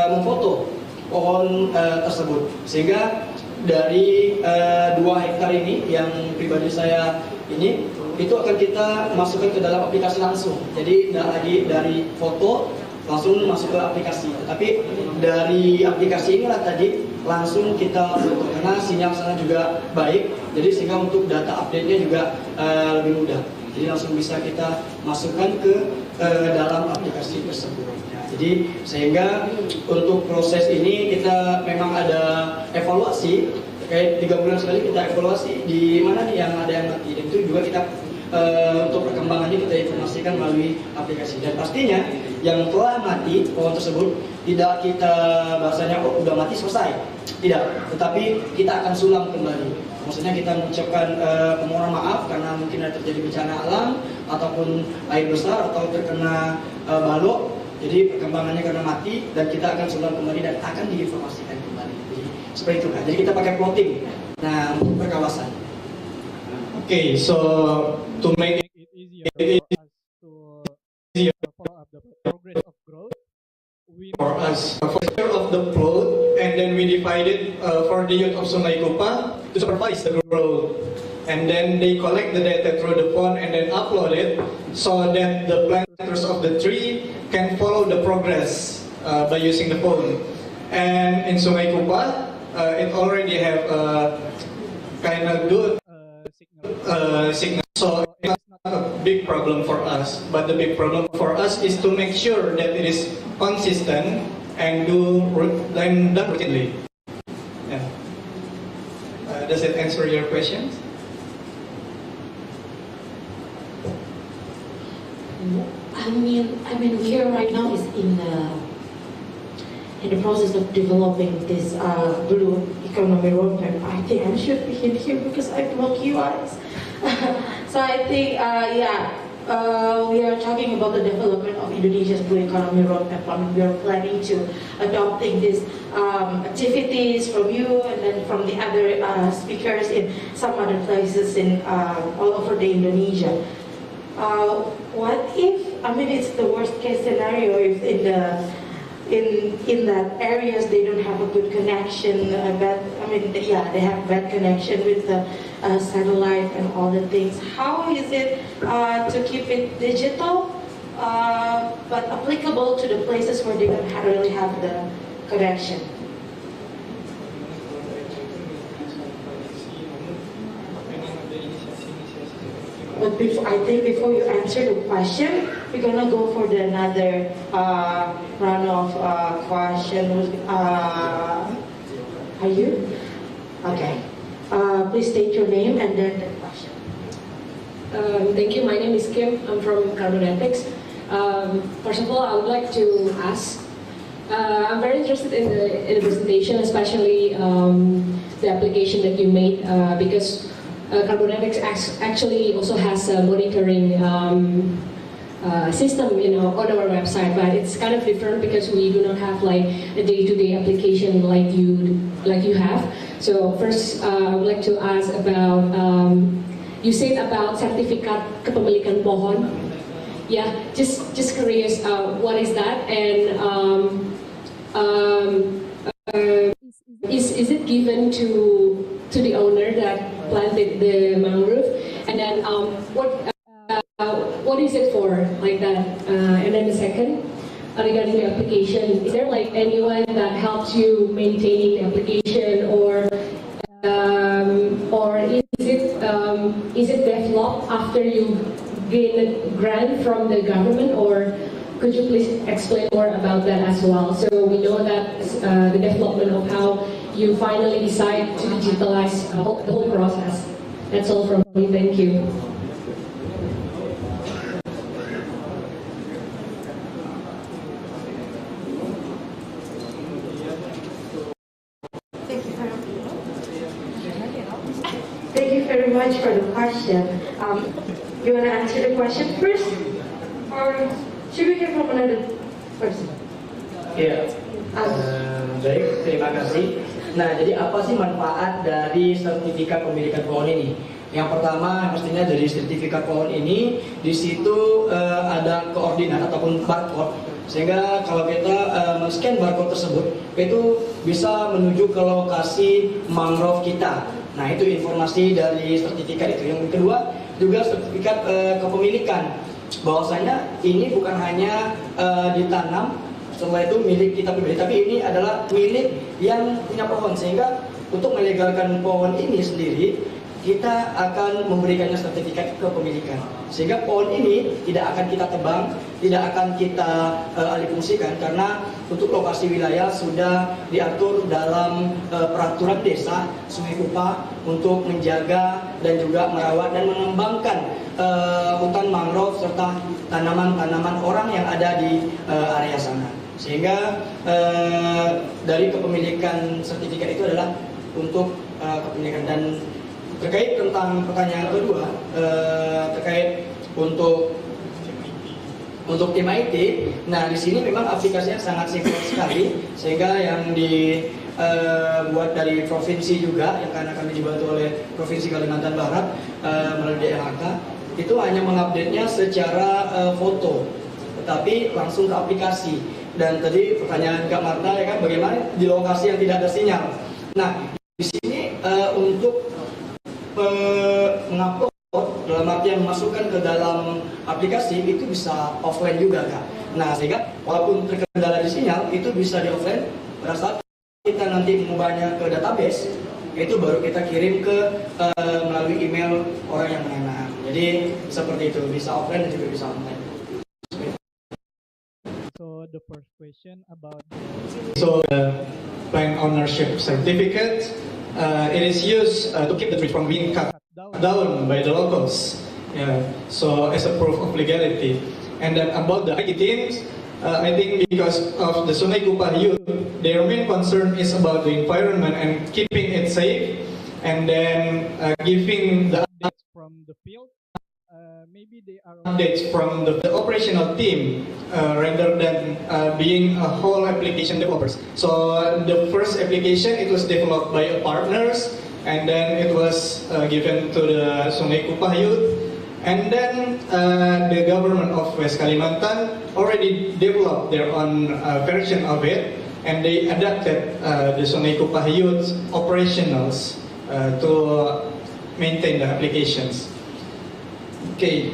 memfoto pohon tersebut, sehingga dari 2 hektar ini yang pribadi saya ini itu akan kita masukkan ke dalam aplikasi langsung. Jadi tidak lagi dari foto langsung masuk ke aplikasi, tapi dari aplikasi inilah tadi langsung kita foto, karena sinyal sana juga baik, jadi sehingga untuk data update-nya juga lebih mudah. Jadi langsung bisa kita masukkan ke dalam aplikasi tersebut. Nah, jadi sehingga untuk proses ini kita memang ada evaluasi, terkait 3 bulan sekali kita evaluasi di mana nih yang ada yang mati, dan itu juga kita untuk perkembangannya kita informasikan melalui aplikasi. Dan pastinya yang telah mati pohon tersebut tidak kita bahasanya udah mati selesai, tidak, tetapi kita akan sulam kembali. Maksudnya kita mengucapkan permohonan maaf karena mungkin ada terjadi bencana alam ataupun air besar atau terkena balok, jadi perkembangannya karena mati, dan kita akan sulam kembali dan akan diinformasikan kembali. Jadi seperti itu kan. Jadi kita pakai plotting. Nah, untuk per kawasan. Okay, so to make it easier to follow up the progress of growth, we for us of the plot, and then we divided for the youth of Sungai Kupa to supervise the growth, and then they collect the data through the phone and then upload it so that the planters of the tree can follow the progress by using the phone. And in Sungai Kupa, it already have a kind of good signal, so it's not a big problem for us. But the big problem for us is to make sure that it is consistent and done routinely. Yeah. Does it answer your questions? I mean, here right now is in the process of developing this blue economy roadmap. I think I should be in here because I block you guys. So I think, we are talking about the development of Indonesia's blue economy roadmap. I mean, we are planning to adopting these activities from you and then from the other speakers in some other places in all over the Indonesia. What if, I mean, it's the worst case scenario if in that areas they don't have a good connection, they have bad connection with the satellite and all the things. How is it to keep it digital but applicable to the places where they don't really have the connection? But I think before you answer the question, we're gonna go for another round of questions. Are you? Okay. Please state your name and then the question. Thank you. My name is Kim. I'm from Carbonetics. First of all, I would like to ask. I'm very interested in the presentation, especially the application that you made, because Carbonetics actually also has a monitoring system, on our website, but it's kind of different because we do not have like a day-to-day application like you have. So first, I would like to ask about you said about sertifikat kepemilikan pohon. Yeah, just curious, what is that, and is it given to the owner that planted the mangrove, and then what is it for, like that? And then the second, regarding the application. Is there like anyone that helps you maintaining the application, or is it developed after you gain a grant from the government, or could you please explain more about that as well? So we know that the development of how you finally decide to digitalize the whole process. That's all from me. Thank you. Thank you very much for the question. You want to answer the question first, or should we hear from another person? Iya, baik, terima kasih. Nah, jadi apa sih manfaat dari sertifikat pemilikan pohon ini? Yang pertama, mestinya dari sertifikat pohon ini, di situ ada koordinat ataupun barcode, sehingga kalau kita men-scan barcode tersebut, itu bisa menuju ke lokasi mangrove kita. Nah, itu informasi dari sertifikat itu. Yang kedua, juga sertifikat kepemilikan, bahwasanya ini bukan hanya ditanam, setelah itu milik kita pribadi, tapi ini adalah milik yang punya pohon, sehingga untuk melegalkan pohon ini sendiri, kita akan memberikannya sertifikat kepemilikan, sehingga pohon ini tidak akan kita tebang, tidak akan kita alihfungsikan, karena untuk lokasi wilayah sudah diatur dalam peraturan desa Sungai Kupah untuk menjaga dan juga merawat dan mengembangkan hutan mangrove serta tanaman-tanaman orang yang ada di area sana. Sehingga dari kepemilikan sertifikat itu adalah untuk kepemilikan. Dan terkait tentang pertanyaan kedua, terkait untuk tim IT, nah di sini memang aplikasinya sangat simpel sekali, sehingga yang dibuat dari provinsi juga, yang karena kami dibantu oleh Provinsi Kalimantan Barat melalui DLHK, itu hanya mengupdate-nya secara foto, tetapi langsung ke aplikasi. Dan tadi pertanyaan Kak Marta ya kan, bagaimana di lokasi yang tidak ada sinyal. Nah, di sini untuk mengupload, dalam artian memasukkan ke dalam aplikasi, itu bisa offline juga Kak. Nah, sehingga walaupun terkendala di sinyal, itu bisa di offline. Pada saat kita nanti mengubahnya ke database, itu baru kita kirim ke melalui email orang yang menanam. Jadi seperti itu, bisa offline dan juga bisa online. So the first question about plant ownership certificate, it is used to keep the tree from being cut down by the locals. Yeah. So as a proof of legality. And then about the IT teams, I think because of the Sungai Kupah youth, their main concern is about the environment and keeping it safe, and then giving the updates from the field. Maybe they are updates from the operational team rather than being a whole application developers. So the first application, it was developed by partners, and then it was given to the Sungai Kupah youth, and then the government of West Kalimantan already developed their own version of it, and they adapted the Sungai Kupah youth operationals to maintain the applications. Okay.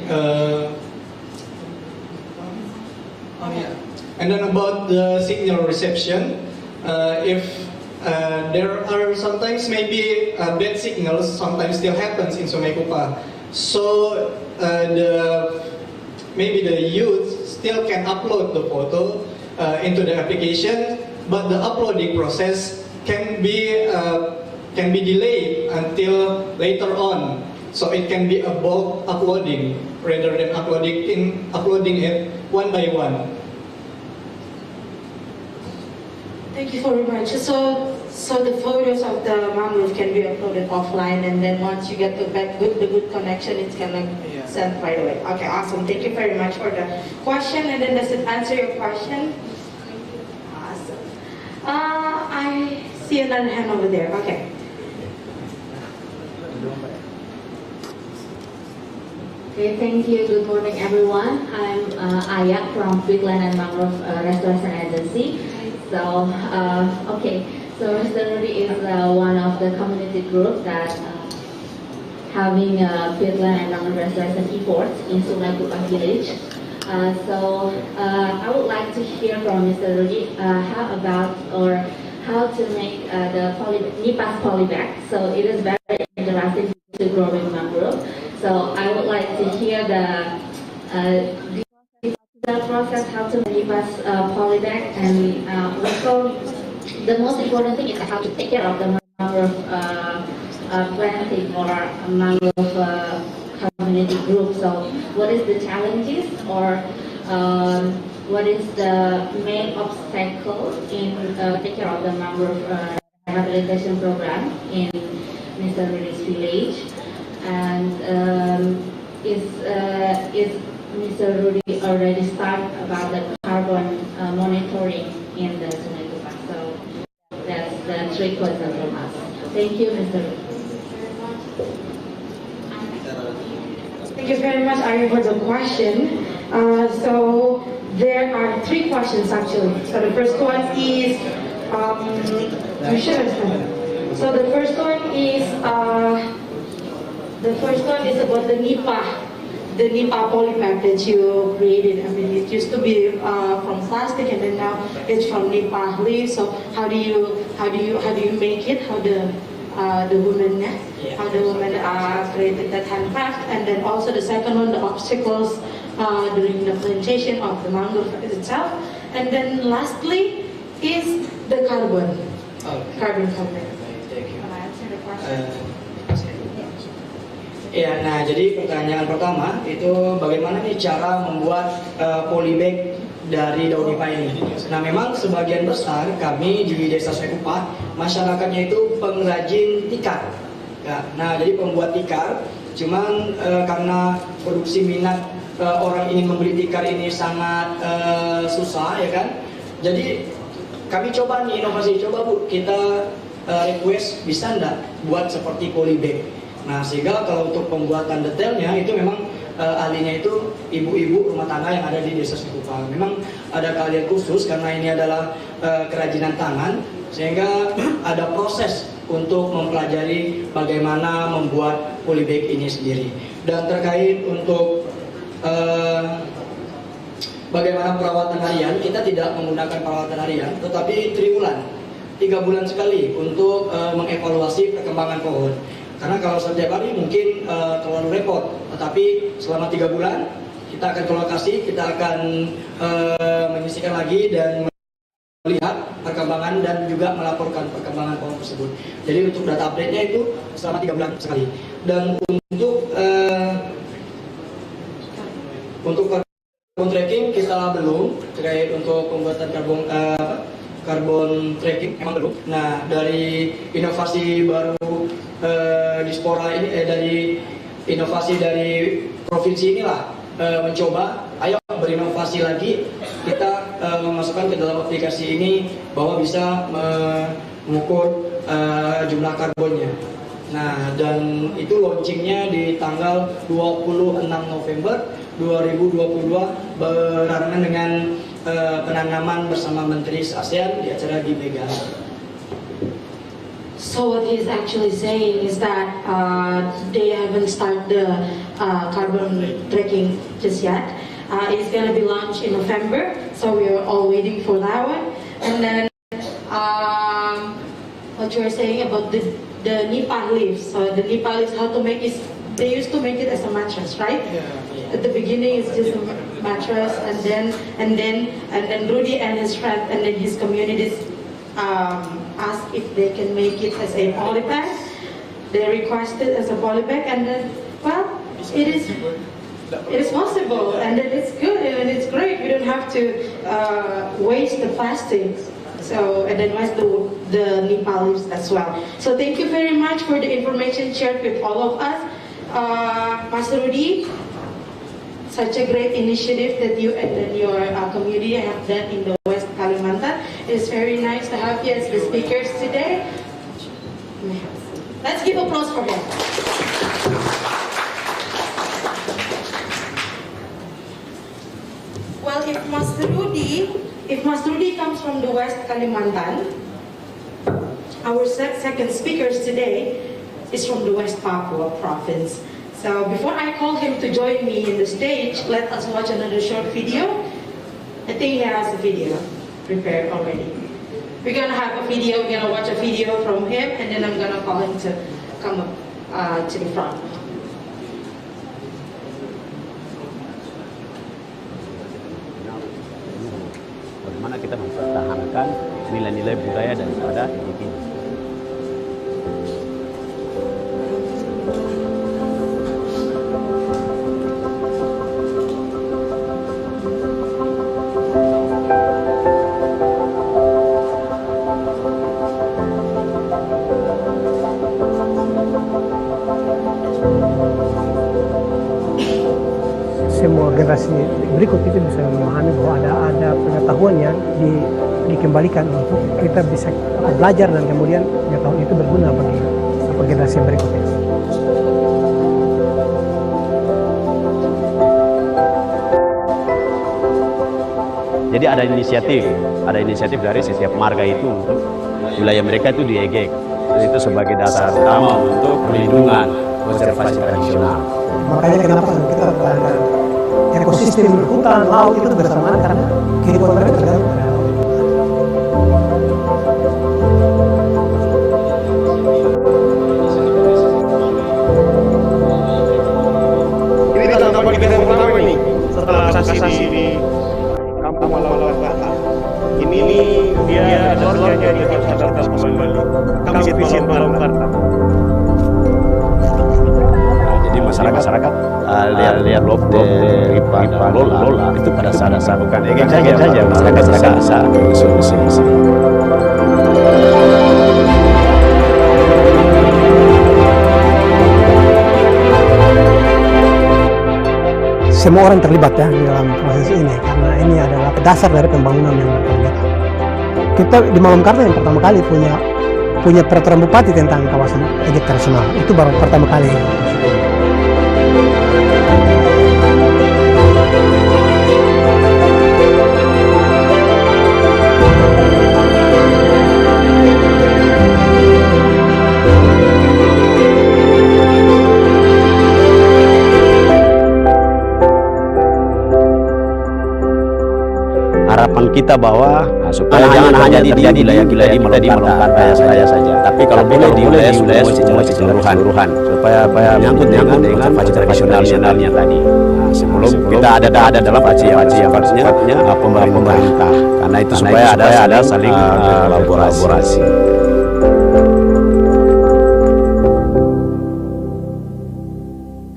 And then about the signal reception, if there are sometimes maybe bad signals, sometimes still happens in Sungai Kupah. So maybe the youth still can upload the photo into the application, but the uploading process can be delayed until later on. So it can be a bulk uploading rather than uploading it one by one. Thank you very much. So the photos of the mangrove can be uploaded offline, and then once you get the good connection, it's gonna send right away. Okay, awesome. Thank you very much for the question. And then does it answer your question? Awesome. I see another hand over there. Okay. Okay, thank you. Good morning, everyone. I'm Ayak from Peatland and Mangrove Restoration Agency. So, so Restoration is one of the community groups that having peatland and mangrove restoration efforts in Sungai Kupah village. I would like to hear from Mr. Rudy how about or how to make the NIPAS polybag. So it is very interesting to growing mangrove. So I would like to hear the process how to make NIPAS polybag, and also the most important thing is how to take care of the mangrove planting or mangrove community group. So what is the challenges or what is the main obstacle in taking care of the mangrove rehabilitation program in Mr. Rudy's village? And is Mr. Rudy already start about the carbon monitoring in the Sungai Tupas? So that's the 3 questions from us. Thank you, Mr. Rudy. Thank you very much, Arya, for the question. So there are 3 questions actually. So the first one is, so the first one is about the NIPA polybag that you created. I mean, it used to be from plastic, and then now it's from NIPA leaves. So how do you make it? How the women created that handcraft, and then also the second one, the obstacles during the plantation of the mangrove itself, and then lastly is the carbon content. Ya, nah jadi pertanyaan pertama itu bagaimana nih cara membuat polybag dari daun nipah ini. Nah memang sebagian besar kami di Desa Sekupat masyarakatnya itu pengrajin tikar. Ya, nah jadi pembuat tikar, cuman karena produksi minat orang ingin membeli tikar ini sangat susah ya kan. Jadi kami coba nih inovasi, coba Bu kita request bisa enggak buat seperti polybag. Nah sehingga kalau untuk pembuatan detailnya itu memang ahlinya itu ibu-ibu rumah tangga yang ada di Desa Sekupat. Memang ada keahlian khusus karena ini adalah kerajinan tangan, sehingga ada proses untuk mempelajari bagaimana membuat polybag ini sendiri. Dan terkait untuk bagaimana perawatan harian, kita tidak menggunakan perawatan harian, tetapi triwulan, 3 bulan sekali untuk mengevaluasi perkembangan pohon. Karena kalau setiap hari mungkin terlalu repot, tetapi selama 3 bulan kita akan ke lokasi, kita akan menyisikan lagi dan melihat perkembangan dan juga melaporkan perkembangan pohon tersebut. Jadi untuk data update-nya itu selama 3 bulan sekali. Dan untuk carbon tracking kita belum, terkait untuk pembuatan carbon tracking memang belum. Nah dari inovasi baru Dispora ini dari inovasi dari provinsi inilah mencoba, ayo berinovasi lagi, kita memasukkan ke dalam aplikasi ini bahwa bisa mengukur jumlah karbonnya. Nah dan itu launchingnya di tanggal 26 November 2022 barengan dengan penanaman bersama Menteri ASEAN di acara di Meghalaya. So what he's actually saying is that they haven't started the carbon tracking just yet. It's going to be launched in November, so we are all waiting for that one. And then what you are saying about the NIPA leaves. So the NIPA leaves, how to make it? They used to make it as a mattress, right? Yeah. At the beginning, it's just a mattress, and then Rudy and his friend and then his communities asked if they can make it as a polybag. They requested as a polybag, and then it is possible, and then it's good and it's great. We don't have to waste the plastics. So and then waste the NIPA leaves as well. So thank you very much for the information shared with all of us, Mas Rudy. Such a great initiative that you and your community have done in the West Kalimantan. It's very nice to have you as the speakers today. Let's give applause for him. Well, if Mas Rudy comes from the West Kalimantan, our second speakers today is from the West Papua province. So before I call him to join me in the stage, let us watch another short video. I think he has a video prepared already. We're gonna have a video, we're gonna watch a video from him, and then I'm gonna call him to come up to the front. Bagaimana kita mempertahankan nilai-nilai budaya daripada individu. Semua generasi berikut itu bisa memahami bahwa ada pengetahuan yang dikembalikan untuk kita bisa belajar dan kemudian pengetahuan itu berguna bagi generasi berikutnya. Jadi ada inisiatif dari setiap marga itu untuk wilayah mereka itu diegek. Itu sebagai dasar utama untuk perlindungan konservasi tradisional. Makanya kenapa kita pertahankan ekosistem hutan, laut itu bersamaan karena kehidupan mereka tergantung pada laut. Ini adalah tempat kita yang pertama ini setelah kasasi di Kampung Malawaka. Ini dia adalah jadi harus kembali. Kami visit Malawaka. Jadi masyarakat lihat lob lola itu pada saat bukan egek saja masyarakat bisa solusi. Semua orang terlibat ya di dalam proses ini karena ini adalah dasar dari pembangunan yang berkelanjutan. Kita di Malomkarta yang pertama kali punya peraturan bupati tentang kawasan egek tradisional, itu baru pertama kali. Harapan kita bahwa supaya jangan hanya di wilayah Malomkarta saja, tapi kalau boleh di wilayah semua keseluruhan supaya menyangkut dengan konservasi tradisionalnya tadi. Sebelum kita ada dalam aci yang harusnya pemerintah, karena itu supaya ada saling kolaborasi.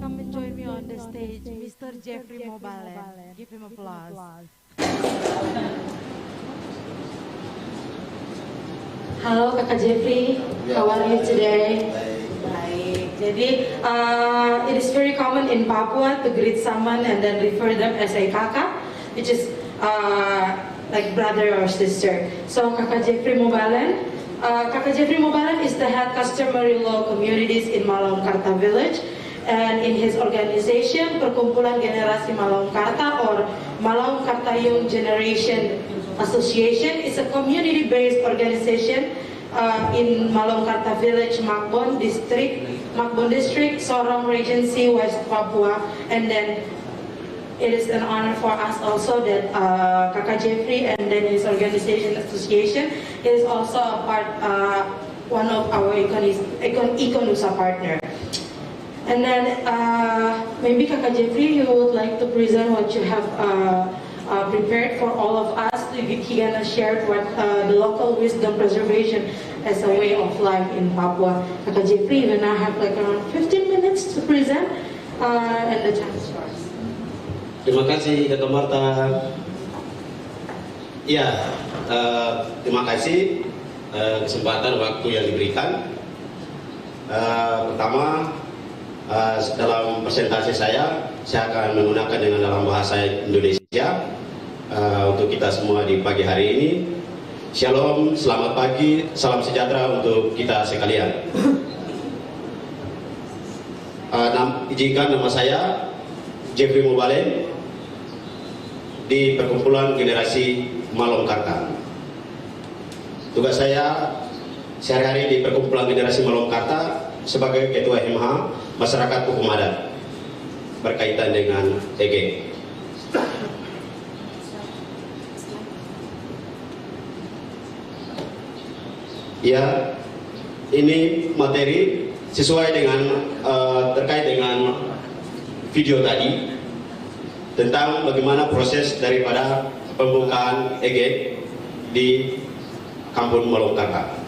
Come and join me on the stage, Mr. Jeffrey Mobalen. Give him applause. Halo Kakak Jeffrey, how are you today? Baik. Jadi it is very common in Papua to greet someone and then refer them as a kakak, which is like brother or sister. So Kakak Jeffrey Mobalen, Kakak Jeffrey Mobalen is the head customary law communities in Malomkarta village. And in his organization, Perkumpulan Generasi Malomkarta or Malomkarta Young Generation Association is a community-based organization in Malomkarta Village, Makbon District, Sorong Regency, West Papua. And then it is an honor for us also that Kakak Jeffrey and then his organization association is also a part, one of our Ikonusa partner. And then maybe Kakak Jeffrey, you would like to present what you have prepared for all of us. He gonna share what the local wisdom preservation as a way of life in Papua. Kakak Jeffrey, you're gonna have like around 15 minutes to present, and the chance is yours. Terima kasih Kakak Marta. Ya, terima kasih kesempatan waktu yang diberikan. Pertama, dalam presentasi saya akan menggunakan dengan dalam bahasa Indonesia untuk kita semua di pagi hari ini. Shalom, selamat pagi, salam sejahtera untuk kita sekalian. Izinkan nama saya Jeffrey Mobalen di Perkumpulan Generasi Malomkarta. Tugas saya sehari-hari di Perkumpulan Generasi Malomkarta sebagai Ketua MH Masyarakat Hukum Adat. berkaitan dengan EG. Ya, ini materi sesuai dengan terkait dengan video tadi tentang bagaimana proses daripada pembukaan EG di Kampung Malongkarta.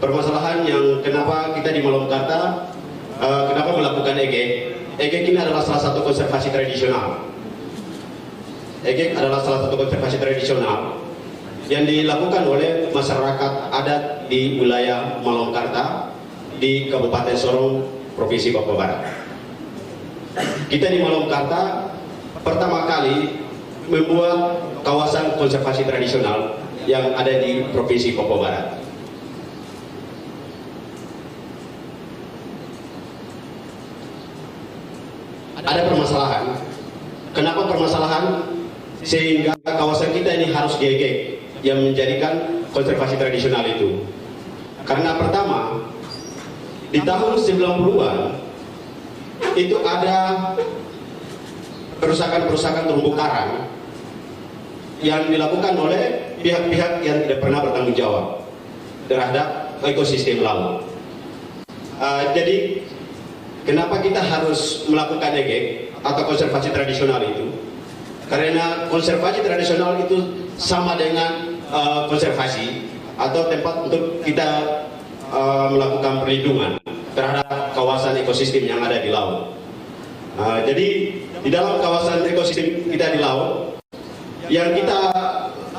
Permasalahan yang kenapa kita di Malongkarta kenapa melakukan EG. EG ini adalah salah satu konservasi tradisional. EG adalah salah satu konservasi tradisional yang dilakukan oleh masyarakat adat di wilayah Malongkarta di Kabupaten Sorong, Provinsi Papua Barat. Kita di Malongkarta pertama kali membuat kawasan konservasi tradisional yang ada di Provinsi Papua Barat. Ada permasalahan. Kenapa permasalahan? Sehingga kawasan kita ini harus GG yang menjadikan konservasi tradisional itu. Karena pertama, di tahun 90-an itu ada kerusakan-kerusakan terumbu karang yang dilakukan oleh pihak-pihak yang tidak pernah bertanggung jawab terhadap ekosistem laut. Jadi kenapa kita harus melakukan EG atau konservasi tradisional itu? Karena konservasi tradisional itu sama dengan konservasi atau tempat untuk kita melakukan perlindungan terhadap kawasan ekosistem yang ada di laut. Jadi di dalam kawasan ekosistem kita di laut, yang kita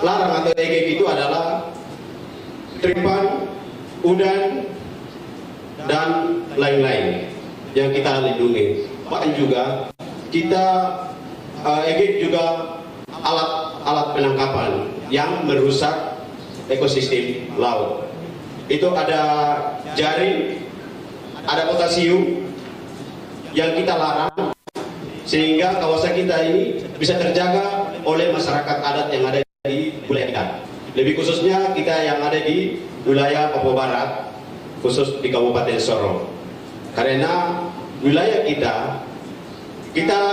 larang atau EG itu adalah tripan, udang, dan lain-lain yang kita lindungi. Bahkan juga kita EG juga alat penangkapan yang merusak ekosistem laut. Itu ada jaring, ada potasium yang kita larang sehingga kawasan kita ini bisa terjaga oleh masyarakat adat yang ada di wilayah kita. Lebih khususnya kita yang ada di wilayah Papua Barat, khusus di Kabupaten Sorong. Karena wilayah kita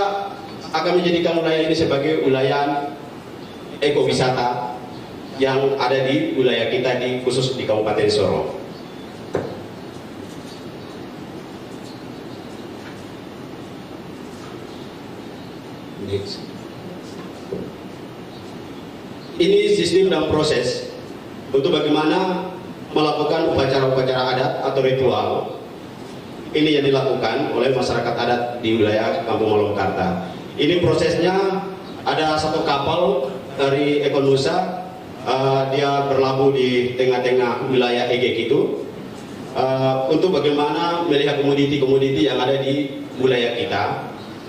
akan menjadikan wilayah ini sebagai wilayah ekowisata yang ada di wilayah kita khusus di Kabupaten Sorong. Ini sistem dan proses untuk bagaimana melakukan upacara-upacara adat atau ritual. Ini yang dilakukan oleh masyarakat adat di wilayah Kampung Malongkarta. Ini prosesnya, ada satu kapal dari Ekonusa, dia berlabuh di tengah-tengah wilayah EG itu untuk bagaimana melihat komoditi-komoditi yang ada di wilayah kita.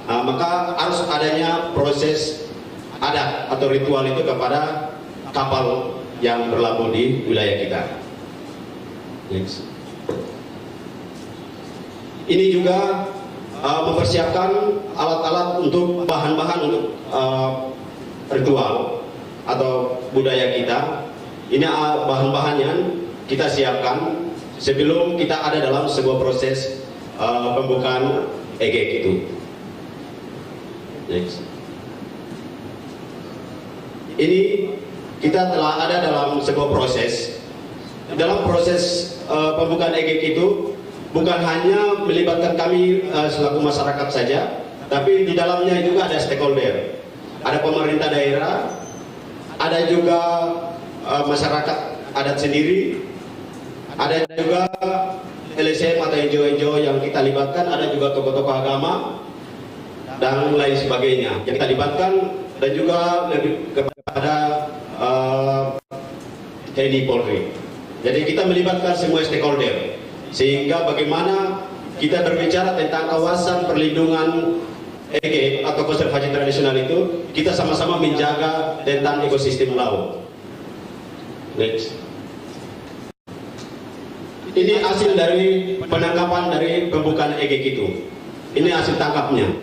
Maka harus adanya proses adat atau ritual itu kepada kapal yang berlabuh di wilayah kita. Next. Ini juga mempersiapkan alat-alat untuk bahan-bahan untuk ritual atau budaya kita. Ini bahan-bahannya kita siapkan sebelum kita ada dalam sebuah proses pembukaan EG itu. Next. Ini kita telah ada dalam sebuah proses. Dalam proses pembukaan EG itu bukan hanya melibatkan kami selaku masyarakat saja, tapi di dalamnya juga ada stakeholder. Ada pemerintah daerah, ada juga masyarakat adat sendiri, ada juga LSM atau NGO-NGO yang kita libatkan, ada juga tokoh-tokoh agama dan lain sebagainya yang kita libatkan, dan juga lebih kepada TNI Polri. Jadi kita melibatkan semua stakeholder sehingga bagaimana kita berbicara tentang kawasan perlindungan EG atau konservasi tradisional itu, kita sama-sama menjaga tentang ekosistem laut. Next. Ini hasil dari penangkapan dari pembukaan EG itu. Ini hasil tangkapnya.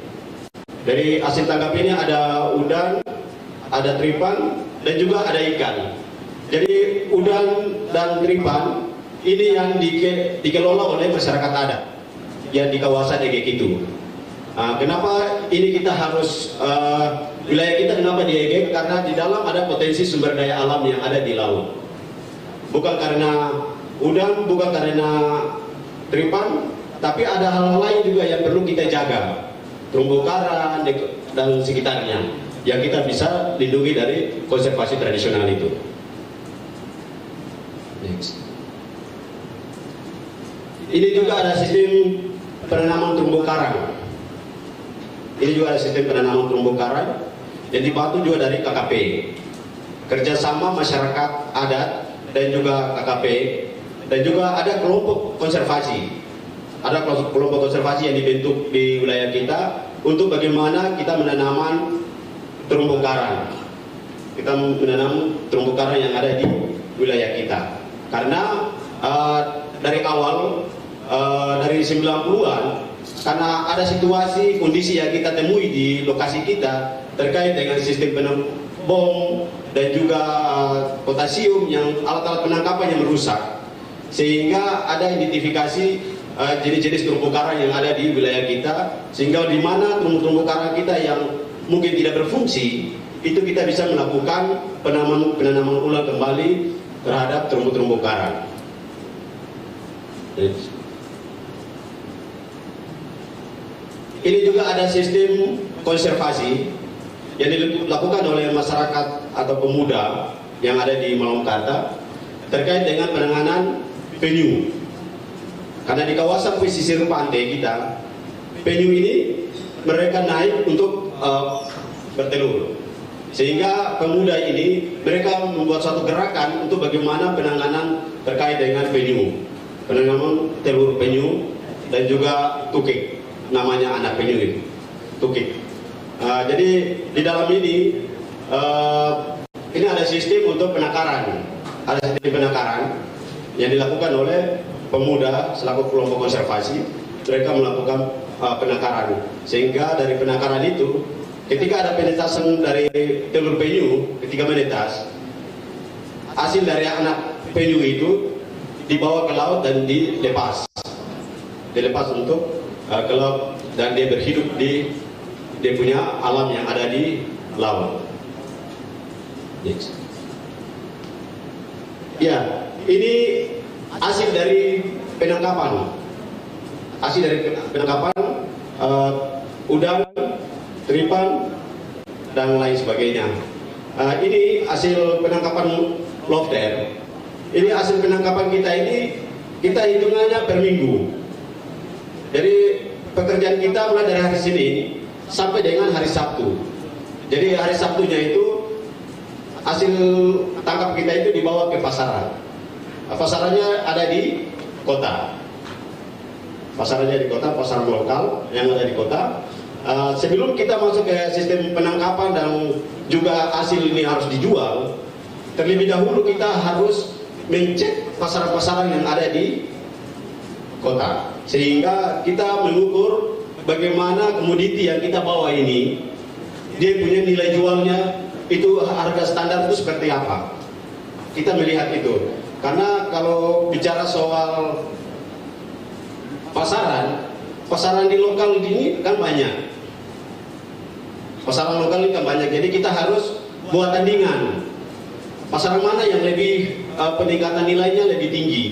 Dari hasil tangkap ini ada udang, ada tripan, dan juga ada ikan. Jadi udang dan tripan ini yang dikelola oleh masyarakat adat yang di kawasan Ege Kitu. Kenapa ini kita harus wilayah kita kenapa di Ege? Karena di dalam ada potensi sumber daya alam yang ada di laut. Bukan karena udang, bukan karena tripan, tapi ada hal lain juga yang perlu kita jaga. Terumbu karang dan sekitarnya yang kita bisa lindungi dari konservasi tradisional itu. Next. Ini juga ada sistem penanaman terumbu karang. Ini juga ada sistem penanaman terumbu karang yang dibantu juga dari KKP. Kerjasama masyarakat adat dan juga KKP dan juga ada kelompok konservasi. Ada kelompok konservasi yang dibentuk di wilayah kita untuk bagaimana kita menanaman terumbu karang. Kita menanam terumbu karang yang ada di wilayah kita. Karena dari awal dari 90-an karena ada situasi kondisi yang kita temui di lokasi kita terkait dengan sistem bom dan juga potasium yang alat-alat penangkapan yang merusak, sehingga ada identifikasi jenis-jenis terumbu karang yang ada di wilayah kita, sehingga di mana terumbu karang kita yang mungkin tidak berfungsi itu kita bisa melakukan penanaman ulang kembali terhadap terumbu karang. Ini juga ada sistem konservasi yang dilakukan oleh masyarakat atau pemuda yang ada di Malomkata terkait dengan penanganan penyu. Karena di kawasan pesisir pantai kita, penyu ini mereka naik untuk bertelur. Sehingga pemuda ini mereka membuat suatu gerakan untuk bagaimana penanganan terkait dengan penyu. Penanaman telur penyu dan juga tukik. Namanya anak penyu itu, tukik. Jadi di dalam ini ada sistem untuk penangkaran. Ada sistem penangkaran yang dilakukan oleh pemuda selaku kelompok konservasi. Mereka melakukan penangkaran, sehingga dari penangkaran itu ketika ada penetasan dari telur penyu, ketika menetas, hasil dari anak penyu itu dibawa ke laut dan dilepas untuk ke laut, dan dia berhidup di dia punya alam yang ada di laut. Yes. Ya, ini hasil dari penangkapan. Hasil dari penangkapan udang, tripan, dan lain sebagainya. Ini hasil penangkapan lobster. Ini hasil penangkapan kita ini kita hitungannya per minggu. Jadi pekerjaan kita mulai dari hari Senin sampai dengan hari Sabtu. Jadi hari Sabtunya itu hasil tangkap kita itu dibawa ke pasaran. Pasarannya ada di kota. Pasarannya di kota, pasar lokal yang ada di kota. Sebelum kita masuk ke sistem penangkapan dan juga hasil ini harus dijual, terlebih dahulu kita harus mencek pasaran-pasaran yang ada di kota, sehingga kita mengukur bagaimana komoditi yang kita bawa ini dia punya nilai jualnya, itu harga standar itu seperti apa. Kita melihat itu, karena kalau bicara soal pasaran di lokal ini kan banyak, pasaran lokal ini kan banyak, jadi kita harus buat tandingan pasaran mana yang lebih peningkatan nilainya lebih tinggi.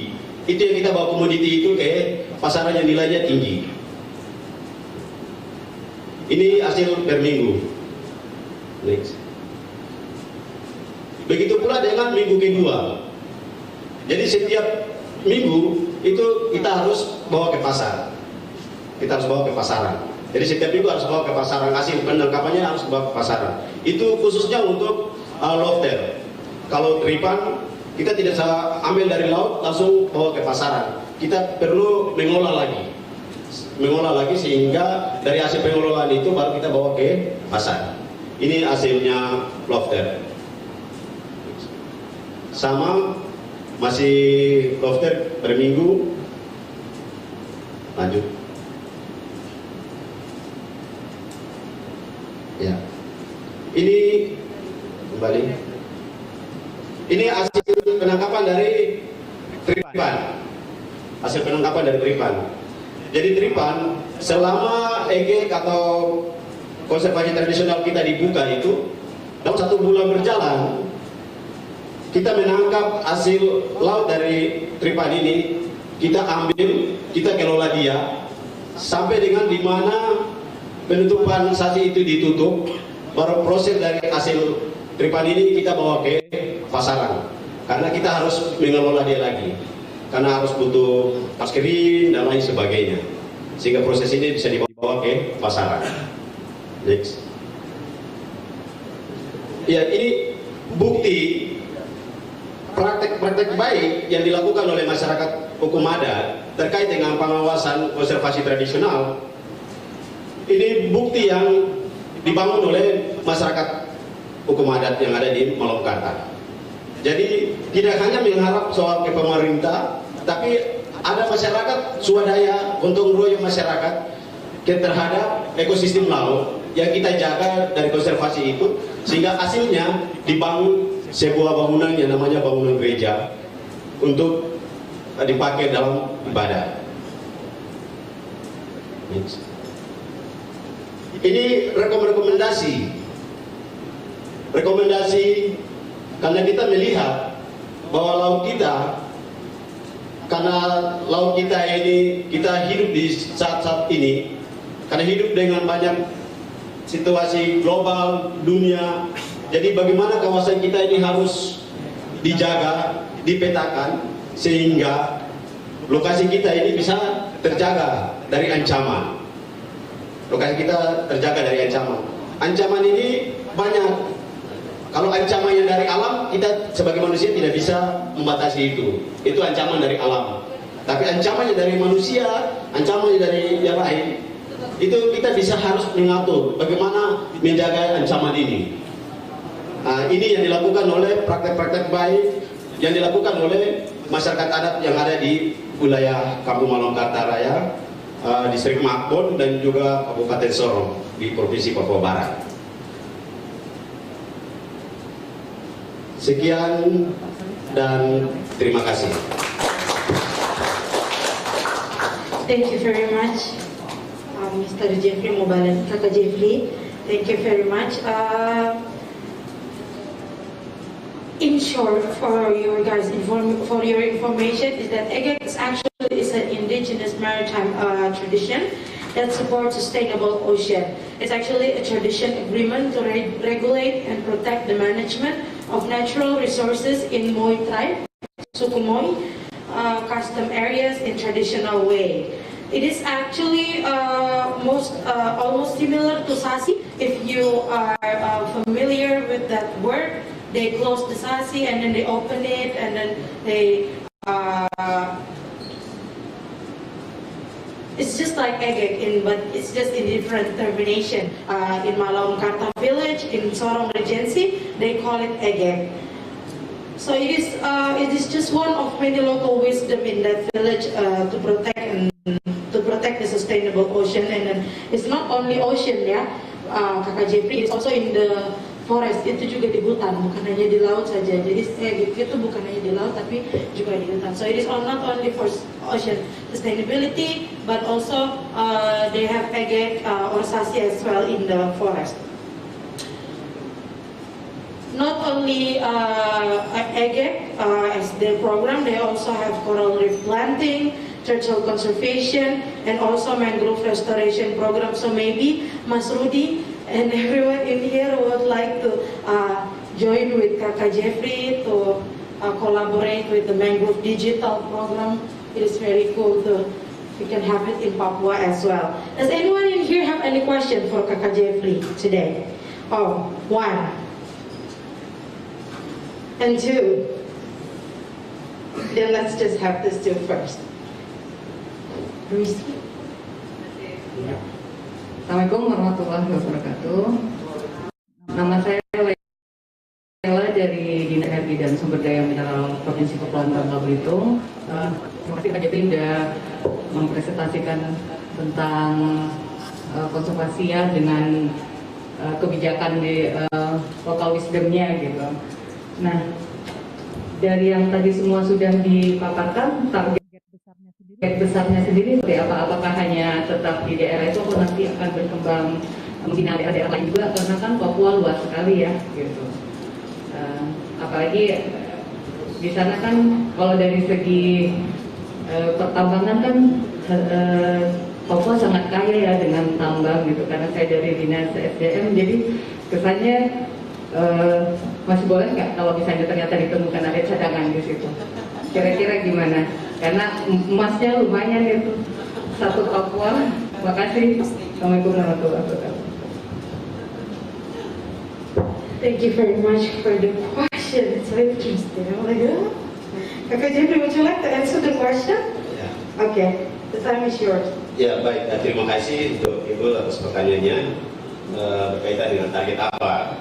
Itu yang kita bawa komoditi itu ke pasaran yang nilainya tinggi. Ini hasil per minggu. Next. Begitu pula dengan minggu kedua. Jadi setiap minggu itu kita harus bawa ke pasar. Kita harus bawa ke pasaran. Jadi setiap minggu harus bawa ke pasaran, hasil penangkapannya harus bawa ke pasaran. Itu khususnya untuk lobster. Kalau tripan kita tidak bisa ambil dari laut langsung bawa ke pasaran. Kita perlu mengolah lagi sehingga dari hasil pengolahan itu baru kita bawa ke pasar. Ini hasilnya lobster. Sama masih lobster per minggu. Lanjut. Ya. Ini kembali. Ini hasil penangkapan dari Tripan. Hasil penangkapan dari Tripan. Jadi Tripan selama EGEK atau konservasi tradisional kita dibuka itu, dalam 1 bulan berjalan, kita menangkap hasil laut dari Tripan ini, kita ambil, kita kelola dia, sampai dengan di mana penutupan sasi itu ditutup, baru proses dari hasil Tripan ini kita bawa ke pasaran. Karena kita harus mengelola dia lagi. Karena harus butuh maskerin dan lain sebagainya. Sehingga proses ini bisa dibawa ke pasaran. Next. Ya, ini bukti praktek-praktek baik yang dilakukan oleh masyarakat hukum adat terkait dengan pengawasan konservasi tradisional. Ini bukti yang dibangun oleh masyarakat hukum adat yang ada di Malomkarta. Jadi tidak hanya mengharap soal ke pemerintah, tapi ada masyarakat swadaya, gotong royong masyarakat terhadap ekosistem laut yang kita jaga dari konservasi itu, sehingga hasilnya dibangun sebuah bangunan yang namanya bangunan gereja untuk dipakai dalam ibadah. Ini rekomendasi karena kita melihat bahwa laut kita, karena laut kita ini, kita hidup di saat-saat ini, karena hidup dengan banyak situasi global dunia, jadi bagaimana kawasan kita ini harus dijaga, dipetakan, sehingga lokasi kita ini bisa terjaga dari ancaman. Lokasi kita terjaga dari ancaman. Ancaman ini banyak. Kalau ancaman yang dari alam, kita sebagai manusia tidak bisa membatasi itu. Itu ancaman dari alam. Tapi ancaman yang dari manusia, ancaman yang dari yang lain, itu kita bisa harus mengatur bagaimana menjaga ancaman ini. Nah, ini yang dilakukan oleh praktek-praktek baik yang dilakukan oleh masyarakat adat yang ada di wilayah Kampung Malomkarta Raya, Distrik Makbon, dan juga Kabupaten Sorong di Provinsi Papua Barat. Sekian dan terima kasih. Thank you very much, Mr. Jeffrey Mobalen, Kakak Jeffrey. Thank you very much. In short, for your guys' information, is that EGEK is actually an indigenous maritime tradition that supports sustainable ocean. It's actually a tradition agreement to regulate and protect the management of natural resources in Moi tribe, Suku custom areas in traditional way. It is actually almost similar to Sasi. If you are familiar with that word, they close the Sasi and then they open it and then they it's just like EGEK, but it's just in different termination. In Malomkarta village, in Sorong Regency, they call it EGEK. So it is just one of many local wisdom in that village to protect the sustainable ocean. And then it's not only ocean ya, Kakak Jeffrey, it's also in the forest, itu juga di hutan, bukan hanya di laut saja. Jadi itu bukan hanya di laut tapi juga di hutan. So it is not only for ocean sustainability, but also they have EGEK or Sasi as well in the forest. Not only EGEK as their program, they also have coral reef planting, turtle conservation, and also mangrove restoration program. So maybe Mas Rudy and everyone in here would like to join with Kakak Jeffrey to collaborate with the mangrove digital program. It is very cool to we can have it in Papua as well. Does anyone in here have any question for Kakak Jeffrey today? Oh, 1 and 2. Then let's just have this 2 first. Assalamualaikum warahmatullahi wabarakatuh. Nama saya Lela dari Dinas Energi dan Sumber Daya Mineral Provinsi Kepulauan Bangka Belitung. Terima kasih Pak Jepri sudah mempresentasikan tentang konservasi ya dengan kebijakan di local wisdomnya gitu. Nah, dari yang tadi semua sudah dipaparkan, target besarnya sendiri seperti apa? Apakah hanya tetap di daerah itu atau nanti akan berkembang membina daerah-daerah lain juga? Karena kan Papua luas sekali ya, gitu. Apalagi di sana kan kalau dari segi pertambangan kan Papua sangat kaya ya dengan tambang gitu. Karena saya dari dinas SDM, jadi kesannya masih boleh nggak kalau misalnya ternyata ditemukan ada cadangan di situ? Kira-kira gimana? Karena emasnya lumayan itu satu Papua. Terima kasih. Assalamualaikum warahmatullahi wabarakatuh. Thank you very much for the question. It's very interesting. I'm like, oh. Kakak Jeffrey, would you like to answer the question? Yeah. Okay, the time is yours. Ya baik, terima kasih untuk Ibu atas pertanyaannya berkaitan dengan target apa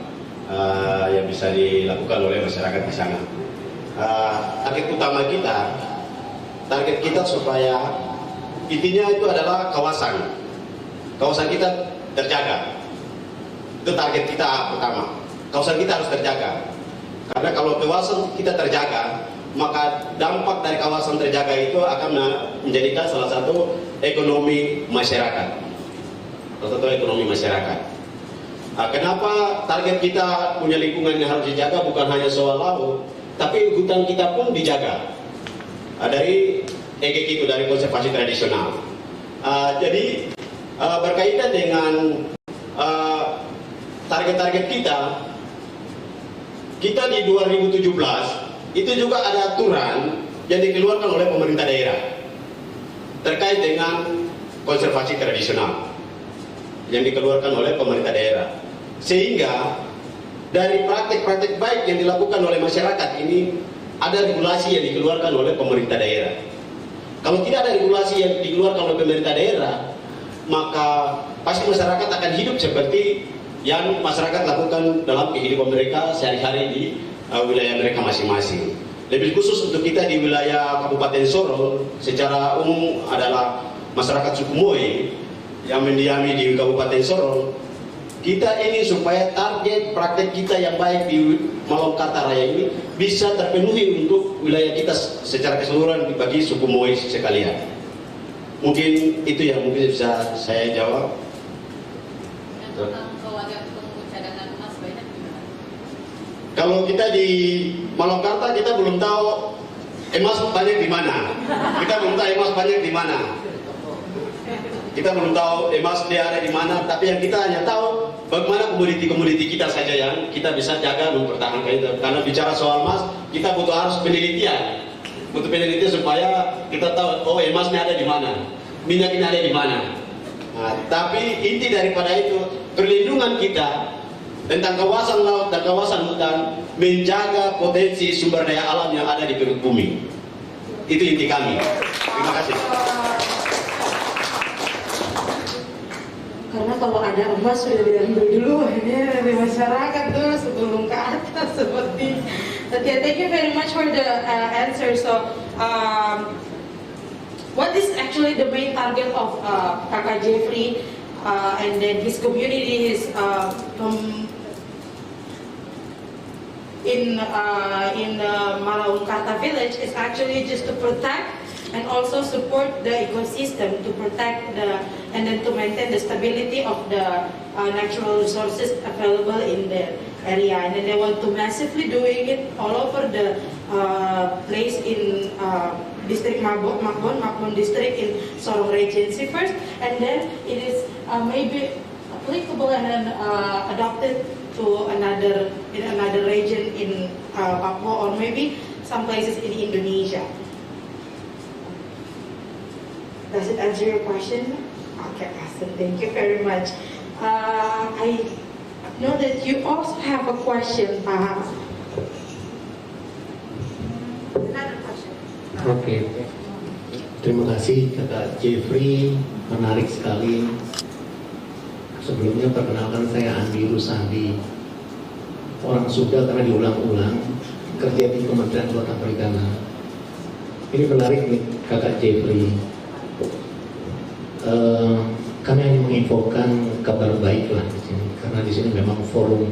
yang bisa dilakukan oleh masyarakat di sana. Target utama kita supaya intinya itu adalah kawasan kita terjaga. Itu target kita pertama. Kawasan kita harus terjaga. Karena kalau kawasan kita terjaga, maka dampak dari kawasan terjaga itu akan menjadikan salah satu ekonomi masyarakat. Kenapa target kita punya lingkungan yang harus dijaga, bukan hanya soal laut, tapi hutan kita pun dijaga. Dari EGK itu, dari konservasi tradisional. Jadi berkaitan dengan target-target kita di 2017 itu juga ada aturan yang dikeluarkan oleh pemerintah daerah terkait dengan konservasi tradisional yang dikeluarkan oleh pemerintah daerah, sehingga dari praktek-praktek baik yang dilakukan oleh masyarakat ini ada regulasi yang dikeluarkan oleh pemerintah daerah. Kalau tidak ada regulasi yang dikeluarkan oleh pemerintah daerah, maka pasti masyarakat akan hidup seperti yang masyarakat lakukan dalam kehidupan mereka sehari-hari di wilayah mereka masing-masing. Lebih khusus untuk kita di wilayah Kabupaten Sorong, secara umum adalah masyarakat suku Moe yang mendiami di Kabupaten Sorong. Kita ingin supaya target praktek kita yang baik di Malongkata Raya ini bisa terpenuhi untuk wilayah kita secara keseluruhan bagi suku Moe sekalian. Mungkin itu yang mungkin bisa saya jawab. Kalau kita di Malongkata, kita belum tahu emas banyak di mana. Kita belum tahu emas banyak di mana. Kita belum tahu emas dia ada di mana. Tapi yang kita hanya tahu bagaimana komoditi-komoditi kita saja yang kita bisa jaga dan mempertahankan itu. Karena bicara soal emas, kita harus penelitian. Butuh penelitian supaya kita tahu, oh emasnya ada di mana, minyaknya ada di mana. Nah, tapi inti daripada itu, perlindungan kita tentang kawasan laut dan kawasan hutan, menjaga potensi sumber daya alam yang ada di perut bumi. Itu inti kami. Terima kasih. Karena kalau ada emas sudah diambil dulu, ini dari masyarakat dulu sebelum ke atas seperti. Okay, thank you very much for the answer. So, what is actually the main target of Kakak Jeffrey and then his community is in Malongkata village is actually just to protect and also support the ecosystem, to protect and then to maintain the stability of the natural resources available in the area. And then they want to massively doing it all over the place in district Makbon district in Sorong Regency first, and then it is maybe applicable and then adopted to another region in Papua or maybe some places in Indonesia. Does it answer your question? Okay, awesome. Thank you very much. I know that you also have a question. Another question. Oke. Terima kasih Kakak Jeffrey, menarik sekali. Sebelumnya perkenalkan saya Andi Rusandi, orang Sunda karena diulang-ulang, kerja di Kementerian Kelautan Perikanan. Ini menarik nih Kakak Jeffrey. Kami hanya menginfokan kabar baik lah di sini, karena di sini memang forum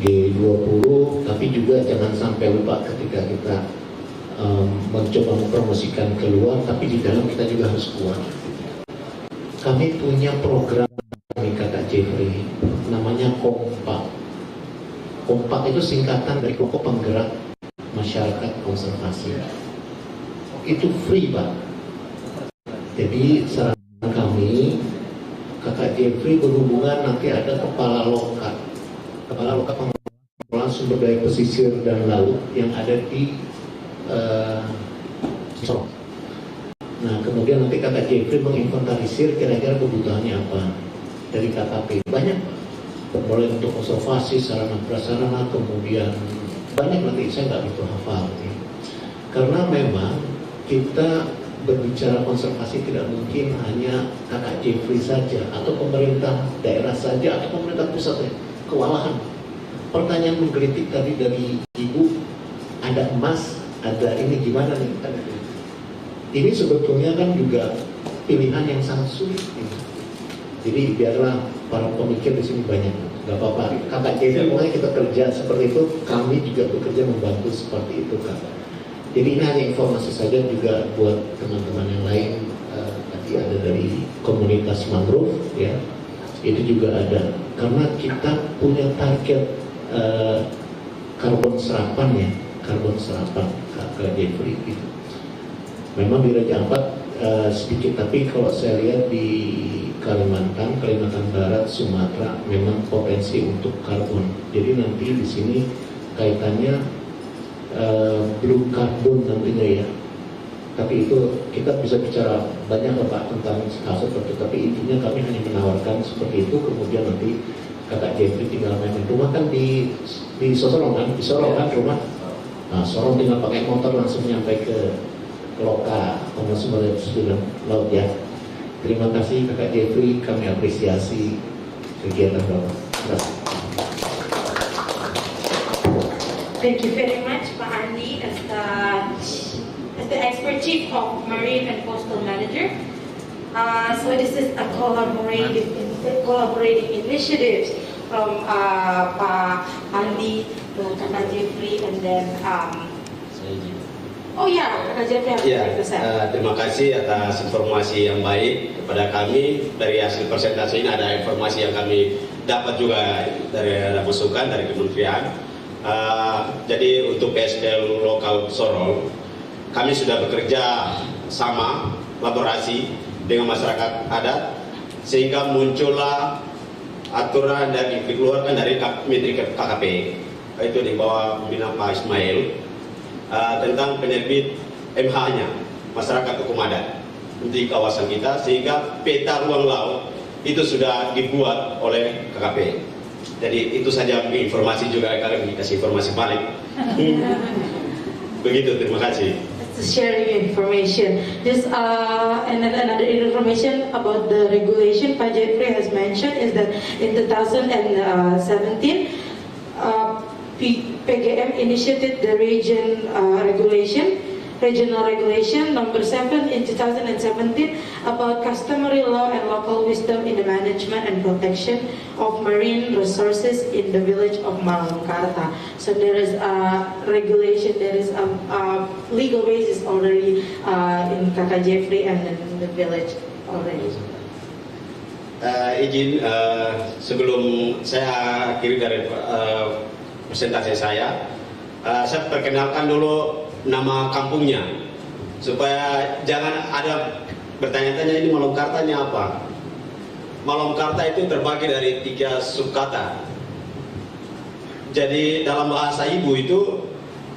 G20, tapi juga jangan sampai lupa ketika kita mencoba mempromosikan keluar, tapi di dalam kita juga harus kuat. Kami punya program nih Kakak Jeffrey, namanya Kompak. Kompak itu singkatan dari kelompok penggerak masyarakat konservasi. Itu free Pak. Jadi saran kami, Kakak Jeffrey berhubungan nanti ada kepala loka pengelola sumber daya pesisir dan laut yang ada di Sorong. Nah kemudian nanti Kakak Jeffrey menginventarisir kira-kira kebutuhannya apa dari KKP. Banyak mulai untuk konservasi, sarana prasarana, kemudian banyak nanti saya nggak begitu hafal ya. Karena memang kita berbicara konservasi tidak mungkin hanya Kakak Jeffrey saja atau pemerintah daerah saja atau pemerintah pusat ya. Kewalahan. Pertanyaan menggelitik tadi dari Ibu, ada emas, ada ini gimana nih? Ini sebetulnya kan juga pilihan yang sangat sulit. Gitu. Jadi biarlah para pemikir di sini banyak, nggak apa-apa. Kakak Jeffrey mulai kita kerja seperti itu, kami juga bekerja membantu seperti itu Kak. Jadi ini hanya informasi saja juga buat teman-teman yang lain. Tadi ada dari komunitas mangrove ya, itu juga ada. Karena kita punya target karbon serapan ya, karbon serapan Kakak Jeffrey gitu. Memang di Raja Ampat sedikit, tapi kalau saya lihat di Kalimantan Barat, Sumatera memang potensi untuk karbon. Jadi nanti di sini kaitannya blue carbon nantinya ya. Tapi itu kita bisa bicara banyak Pak tentang hal seperti itu. Tapi intinya kami hanya menawarkan seperti itu. Kemudian nanti Kakak Jeffrey tinggal main rumah kan di Sorong kan rumah. Nah Sorong tinggal pakai motor langsung nyampe ke Loka sumber daya laut ya. Terima kasih Kakak Jeffrey, kami apresiasi kegiatan Bapak. Terima kasih. Thank you very much, Pak Andi, as the expert chief of Marine and Coastal Manager. So this is a collaborating initiatives from Pak Andi, Kakak Jeffrey, and then Kakak Jeffrey. Terima kasih atas informasi yang baik kepada kami. Dari hasil presentasi ini ada informasi yang kami dapat juga dari masukan dari kementerian. Jadi untuk PSPL lokal Sorong, kami sudah bekerja sama, kolaborasi dengan masyarakat adat, sehingga muncullah aturan dan dikeluarkan dari Menteri KKP, itu di bawah pimpinan Pak Ismail, tentang penerbit MH-nya masyarakat hukum adat di kawasan kita, sehingga peta ruang laut itu sudah dibuat oleh KKP. Jadi itu saja informasi juga, kalian dikasih informasi balik. Begitu, terima kasih. Sharing information. Just another information about the regulation Pak Jeffrey has mentioned is that in 2017, PGM initiated the regional regulation number 7 in 2017 about customary law and local wisdom in the management and protection of marine resources in the village of Malangkarta. So there is a regulation, there is a legal basis already in Kakak Jeffrey and in the village already. Izin sebelum saya akhiri dari presentasi saya perkenalkan dulu nama kampungnya, supaya jangan ada bertanya-tanya ini Malangkartanya apa. Malangkarta itu terbagi dari 3 subkata. Jadi dalam bahasa ibu itu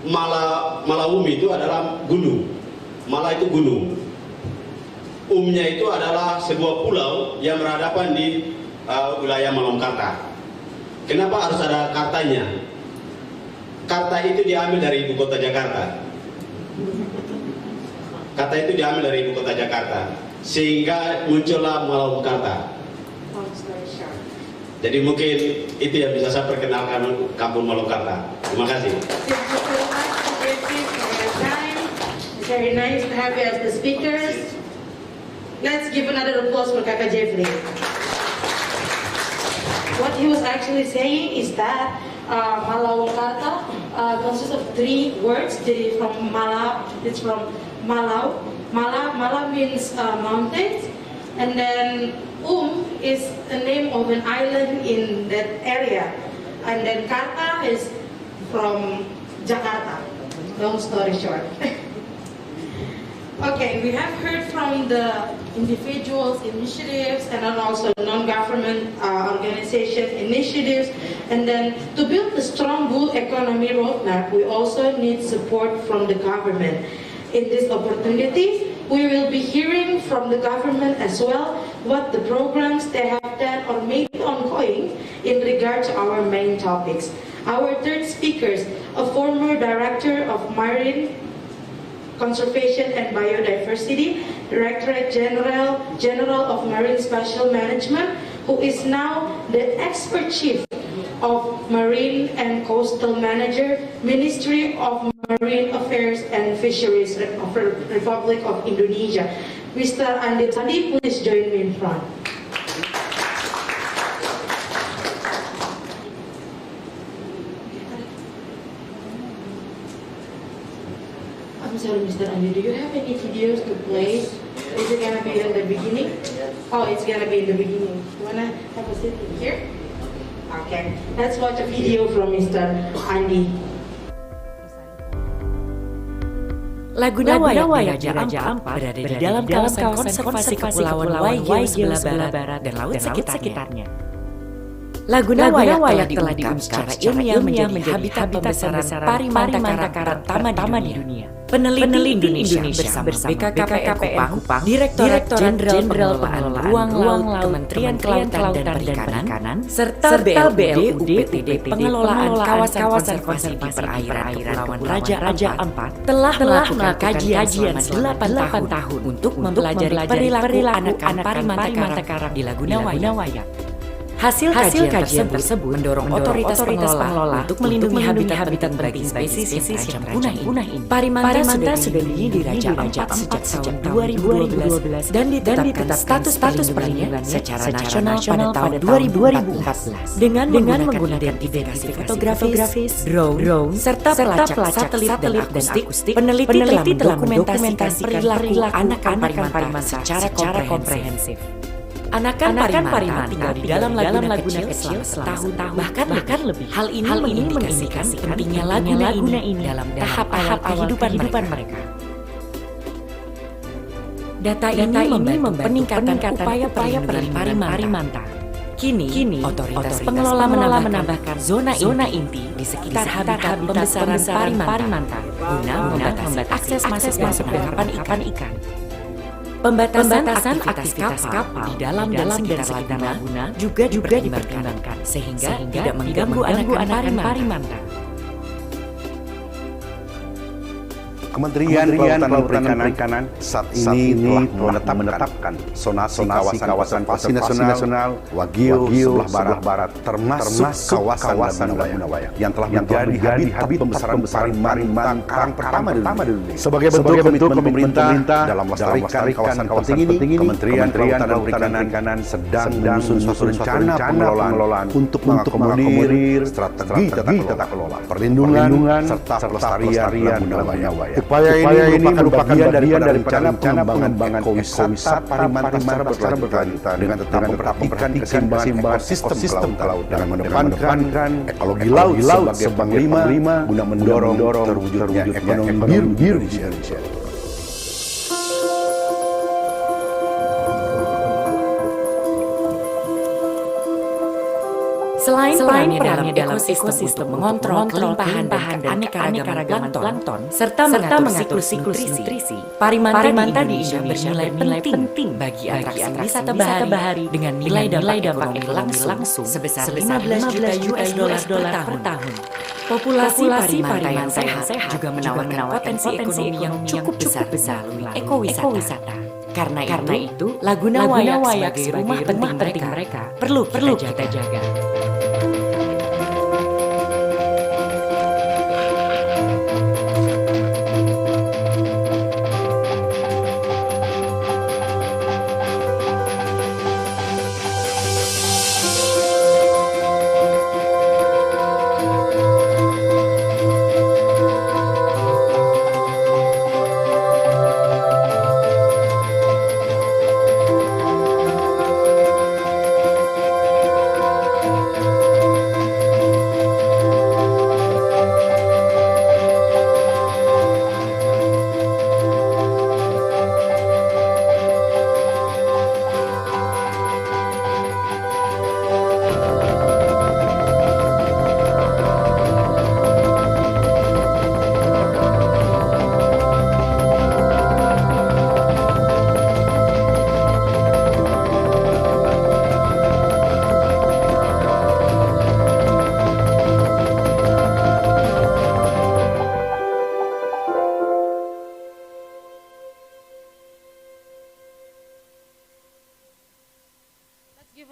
Malaumi itu adalah gunung, Mala itu gunung, Umnya itu adalah sebuah pulau yang berhadapan di wilayah Malangkarta. Kenapa harus ada kartanya? Karta itu diambil dari ibu kota Jakarta. Kata itu diambil dari ibu kota Jakarta, sehingga muncullah Malangkarta. Jadi mungkin itu yang bisa saya perkenalkan kampung Malangkarta. Terima kasih. It's very nice to have you as the speakers. Let's give another applause for Kakak Jeffrey. What he was actually saying is that Malau Karta consists of 3 words. Jadi from Mala, it's from Malau. Mala means mountains, and then is the name of an island in that area, and then Karta is from Jakarta. Long story short. Okay, we have heard from the individuals' initiatives and then also non-government organization initiatives. And then to build a strong blue economy roadmap, we also need support from the government. In this opportunity, we will be hearing from the government as well what the programs they have done or maybe ongoing in regard to our main topics. Our third speaker, a former director of Marine Conservation and Biodiversity, Directorate General of Marine Special Management, who is now the expert chief of Marine and Coastal Manager, Ministry of Marine Affairs and Fisheries of the Republic of Indonesia. Mr. Andi Tadi, please join me in front. I'm sorry, Mr. Andi, do you have any videos to play? Is it gonna be in the beginning? Oh, it's gonna be in the beginning. You wanna have a seat here? Okay, let's watch a video from Mr. Andi. Laguna Wayak di Raja Ampat berada di dalam kawasan konservasi Kepulauan Waigeo sebelah barat dan laut sekitarnya. Laguna Wayak telah diuji secara ilmiah menjadi habitat pembesaran parimanta karang pertama di dunia. Peneliti Indonesia bersama BKKPN Kupang, Direktorat Jenderal Pengelolaan Ruang Laut Kementerian Kelautan dan Perikanan, serta BLUD UPTD Pengelolaan Kawasan Konservasi di Perairan Kepulauan Raja Ampat telah melakukan kajian selama 8 tahun untuk mempelajari perilaku anak-anak parimanta karang di Laguna Wayak. Hasil kajian tersebut mendorong otoritas pengelola untuk melindungi habitat bagi spesies yang punah ini. Parimanta sudah di Raja Ampat sejak tahun 2012 dan ditetapkan status perlindungan secara nasional pada tahun 2014 dengan menggunakan identifikasi fotografis, drone, serta pelacak satelit dan akustik. Peneliti telah mendokumentasikan perilaku anak-anak parimanta secara komprehensif. Anakan parimanta tinggal di dalam laguna kecil selama tahun bahkan lebih. Hal ini mengindikasikan pentingnya laguna ini dalam tahap kehidupan mereka. Data ini membantu peningkatan upaya perlindungan parimanta. Kini otoritas pengelola menambahkan zona inti di sekitar habitat pembesaran parimanta guna membatasi akses masuk penangkapan ikan. Pembatasan aktivitas kapal di dalam sekitar laguna juga dipertimbangkan sehingga tidak mengganggu anak-anak parimanta. Kementerian Kelautan dan Perikanan saat ini telah menetapkan zonasi kawasan konservasi nasional Waigeo sebelah barat termasuk kawasan Laguna Wayak yang telah menjadi habitat pembesaran parimanta karang pertama di dunia. Sebagai bentuk komitmen pemerintah dalam melestarikan kawasan ini, Kementerian Kelautan dan Perikanan sedang menyusun suatu rencana pengelolaan untuk mengakomodir strategi tata kelola, perlindungan serta pelestarian Laguna Wayak. Upaya ini merupakan bagian daripada rencana pengembangan ekowisata parimanta secara berkelanjutan dengan tetap memperhatikan keseimbangan ekosistem laut dengan mengedepankan ekologi laut sebagai panglima guna mendorong terwujudnya ekonomi biru di Indonesia. Selain perannya dalam ekosistem mengontrol kelimpahan dan keanekaragaman plankton serta mengatur siklus nutrisi, parimanta di Indonesia bernilai penting bagi atraksi wisata bahari dengan nilai dampak ekonomi langsung sebesar 15 juta US dollar per tahun. Populasi parimanta yang sehat juga menawarkan potensi ekonomi yang cukup besar melalui ekowisata. Karena itu, Laguna Wayak sebagai rumah penting mereka perlu kita jaga.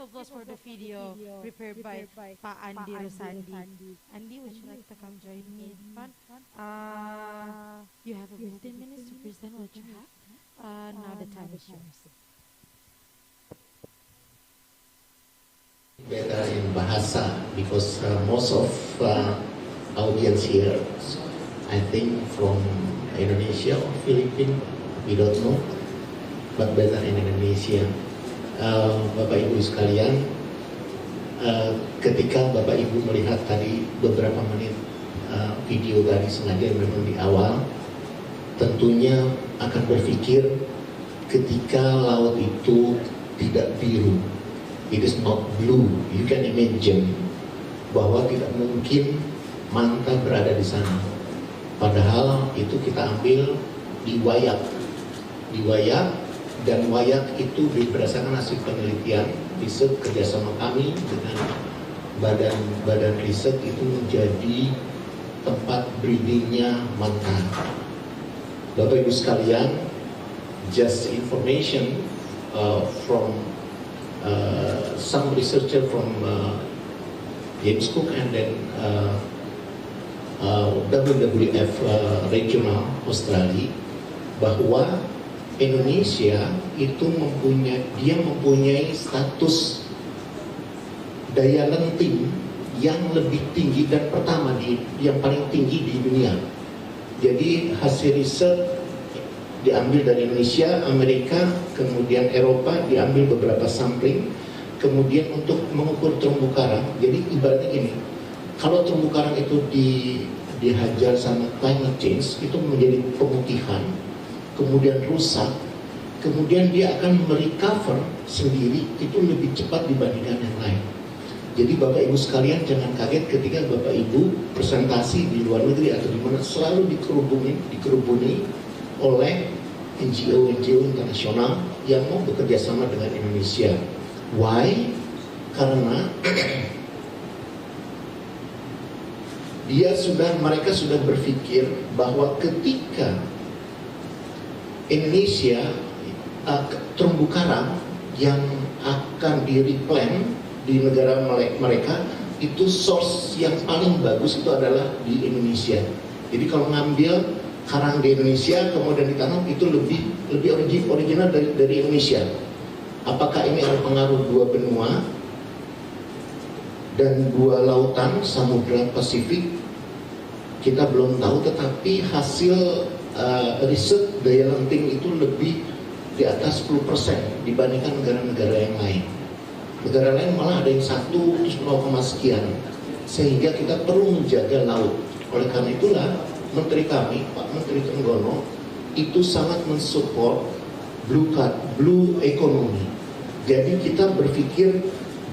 applause for the video prepared by Pa Andy Rosandi. Andy, would you like to come join me in front? You have 15 minutes to present what you have. Now the time is yours. Better in bahasa because most of audience here, I think from Indonesia or Philippines, we don't know, but better in Indonesia. Bapak Ibu sekalian, ketika Bapak Ibu melihat tadi beberapa menit video tadi sengaja memang di awal, tentunya akan berpikir ketika laut itu tidak biru, it is not blue, you can imagine bahwa tidak mungkin manta berada di sana. Padahal itu kita ambil di Wayak, dan Wayak itu berdasarkan hasil penelitian riset kerjasama kami dengan badan riset itu menjadi tempat breedingnya manta. Bapak Ibu sekalian, just information from some researcher from James Cook and then WWF regional Australia, bahwa Indonesia itu mempunyai status daya lenting yang lebih tinggi dan pertama yang paling tinggi di dunia. Jadi hasil riset diambil dari Indonesia, Amerika, kemudian Eropa, diambil beberapa sampling, kemudian untuk mengukur terumbu karang. Jadi ibaratnya gini, kalau terumbu karang itu dihajar sama climate change, itu menjadi pemutihan, kemudian rusak, kemudian dia akan merecover sendiri itu lebih cepat dibandingkan yang lain. Jadi Bapak Ibu sekalian jangan kaget ketika Bapak Ibu presentasi di luar negeri atau di mana selalu dikerubuni oleh NGO internasional yang mau bekerja sama dengan Indonesia. Why? Karena mereka sudah berpikir bahwa ketika Indonesia terumbu karang yang akan di-replant di negara mereka, itu source yang paling bagus itu adalah di Indonesia. Jadi kalau ngambil karang di Indonesia kemudian ditanam itu lebih original dari Indonesia. Apakah ini ada pengaruh dua benua dan dua lautan Samudra Pasifik? Kita belum tahu, tetapi hasil riset daya lenting itu lebih di atas 10% dibandingkan negara-negara yang lain. Negara lain malah ada yang 1 terus 0, sekian, sehingga kita perlu menjaga laut. Oleh karena itulah Menteri kami, Pak Menteri Trenggono, itu sangat mensupport blue economy. Jadi kita berpikir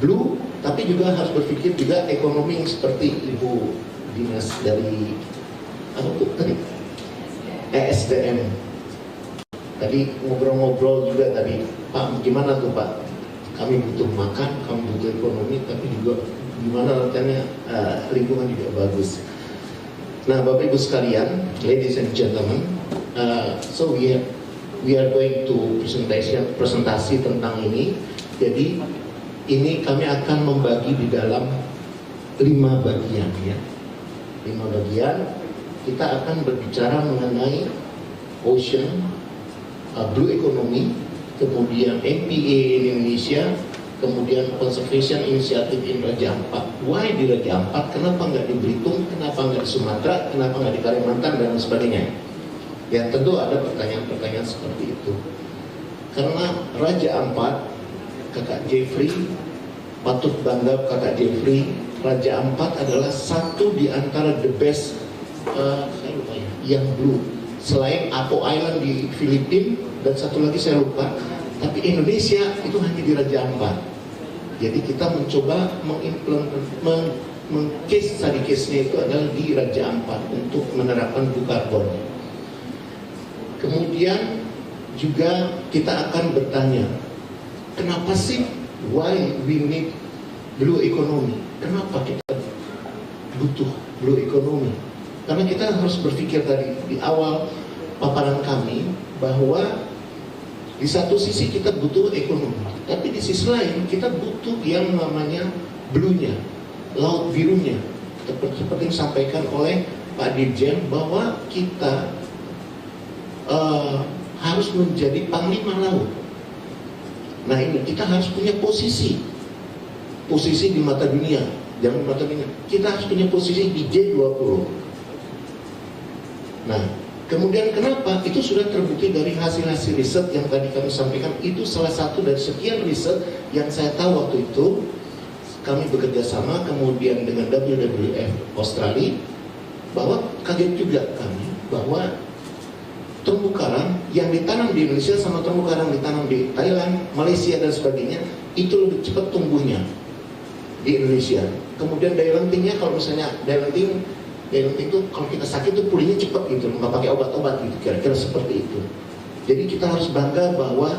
blue, tapi juga harus berpikir juga ekonomi yang seperti Ibu Dinas dari ESDM tadi ngobrol-ngobrol juga tadi, Pak gimana tuh Pak? Kami butuh makan, kami butuh ekonomi, tapi juga gimana nantinya lingkungan juga bagus. Nah, Bapak Ibu sekalian, ladies and gentlemen, so we are going to presentasi tentang ini. Jadi ini kami akan membagi di dalam 5 bagian ya. 5 bagian. Kita akan berbicara mengenai ocean, blue economy, kemudian MPA in Indonesia, kemudian Conservation Initiative in Raja Ampat. Why di Raja Ampat? Kenapa nggak di Belitung? Kenapa nggak di Sumatera? Kenapa nggak di Kalimantan dan sebagainya? Ya tentu ada pertanyaan-pertanyaan seperti itu. Karena Raja Ampat, Kakak Jeffrey, patut bangga Kakak Jeffrey. Raja Ampat adalah satu di antara the best, saya lupa ya, yang blue. Selain Apo Island di Filipina dan satu lagi saya lupa, tapi Indonesia itu hanya di Raja Ampat. Jadi kita mencoba case study case-nya itu adalah di Raja Ampat untuk menerapkan blue carbon. Kemudian juga kita akan bertanya, kenapa sih why we need blue economy? Kenapa kita butuh blue economy? Karena kita harus berpikir tadi di awal paparan kami bahwa Di satu sisi kita butuh ekonomi, tapi di sisi lain kita butuh yang namanya blue-nya, laut birunya. Seperti yang disampaikan oleh Pak Dirjen bahwa kita harus menjadi panglima laut. Nah ini kita harus punya posisi di mata dunia, jangan di mata dunia. Kita harus punya posisi di G20. Nah, kemudian kenapa? Itu sudah terbukti dari hasil-hasil riset yang tadi kami sampaikan. Itu salah satu dari sekian riset yang saya tahu waktu itu. Kami bekerja sama kemudian dengan WWF Australia, bahwa kaget juga kami bahwa terumbu karang yang ditanam di Indonesia sama terumbu karang ditanam di Thailand, Malaysia dan sebagainya itu lebih cepat tumbuhnya di Indonesia. Kemudian daya lentingnya, kalau misalnya daya lenting itu kalau kita sakit itu pulihnya cepat gitu, nggak pakai obat-obat gitu, kira-kira seperti itu. Jadi kita harus bangga bahwa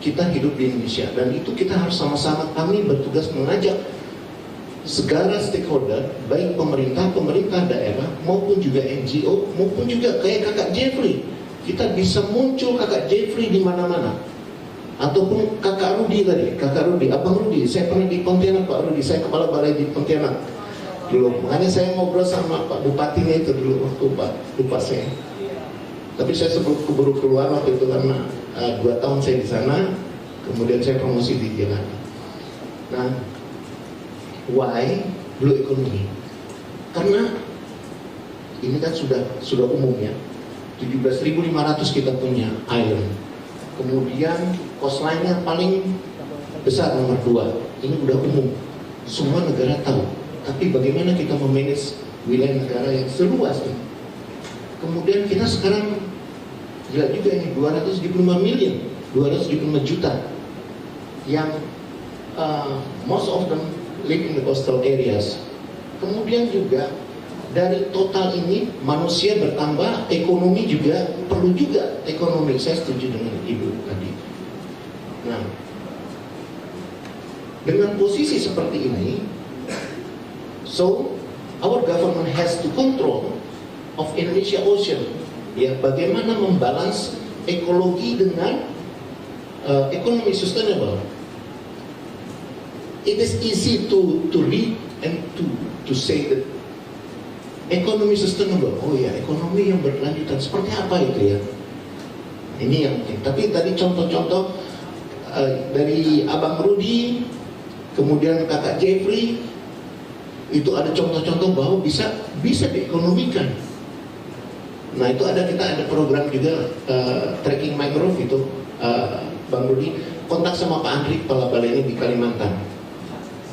kita hidup di Indonesia, dan itu kita harus sama-sama, kami bertugas mengajak segala stakeholder, baik pemerintah daerah maupun juga NGO maupun juga kayak kakak Jeffrey. Kita bisa muncul kakak Jeffrey di mana-mana, ataupun kakak Rudi tadi, Abang Rudi. Saya pernah di Pontianak, Pak Rudi, saya kepala balai di Pontianak dulu. Makanya saya ngobrol sama Pak Bupatinya itu dulu waktu Pak lupa saya. Tapi saya sebut keburu keluar waktu itu karena 2 tahun saya di sana, kemudian saya promosi di Jalan. Nah, why blue economy? Karena ini kan sudah umum ya. 17.500 kita punya island. Kemudian coastline-nya paling besar nomor 2. Ini udah umum. Semua negara tahu. Tapi bagaimana kita memanage wilayah negara yang seluas ini? Kemudian kita sekarang gila juga ini 275 juta yang most of them live in the coastal areas. Kemudian juga dari total ini manusia bertambah, ekonomi juga perlu juga ekonomi. Saya setuju dengan Ibu tadi. Nah, dengan posisi seperti ini, so our government has to control of Indonesia Ocean. Ya, bagaimana membalance ekologi dengan ekonomi sustainable. It is easy to read and to say that ekonomi sustainable. Oh ya, ekonomi yang berkelanjutan. Seperti apa itu ya? Ini yang penting. Tapi tadi contoh-contoh dari Abang Rudi, kemudian Kakak Jeffrey, itu ada contoh-contoh bahwa bisa diekonomikan. Nah itu kita ada program juga tracking mangrove itu, Bang Rudi kontak sama Pak Andri, kepala balai ini di Kalimantan.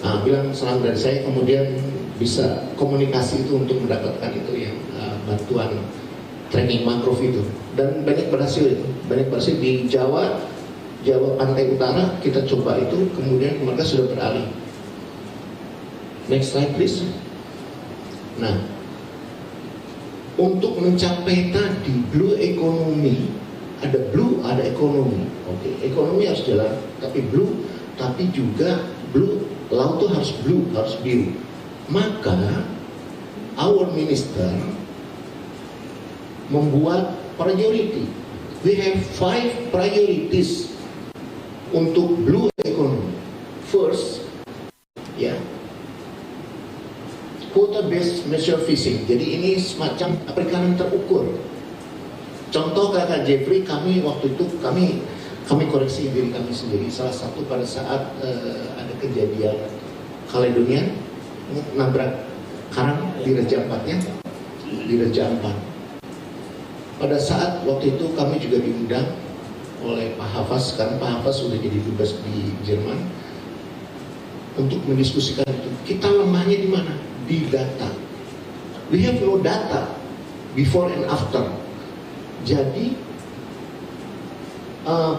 Nah, bilang salam dari saya, kemudian bisa komunikasi itu untuk mendapatkan itu yang bantuan tracking mangrove itu, dan banyak berhasil di Jawa pantai utara kita coba itu, kemudian mereka sudah beralih. Next slide please. Nah, untuk mencapai tadi blue economy, ada blue ada ekonomi. Oke, ekonomi harus jalan, tapi blue, tapi juga blue, laut itu harus blue, harus biru. Maka our minister membuat priority. We have 5 priorities untuk blue economy. First, ya, quota based measure fishing. Jadi ini semacam perikanan terukur. Contoh Kakak Jeffrey, kami waktu itu kami koreksi diri kami sendiri. Salah satu pada saat ada kejadian Caledonia nabrak karang di Raja Ampatnya, di Raja Ampat. Pada saat waktu itu kami juga diundang oleh Pak Hafaz, sekarang Pak Hafaz sudah jadi dubes di Jerman, untuk mendiskusikan itu. Kita lemahnya di mana? Di data. We have no data before and after. Jadi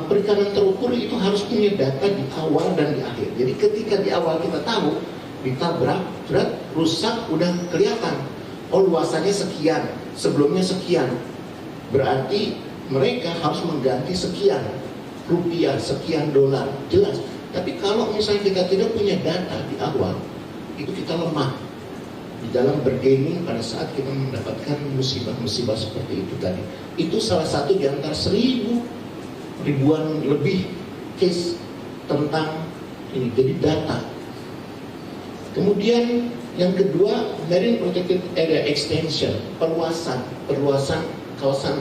perikanan terukur itu harus punya data di awal dan di akhir. Jadi ketika di awal kita tahu ditabrak, rusak, udah kelihatan. Oh luasannya sekian, sebelumnya sekian. Berarti mereka harus mengganti sekian rupiah, sekian dolar, jelas. Tapi kalau misalnya kita tidak punya data di awal, itu kita lemah di dalam bergaining pada saat kita mendapatkan musibah-musibah seperti itu tadi. Itu salah satu di antara 1000 ribuan lebih case tentang ini, jadi data. Kemudian yang kedua, Marine Protected Area Extension, perluasan kawasan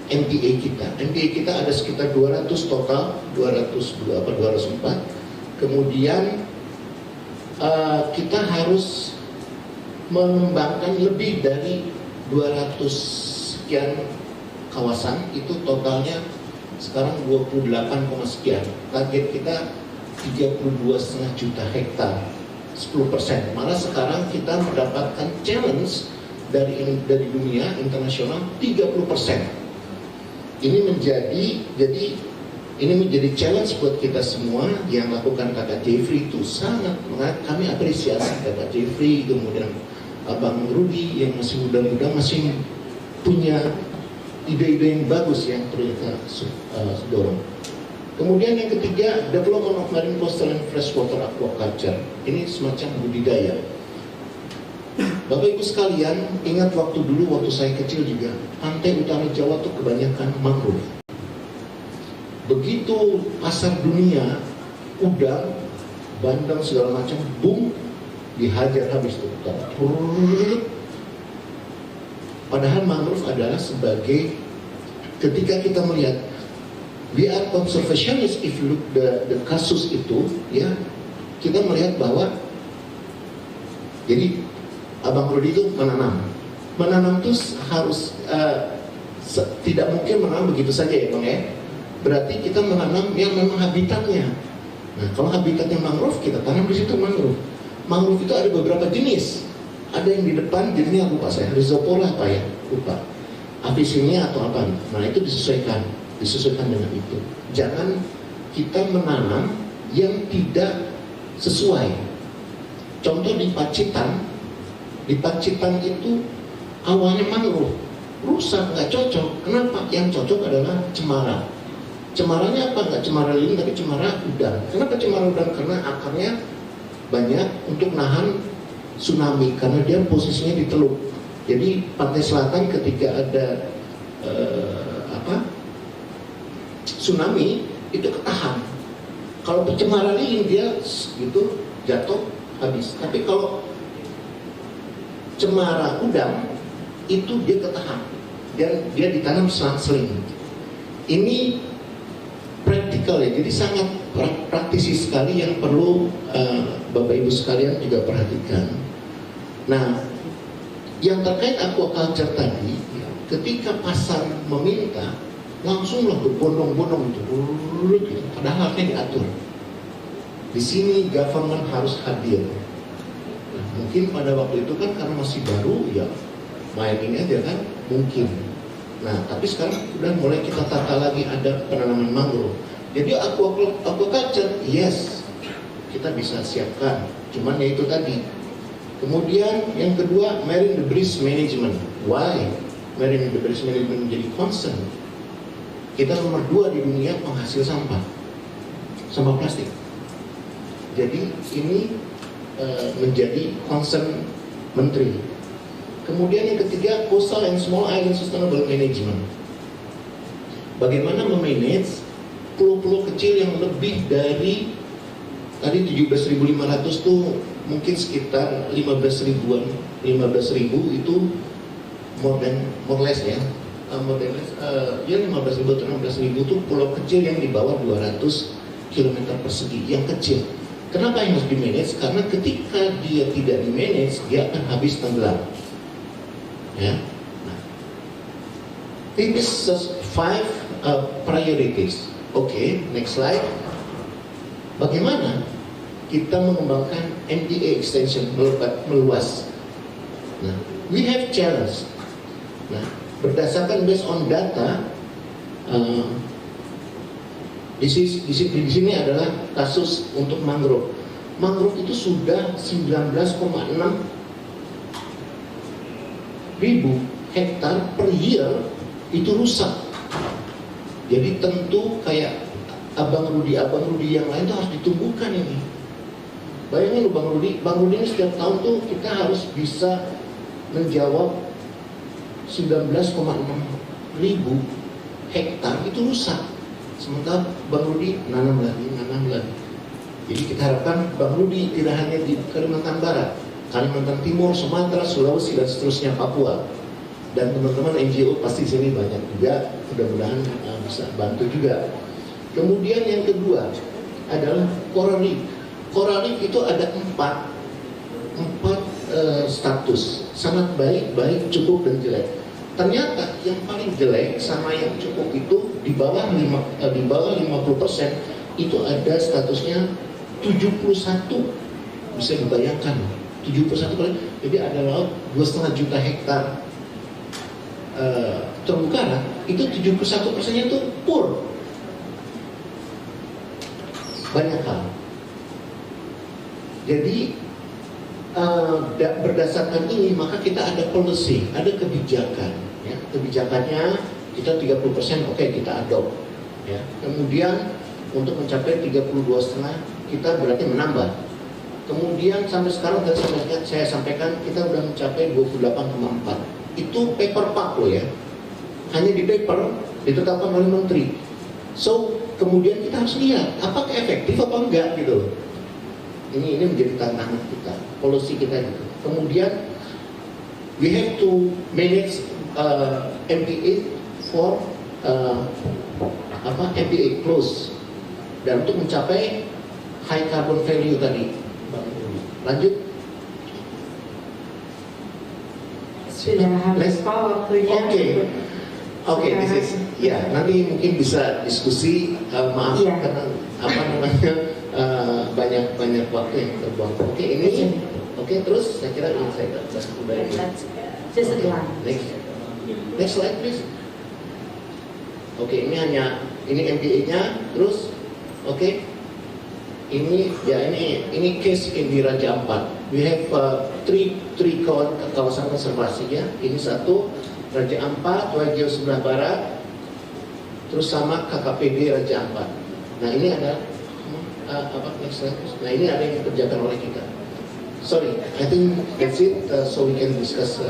MPA kita. MPA kita ada sekitar 200 total, 204. Kemudian kita harus mengembangkan lebih dari 200 sekian kawasan, itu totalnya sekarang 28, sekian. Target kita 32,5 juta hektar, 10%. Malah sekarang kita mendapatkan challenge dari dunia internasional 30%. Ini menjadi challenge buat kita semua. Yang lakukan Kakak Jeffrey itu sangat kami apresiasi. Kakak Jeffrey, kemudian Abang Rudy yang masih muda-muda masih punya ide-ide yang bagus yang perlu kita dorong. Kemudian yang ketiga, development of marine coastal and freshwater aquaculture. Ini semacam budidaya. Bapak Ibu sekalian, ingat waktu saya kecil juga, pantai utara Jawa tuh kebanyakan mangrove. Begitu pasar dunia, udang, bandeng segala macam, boom, dihajar habis tuh. Padahal mangrove adalah sebagai, ketika kita melihat, we are conservationist if you look the kasus itu, ya, kita melihat bahwa, jadi Abang Rudi itu menanam itu harus tidak mungkin menanam begitu saja ya Bang ya. Berarti kita menanam yang memang habitatnya. Nah, kalau habitatnya mangrove, kita tanam di situ mangrove. Mangrove itu ada beberapa jenis. Ada yang di depan jenisnya lupa saya, Rhizopora apa ya, lupa. Avicennia atau apa? Nah itu disesuaikan dengan itu. Jangan kita menanam yang tidak sesuai. Contoh di Pacitan itu awalnya mangrove, rusak, nggak cocok. Kenapa? Yang cocok adalah cemara. Cemaranya apa? Nggak cemara lilin, tapi cemara udang. Kenapa cemara udang? Karena akarnya banyak untuk nahan tsunami, karena dia posisinya di teluk. Jadi pantai selatan ketika ada tsunami itu ketahan. Kalau cemara lilin dia gitu jatuh habis. Tapi kalau cemara udang itu dia ketahan dan dia ditanam selang-seling. Ini praktikal ya, jadi sangat praktisi sekali yang perlu Bapak Ibu sekalian juga perhatikan. Nah, yang terkait aquaculture tadi, ketika pasar meminta, langsunglah berbondong-bondong itu, padahal harusnya diatur. Di sini government harus hadir. Mungkin pada waktu itu kan karena masih baru ya main ini aja kan mungkin. Nah tapi sekarang udah mulai kita tata lagi, ada penanaman mangrove. Jadi aquaculture yes kita bisa siapkan, cuman ya itu tadi. Kemudian yang kedua, marine debris management. Why marine debris management menjadi concern? Kita nomor 2 di dunia penghasil sampah plastik. Jadi ini menjadi concern menteri. Kemudian yang ketiga, coastal and small island sustainable management. Bagaimana memanage pulau-pulau kecil yang lebih dari tadi 17.500 tuh mungkin sekitar 15.000 itu more less ya. Ya 15.000 atau 16.000 itu pulau kecil yang di bawah 200 km persegi yang kecil. Kenapa yang harus di-manage? Karena ketika dia tidak di-manage, dia akan habis tenggelam. Ya. Nah, this is 5 priorities. Oke, next slide. Bagaimana kita mengembangkan MPA extension meluas? Nah, we have challenge. Nah, berdasarkan based on data, di sini adalah kasus untuk mangrove. Mangrove itu sudah 19,6 ribu hektar per year itu rusak. Jadi tentu kayak Abang Rudi yang lain itu harus ditumbuhkan ini. Bayangin lu Bang Rudi ini setiap tahun tuh kita harus bisa menjawab 19,6 ribu hektar itu rusak. Sementara Bang Rudi nanam lagi. Jadi kita harapkan Bang Rudi tidak hanya di Kalimantan Barat, Kalimantan Timur, Sumatera, Sulawesi, dan seterusnya, Papua. Dan teman-teman NGO pasti sini banyak juga, mudah-mudahan bisa bantu juga. Kemudian yang kedua adalah Coral Reef. Coral Reef itu ada empat status, sangat baik, cukup, dan jelek. Ternyata yang paling jelek sama yang cukup itu di bawah 50% itu ada statusnya 71. Bisa dibayangkan 71%. Jadi ada laut 2,5 juta hektar terumbu karang, itu 71%-nya itu poor. Banyak hal. Jadi berdasarkan ini maka kita ada policy, ada kebijakan. Ya. Kebijakannya kita 30% oke, kita adopt. Ya. Kemudian untuk mencapai 32,5 kita berarti menambah. Kemudian sampai sekarang saya sampaikan kita sudah mencapai 28,4. Itu paper pak loh ya. Hanya di paper ditetapkan oleh menteri. So kemudian kita harus lihat apakah efektif apa enggak gitu. Ini menjadi tantangan kita, policy kita gitu. Kemudian we have to manage MPA for MPA close dan untuk mencapai high carbon value tadi. Lanjut. Sudah habis waktunya. Oke, this is nanti mungkin bisa diskusi. Maaf karena banyak waktu yang terbuang. Oke, terus saya kira ini saya kembali. Next slide please. Oke, ini MPA-nya, terus ini case di Raja Ampat. We have three kawasan konservasi ya. Ini satu Raja Ampat, Wagio sebelah barat, terus sama KKPD Raja Ampat. Nah ini ada next slide. Nah ini ada yang dikerjakan oleh kita. Sorry, I think that's it. So we can discuss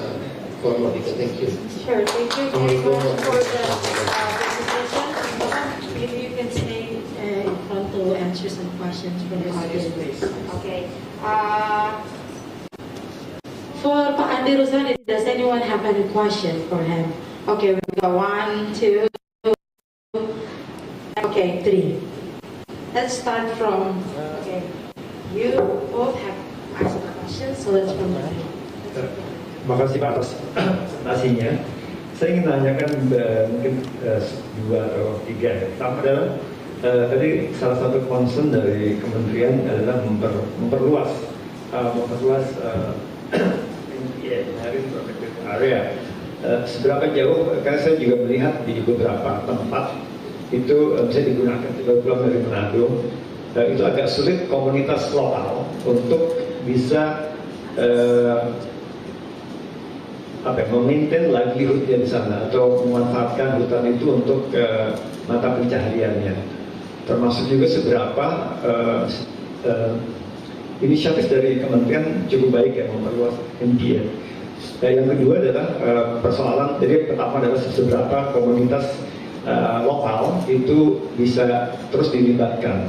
further. Thank you. Sure, thank you very much for the presentation. Maybe you can stay in front to answer some questions from the audience. Okay. For Pak Andi Rusadi, does anyone have any question for him? Okay, we got 1, 2, okay, 3. Let's start from, you both have asked a question, so let's from the Terima kasih Pak atas presentasinya. Saya ingin tanyakan mungkin 2 atau 3. Pertama adalah tadi salah satu concern dari kementerian adalah memperluas protected area. Seberapa jauh? Karena saya juga melihat di beberapa tempat itu bisa digunakan pulang dari Manado. Itu agak sulit komunitas lokal untuk bisa memaintain livelihood-nya di sana atau memanfaatkan hutan itu untuk mata pencahariannya. Termasuk juga seberapa inisiatif dari kementerian cukup baik ya memperluas MPA. Yang kedua adalah persoalan, jadi pertama adalah seberapa komunitas lokal itu bisa terus dilibatkan.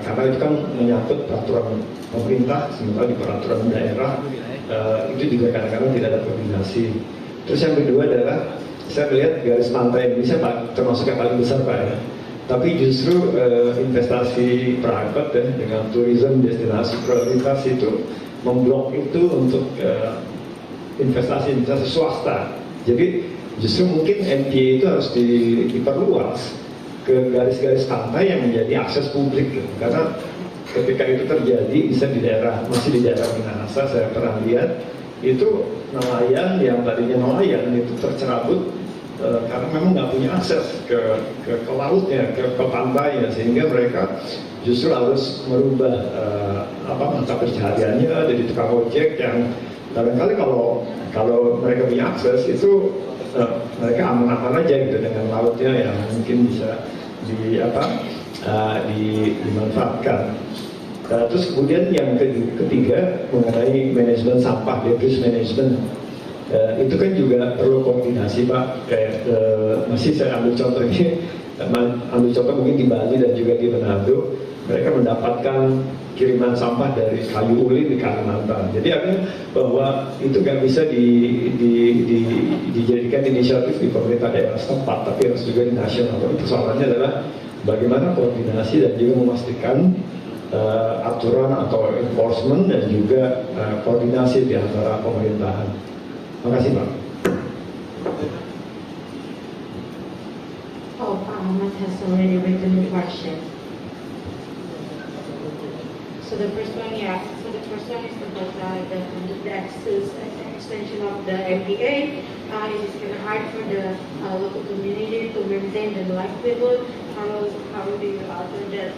Karena itu kan menyangkut peraturan pemerintah, sementara di peraturan daerah itu juga kadang-kadang tidak ada koordinasi. Terus yang kedua adalah saya melihat garis pantai Indonesia termasuk yang paling besar Pak ya. Tapi justru investasi private ya, dengan tourism destinasi prioritas itu memblok itu untuk investasi swasta. Jadi justru mungkin MPA itu harus diperluas ke garis-garis pantai yang menjadi akses publik gitu. Karena ketika itu terjadi bisa di daerah Minahasa saya pernah lihat itu nelayan yang tadinya nelayan itu tercerabut karena memang nggak punya akses ke lautnya, ke pantainya, sehingga mereka justru harus merubah mata pencahariannya jadi tukang ojek yang barangkali kalau mereka punya akses itu mereka aman-aman aja gitu dengan lautnya yang mungkin bisa dimanfaatkan. Terus kemudian yang ketiga mengenai manajemen sampah, debris management. Itu kan juga perlu koordinasi Pak. Kayak masih saya ambil contoh ini Ambil contoh mungkin di Bali dan juga di Manado, mereka mendapatkan kiriman sampah dari kayu ulin di Kalimantan. Jadi artinya bahwa itu nggak bisa dijadikan inisiatif di pemerintah daerah setempat, tapi harus juga di nasional. Tapi persoalannya adalah bagaimana koordinasi dan juga memastikan aturan atau enforcement dan juga koordinasi di antara pemerintahan. Terima kasih, Pak. Oh, Ahmad has already written the question. So the first one, yeah. So the first one is about the access extension of the MPA. It is kind of hard for the local community to maintain the livelihood. How do you alter that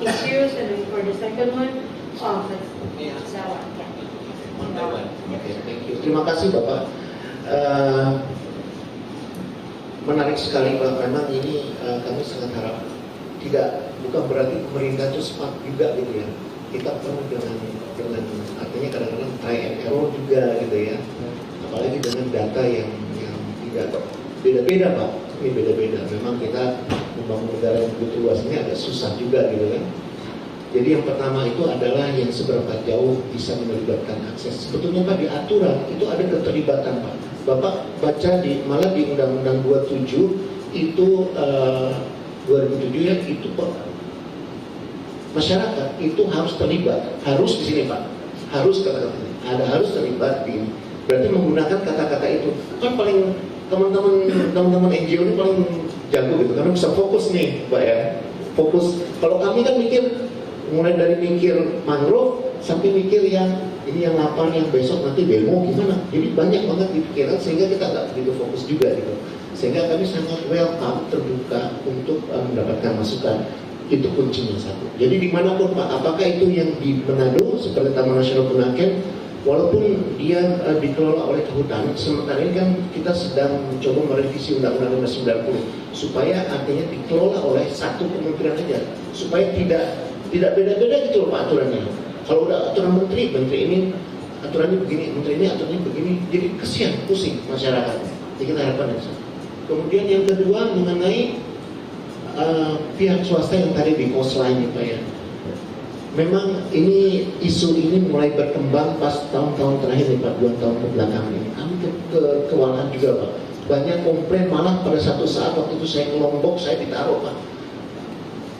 issues? And then for the second one, that one, yeah. Oke, thank you. Terima kasih Bapak. Menarik sekali Pak. Memang ini kami sangat harap bukan berarti pemerintah itu smart juga gitu ya. Kita perlu dengan artinya kadang-kadang try and error juga gitu ya. Apalagi dengan data yang tidak beda-beda Pak. Ini beda-beda. Memang kita membangun negara yang begitu luas ini agak susah juga gitu kan. Jadi yang pertama itu adalah yang seberapa jauh bisa melibatkan akses. Sebetulnya Pak di aturan itu ada keterlibatan Pak. Bapak baca malah di Undang-Undang 27 itu 2007 ya, itu Pak, masyarakat itu harus terlibat, harus di sini Pak, harus kata-kata harus terlibat di, berarti menggunakan kata-kata itu kan paling teman-teman NGO ini paling jago gitu karena bisa fokus nih Pak ya, fokus. Kalau kami kan mikir mulai dari mikir mangrove sampai mikir yang ini yang 8 yang besok nanti demo gimana, jadi banyak banget dipikiran sehingga kita nggak begitu fokus juga gitu. Sehingga kami sangat welcome, terbuka untuk mendapatkan masukan. Itu kuncinya satu. Jadi dimanapun Pak, apakah itu yang di Manado seperti Taman Nasional Bunaken, walaupun dia dikelola oleh kehutanan, sementara ini kan kita sedang mencoba merevisi Undang-Undang 90 supaya artinya dikelola oleh satu kementerian saja, supaya tidak beda-beda gitu loh Pak aturannya. Kalau udah aturan menteri ini aturannya begini, menteri ini aturannya begini, jadi kesian, pusing masyarakat. Jadi kita harapkan itu. Kemudian yang kedua mengenai pihak swasta yang tadi di coastline Pak ya. Memang ini isu ini mulai berkembang pas tahun-tahun terakhir nih Pak, 2 tahun kebelakang ini. Kami kewalahan juga Pak. Banyak komplain, malah pada satu saat waktu itu saya ke Lombok, saya ditaruh Pak.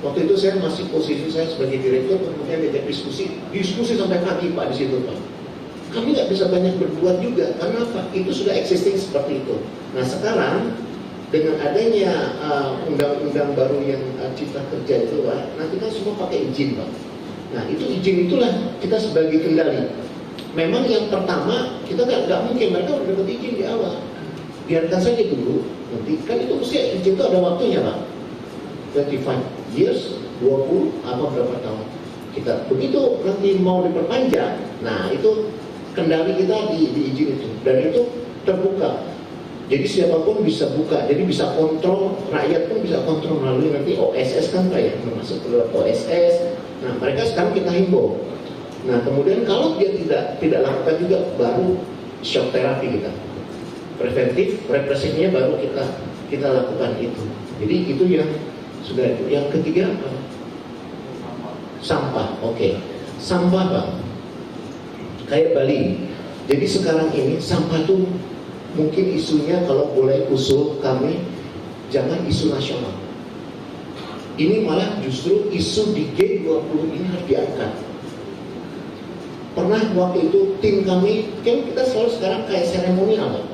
Waktu itu saya masih posisi saya sebagai direktur, kemudian diajak diskusi sampai pagi Pak di situ Pak. Kami nggak bisa banyak berbuat juga, karena apa? Itu sudah existing seperti itu. Nah sekarang dengan adanya undang-undang baru yang cipta kerja itu Pak, nanti kan semua pakai izin Pak. Nah itu izin itulah kita sebagai kendali. Memang yang pertama kita nggak mungkin, mereka udah dapat izin di awal. Biarkan saja dulu, nanti kan itu mesti izin itu ada waktunya Pak. 25 years, 20 apa berapa tahun. Kita begitu nanti mau diperpanjang, nah itu kendali kita di izin itu, dan itu terbuka. Jadi siapapun bisa buka, jadi bisa kontrol, rakyat pun bisa kontrol melalui nanti OSS kan Pak ya, termasuk OSS. Nah mereka sekarang kita himbau. Nah kemudian kalau dia tidak lakukan juga, baru shock terapi kita, preventif, represifnya baru kita lakukan itu. Jadi itu yang sudah itu. Yang ketiga apa? Sampah. Oke. Sampah Pak, kayak Bali. Jadi sekarang ini sampah tuh mungkin isunya kalau boleh usul kami, jangan isu nasional. Ini malah justru isu di G20 ini harus diangkat. Pernah waktu itu tim kami, kan kita selalu sekarang kayak seremonial,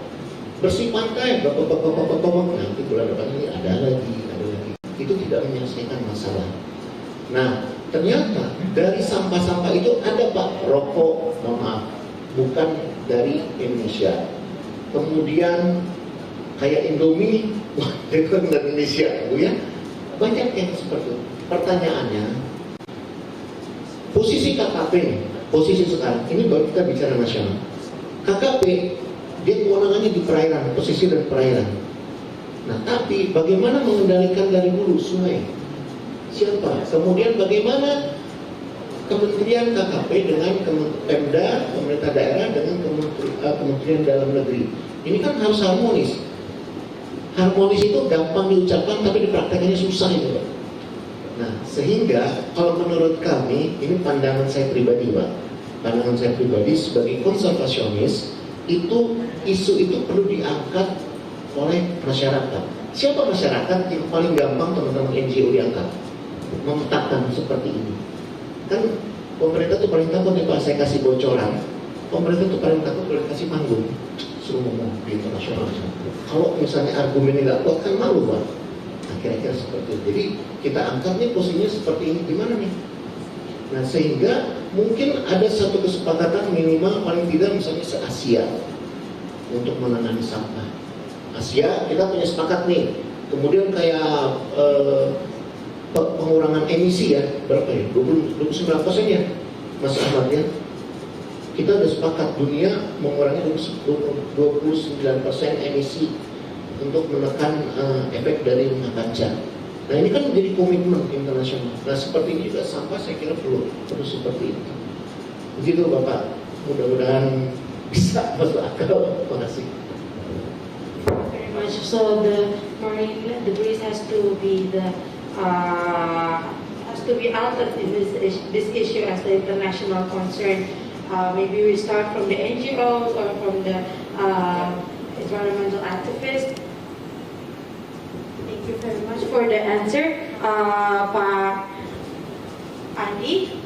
bersih pantai, nanti bulan depan ini ada lagi. Itu tidak menyelesaikan masalah. Nah, ternyata dari sampah-sampah itu ada Pak rokok, mohon maaf, bukan dari Indonesia. Kemudian kayak Indomie, bukan dari Indonesia, Bu ya. Banyak yang seperti itu. Pertanyaannya, posisi KKP, posisi sekarang, ini baru kita bicara nasional. KKP, dia kewenangannya di perairan, posisi dan perairan. Nah, tapi bagaimana mengendalikan dari hulu sungai? Siapa? Kemudian bagaimana Kementerian KKP dengan Pemda, pemerintah daerah dengan Kementerian Dalam Negeri? Ini kan harus harmonis. Harmonis itu gampang diucapkan tapi dipraktekannya susah itu, Pak. Nah, sehingga kalau menurut kami, ini pandangan saya pribadi, Pak. Pandangan saya pribadi sebagai konservasionis, itu isu itu perlu diangkat oleh masyarakat. Siapa masyarakat? Yang paling gampang teman-teman NGO diangkat, memetakan seperti ini. Kan pemerintah tuh paling takut nih Pak, saya kasih bocoran. Pemerintah tuh paling takut kalau kasih panggung, suruh ngomong di internasional. Kalau misalnya argumennya nggak kuat kan malu Pak. Nah, kira-kira seperti itu. Jadi kita angkatnya posisinya seperti ini, gimana nih? Nah, sehingga mungkin ada satu kesepakatan minimal paling tidak misalnya se-Asia untuk menangani sampah. Asia kita punya sepakat nih. Kemudian kayak pengurangan emisi ya, berapa ya? 29% ya, Mas Ahmad ya. Kita udah sepakat dunia mengurangi 29% emisi untuk menekan efek dari rumah kaca. Nah ini kan menjadi komitmen internasional. Nah seperti ini juga sampah saya kira perlu seperti itu. Begitu Bapak. Mudah-mudahan bisa masuk akal. Terima kasih. Very much. So the marine debris has to be outed in this issue as the international concern. Maybe we start from the NGOs or from the environmental activists. Thank you very much for the answer, Pak Andi.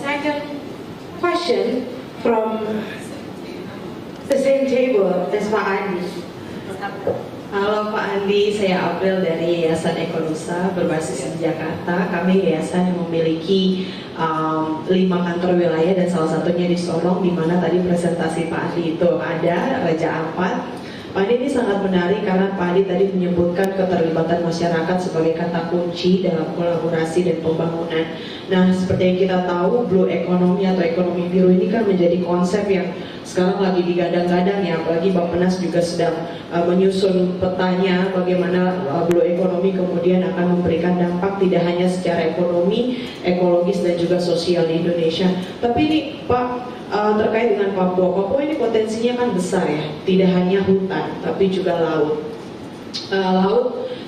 Second question from the same table as Pak Andi. Halo Pak Andi, saya April dari Yayasan Ekonusa berbasis di Jakarta. Kami yayasan yang memiliki 5 kantor wilayah dan salah satunya di Sorong, di mana tadi presentasi Pak Andi itu ada Raja Ampat. Pak Andi ini sangat menarik karena Pak Andi tadi menyebutkan keterlibatan masyarakat sebagai kata kunci dalam kolaborasi dan pembangunan. Nah, seperti yang kita tahu, blue economy atau ekonomi biru ini kan menjadi konsep yang sekarang lagi digadang-gadang ya, apalagi Bappenas juga sedang menyusun petanya bagaimana blue economy kemudian akan memberikan dampak tidak hanya secara ekonomi, ekologis dan juga sosial di Indonesia. Tapi ini Pak, terkait dengan Papua. Papua ini potensinya kan besar ya, tidak hanya hutan tapi juga laut.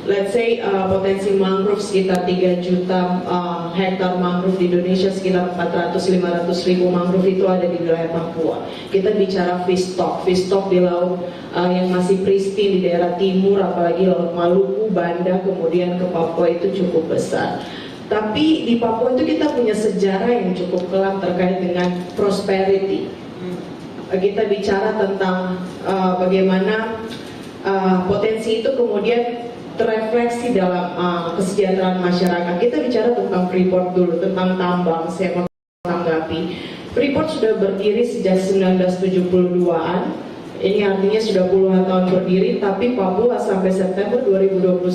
Let's say potensi mangrove sekitar 3 juta hektar mangrove di Indonesia, sekitar 400-500 ribu mangrove itu ada di wilayah Papua. Kita bicara fish stock di laut yang masih pristine di daerah timur, apalagi laut Maluku, Banda, kemudian ke Papua itu cukup besar. Tapi di Papua itu kita punya sejarah yang cukup kelam terkait dengan prosperity. Kita bicara tentang bagaimana potensi itu kemudian terefleksi dalam kesejahteraan masyarakat. Kita bicara tentang Freeport dulu, tentang tambang. Saya mau tanggapi. Freeport sudah berdiri sejak 1972-an. Ini artinya sudah puluhan tahun berdiri, tapi Papua sampai September 2021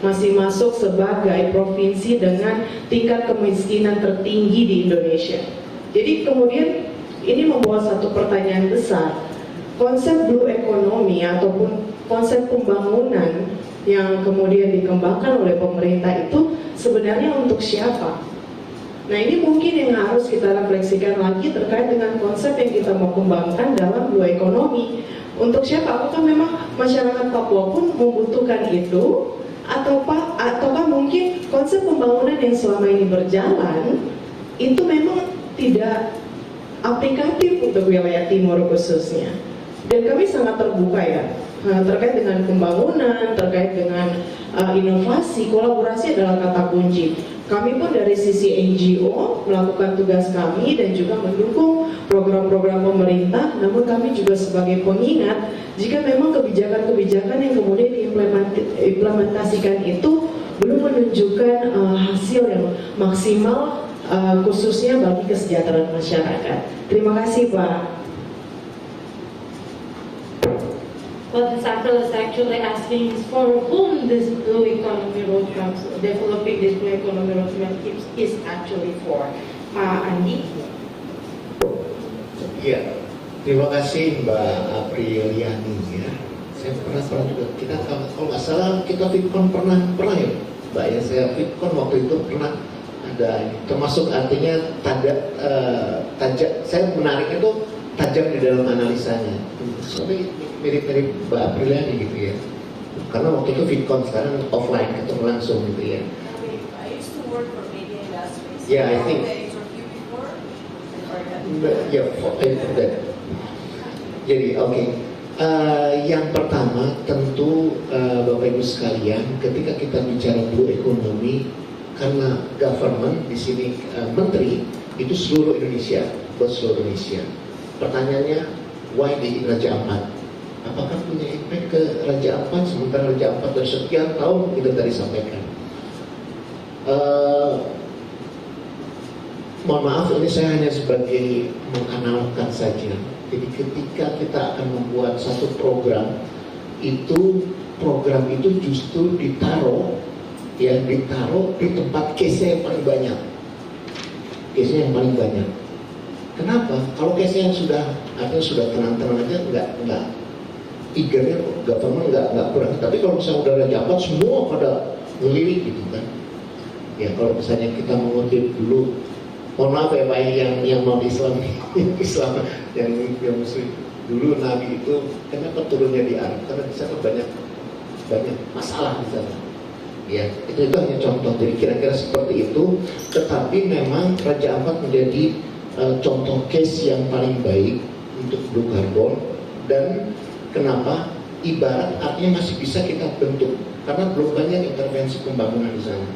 masih masuk sebagai provinsi dengan tingkat kemiskinan tertinggi di Indonesia. Jadi kemudian ini membawa satu pertanyaan besar. Konsep blue economy ataupun konsep pembangunan yang kemudian dikembangkan oleh pemerintah itu sebenarnya untuk siapa? Nah ini mungkin yang harus kita refleksikan lagi terkait dengan konsep yang kita mau kembangkan dalam blue economy. Untuk siapa? Apakah memang masyarakat Papua pun membutuhkan itu? Ataukah mungkin konsep pembangunan yang selama ini berjalan itu memang tidak aplikatif untuk wilayah timur khususnya? Dan kami sangat terbuka ya terkait dengan pembangunan, terkait dengan inovasi, kolaborasi adalah kata kunci. Kami pun dari sisi NGO melakukan tugas kami dan juga mendukung program-program pemerintah, namun kami juga sebagai pengingat jika memang kebijakan-kebijakan yang kemudian diimplementasikan itu belum menunjukkan hasil yang maksimal khususnya bagi kesejahteraan masyarakat. Terima kasih Pak. What this article is actually asking is for whom this blue economy roadmap, developing this blue economy roadmap is actually for. Pak Andi. Iya, terima kasih Mbak Apriliani ya. Saya pernah juga, kita kalau nggak salah kita Fitcon pernah ya Mbak ya, saya Fitcon waktu itu pernah ada ini, termasuk artinya tajam, saya menariknya tuh tajam di dalam analisanya. Soalnya mirip-mirip Mbak Apriliani gitu ya. Karena waktu itu VidCon, sekarang offline, ketemu langsung gitu ya. Yeah, I think. Jadi oke. Yang pertama tentu Bapak Ibu sekalian, ketika kita bicara blue economy, karena government di sini menteri itu seluruh Indonesia, buat seluruh Indonesia. Pertanyaannya, why di Raja Ampat? Apakah punya impact ke Raja Ampat? Sementara Raja Ampat dari sekian tahun kita tadi sampaikan. Mohon maaf, ini saya hanya sebagai menganalkan saja. Jadi ketika kita akan membuat satu program itu justru ditaruh di tempat case yang paling banyak. Case yang paling banyak. Kenapa? Kalau case yang sudah tenang-tenang aja enggak eagernya government enggak kurang. Tapi kalau misalnya udah Raja Ampat semua pada ngelirik gitu kan. Ya kalau misalnya kita mengutip dulu, mohon maaf ya Pak yang non Islam yang Muslim, dulu Nabi itu kenapa turunnya di Arab? Karena di sana banyak masalah di sana. Ya itu hanya contoh. Jadi kira-kira seperti itu. Tetapi memang Raja Ampat menjadi contoh case yang paling baik untuk blue carbon. Dan kenapa? Ibarat artinya masih bisa kita bentuk karena belum banyak intervensi pembangunan di sana.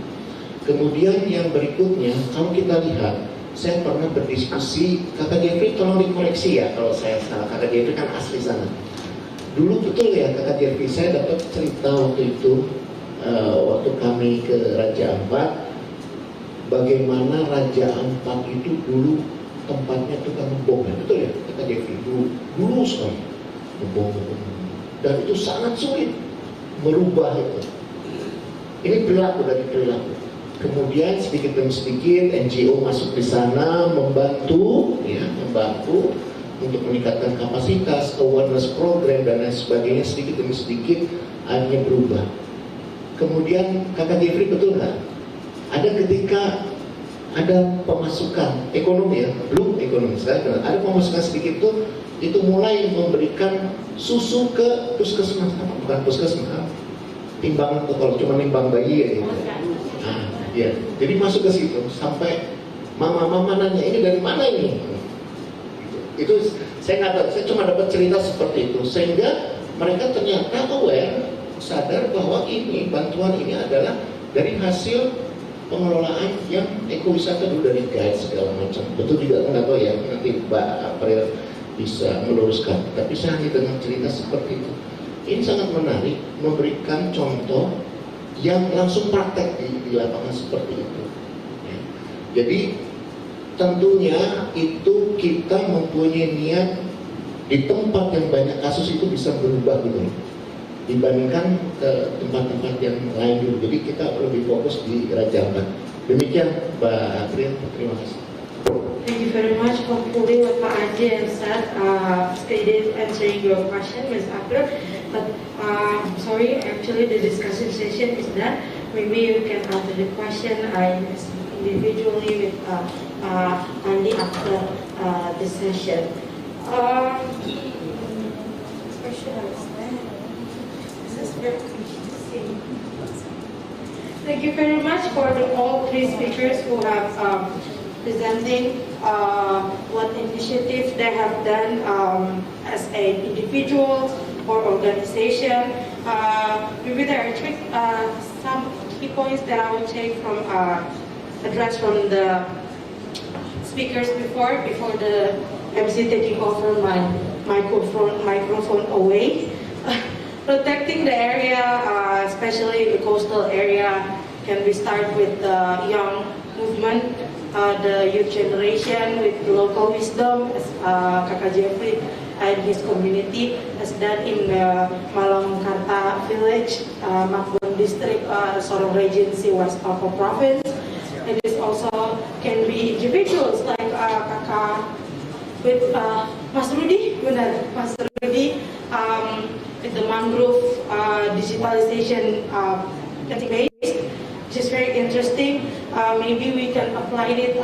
Kemudian yang berikutnya, kalau kita lihat, saya pernah berdiskusi, Kakak Jeffrey tolong dikoreksi ya kalau saya salah. Kakak Jeffrey kan asli sana. Dulu betul ya Kakak Jeffrey, saya dapat cerita waktu itu, waktu kami ke Raja Ampat, bagaimana Raja Ampat itu dulu tempatnya tukang ngebom, betul ya Kakak Jeffrey? Dulu sekali ngebom. Dan itu sangat sulit merubah itu. Ini perilaku dari perilaku. Kemudian sedikit demi sedikit NGO masuk di sana membantu untuk meningkatkan kapasitas, awareness program dan lain sebagainya. Sedikit demi sedikit akhirnya berubah. Kemudian Kakak Jeffrey betul nggak? Ada ketika ada pemasukan ekonomi ya, belum ekonomi saya, ada pemasukan sedikit itu mulai memberikan susu ke puskesmas, bukan puskesmas, timbangan kotor, cuma timbang bayi ya gitu. Ya, jadi masuk ke situ sampai mama nanya ini dari mana ini? Itu saya nggak tahu, saya cuma dapat cerita seperti itu sehingga mereka ternyata aware, sadar bahwa ini bantuan ini adalah dari hasil pengelolaan yang ekowisata dulu dari guide segala macam. Betul juga nggak tahu ya, nanti Mbak April bisa meluruskan. Tapi saya hanya dengar cerita seperti itu. Ini sangat menarik, memberikan contoh yang langsung praktek di lapangan seperti itu. Ya. Jadi tentunya itu kita mempunyai niat di tempat yang banyak kasus itu bisa berubah gitu dibandingkan ke tempat-tempat yang lain dulu. Jadi kita lebih fokus di Raja Ampat. Demikian Mbak April, terima kasih. Thank you very much. Hopefully what Pak Ajay said stated answering your question, Ms. April. But sorry, actually the discussion session is done. Maybe you can answer the question individually with Andy after the session. Thank you very much for all three speakers who have presenting what initiatives they have done as an individual or organization. Maybe there are some key points that I will take from address from the speakers before the MC taking over my microphone away. Protecting the area, especially the coastal area, can be start with the young movement, the youth generation with local wisdom, as Kakak Jeffrey and his community has done in Malangkarta village, Makbun district, Sorong Regency, West Papua province. It is also can be individuals like Kakak with Mas Rudy, Mas Rudy, with the mangrove digitalization base, which is very interesting. Maybe we can apply it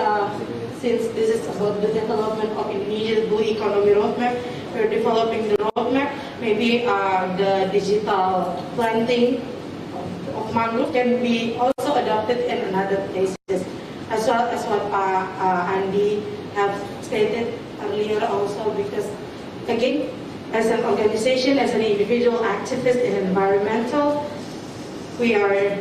since this is about the development of Indonesia's blue economy roadmap. we're developing the roadmap. Maybe the digital planting of mangrove can be also adopted in another places, as well as what Andy have stated earlier also, because again, as an organization, as an individual activist in environmental, we are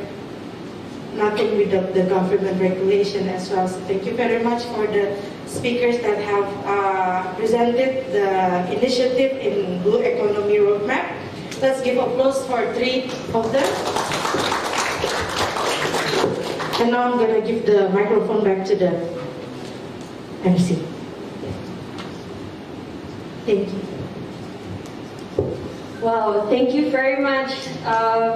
nothing with the government regulation as well. So thank you very much for the speakers that have presented the initiative in Blue Economy Roadmap. Let's give applause for 3 of them. And now I'm going to give the microphone back to the MC. Thank you. Wow, thank you very much,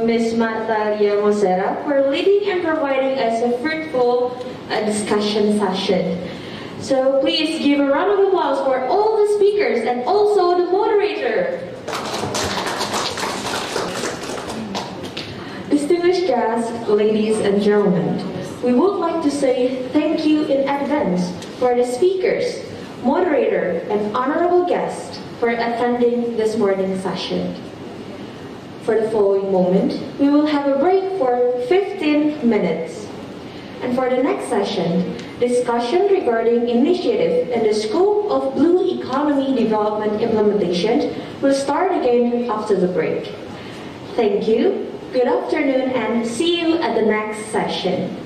Ms. Natalia Mosera, for leading and providing us a fruitful discussion session. So please give a round of applause for all the speakers and also the moderator. Distinguished guests, ladies and gentlemen, we would like to say thank you in advance for the speakers, moderator, and honorable guests for attending this morning's session. For the following moment, we will have a break for 15 minutes. And for the next session, discussion regarding initiative and the scope of Blue Economy Development implementation will start again after the break. Thank you, good afternoon, and see you at the next session.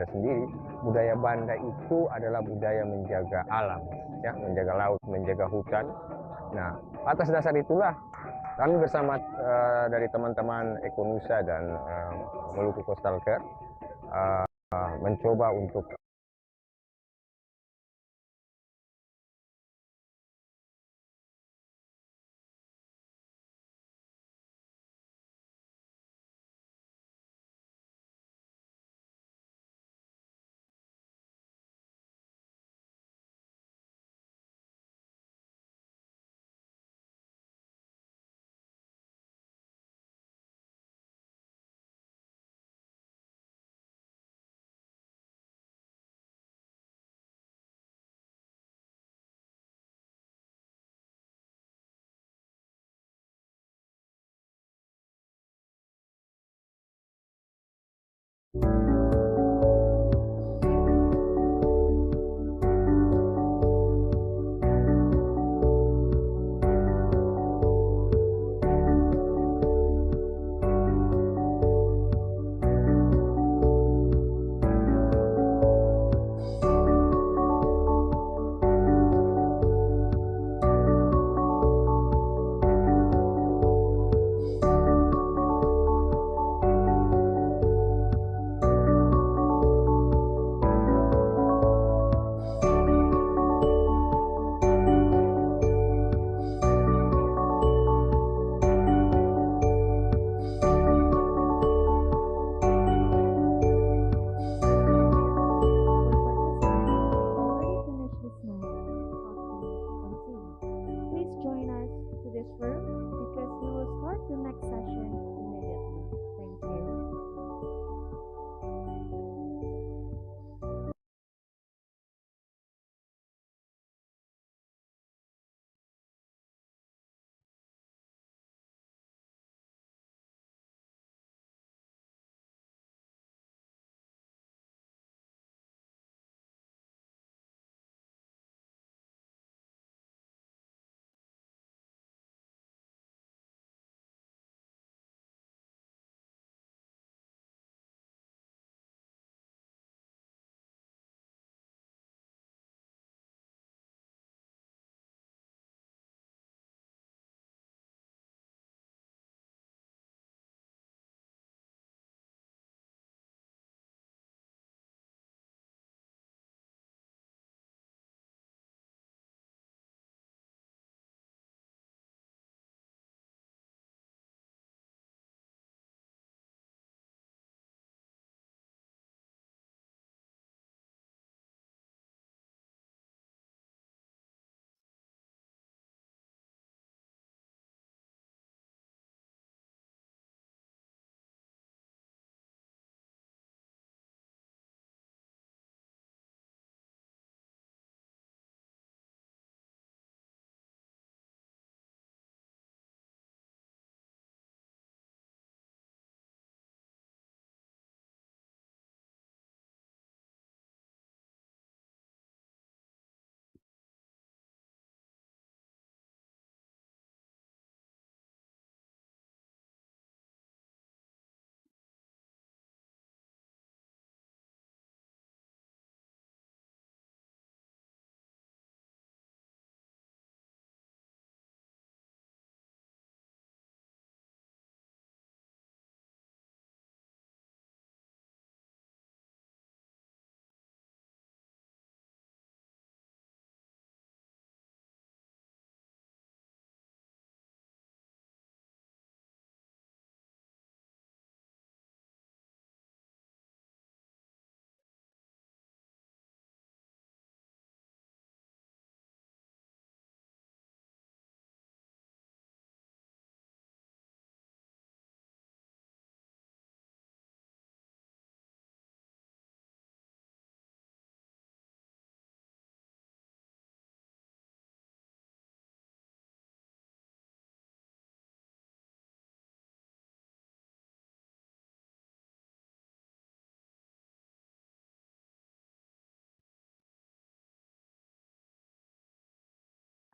sendiri, budaya Banda itu adalah budaya menjaga alam, ya, menjaga laut, menjaga hutan. Nah, atas dasar itulah kami bersama dari teman-teman Ekonusa dan Maluku Coastal Care mencoba untuk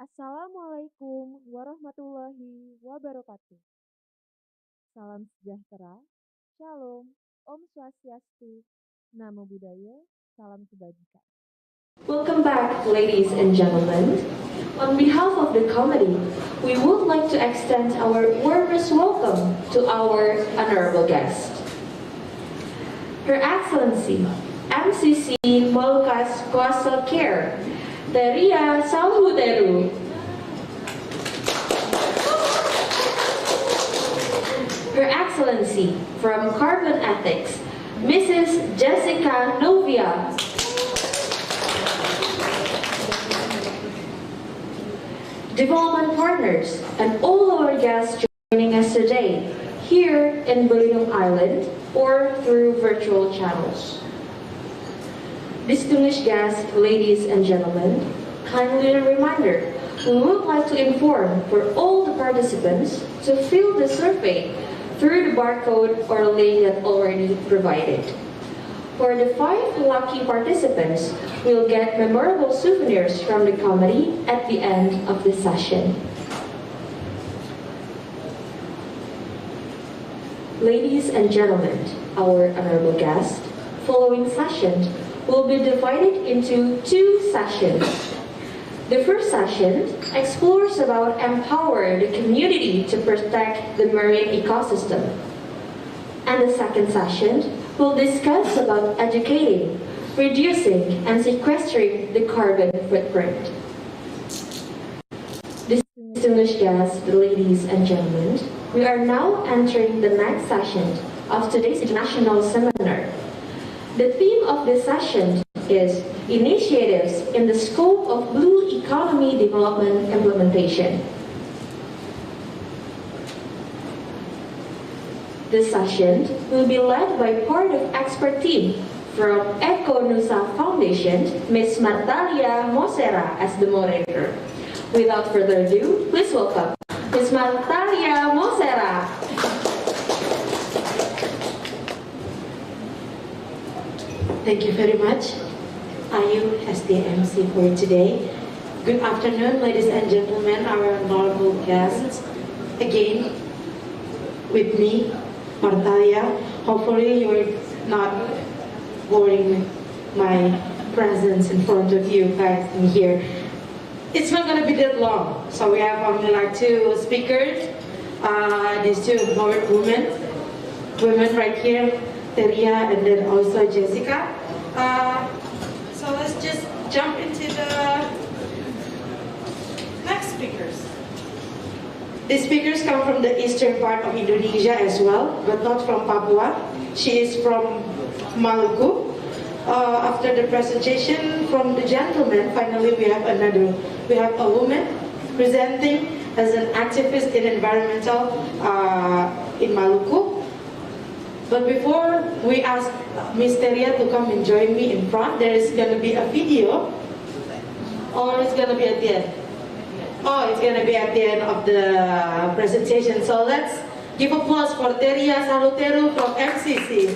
Assalamualaikum warahmatullahi wabarakatuh. Salam sejahtera, Shalom, Om Swastiastu, Namo Buddhaya, salam kebajikan. Welcome back, ladies and gentlemen. On behalf of the committee, we would like to extend our warmest welcome to our honorable guest. Her Excellency, MCC Molucas Coastal Care, Teria Salhuteru. Her Excellency, from Carbon Ethics, Mrs. Jessica Novia. Development partners, and all our guests joining us today, here in Belitung Island or through virtual channels. Distinguished guests, ladies and gentlemen, kindly a reminder, we would like to inform for all the participants to fill the survey through the barcode or link that already provided. For the 5 lucky participants, we'll get memorable souvenirs from the committee at the end of the session. Ladies and gentlemen, our honorable guest, following session will be divided into 2 sessions. The first session explores about empower the community to protect the marine ecosystem. And the second session will discuss about educating, reducing, and sequestering the carbon footprint. Distinguished guests, ladies and gentlemen, we are now entering the next session of today's international seminar. The theme of this session is Initiatives in the Scope of Blue Economy Development Implementation. This session will be led by part of expert team from Eco Nusa Foundation, Ms. Martalia Mosera as the moderator. Without further ado, please welcome Ms. Martalia Mosera. Thank you very much. Ayu as the MC for today. Good afternoon, ladies and gentlemen, our honorable guests. Again, with me, Martalia. Hopefully you're not boring with my presence in front of you guys in here. It's not going to be that long. So we have only like 2 speakers. These 2 women right here, Teria and then also Jessica. So let's just jump into the next speakers. These speakers come from the eastern part of Indonesia as well, but not from Papua. She is from Maluku. After the presentation from the gentleman, finally we have a woman presenting as an activist in environmental in Maluku. But before we ask Ms. Teria to come and join me in front, there is going to be a video, or it's going to be at the end? Oh, it's going to be at the end of the presentation. So let's give applause for Teria Salhuteru from MCC.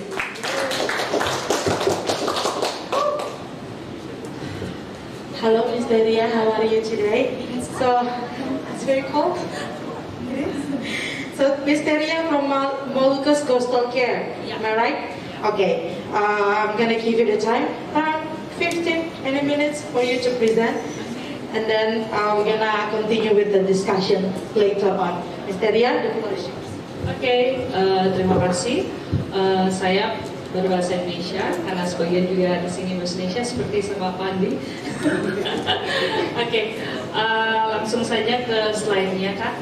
Hello, Ms. Teria, how are you today? So, it's very cold. So, Ms. Teria from Molucas Coastal Care, am I right? Okay, I'm going to give you the time, around 15-20 minutes for you to present. And then we're going to continue with the discussion later on. Ms. Teria, the floor is yours. Oke, terima kasih. Saya berbahasa Indonesia karena sebagian juga di sini bahasa Indonesia seperti sama Pandi. Oke, langsung saja ke slide-nya, Kak.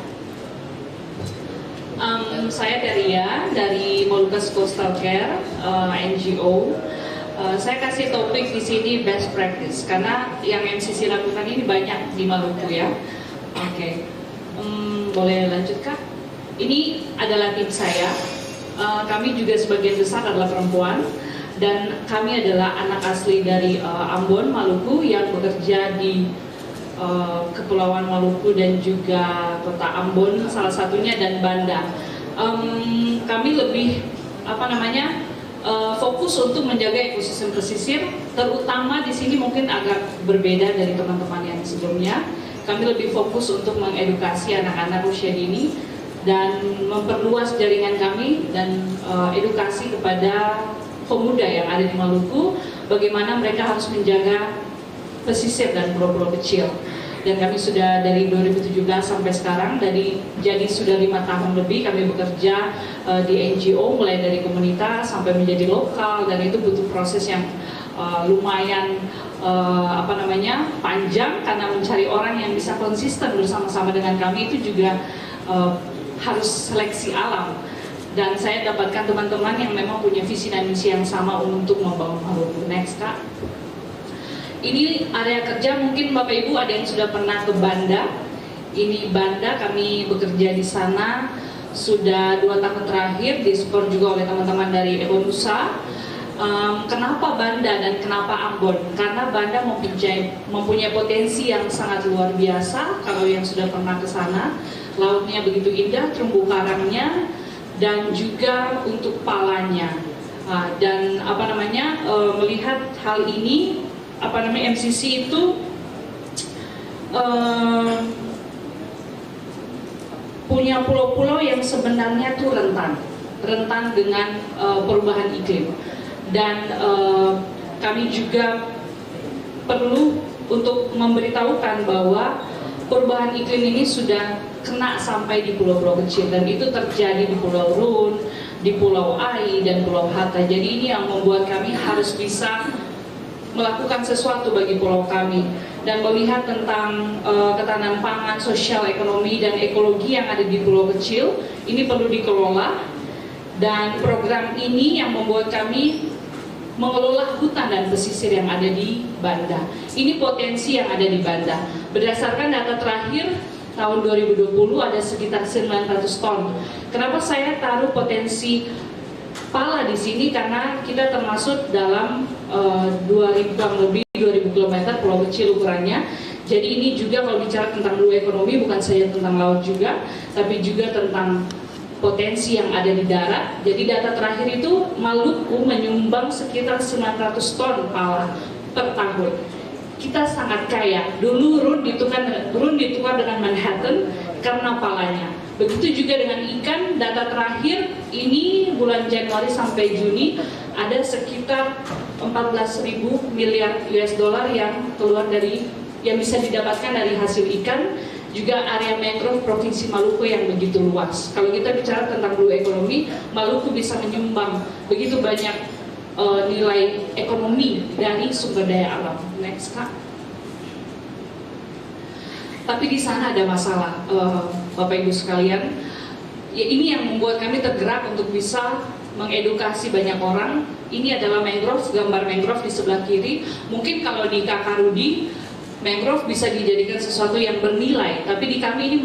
Saya Teria dari Molucas Coastal Care, NGO. Saya kasih topik di sini best practice karena yang MCC lakukan ini banyak di Maluku ya. Oke, boleh lanjut Kak? Ini adalah tim saya. Kami juga sebagian besar adalah perempuan dan kami adalah anak asli dari Ambon, Maluku yang bekerja di Kepulauan Maluku dan juga Kota Ambon salah satunya dan Banda. Kami lebih fokus untuk menjaga ekosistem pesisir, terutama di sini mungkin agak berbeda dari teman-teman yang sebelumnya. Kami lebih fokus untuk mengedukasi anak-anak usia dini dan memperluas jaringan kami dan edukasi kepada pemuda yang ada di Maluku, bagaimana mereka harus menjaga pesisir dan pulau-pulau kecil. Dan kami sudah dari 2017 sampai sekarang, jadi sudah 5 tahun lebih kami bekerja di NGO, mulai dari komunitas sampai menjadi lokal, dan itu butuh proses yang lumayan panjang, karena mencari orang yang bisa konsisten bersama-sama dengan kami itu juga harus seleksi alam. Dan saya dapatkan teman-teman yang memang punya visi dan misi yang sama untuk membangun Maluku. Next, Kak. Ini area kerja, mungkin Bapak Ibu ada yang sudah pernah ke Banda. Ini Banda, kami bekerja di sana sudah 2 tahun terakhir, disupport juga oleh teman-teman dari Ekonusa. Kenapa Banda dan kenapa Ambon? Karena Banda mempunyai potensi yang sangat luar biasa. Kalau yang sudah pernah ke sana, lautnya begitu indah, terumbu karangnya, dan juga untuk palanya. Dan melihat hal ini, MCC itu punya pulau-pulau yang sebenarnya tuh rentan dengan perubahan iklim. Dan kami juga perlu untuk memberitahukan bahwa perubahan iklim ini sudah kena sampai di pulau-pulau kecil, dan itu terjadi di Pulau Run, di Pulau Ai, dan Pulau Hatta. Jadi ini yang membuat kami harus bisa melakukan sesuatu bagi pulau kami dan melihat tentang ketahanan pangan, sosial, ekonomi, dan ekologi yang ada di pulau kecil. Ini perlu dikelola, dan program ini yang membuat kami mengelola hutan dan pesisir yang ada di Banda. Ini potensi yang ada di Banda. Berdasarkan data terakhir tahun 2020 ada sekitar 900 ton. Kenapa saya taruh potensi pala di sini? Karena kita termasuk dalam 2000 km pulau kecil ukurannya. Jadi ini juga kalau bicara tentang blue economy, bukan saja tentang laut juga, tapi juga tentang potensi yang ada di darat. Jadi data terakhir itu Maluku menyumbang sekitar 900 ton pala per tahun. Kita sangat kaya. Dulu Run ditukar dengan Manhattan karena palanya. Begitu juga dengan ikan. Data terakhir ini bulan Januari sampai Juni ada sekitar 14.000 miliar US dollar yang keluar yang bisa didapatkan dari hasil ikan. Juga area mangrove Provinsi Maluku yang begitu luas. Kalau kita bicara tentang blue economy, Maluku bisa menyumbang begitu banyak nilai ekonomi dari sumber daya alam. Next, Kak. Tapi di sana ada masalah, Bapak Ibu sekalian. Ya, ini yang membuat kami tergerak untuk bisa mengedukasi banyak orang. Ini adalah mangrove, gambar mangrove di sebelah kiri. Mungkin kalau di Kakarudi, mangrove bisa dijadikan sesuatu yang bernilai, tapi di kami ini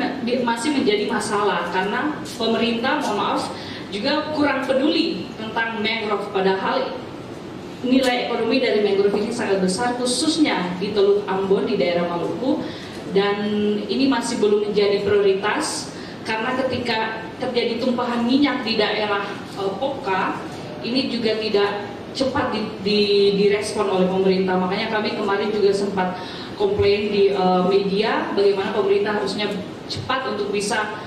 masih menjadi masalah karena pemerintah, mohon maaf, juga kurang peduli tentang mangrove. Padahal nilai ekonomi dari mangrove ini sangat besar, khususnya di Teluk Ambon di daerah Maluku, dan ini masih belum menjadi prioritas karena ketika terjadi tumpahan minyak di daerah Poka, ini juga tidak cepat direspon oleh pemerintah. Makanya kami kemarin juga sempat komplain di media bagaimana pemerintah harusnya cepat untuk bisa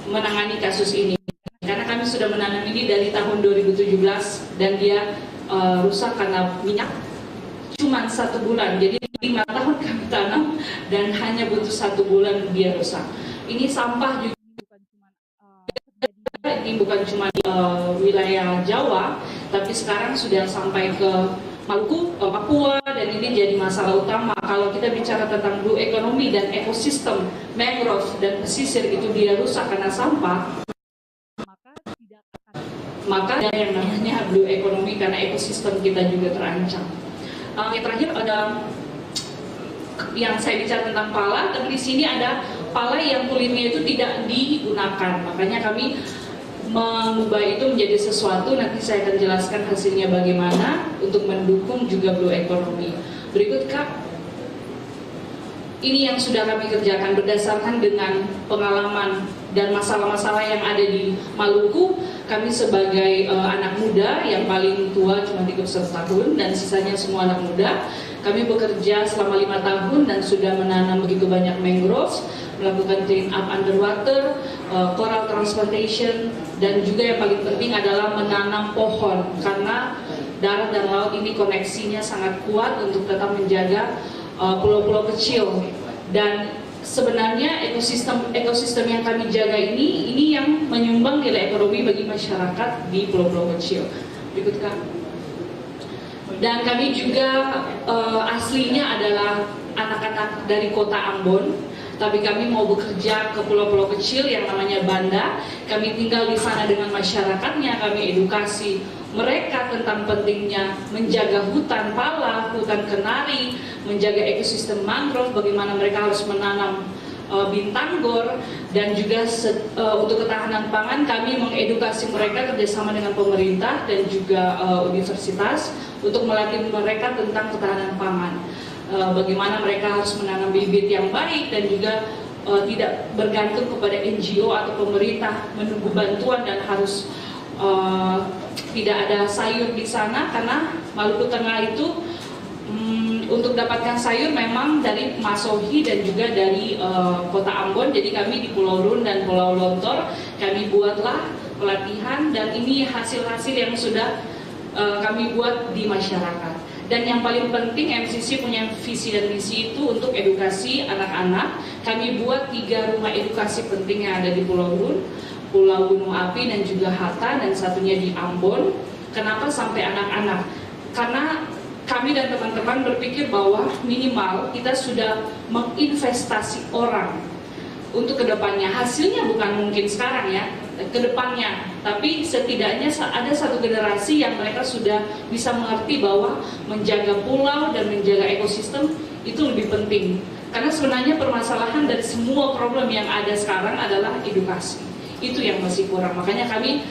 menangani kasus ini, karena kami sudah menanam ini dari tahun 2017 dan dia rusak karena minyak cuma 1 bulan. Jadi 5 tahun kami tanam dan hanya butuh 1 bulan dia rusak. Ini sampah juga bukan cuma di wilayah Jawa, tapi sekarang sudah sampai ke Maluku, Papua, dan ini jadi masalah utama. Kalau kita bicara tentang blue economy dan ekosistem mangrove dan pesisir itu dia rusak karena sampah, maka ada yang namanya blue economy karena ekosistem kita juga terancam. Yang terakhir ada yang saya bicara tentang pala, tapi di sini ada pala yang kulitnya itu tidak digunakan. Makanya kami mengubah itu menjadi sesuatu, nanti saya akan jelaskan hasilnya bagaimana untuk mendukung juga blue economy. Berikut, Kak. Ini yang sudah kami kerjakan berdasarkan dengan pengalaman dan masalah-masalah yang ada di Maluku. Kami sebagai anak muda, yang paling tua cuma 31 tahun dan sisanya semua anak muda, kami bekerja selama 5 tahun dan sudah menanam begitu banyak mangrove, melakukan clean up underwater, coral transplantation, dan juga yang paling penting adalah menanam pohon, karena darat dan laut ini koneksinya sangat kuat untuk tetap menjaga pulau-pulau kecil. Dan sebenarnya ekosistem yang kami jaga ini yang menyumbang nilai ekonomi bagi masyarakat di pulau-pulau kecil. Berikut Kak. Dan kami juga aslinya adalah anak-anak dari kota Ambon, tapi kami mau bekerja ke pulau-pulau kecil yang namanya Banda. Kami tinggal di sana dengan masyarakatnya, kami edukasi mereka tentang pentingnya menjaga hutan pala, hutan kenari, menjaga ekosistem mangrove, bagaimana mereka harus menanam bintang gor, dan juga untuk ketahanan pangan kami mengedukasi mereka kerjasama dengan pemerintah dan juga universitas untuk melatih mereka tentang ketahanan pangan. Bagaimana mereka harus menanam bibit yang baik dan juga tidak bergantung kepada NGO atau pemerintah menunggu bantuan dan harus tidak ada sayur di sana, karena Maluku Tengah itu untuk dapatkan sayur memang dari Masohi dan juga dari kota Ambon. Jadi kami di Pulau Run dan Pulau Lontor kami buatlah pelatihan, dan ini hasil-hasil yang sudah kami buat di masyarakat. Dan yang paling penting MCC punya visi dan misi itu untuk edukasi anak-anak. Kami buat 3 rumah edukasi penting yang ada di Pulau Run, Pulau Gunung Api dan juga Hatta, dan satunya di Ambon. Kenapa sampai anak-anak? Karena kami dan teman-teman berpikir bahwa minimal kita sudah menginvestasi orang untuk kedepannya. Hasilnya bukan mungkin sekarang ya, kedepannya, tapi setidaknya ada satu generasi yang mereka sudah bisa mengerti bahwa menjaga pulau dan menjaga ekosistem itu lebih penting. Karena sebenarnya permasalahan dari semua problem yang ada sekarang adalah edukasi. Itu yang masih kurang. Makanya kami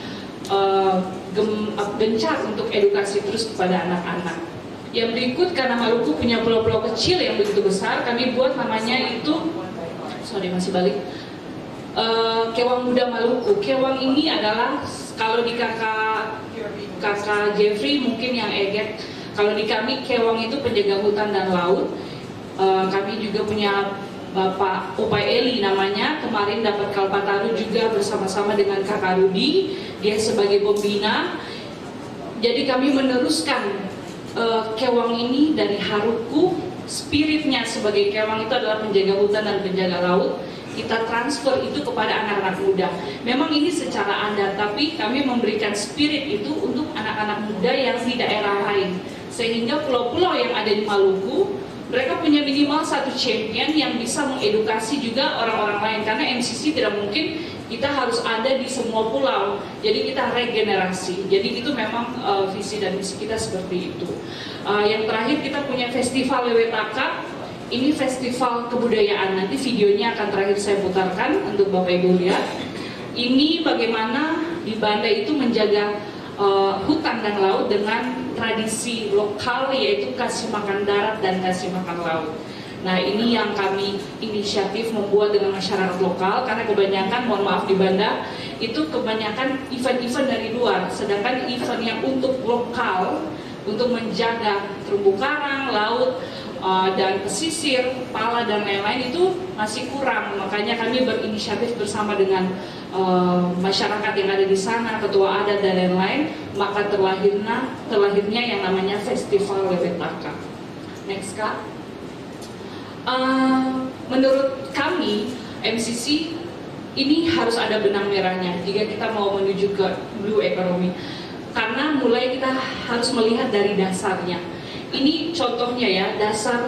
gencar untuk edukasi terus kepada anak-anak. Yang berikut, karena Maluku punya pulau-pulau kecil yang begitu besar, kami buat namanya itu, Kewang Muda Maluku. Kewang ini adalah, kalau di kakak Jeffrey mungkin yang eget, kalau di kami Kewang itu penjaga hutan dan laut. Kami juga punya Bapak Opai Eli namanya, kemarin dapat Kalpataru juga bersama-sama dengan kakak Rudi, dia sebagai pembina. Jadi kami meneruskan Kewang ini dari Haruku. Spiritnya sebagai Kewang itu adalah penjaga hutan dan penjaga laut. Kita transfer itu kepada anak-anak muda. Memang ini secara adat, tapi kami memberikan spirit itu untuk anak-anak muda yang di daerah lain. Sehingga pulau-pulau yang ada di Maluku, mereka punya minimal satu champion yang bisa mengedukasi juga orang-orang lain. Karena MCC tidak mungkin kita harus ada di semua pulau. Jadi kita regenerasi. Jadi itu memang visi dan misi kita seperti itu. Yang terakhir kita punya festival Lewetaka. Ini festival kebudayaan. Nanti videonya akan terakhir saya putarkan untuk Bapak Ibu lihat. Ini bagaimana di Banda itu menjaga hutan dan laut dengan tradisi lokal, yaitu kasih makan darat dan kasih makan laut. Nah, ini yang kami inisiatif membuat dengan masyarakat lokal, karena kebanyakan, mohon maaf, di Banda itu kebanyakan event-event dari luar, sedangkan event yang untuk lokal, untuk menjaga terumbu karang, laut, dan pesisir, pala dan lain-lain itu masih kurang. Makanya kami berinisiatif bersama dengan masyarakat yang ada di sana, ketua adat dan lain-lain, maka terlahirnya yang namanya Festival Lewetaka. Next Kak. Menurut kami MCC ini harus ada benang merahnya jika kita mau menuju ke blue economy, karena mulai kita harus melihat dari dasarnya. Ini contohnya ya, dasar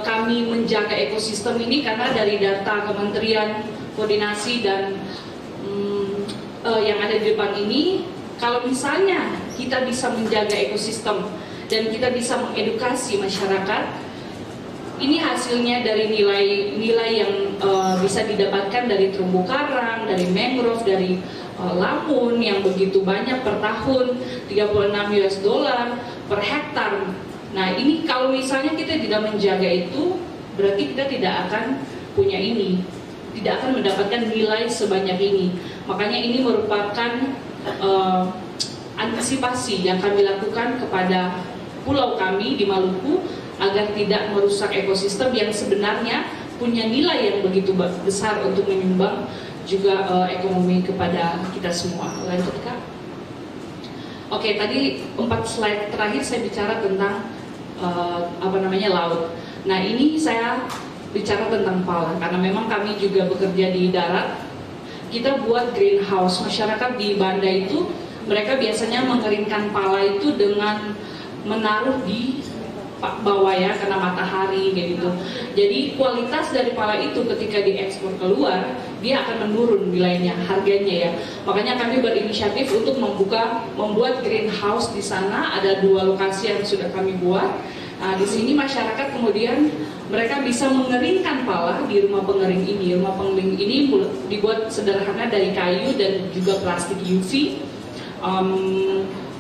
kami menjaga ekosistem ini karena dari data Kementerian Koordinasi dan yang ada di depan ini, kalau misalnya kita bisa menjaga ekosistem dan kita bisa mengedukasi masyarakat, ini hasilnya dari nilai yang bisa didapatkan dari terumbu karang, dari mangrove, dari lamun yang begitu banyak per tahun, $36 per hektar. Nah, ini kalau misalnya kita tidak menjaga itu, berarti kita tidak akan punya ini, tidak akan mendapatkan nilai sebanyak ini. Makanya ini merupakan antisipasi yang kami lakukan kepada pulau kami di Maluku agar tidak merusak ekosistem yang sebenarnya punya nilai yang begitu besar untuk menyumbang juga ekonomi kepada kita semua. Lanjut Kak. Oke, tadi 4 slide terakhir saya bicara tentang laut. Nah, ini saya bicara tentang pala karena memang kami juga bekerja di darat. Kita buat greenhouse. Masyarakat di Banda itu mereka biasanya mengeringkan pala itu dengan menaruh di bawah ya, kena matahari kayak gitu. Jadi kualitas dari pala itu ketika diekspor keluar dia akan menurun nilainya, harganya ya. Makanya kami berinisiatif untuk membuat greenhouse di sana. Ada 2 lokasi yang sudah kami buat. Nah, di sini masyarakat kemudian mereka bisa mengeringkan pala di rumah pengering ini. Rumah pengering ini dibuat sederhana dari kayu dan juga plastik UV.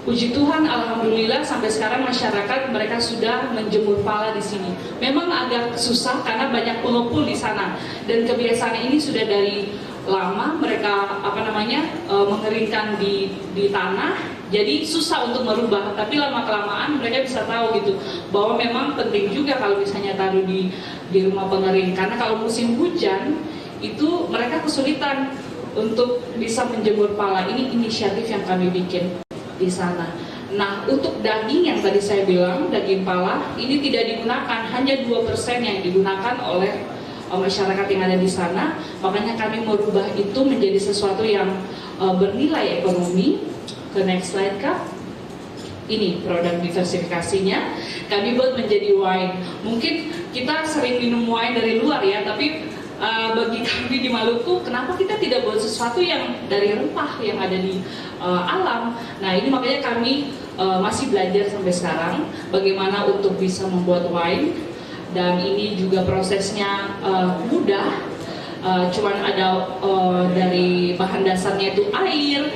Puji Tuhan, alhamdulillah sampai sekarang masyarakat mereka sudah menjemur pala di sini. Memang agak susah karena banyak pengepul di sana dan kebiasaan ini sudah dari lama mereka mengeringkan di tanah. Jadi susah untuk merubah, tapi lama-kelamaan mereka bisa tahu gitu bahwa memang penting juga kalau misalnya taruh di rumah pengering, karena kalau musim hujan itu mereka kesulitan untuk bisa menjemur pala. Ini inisiatif yang kami bikin di sana. Nah, untuk daging yang tadi saya bilang, daging pala ini tidak digunakan, hanya 2% yang digunakan oleh masyarakat yang ada di sana. Makanya kami merubah itu menjadi sesuatu yang bernilai ekonomi. Ke next slide Kak. Ini produk diversifikasinya. Kami buat menjadi wine. Mungkin kita sering minum wine dari luar ya, tapi bagi kami di Maluku, kenapa kita tidak buat sesuatu yang dari rempah yang ada di alam? Nah, ini makanya kami masih belajar sampai sekarang bagaimana untuk bisa membuat wine. Dan ini juga prosesnya mudah. Cuman ada dari bahan dasarnya itu air,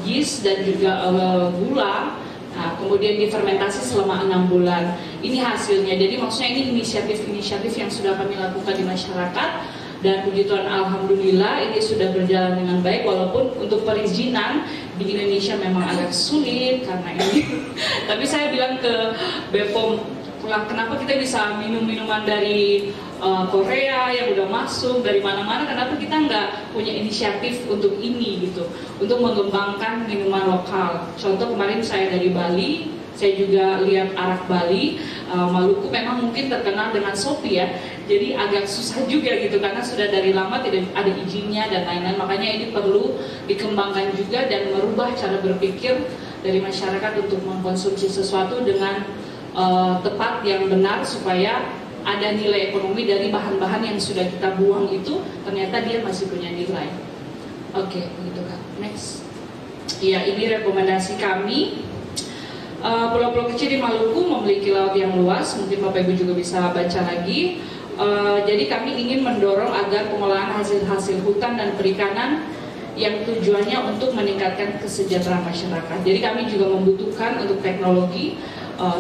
yeast dan juga gula. Nah, kemudian difermentasi selama 6 bulan. Ini hasilnya. Jadi maksudnya ini inisiatif-inisiatif yang sudah kami lakukan di masyarakat. Dan puji Tuhan, alhamdulillah ini sudah berjalan dengan baik. Walaupun untuk perizinan di Indonesia memang agak sulit karena ini. Tapi saya bilang ke BPOM, kenapa kita bisa minum minuman dari Korea yang udah masuk dari mana-mana, kenapa kita nggak punya inisiatif untuk ini gitu, untuk mengembangkan minuman lokal. Contoh kemarin saya dari Bali, saya juga lihat arak Bali. Maluku memang mungkin terkenal dengan sopi ya, jadi agak susah juga gitu karena sudah dari lama tidak ada izinnya dan lain-lain. Makanya ini perlu dikembangkan juga dan merubah cara berpikir dari masyarakat untuk mengkonsumsi sesuatu dengan tepat yang benar supaya ada nilai ekonomi dari bahan-bahan yang sudah kita buang itu, ternyata dia masih punya nilai. Oke, begitu Kak. Next. Ya, ini rekomendasi kami. Pulau-pulau kecil di Maluku memiliki laut yang luas, mungkin Bapak Ibu juga bisa baca lagi. Jadi kami ingin mendorong agar pengolahan hasil-hasil hutan dan perikanan yang tujuannya untuk meningkatkan kesejahteraan masyarakat. Jadi kami juga membutuhkan untuk teknologi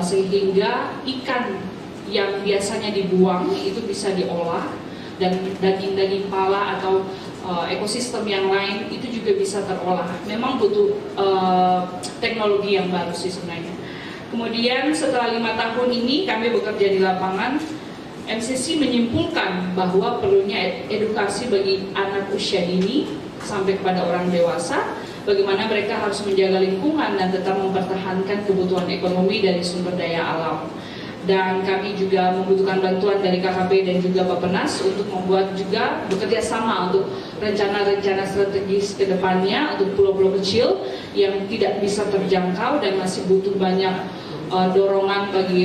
sehingga ikan yang biasanya dibuang itu bisa diolah, dan daging-daging pala atau ekosistem yang lain itu juga bisa terolah. Memang butuh teknologi yang baru sih sebenarnya. Kemudian setelah 5 tahun ini kami bekerja di lapangan, MCC menyimpulkan bahwa perlunya edukasi bagi anak usia dini sampai kepada orang dewasa, bagaimana mereka harus menjaga lingkungan dan tetap mempertahankan kebutuhan ekonomi dari sumber daya alam. Dan kami juga membutuhkan bantuan dari KKP dan juga Bappenas untuk membuat juga bekerja sama untuk rencana-rencana strategis ke depannya untuk pulau-pulau kecil yang tidak bisa terjangkau dan masih butuh banyak dorongan bagi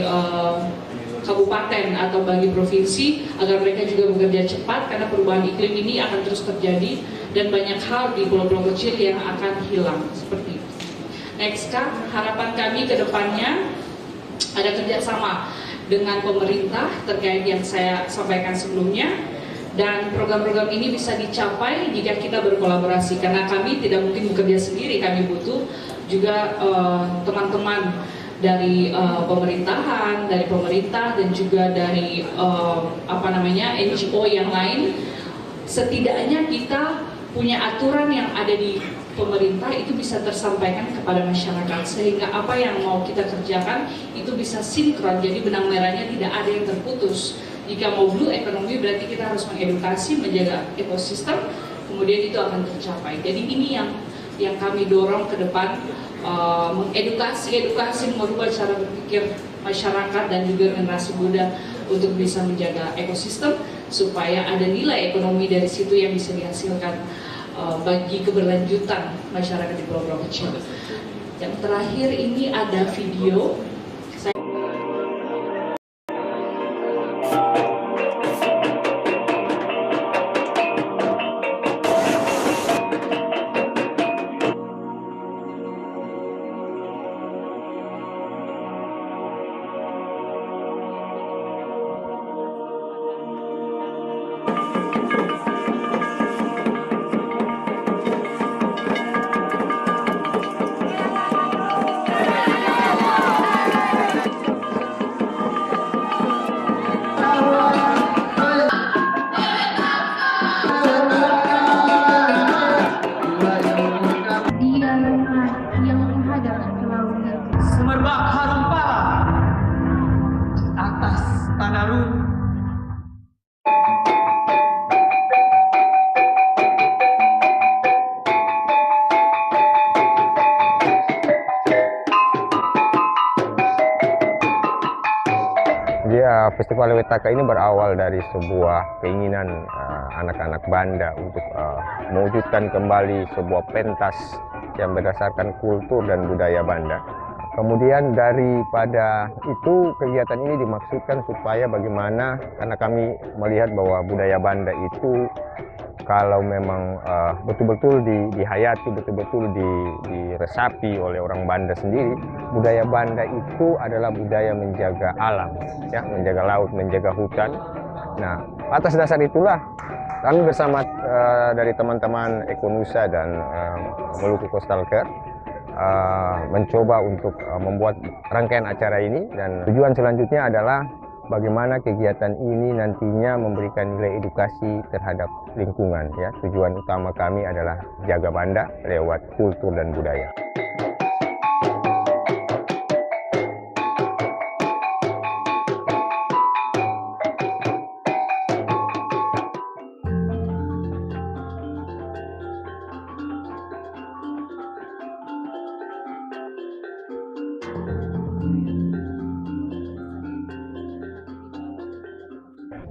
kabupaten atau bagi provinsi agar mereka juga bekerja cepat, karena perubahan iklim ini akan terus terjadi dan banyak hal di pulau-pulau kecil yang akan hilang seperti itu. Next Kak, harapan kami ke depannya ada kerjasama dengan pemerintah terkait yang saya sampaikan sebelumnya, dan program-program ini bisa dicapai jika kita berkolaborasi, karena kami tidak mungkin bekerja sendiri. Kami butuh juga teman-teman dari pemerintahan, dari pemerintah, dan juga dari NGO yang lain. Setidaknya kita punya aturan yang ada di pemerintah itu bisa tersampaikan kepada masyarakat, sehingga apa yang mau kita kerjakan itu bisa sinkron, jadi benang merahnya tidak ada yang terputus. Jika mau blue economy berarti kita harus mengedukasi, menjaga ekosistem, kemudian itu akan tercapai. Jadi ini yang yang kami dorong ke depan, mengedukasi, merubah cara berpikir masyarakat dan juga generasi muda untuk bisa menjaga ekosistem supaya ada nilai ekonomi dari situ yang bisa dihasilkan bagi keberlanjutan masyarakat di pulau-pulau kecil. Yang terakhir ini ada video. Semerbak harum pala atas tanah Rut. Ya, Festival Lewetaka ini berawal dari sebuah keinginan anak-anak Banda untuk mewujudkan kembali sebuah pentas yang berdasarkan kultur dan budaya Banda. Kemudian daripada itu kegiatan ini dimaksudkan supaya bagaimana, karena kami melihat bahwa budaya Banda itu kalau memang betul-betul dihayati, betul-betul diresapi oleh orang Banda sendiri, budaya Banda itu adalah budaya menjaga alam, ya, menjaga laut, menjaga hutan. Nah, atas dasar itulah kami bersama dari teman-teman Ekonusa dan Maluku Coastal Care mencoba untuk membuat rangkaian acara ini, dan tujuan selanjutnya adalah bagaimana kegiatan ini nantinya memberikan nilai edukasi terhadap lingkungan, ya. Tujuan utama kami adalah jaga Banda lewat kultur dan budaya.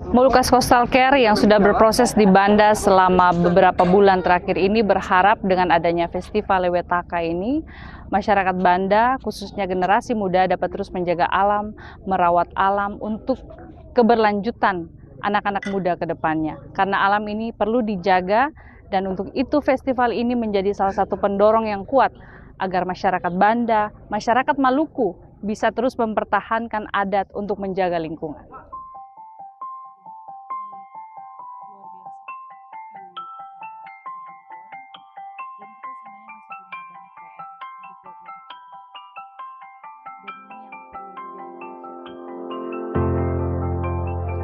Maluku Coastal Care yang sudah berproses di Banda selama beberapa bulan terakhir ini berharap dengan adanya Festival Lewetaka ini, masyarakat Banda, khususnya generasi muda, dapat terus menjaga alam, merawat alam untuk keberlanjutan anak-anak muda ke depannya. Karena alam ini perlu dijaga, dan untuk itu festival ini menjadi salah satu pendorong yang kuat agar masyarakat Banda, masyarakat Maluku bisa terus mempertahankan adat untuk menjaga lingkungan.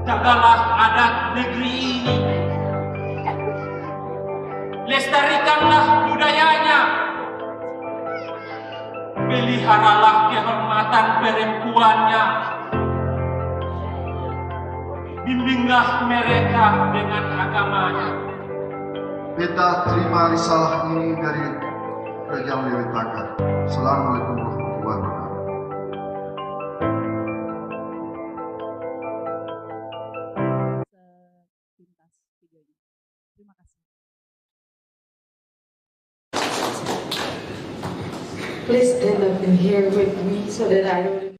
Jagalah adat negeri ini, lestarikanlah budayanya, peliharalah kehormatan perempuannya, bimbinglah mereka dengan agamanya. Beta terima risalah ini dari Kerajaan Lewetaka. Assalamualaikum warahmatullahi wabarakatuh. Please stand up in here with me so that I don't.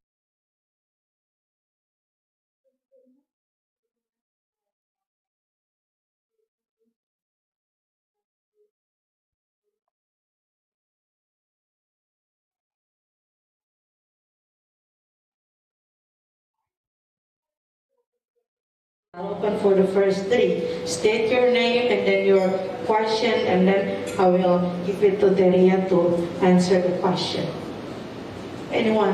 Open for the first three. State your name and then your question, and then I will give it to Deria to answer the question. Anyone?